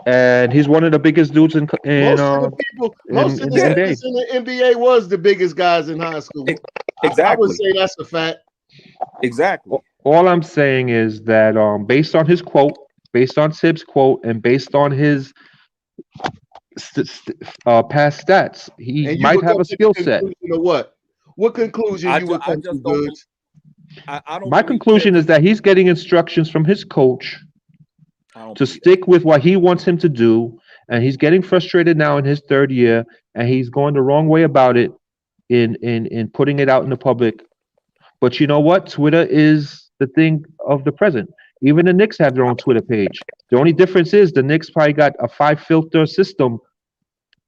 and he's one of the biggest dudes in Most of the people, most of in the the Yeah, NBA. niggas in the NBA was the biggest guys in high school. I would exactly, say that's a fact. exactly. All I'm saying is that based on his quote, based on Tibbs' quote, and based on his past stats, he And you might would have come a to the skill set. conclusion of what? What conclusion I you would come to, just don't. Goods? I don't My believe conclusion Tibbs. is that he's getting instructions from his coach I don't to believe that. stick with what he wants him to do, and he's getting frustrated now in his third year, and he's going the wrong way about it in putting it out in the public. But you know what? Twitter is the thing of the present. Even the Knicks have their own Twitter page. The only difference is the Knicks probably got a 5-filter system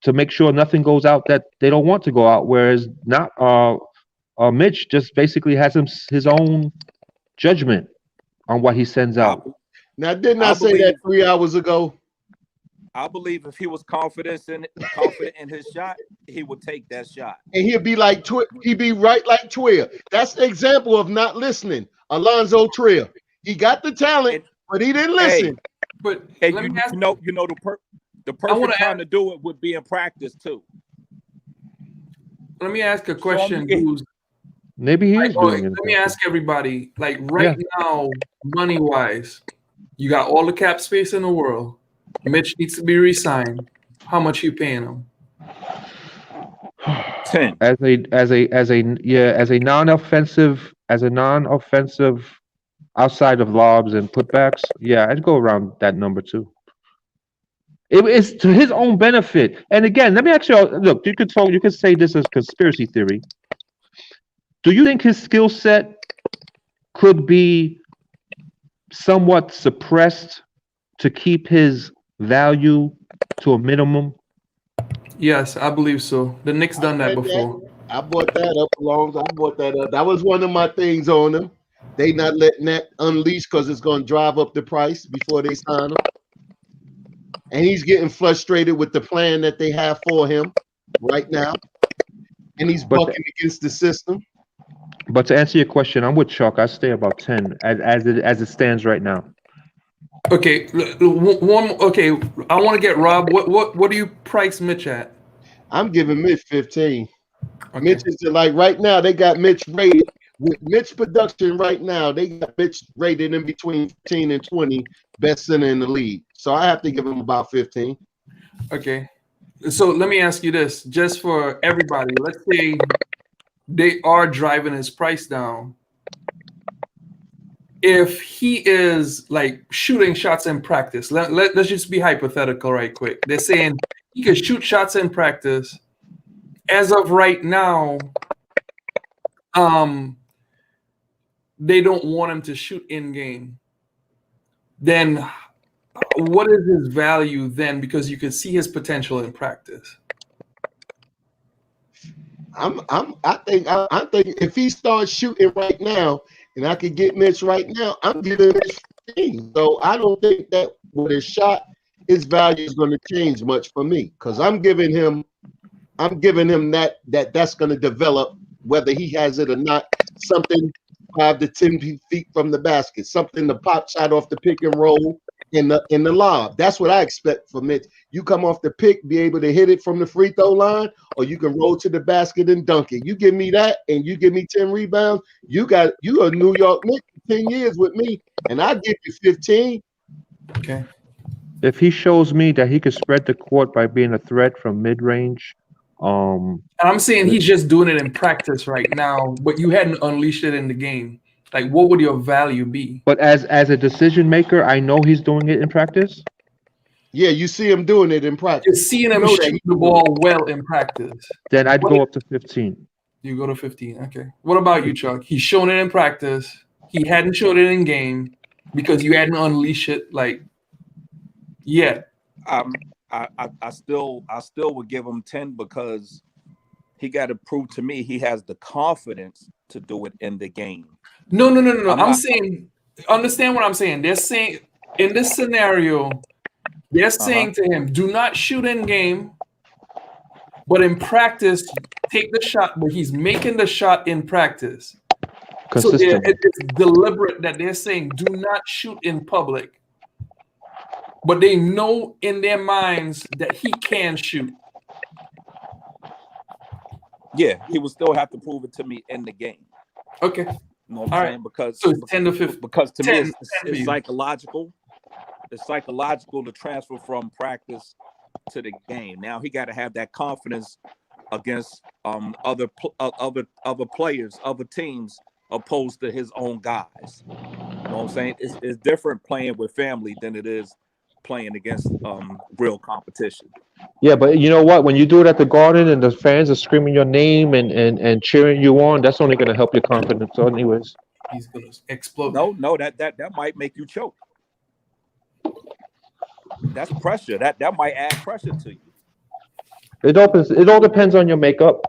to make sure nothing goes out that they don't want to go out, whereas not Mitch just basically has his own judgment on what he sends out. Now, didn't I I say that believe 3 hours ago? I believe if he was confident in his shot, he would take that shot. And he'd be like, he'd be right like Trier. That's the example of not listening. Alonzo Trier. He got the talent, but he didn't listen. But And let you me ask. know the perfect time to do it would be in practice too. Let me ask a question. Who's Maybe he is doing it. let me ask everybody. Like right now, money wise, you got all the cap space in the world. Mitch needs to be re-signed. How much you paying him? 10. As a non-offensive outside of lobs and putbacks, yeah, I'd go around that number too. It's to his own benefit. And again, let me actually look. You could say this as conspiracy theory. Do you think his skill set could be somewhat suppressed to keep his value to a minimum? Yes, I believe so. The Knicks done that before. I brought that up I brought that up. That was one of my things on them. They not letting that unleash because it's going to drive up the price before they sign him. And he's getting frustrated with the plan that they have for him right now. And he's bucking against the system. But to answer your question, I'm with Chuck. I stay about 10 as it stands right now. Okay, one. Okay, I want to get Rob. What do you price Mitch at? I'm giving Mitch 15. Okay. Mitch is like right now. They got Mitch rated with Mitch production right now. They got Mitch rated in between 15 and 20, best center in the league. So I have to give him about 15. Okay, so let me ask you this, just for everybody. Let's say they are driving his price down. If he is like shooting shots in practice, let's just be hypothetical right quick. They're saying he could shoot shots in practice. As of right now, they don't want him to shoot in game. Then what is his value then? Because you could see his potential in practice. I think if he starts shooting right now, and I could get Mitch right now, I'm giving Mitch 15. So I don't think that with his shot, his value is going to change much for me because I'm giving him that's going to develop whether he has it or not. Something 5 to 10 feet from the basket, something to pop shot off the pick and roll in the lob. That's what I expect from Mitch. You come off the pick, be able to hit it from the free throw line, or you can roll to the basket and dunk it. You give me that, and you give me 10 rebounds. You a New York Knicks 10 years with me, and I give you 15. Okay. If he shows me that he could spread the court by being a threat from mid range, and I'm saying he's just doing it in practice right now, but you hadn't unleashed it in the game. Like, what would your value be? But as a decision maker, I know he's doing it in practice. Yeah, you see him doing it in practice. You're seeing him shoot the ball well in practice. Then I'd go up to 15. You go to 15. Okay. What about you, Chuck? He's shown it in practice. He hadn't showed it in game because you hadn't unleashed it yet. I still would give him 10 because he got to prove to me he has the confidence to do it in the game. No. I'm saying, understand what I'm saying. They're saying in this scenario, they're saying to him, do not shoot in game, but in practice, take the shot. But he's making the shot in practice. So it's deliberate that they're saying, do not shoot in public. But they know in their minds that he can shoot. Yeah, he will still have to prove it to me in the game. Okay. You know what I'm saying? Because so it's 10 to 15. Because to me, it's psychological. It's psychological to transfer from practice to the game. Now he got to have that confidence against other players, other teams, opposed to his own guys. You know what I'm saying? It's different playing with family than it is playing against real competition. Yeah, but you know what? When you do it at the Garden and the fans are screaming your name and cheering you on, that's only going to help your confidence, anyways. He's going to explode. No, that might make you choke. That's pressure. That might add pressure to you. It all depends on your makeup.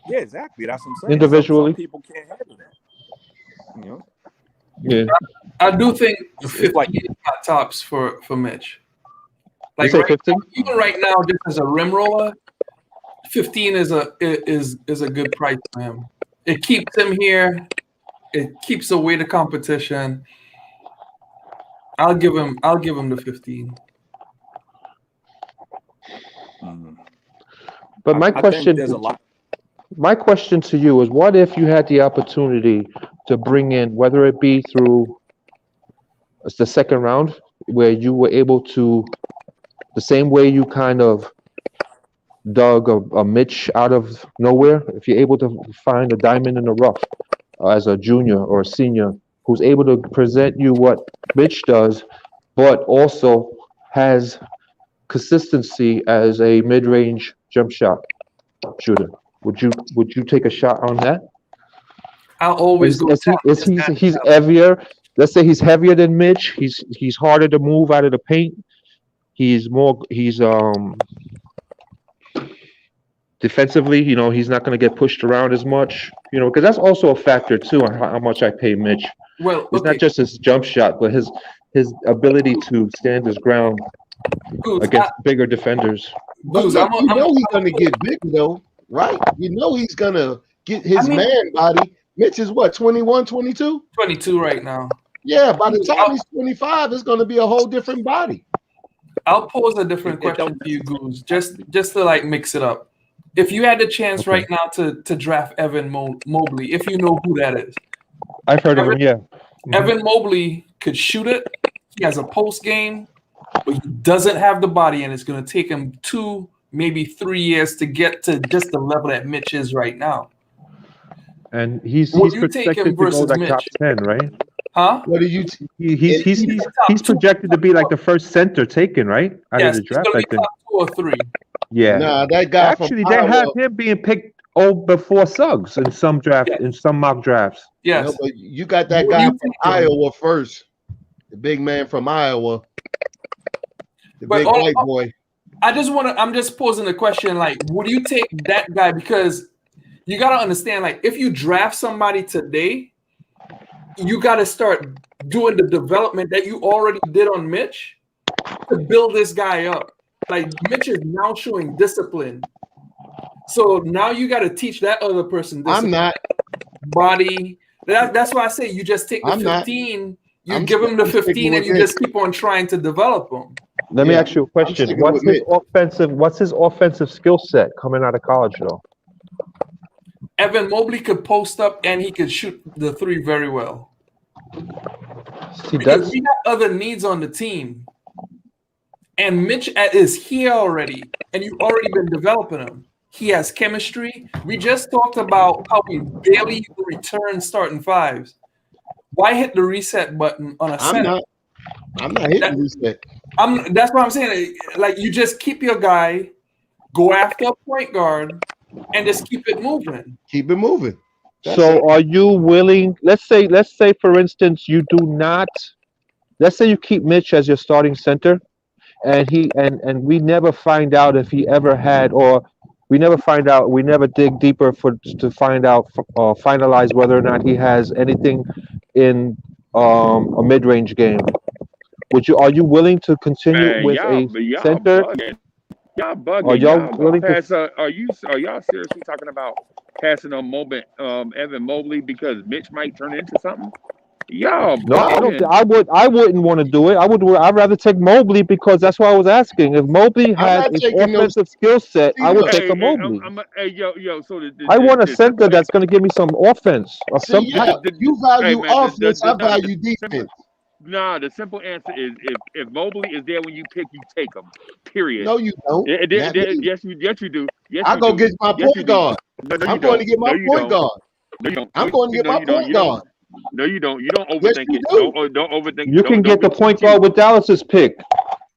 Yeah, exactly. That's what I'm saying. Individually, some people can't handle that. You know. Yeah. I do think 15 like tops for Mitch. Like right, even right now, just as a rim roller, 15 is a good price for him. It keeps him here. It keeps away the competition. I'll give him the 15. But my question to you is, what if you had the opportunity to bring in, whether it be through the second round, where you were able to, the same way you kind of dug a Mitch out of nowhere, if you're able to find a diamond in the rough as a junior or a senior who's able to present you what Mitch does, but also has consistency as a mid-range jump shot shooter, would you take a shot on that? I'll always go. He's heavier. Let's say he's heavier than Mitch. He's harder to move out of the paint. He's defensively, he's not going to get pushed around as much, because that's also a factor too on how much I pay Mitch. Well, it's not just his jump shot, but his ability to stand his ground against bigger defenders. But he's going to get bigger though, right? He's going to get his man body. Mitch is what, 21, 22? 22 right now. Yeah, by the time he's 25, it's going to be a whole different body. I'll pose a different question to you, Goose, just to like mix it up. If you had the chance right now to draft Evan Mobley, if you know who that is. I've heard of him, yeah. Mm-hmm. Evan Mobley could shoot it. He has a post game, but he doesn't have the body, and it's going to take him 2, maybe 3 years to get to just the level that Mitch is right now. And he's projected to go like top 10, right? Huh? What do you? He's projected to be like the first center taken, right? Out of the draft, I think. Top 2 or 3. Yeah. Nah, that guy. Actually, they have him being picked before Suggs in some draft, in some mock drafts. Yes. No, but you got that guy from Iowa first, the big man from Iowa, the big white boy. I'm just posing the question, like, would you take that guy? Because you got to understand, like, if you draft somebody today, you got to start doing the development that you already did on Mitch to build this guy up. Like, Mitch is now showing discipline. So now you got to teach that other person this. I'm not. Body. That's why I say you just take the 15. You give him the 15, and you just keep on trying to develop him. Let me ask you a question. What's his offensive skill set coming out of college, though? Evan Mobley could post up and he could shoot the three very well. Because we got other needs on the team. And Mitch is here already, and you've already been developing him. He has chemistry. We just talked about how we barely return starting fives. Why hit the reset button on a center? I'm not hitting reset. That's what I'm saying. Like, you just keep your guy, go after a point guard, and just keep it moving. Keep it moving. So are you willing, let's say for instance, you do not, let's say you keep Mitch as your starting center, and we never find out if he ever had, or we never dig deeper to find out, finalize whether or not he has anything in a mid-range game. Are you willing to continue with a center? Y'all bugging. Are y'all willing are y'all seriously talking about passing on Evan Mobley because Mitch might turn into something? Y'all bugging. No, I don't. I wouldn't want to do it. I'd rather take Mobley, because that's why I was asking. If Mobley had an offensive skill set, I would take a Mobley. I want a center that's going to give me some offense. You value offense. I value defense. Nah, the simple answer is if Mobley is there when you pick, you take him. Period. No, you don't. Yes, you do. Yes, I go get my point guard. I'm going to get my point guard. No, you don't. I'm going to get my point guard. No, you don't. You don't overthink it. Don't overthink it. You can get the point guard with Dallas's pick.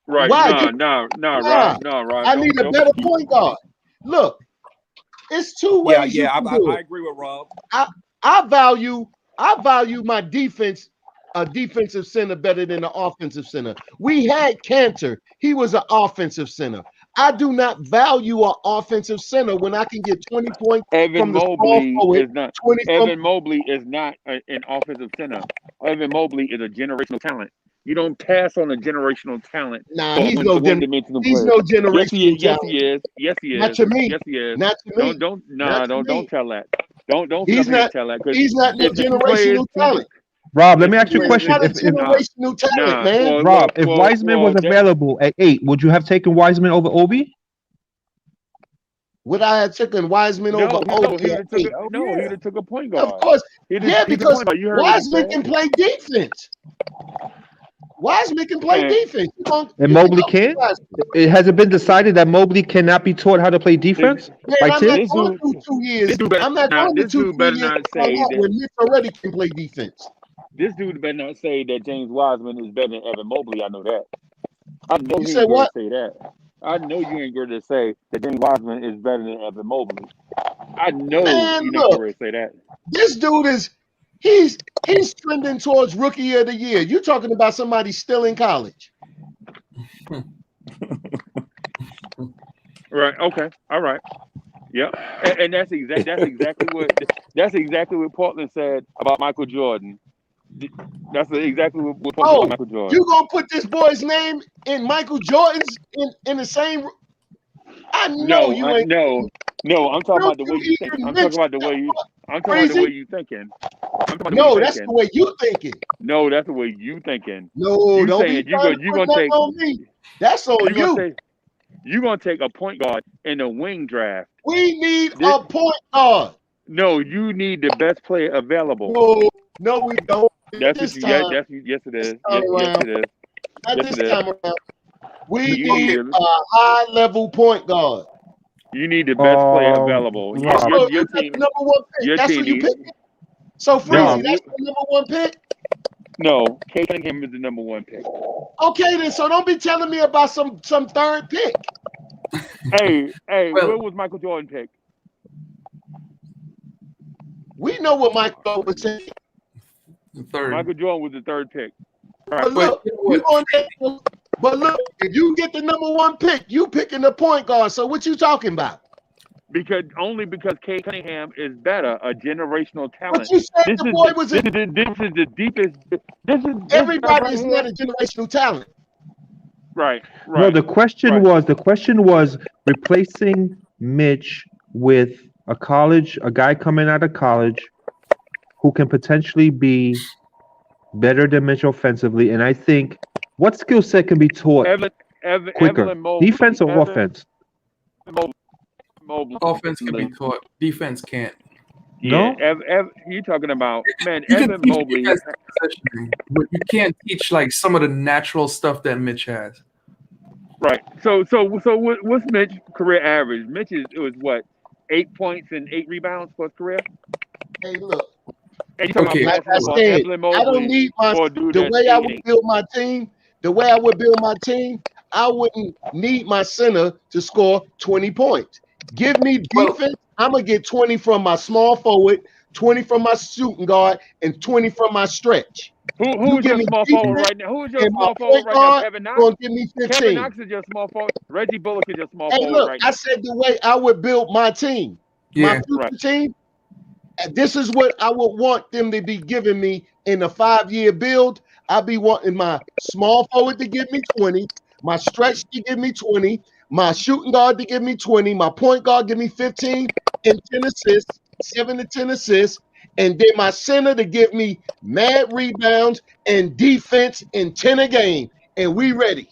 Right. Nah, right. I need a better point guard. Look, it's two ways. Yeah, I agree with Rob. I value my defense. A defensive center better than an offensive center. We had Cantor. He was an offensive center. I do not value an offensive center when I can get 20 points from the small forward. Evan Mobley is not an offensive center. Evan Mobley is a generational talent. You don't pass on a generational talent. Nah, he's no generational talent. Yes, he is. Yes, he is. Not to me. Yes, he is. Not to me. Don't tell that. Don't he's not tell that. He's not no generational talent. Rob, let me ask you a question. Rob, if Wiseman was available at 8, would you have taken Wiseman over Obi? Would I have taken Wiseman over Obi? He would have took a point guard. Of course. Because Wiseman can play defense. Wiseman can play defense. And Mobley can't? Has it been decided that Mobley cannot be taught how to play defense? I'm not going through 2 years. I'm not going to 2 years when Mitch already can play defense. This dude better not say that James Wiseman is better than Evan Mobley. I know that. I know you said what? Say that. I know you ain't going to say that James Wiseman is better than Evan Mobley. I know you're not going to say that. This dude is he's trending towards Rookie of the Year. You're talking about somebody still in college. Right. Okay. All right. Yeah. And that's exactly what Portland said about Michael Jordan. That's exactly what Portland Michael Jordan. You gonna put this boy's name in Michael Jordan's in the same? I know you ain't. No. I'm talking about the way you think. I'm talking about the way you thinking. No, that's the way you thinking. No, that's the way you thinking. No, don't be you gonna take on me. That's on you. You're gonna take a point guard in a wing draft. We need a point guard. No, you need the best player available. No, we don't. Yes, it is. Yes, it is. Not this time around. We need a high-level point guard. You need the best player available. Your team, number one pick. That's who you pick. So, Freezy, that's the number one pick? No, Cade Cunningham is the number one pick. Okay, then. So don't be telling me about some third pick. Hey, where was Michael Jordan pick? We know what Michael Jordan was saying. Third. Michael Jordan was the third pick. Right. But look, if you get the number one pick, you picking the point guard. So what you talking about? Because Cade Cunningham is better, a generational talent. But you said the boy was this is the deepest. Everybody is not a generational talent. Right. No, the question was replacing Mitch with a guy coming out of college who can potentially be better than Mitch offensively. And I think what skill set can be taught quicker? Defense or offense? Offense can be taught. Defense can't. No? Yeah, you're talking about, man, You can Evan teach Mobley. defense possession, but you can't teach like some of the natural stuff that Mitch has. Right. So what's Mitch's career average? Mitch was what, 8 points and 8 rebounds for his career? Hey, look. And you talking Okay. about Like I said, I don't need the way I would build my team. The way I would build my team, I wouldn't need my center to score 20 points. Give me defense. I'm gonna get 20 from my small forward, 20 from my shooting guard, and 20 from my stretch. Who's your small forward right now? Who's your small forward right now? Kevin Knox? Gonna give me 15. Kevin Knox is your small forward. Reggie Bullock is your small Hey, forward look, right now. I said the way I would build my team. My future team. This is what I would want them to be giving me in a 5-year build. I'll be wanting my small forward to give me 20, my stretch to give me 20, my shooting guard to give me 20, my point guard give me 15 and 10 assists, 7 to 10 assists, and then my center to give me mad rebounds and defense and 10 a game, and we ready.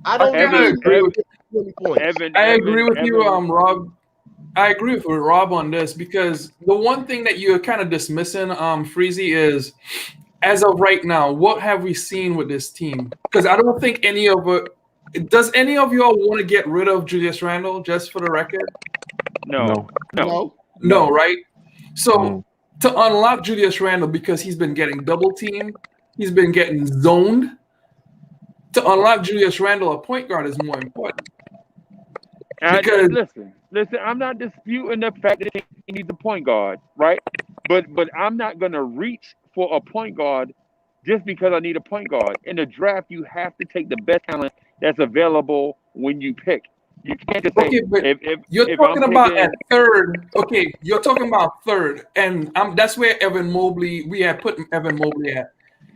I don't agree with 20 points. I agree with you, Rob. I agree with Rob on this because the one thing that you're kind of dismissing, Freezy, is as of right now, what have we seen with this team? Because I don't think any of it. Does any of y'all want to get rid of Julius Randle? Just for the record, no, right? So to unlock Julius Randle, because he's been getting double teamed, he's been getting zoned. To unlock Julius Randle, a point guard is more important. Because listen, I'm not disputing the fact that he needs a point guard, right? But I'm not gonna reach for a point guard just because I need a point guard. In the draft, you have to take the best talent that's available when you pick. You can't just say if you're talking about at third. Okay, you're talking about third, and that's where Evan Mobley. We had put Evan Mobley at.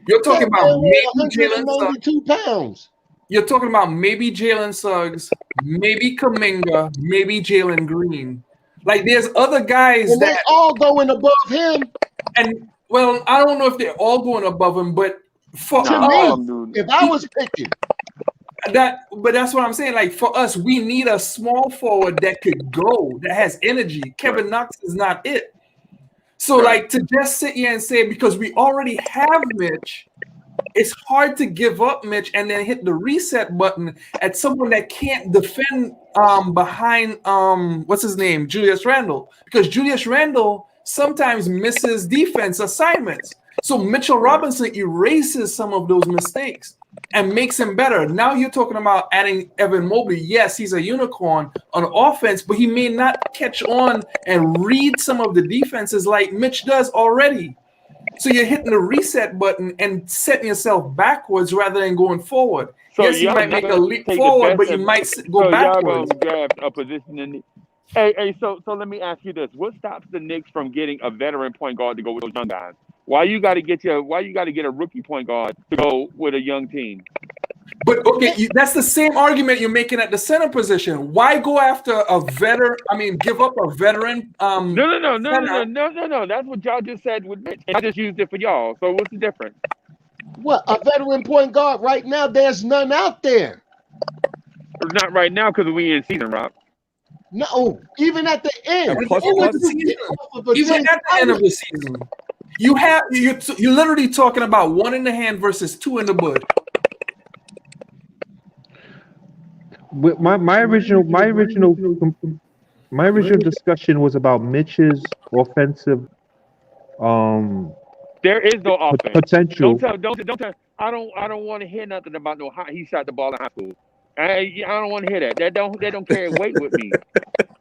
You're talking about maybe Jalen Suggs. 2 pounds. You're talking about maybe Jalen Suggs, maybe Kuminga, maybe Jalen Green. Like there's other guys and that they all going above him. And well, I don't know if they're all going above him, but for to me, if I was picking but that's what I'm saying. Like for us, we need a small forward that could go, that has energy. Kevin Knox is not it. So like to just sit here and say because we already have Mitch, it's hard to give up Mitch and then hit the reset button at someone that can't defend behind what's his name, Julius Randle, because Julius Randle sometimes misses defense assignments. So Mitchell Robinson erases some of those mistakes and makes him better. Now you're talking about adding Evan Mobley. Yes, he's a unicorn on offense, but he may not catch on and read some of the defenses like Mitch does already. So you're hitting the reset button and setting yourself backwards rather than going forward. So yes, you might make a leap forward, but you might go backwards. Y'all gonna grab a position in the Hey, so let me ask you this: what stops the Knicks from getting a veteran point guard to go with those young guys? Why you got to get a rookie point guard to go with a young team? But okay, that's the same argument you're making at the center position. Why go after a veteran? I mean, give up a veteran. No. That's what y'all just said with Mitch. I just used it for y'all. So what's the difference? What, a veteran point guard right now? There's none out there. Not right now because we in season, Rob. No, even at the end. Even at the end of the season, you're literally talking about 1 in the hand versus 2 in the bush. My original discussion was about Mitch's offensive there is no offense potential. Don't tell. I don't want to hear nothing about he shot the ball in high school. I don't want to hear that. That don't carry weight with me.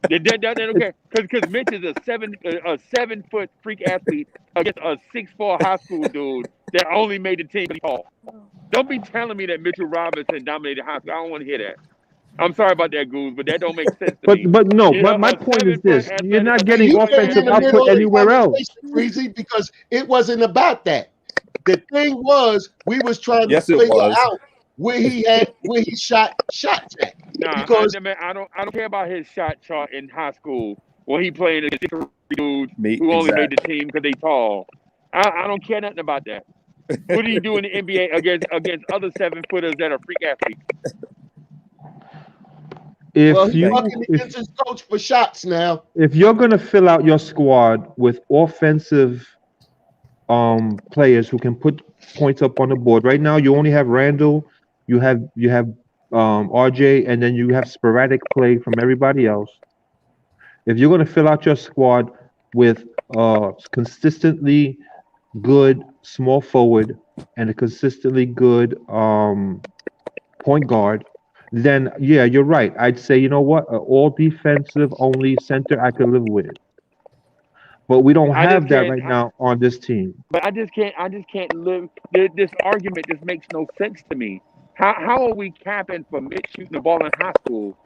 They don't care because Mitch is a 7-foot freak athlete against a 6'4" high school dude that only made the team tall. Don't be telling me that Mitchell Robinson dominated high school. I don't want to hear that. I'm sorry about that, Goose, but that don't make sense to me. But no, my point is this: you're not getting offensive output anywhere else. Crazy, because it wasn't about that. The thing was, we was trying to figure out where he shot shots at. Nah, Because I don't care about his shot chart in high school when he playing against dudes Me, who only made exactly. the team because they tall. I don't care nothing about that. What do you do in the NBA against other 7-footers that are freak athletes? If he's you fucking against his coach for shots now. if you're gonna fill out your squad with offensive players who can put points up on the board, right now you only have Randall, you have RJ, and then you have sporadic play from everybody else. If you're gonna fill out your squad with consistently good small forward and a consistently good point guard, then yeah, you're right. I'd say, you know what, all defensive only center I could live with. But we don't I have just that can't. right now on this team. But I just can't live. This argument just makes no sense to me. How are we capping for Mitch shooting the ball in high school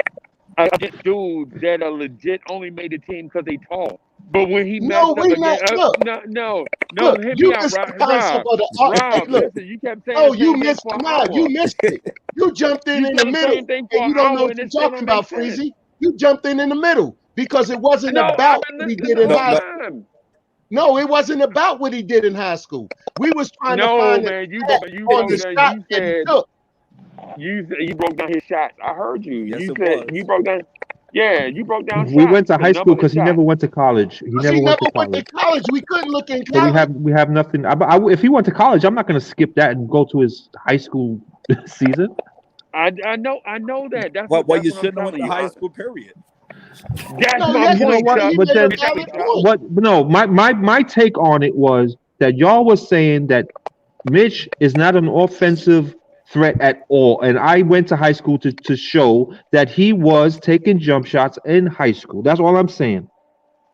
against dudes that are legit only made the team because they tall? But when he No, matched up we again, not. no, Look, hear you me out, missed Rob. the concept of the hey, Rob, look. listen, you kept saying Oh, the you same thing missed for it an now. hour. You missed it. You jumped in You the said the middle, same thing for and an you don't know hour, what and you're it still talking don't make about, sense. Freezy. You jumped in the middle because it wasn't No, about I've what been he listening did in the whole high school. time. No, it wasn't about what he did in high school. We was trying to No, find man, you on broke the down. shot You that he said took. you broke down his shots. I heard you. Yes, You it said was. you broke down. Yeah, you broke down We shots. went to The high number school of because he shots. never went to college. He Because never he went never to went to college. college. We couldn't look in So college. we have nothing. If he went to college, I'm not going to skip that and go to his high school season. I know that. That's Well, what you I'm shouldn't have went telling to you. high school, period. That's No, my yes, You know point, what? Chuck. he But made a then valid Chuck. point. what? No, my take on it was that y'all was saying that Mitch is not an offensive threat at all, and I went to high school to show that he was taking jump shots in high school. That's all I'm saying.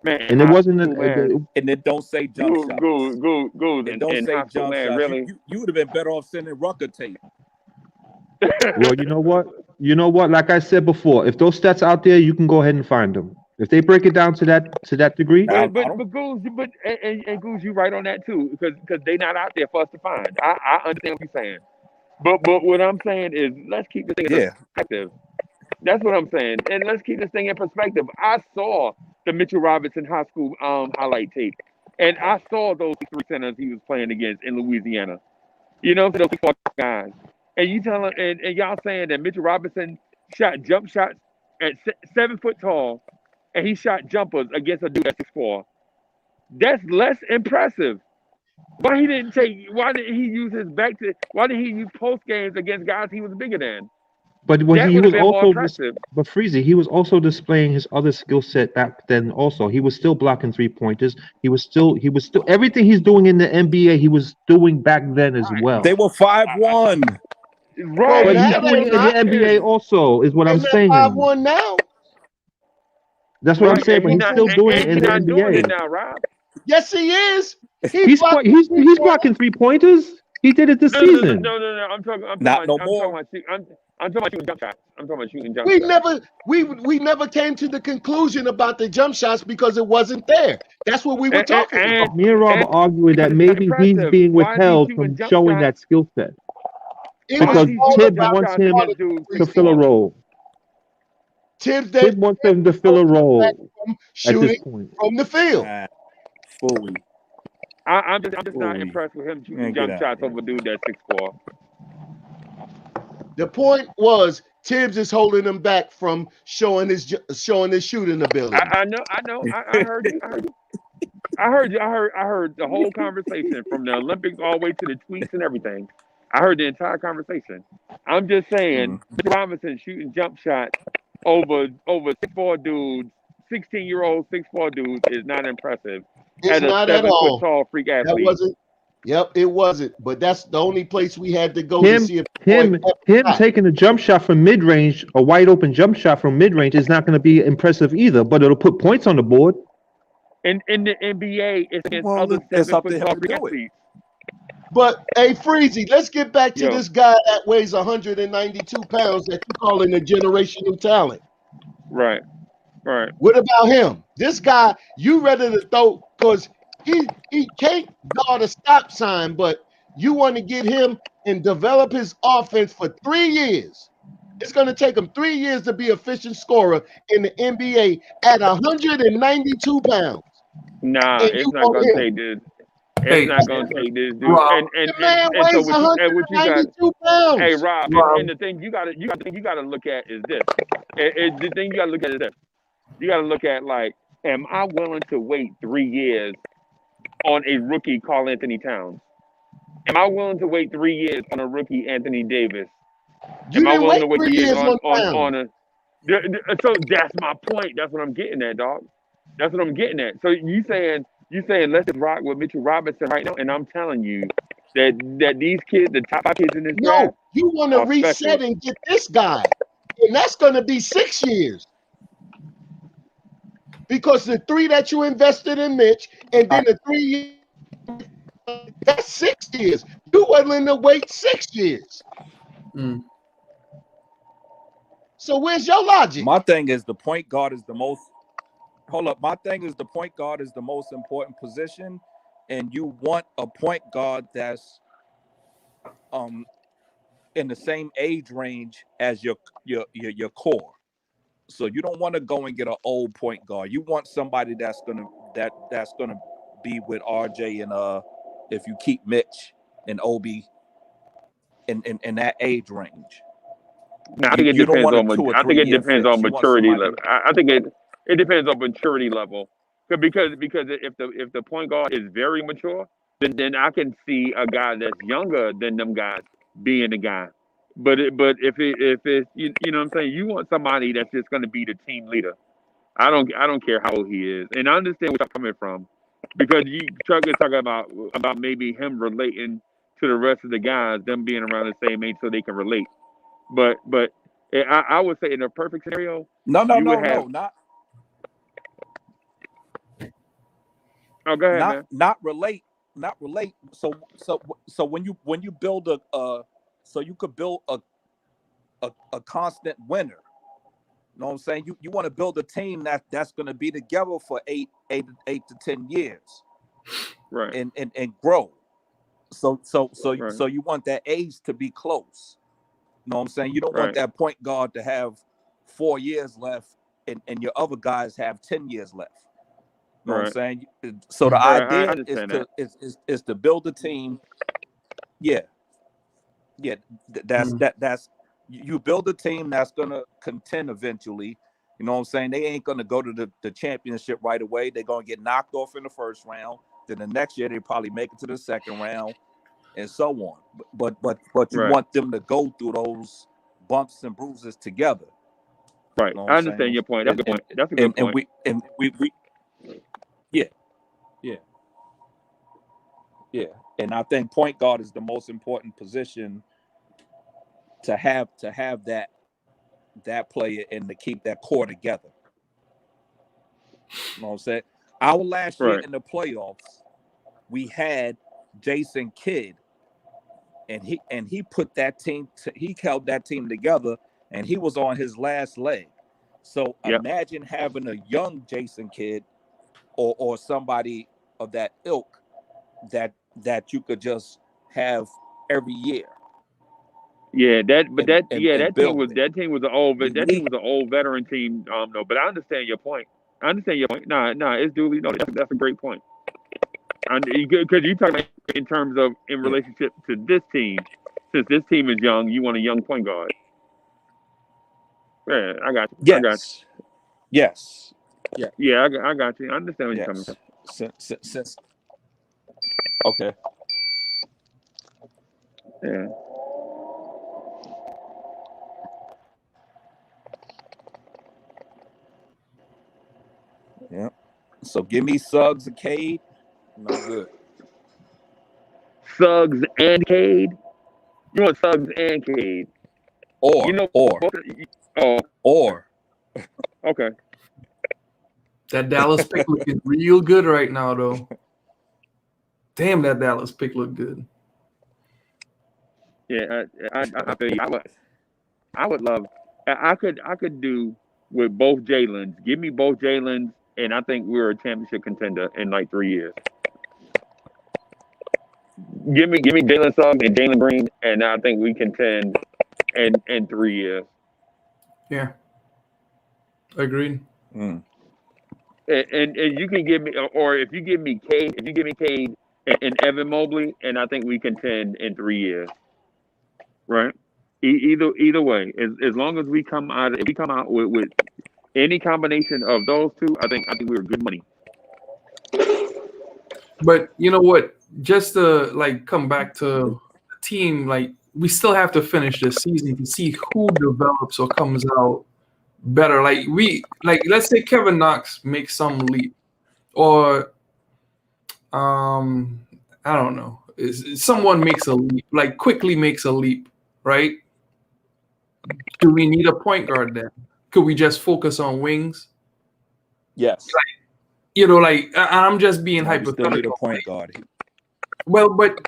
Man, And it wasn't man. And it don't say jump shots. Go. It don't in say high school, jump man. shots. Really? You would have been better off sending Rucker tape. well, you know what? Like I said before, if those stats out there, you can go ahead and find them. If they break it down to that degree, But Goose, and Goose, you right on that too, because they not out there for us to find. I understand what you're saying, but what I'm saying is let's keep this thing in perspective. That's what I'm saying, and let's keep this thing in perspective. I saw the Mitchell Robinson high school highlight tape, and I saw those 3 centers he was playing against in Louisiana. You know, those 4 guys, and you telling and y'all saying that Mitchell Robinson shot jump shots at 7 foot tall, and he shot jumpers against a dude that's 6'4". That's less impressive. Why didn't he use his why did he use post games against guys he was bigger than? but when That he would have was been more also impressive. but Freezy, he was also displaying his other skill set back then. Also, he was still blocking 3-pointers. He was still everything he's doing in the NBA. He was doing back then as well. They were 5-1. Right, But he's that doing it in ain't the NBA also, is what I'm They're saying. 5-1 now. That's what I'm right. saying. And But he's still doing it in he's the not doing it NBA. now, Rob. Yes, he is. He's blocking 3-pointers. He did it this season. No. I'm talking Not about, no I'm more. talking about I'm talking about shooting jump shots. I'm talking about shooting jump We shots. we never came to the conclusion about the jump shots because it wasn't there. That's what we were talking about. Me and Rob are arguing that maybe he's being withheld from showing that skill set because Tibbs wants him to fill a role. Tibbs wants him to fill a role at this shooting point. from the field. Fully. I'm just not impressed with him shooting jump shots over a dude that's 6'4". The point was Tibbs is holding him back from showing his shooting ability. I know. I heard you. I heard the whole conversation from the Olympics all the way to the tweets and everything. I heard the entire conversation. I'm just saying, Robinson shooting jump shots over 6'4" dudes, 16-year-old 6'4" dudes is not impressive. It's not at all. Tall freak athlete. That wasn't. Yep, it wasn't. But that's the only place we had to go Him to see if him taking a jump shot from mid range, a wide open jump shot from mid range, is not going to be impressive either. But it'll put points on the board. In the NBA, it's against other 7-foot tall freak athletes. But hey, Freezy, let's get back to this guy that weighs 192 pounds that you calling a generational talent. Right. What about him? This guy, you ready to throw because he can't guard a stop sign, but you want to get him and develop his offense for 3 years. It's going to take him 3 years to be an efficient scorer in the NBA at 192 pounds. Nah, And it's you not want gonna him. take this. It's Hey, not gonna take this, dude. Rob, The man So weighs what you got? 192 pounds. Hey, Rob, Rob. and the thing you gotta look at is this. The thing you gotta look at is this. You gotta look at like, am I willing to wait 3 years on a rookie Karl Anthony Towns? Am I willing to wait 3 years on a rookie Anthony Davis? You Am I didn't willing wait to wait 3 3 years years on Towns. a? So that's my point. That's what I'm getting at, dog. That's what I'm getting at. So you saying let's just rock with Mitchell Robinson right now, and I'm telling you that these kids, the top 5 kids in this draft, No, you want to are reset special. and get this guy. And that's going to be 6 years. Because the 3 that you invested in Mitch, and then the 3 years, that's 6 years. You willing to wait 6 years. Mm. So where's your logic? My thing is the point guard is the most. Hold up. My thing is the point guard is the most important position, and you want a point guard that's in the same age range as your core. So you don't want to go and get an old point guard. You want somebody that's gonna be with RJ and if you keep Mitch and Obi in that age range. No, I think it depends on. I think it depends on fix. maturity level. I think it depends on maturity level. Because if the point guard is very mature, then I can see a guy that's younger than them guys being the guy. But if it's you know what I'm saying, you want somebody that's just going to be the team leader. I don't care how old he is, and I understand where you're coming from, because Chuck is talking about maybe him relating to the rest of the guys, them being around the same age so they can relate. But I would say in a perfect scenario, No, not. Oh, go ahead, man. Not relate. So when you build so you could build a constant winner. You know what I'm saying? You want to build a team that's going to be together for 8 to 10 years, right? And grow. So Right. you want that age to be close. You know what I'm saying? You don't want that point guard to have 4 years left and your other guys have 10 years left. You know what I'm saying? So the idea is to build a team. Yeah. That's you build a team that's gonna contend eventually. You know what I'm saying? They ain't gonna go to the championship right away. They're gonna get knocked off in the first round. Then the next year they probably make it to the second round, and so on. But you want them to go through those bumps and bruises together. Right. You know I understand your point. That's a good point. That's a good point. And we yeah. And I think point guard is the most important position to have that player and to keep that core together. You know what I'm saying? Our last year in the playoffs, we had Jason Kidd, and he put that team. He held that team together, and he was on his last leg. So imagine having a young Jason Kidd, or somebody of that ilk that you could just have every year. Yeah, that team was an old veteran team. No, but I understand your point. Nah, it's duly noted. That's a great point. Because you talking in terms of in relationship to this team, since this team is young, you want a young point guard. Yeah, I got you. Yes. I got you. Yes. Yeah. Yeah, I got you. I understand where you're coming from. Since okay. Yeah. Yeah. So give me Suggs and Cade. No good. Suggs and Cade? You want Suggs and Cade? Or. Okay. That Dallas pick looking real good right now, though. Damn, that Dallas pick look good. Yeah, I feel you. I would love. I could do with both Jalen's. Give me both Jalen's, and I think we're a championship contender in like 3 years. Give me Jalen Suggs and Jalen Green, and I think we contend in 3 years. Yeah. Agreed. And you can give me, or if you give me Cade and Evan Mobley, and I think we contend in 3 years. Right? Either way, as long as we come out, if we come out with any combination of those two, I think we're good money. But you know what? Just to like come back to the team, like we still have to finish this season to see who develops or comes out better. Like let's say Kevin Knox makes some leap, or I don't know, someone makes a leap, like quickly makes a leap, right? Do we need a point guard then? Could we just focus on wings? Yes. I'm just being hypothetical. Still need a point guard. Well, but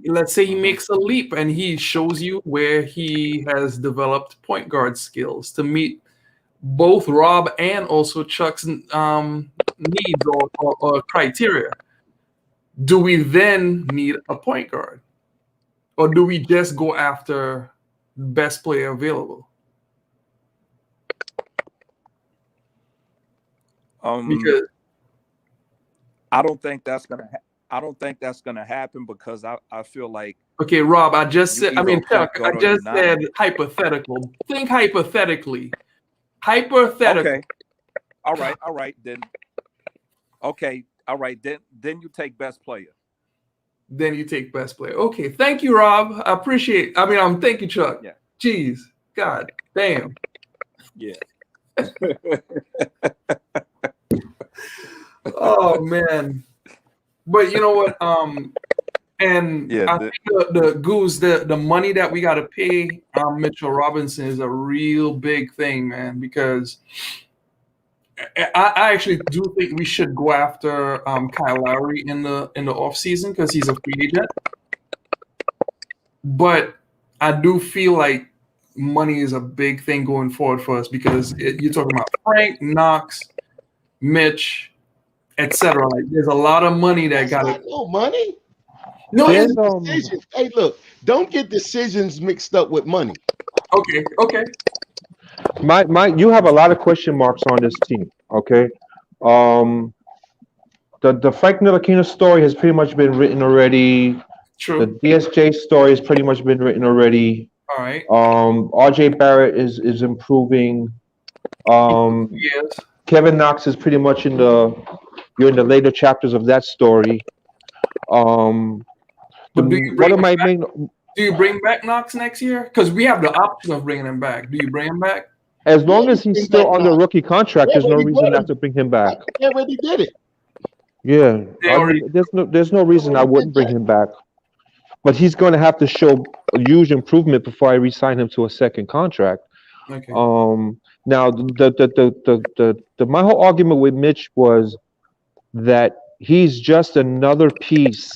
let's say he makes a leap and he shows you where he has developed point guard skills to meet both Rob and also Chuck's needs or criteria. Do we then need a point guard? Or do we just go after best player available? Because I don't think that's gonna happen because I feel like. Okay, Rob, I just said. I mean, Chuck, I just said hypothetical. Think hypothetically. Okay. All right. Then. Okay. All right. Then you take best player. Then you take best player. Okay. Thank you, Rob. I appreciate. Thank you, Chuck. Yeah. Jeez. God damn. Yeah. Oh man. But you know what? And yeah, I think the money that we got to pay Mitchell Robinson is a real big thing, man. Because I actually do think we should go after Kyle Lowry in the off season because he's a free agent. But I do feel like money is a big thing going forward for us because you're talking about Frank, Knox, Mitch, etc. Like, there's a lot of money that got no money. No, it's decisions. Hey, look, don't get decisions mixed up with money. Okay. You have a lot of question marks on this team. Okay, the Frank Ntilikina story has pretty much been written already. True. The DSJ story has pretty much been written already. All right. RJ Barrett is improving. Yes. Kevin Knox is pretty much you're in the later chapters of that story. Do you bring back Knox next year? Because we have the option of bringing him back. Do you bring him back? As long as he's still under rookie contract, there's no reason not to bring him back. They already did it. Yeah, there's no reason I wouldn't bring him back. But he's going to have to show a huge improvement before I re-sign him to a second contract. Okay. Now my whole argument with Mitch was that he's just another piece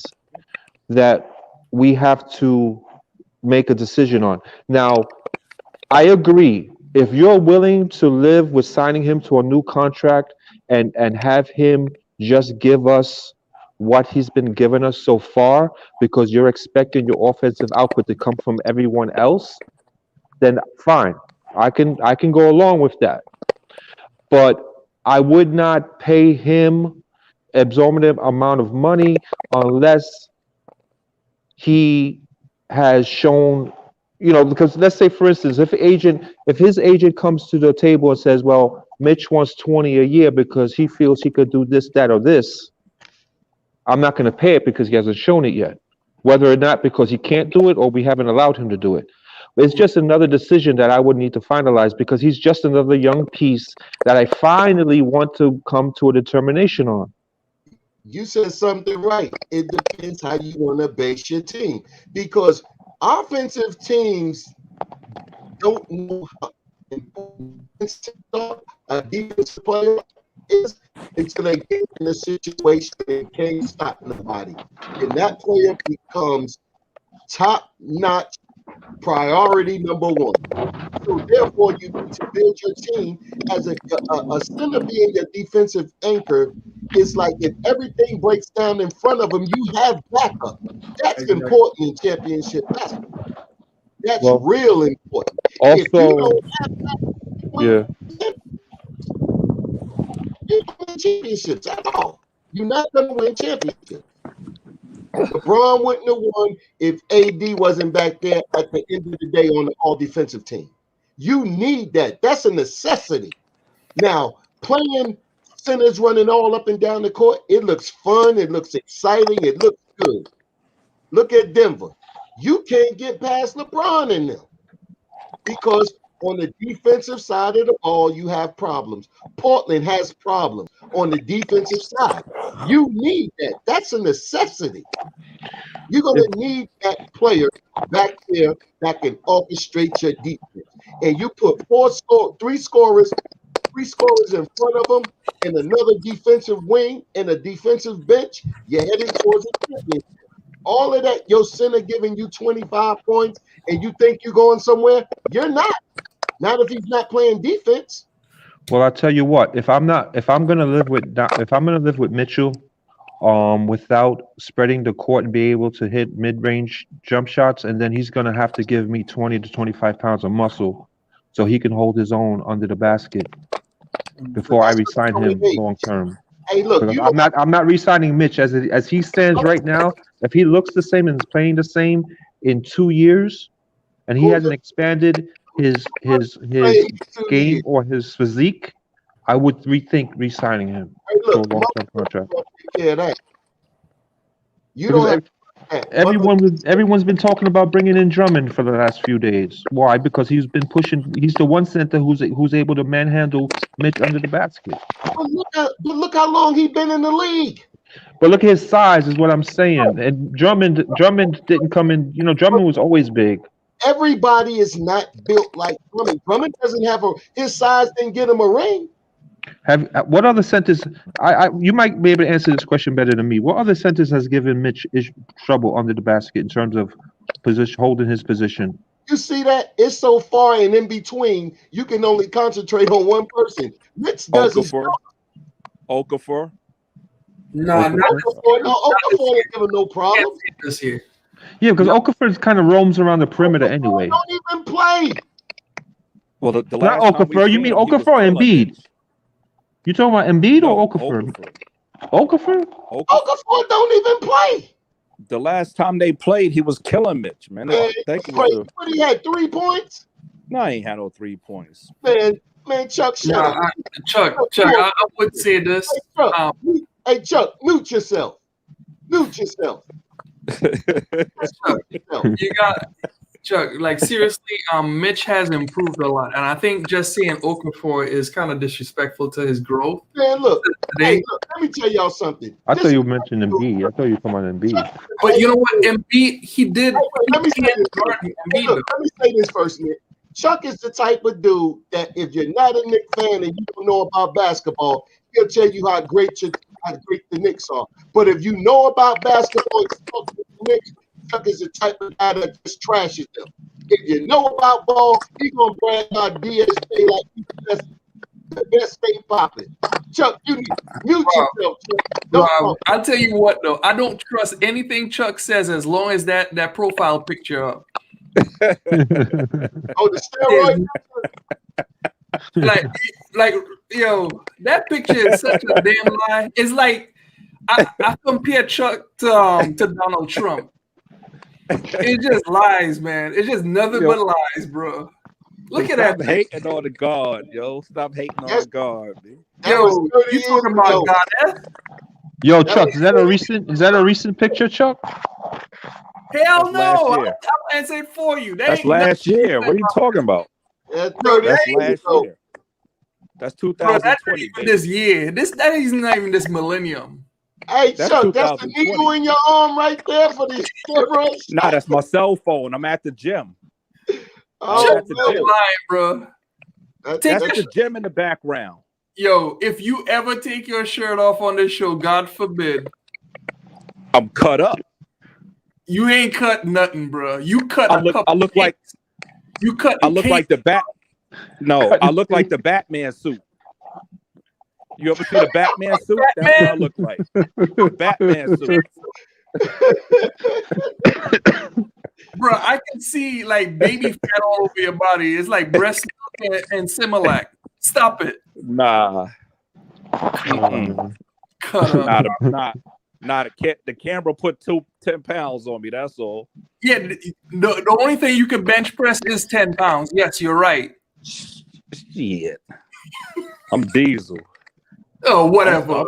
that we have to make a decision on. Now, I agree. If you're willing to live with signing him to a new contract and have him just give us what he's been giving us so far because you're expecting your offensive output to come from everyone else, then fine. I can go along with that. But I would not pay him exorbitant amount of money unless he has shown, because let's say, for instance, if his agent comes to the table and says, well, Mitch wants 20 a year because he feels he could do this, that, or this, I'm not going to pay it because he hasn't shown it yet, whether or not because he can't do it or we haven't allowed him to do it. It's just another decision that I would need to finalize because he's just another young piece that I finally want to come to a determination on. You said something right. It depends how you want to base your team because offensive teams don't know how important a defensive player is until they get in a situation they can't stop nobody. And that player becomes top-notch priority number one. So therefore, you need to build your team as a center being your defensive anchor. it's like if everything breaks down in front of him, you have backup. That's important in championship basketball. That's real important. If you Also, don't have yeah. you don't win championships at all. You're not going to win championships. LeBron wouldn't have won if AD wasn't back there at the end of the day on the all-defensive team. You need that. That's a necessity. Now, playing centers running all up and down the court, it looks fun. It looks exciting. It looks good. Look at Denver. You can't get past LeBron in them because on the defensive side of the ball, you have problems. Portland has problems on the defensive side. You need that. That's a necessity. You're going to need that player back there that can orchestrate your defense. And you put three scorers in front of them and another defensive wing and a defensive bench, you're heading towards a championship. All of that, your center giving you 25 points and you think you're going somewhere, you're not. Not if he's not playing defense. Well, I tell you what, if I'm gonna live with Mitchell, without spreading the court and be able to hit mid-range jump shots, and then he's gonna have to give me 20 to 25 pounds of muscle so he can hold his own under the basket before I resign him long term. Hey, look, I'm not re-signing Mitch as he stands right now. If he looks the same and is playing the same in 2 years, and he hasn't expanded his game or his physique, I would rethink re-signing him to a long-term contract. Yeah, that. You don't have Everyone's been talking about bringing in Drummond for the last few days. Why? Because he's been pushing. He's the one center who's able to manhandle Mitch under the basket. But look how long he's been in the league. But look at his size, is what I'm saying. And Drummond didn't come in. You know, Drummond was always big. Everybody is not built like Drummond. Drummond doesn't have his size didn't get him a ring. What other centers? You might be able to answer this question better than me. What other centers has given Mitch trouble under the basket in terms of holding his position? You see that? It's so far and in between. You can only concentrate on one person. Mitch doesn't. Okafor. No, Okafor ain't giving no problem this year. Yeah, because Okafor kind of roams around the perimeter anyway. Don't even play. Well, the not Okafor. You mean Okafor or Embiid? You talking about Embiid or Okafor? Okafor don't even play. The last time they played, he was killing Mitch, man. What he had 3 points? No, he ain't had no 3 points. Man, Chuck, shut up. Chuck, I would say this. Hey, Chuck, mute yourself. Mute yourself. You got Chuck, like seriously, Mitch has improved a lot, and I think just saying Okafor is kind of disrespectful to his growth. Man, look, let me tell y'all something. I thought you mentioned Embiid. I thought you were talking about Embiid. But you know what, Embiid, he did. Let me say this first, Nick. Chuck is the type of dude that if you're not a Knicks fan and you don't know about basketball, he'll tell you how great the Knicks are. But if you know about basketball and stuff with the Knicks, Chuck is the type of guy that just trashes them. If you know about ball, he's gonna brag about DSJ like he's the best thing popping. Chuck, you need to mute yourself. Chuck. I'll tell you what though, I don't trust anything Chuck says as long as that profile picture up. Oh, the steroid. like yo, that picture is such a damn lie. It's like I compare Chuck to Donald Trump. It's just lies, man. It's just nothing but lies, bro. Look at that. Stop hating on the guard, yo. Stop hating on the guard, man. Yo, you talking about God? Yo, Chuck, is that a recent picture, Chuck? Hell no! I'll answer for you. That's last year. What are you talking about? That's last year. That's 2020. That's not even this year. That is not even this millennium. Hey, Chuck, that's the needle in your arm right there for the steroids. Nah, that's my cell phone. I'm at the gym. Oh, Chuck, you're lying, bro. That's the gym in the background. Yo, if you ever take your shirt off on this show, God forbid, I'm cut up. You ain't cut nothing, bro. You cut. I look like you cut. I look like the bat. No, I look like the Batman suit. You ever see the Batman suit? That's what I look like. The Batman suit. Bro, I can see like baby fat all over your body. It's like breast milk and Similac. Stop it. Nah. Cut up. The camera put 10 pounds on me. That's all. Yeah, the only thing you can bench press is 10 pounds. Yes, you're right. Shit. I'm Diesel. Oh, whatever.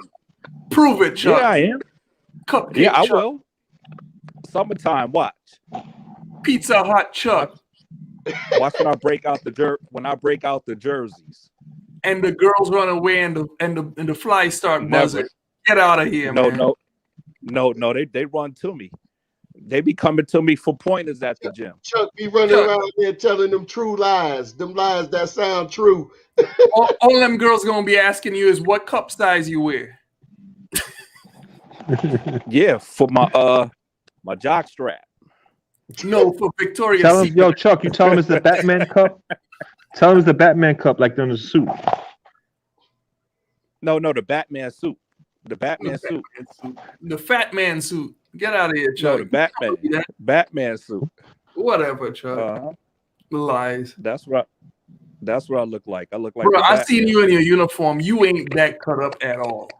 Prove it, Chuck. Yeah, I am. Cupcake Yeah, I Chuck. will. Summertime, watch. Pizza Hut Chuck. Watch when I break out the jerseys. And the girls run away and the flies start buzzing. Never. Get out of here, man. No, they run to me. They be coming to me for pointers at the gym. Chuck be running around there telling them true lies, them lies that sound true. all them girls gonna be asking you is what cup size you wear. Yeah, for my jock strap. No, for Victoria's Tell him, Secret. yo, Chuck, you tell him it's the Batman cup. Tell him it's the Batman cup, like they're in the suit. No, the Batman suit. The Batman suit. The fat man suit. Get out of here, Chuck. No, the Batman suit. Whatever, Chuck. Lies. That's what I look like. I look like. Bro, I Batman. seen you in your uniform. You ain't that cut up at all.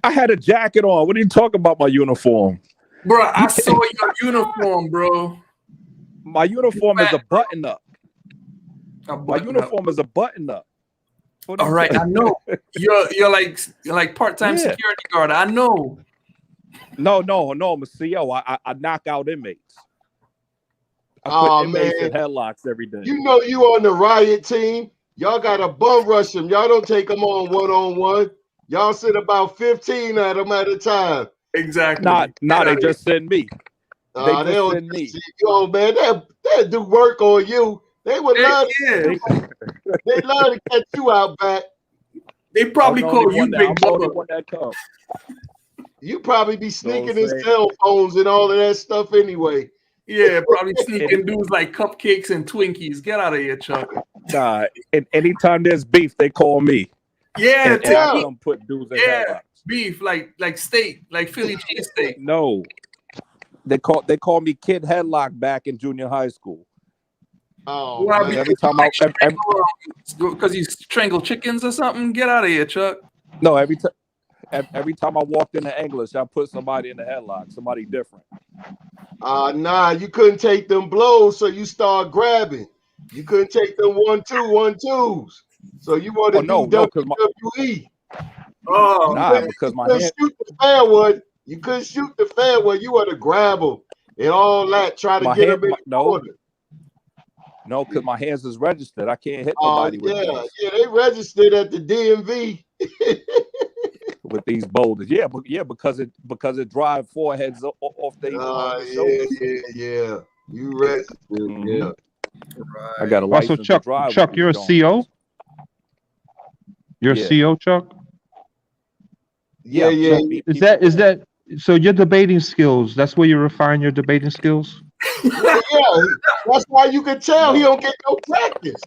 I had a jacket on. What are you talking about? My uniform, bro. I saw your uniform, bro. My uniform is a button up. My uniform is a button up. All right, I know. You're like part-time security guard. I know. No, I'm a CO. I knock out inmates. I Oh, put inmates in man. headlocks every day. You know you on the riot team. Y'all got to bum rush them. Y'all don't take them on one-on-one. Y'all sit about 15 at them at a time. Exactly. They just send me. They don't send me. Yo, man, they'll do work on you. They would love they love to catch you out back. They probably call you Big Bubba. You probably be sneaking his cell phones and all of that stuff anyway. Yeah, probably sneaking dudes like cupcakes and Twinkies. Get out of here, Chuck. Nah, and anytime there's beef, they call me. Yeah, and I come put dudes in headlocks. Beef, like steak, like Philly cheesesteak. No, they call me Kid Headlock back in junior high school. Oh, well, every time because you strangle chickens or something. Get out of here, Chuck. No, every time I walked into English, I put somebody in the headlock, somebody different. Nah, you couldn't take them blows, so you start grabbing. You couldn't take them 1-2-1-2s. So you want to do WWE. Because my hand... shoot the fair one. You couldn't shoot the fair one. You want to grab them and all that. Try to get them in the corner. No, because my hands is registered. I can't hit nobody with these. Yeah, they registered at the DMV with these boulders. Yeah, because it drive foreheads off their shoulders. Yeah. You registered. Yeah. Right. I got a license Chuck, to drive. Chuck, you're a CO? You're a CO, Chuck? Yeah. Is that so your debating skills, that's where you refine your debating skills? Yeah, that's why you can tell he don't get no practice.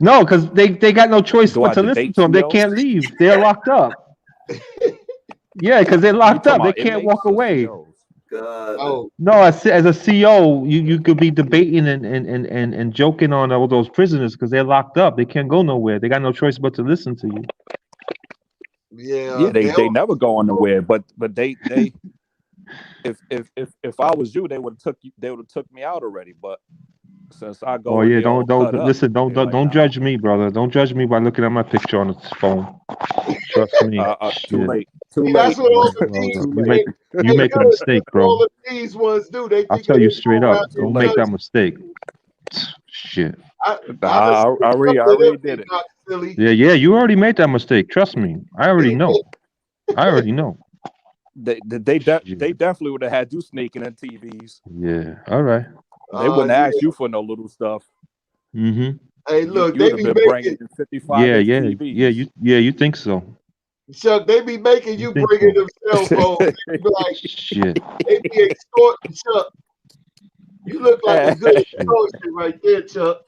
No, because they got no choice but to listen to him. They can't leave. They're locked up. Yeah, because they're locked up. They can't walk away. Oh. No, as a CO, you could be debating and joking on all those prisoners because they're locked up. They can't go nowhere. They got no choice but to listen to you. Yeah, they never go nowhere. But they if I was you, they would have took me out already. But since I go, don't judge me, brother. Don't judge me by looking at my picture on the phone. Trust me. Too late. That's what all the teams you make a mistake, bro. All these ones do. I'll tell you straight up. Don't make that mistake. Shit. I already did it. Yeah. You already made that mistake. Trust me. I already know. They definitely would have had you sneaking in TVs. Yeah. All right. They wouldn't ask you for no little stuff. Mm-hmm. Hey, look, they be making 55. Yeah. You think so? Chuck, they be making you bring in them cell phones. They be like, shit. They be extorting Chuck. You look like a good extortion right there, Chuck.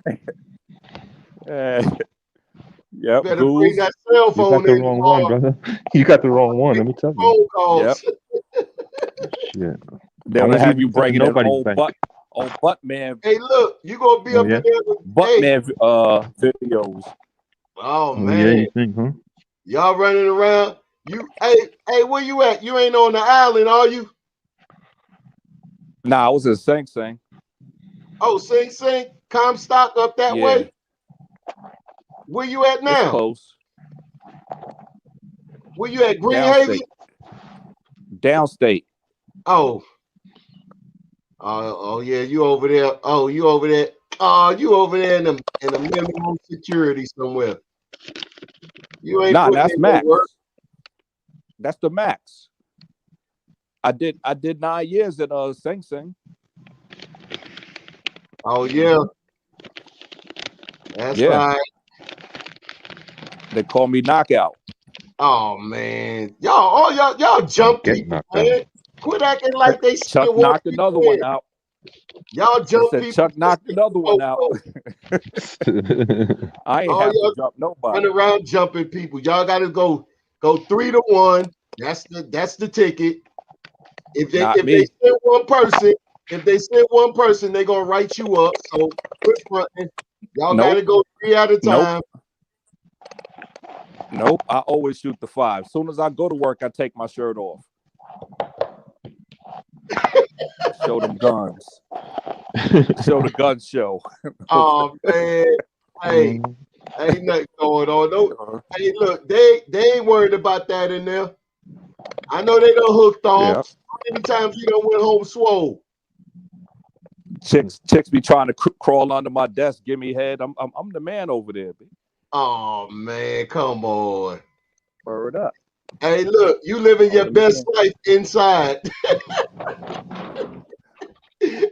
Yep. Better bring that cell You phone got the in wrong one, tomorrow. brother. You got the wrong one. Let me tell you. Phone calls. Yep. Shit. They'll won't have be you bringing in nobody's old bank. butt man. Hey, look, you gonna be up in there with butt man videos. Oh man. Yeah, you think, huh? Y'all running around. Hey, where you at? You ain't on the island, are you? Nah, I was in Sing Sing. Oh, Sing Sing, Comstock up that way. Where you at now? It's close. Where you at? Greenhaven? Downstate. Oh. Oh yeah, you over there. Oh, you over there. You over there in the minimum security somewhere. You ain't Nah, putting that's in no max. work. That's the max. I did 9 years at Sing Sing. Oh yeah. That's right. They call me Knockout. Oh man. Y'all jump people, man. Quit acting like they Chuck still knocked another one out. Y'all jump said people. Chuck knocked another one out. I ain't have to jump nobody. Run around jumping people. Y'all gotta go 3-1. That's the ticket. If they send one person, they're gonna write you up. So quit fronting. Y'all gotta go 3 at a time. Nope. I always shoot the 5. As soon as I go to work, I take my shirt off. Show them guns. Show the gun show. Oh man. Hey, ain't nothing going on. No, hey, look, they ain't worried about that in there. I know they done hooked off. Yep. How many times you done went home swole? Chicks be trying to crawl under my desk, give me head. I'm the man over there, B. Oh man, come on. Word up. Hey, look, you living your best life inside. You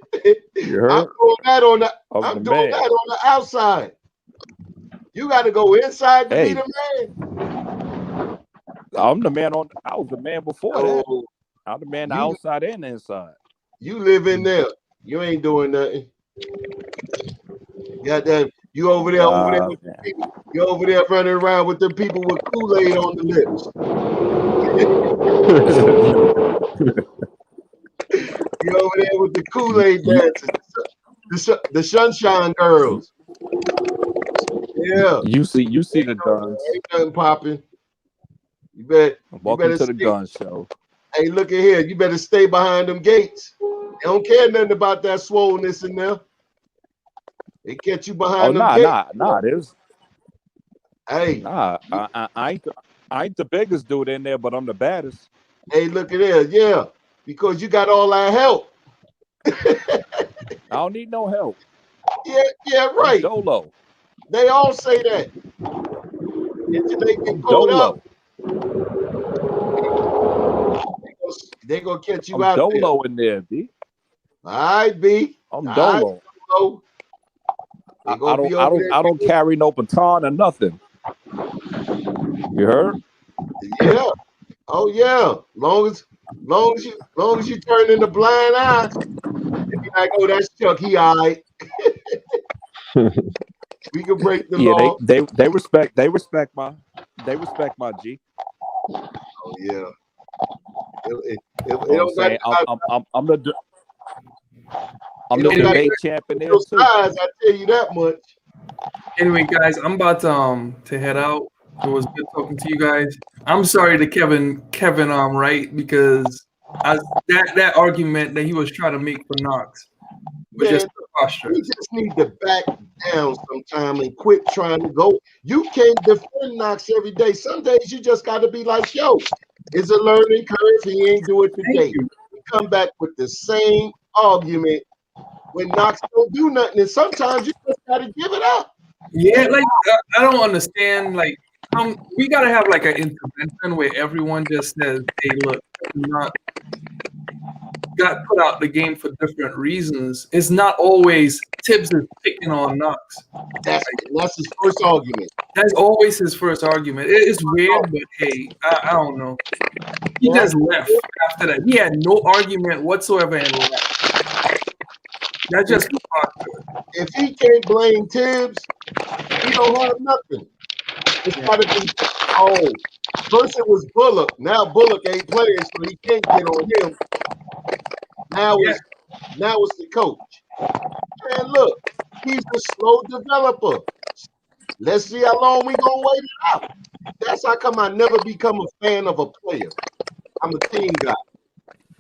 heard? I'm doing that on the outside. You got to go inside to be the man. I was the man before that. I'm the man outside and inside. You live in there. You ain't doing nothing. Goddamn, you over there with the people. You over there running around with the people with Kool-Aid on the lips. You over there with the Kool-Aid dancers, the Sunshine Girls. Yeah. You see the guns. Ain't nothing popping. You better to the gun show. Hey, look at here. You better stay behind them gates. They don't care nothing about that swollenness in there. They catch you behind them gates. There's. Hey. Nah, I ain't the biggest dude in there, but I'm the baddest. Hey, look at there. Yeah. Because you got all that help. I don't need no help. Yeah, right. I'm Dolo. They all say that. Until they get caught up. They gonna catch you out there. Dolo in there, B. All right, B. I'm Dolo. I don't carry no baton or nothing. You heard? Yeah. Oh yeah. Long as you turn in the blind eye, they be like, oh, that's Chuck. He all right. We can break the law. They respect my G. Oh yeah. I'm the debate champ in there too. I tell you that much. Anyway, guys, I'm about to head out. It was good talking to you guys. I'm sorry to Kevin right, because that argument that he was trying to make for Knox was just preposterous. You just need to back down sometime and quit trying to go. You can't defend Knox every day. Some days you just got to be like, yo, it's a learning curve. He ain't do it today. You come back with the same argument when Knox don't do nothing, and sometimes you just got to give it up. Yeah, like I don't understand. Like, we gotta have like an intervention where everyone just says, "Hey, look, not got put out the game for different reasons." It's not always Tibbs is picking on Knox. That's his first argument. That's always his first argument. It's weird, but hey, I don't know. He just left after that. He had no argument whatsoever and left. That's just if he can't blame Tibbs, he don't have nothing. It's gotta be. Oh, first it was Bullock. Now Bullock ain't playing, so he can't get on him. Now it's the coach. Man, look, he's a slow developer. Let's see how long we gonna wait it out. That's how come I never become a fan of a player. I'm a team guy.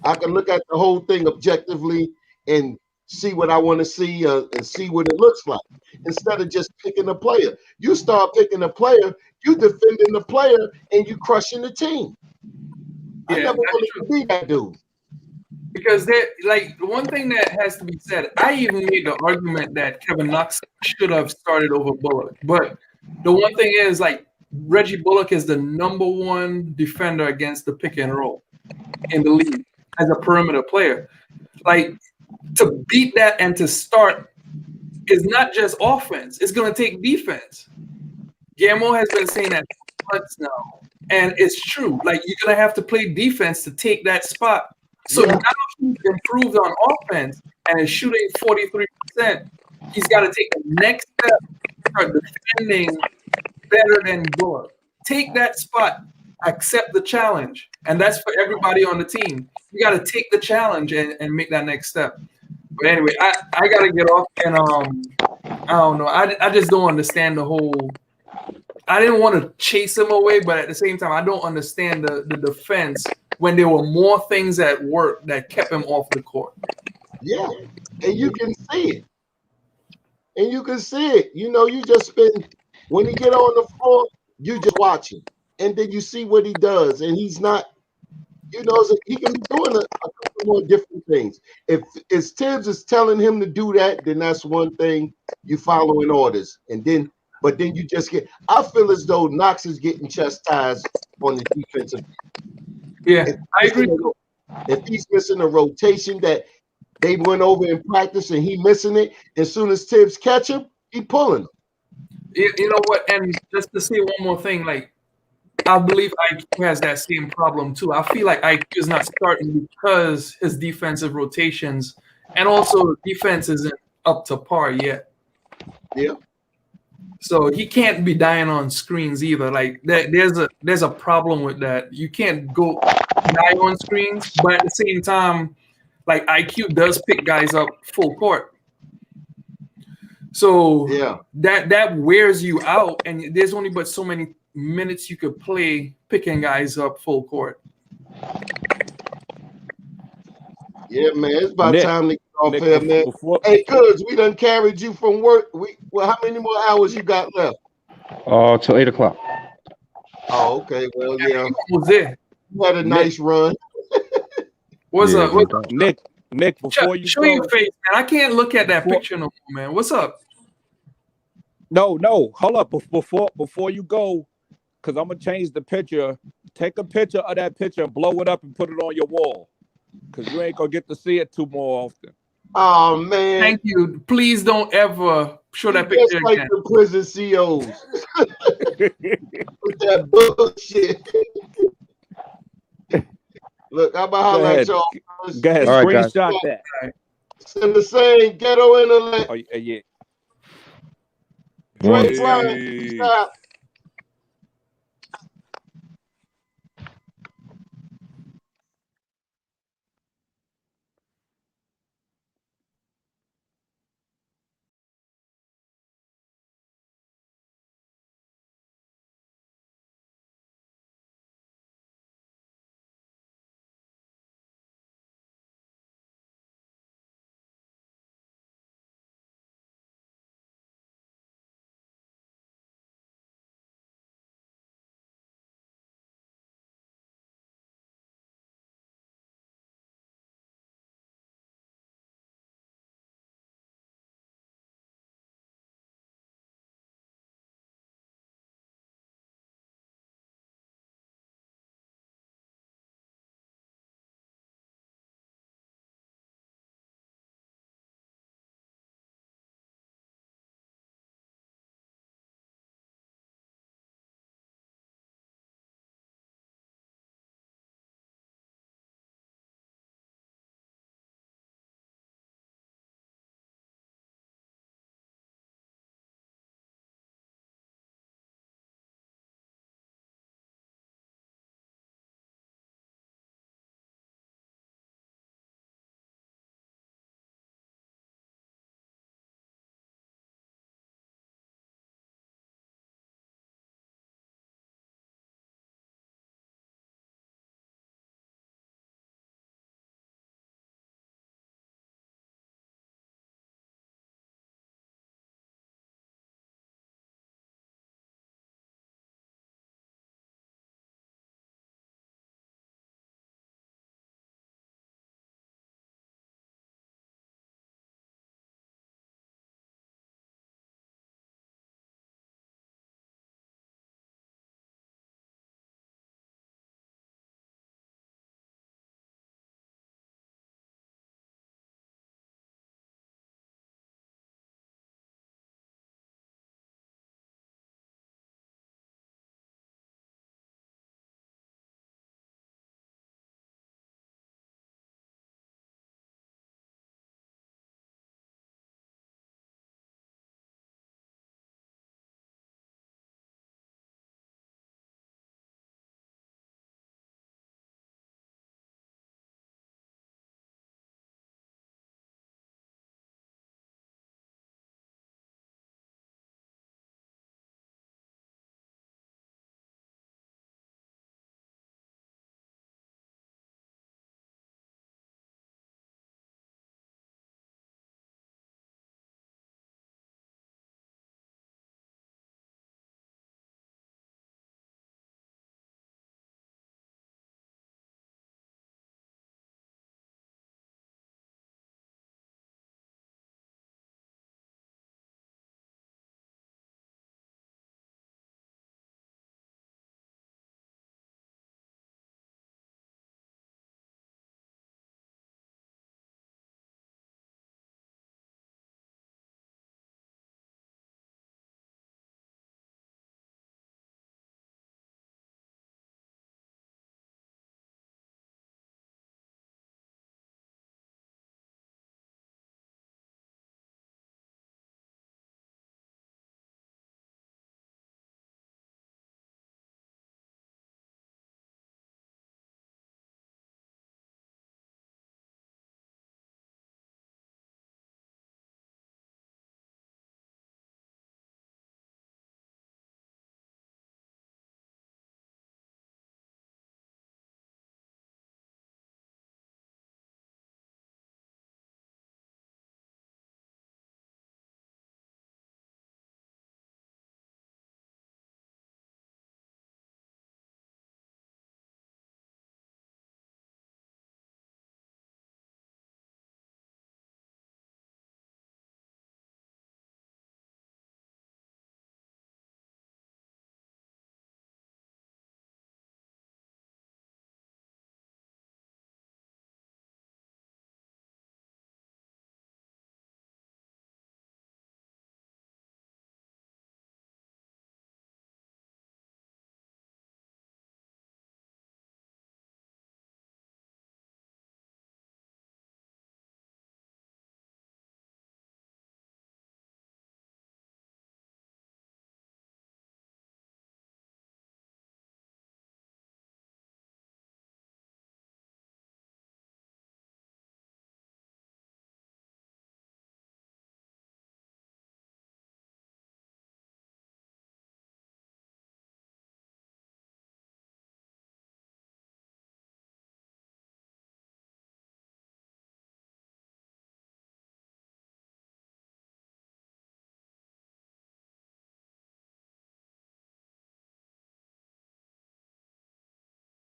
I can look at the whole thing objectively and see what I want to see and see what it looks like instead of just picking a player. You start picking a player, you defending the player, and you crushing the team. I never wanted to be that dude. Because the one thing that has to be said, I even made the argument that Kevin Knox should have started over Bullock. But the one thing is, like, Reggie Bullock is the #1 defender against the pick and roll in the league as a perimeter player. Like, to beat that and to start is not just offense. It's going to take defense. Guillermo has been saying that for months now, and it's true. Like, you're going to have to play defense to take that spot. So now he's improved on offense and is shooting 43%. He's got to take the next step for defending better than Bullock. Take that spot, accept the challenge, and that's for everybody on the team. You got to take the challenge and make that next step. But anyway, I got to get off, and I don't know. I just don't understand the whole. I didn't want to chase him away, but at the same time, I don't understand the defense when there were more things at work that kept him off the court. Yeah, and you can see it. You know, you just spend when he get on the floor, you just watch him, and then you see what he does, and he's not. You know, he can be doing a couple more different things. If Tibbs is telling him to do that, then that's one thing. You following orders, but then you just get. I feel as though Knox is getting chastised on the defensive. Yeah, I agree. If he's missing a rotation that they went over in practice and he missing it, as soon as Tibbs catch him, he pulling him. You know what? And just to say one more thing, like, I believe IQ has that same problem too. I feel like IQ is not starting because his defensive rotations and also defense isn't up to par yet. Yeah. So he can't be dying on screens either. Like there's a problem with that. You can't go die on screens, but at the same time, like IQ does pick guys up full court. So yeah, that wears you out, and there's only but so many minutes you could play picking guys up full court. Yeah, man, it's about time to get off here, man. Hey, cuz we done carried you from work. How many more hours you got left? Till 8 o'clock. Oh, okay. Well, yeah. Was there? You had a nice run. What's up? Nick, before you show your face, man. I can't look at that picture no more, man. What's up? No, hold up. Before you go, because I'm gonna change the picture. Take a picture of that picture, blow it up, and put it on your wall. Because you ain't gonna get to see it too more often. Oh man! Thank you. Please don't ever show that Just picture like again. the prison COs. With that bullshit. Look, I'm gonna holler at y'all. Go ahead, all right, screenshot that. In the same ghetto intellect. Oh, yeah. Drake Brown, stop.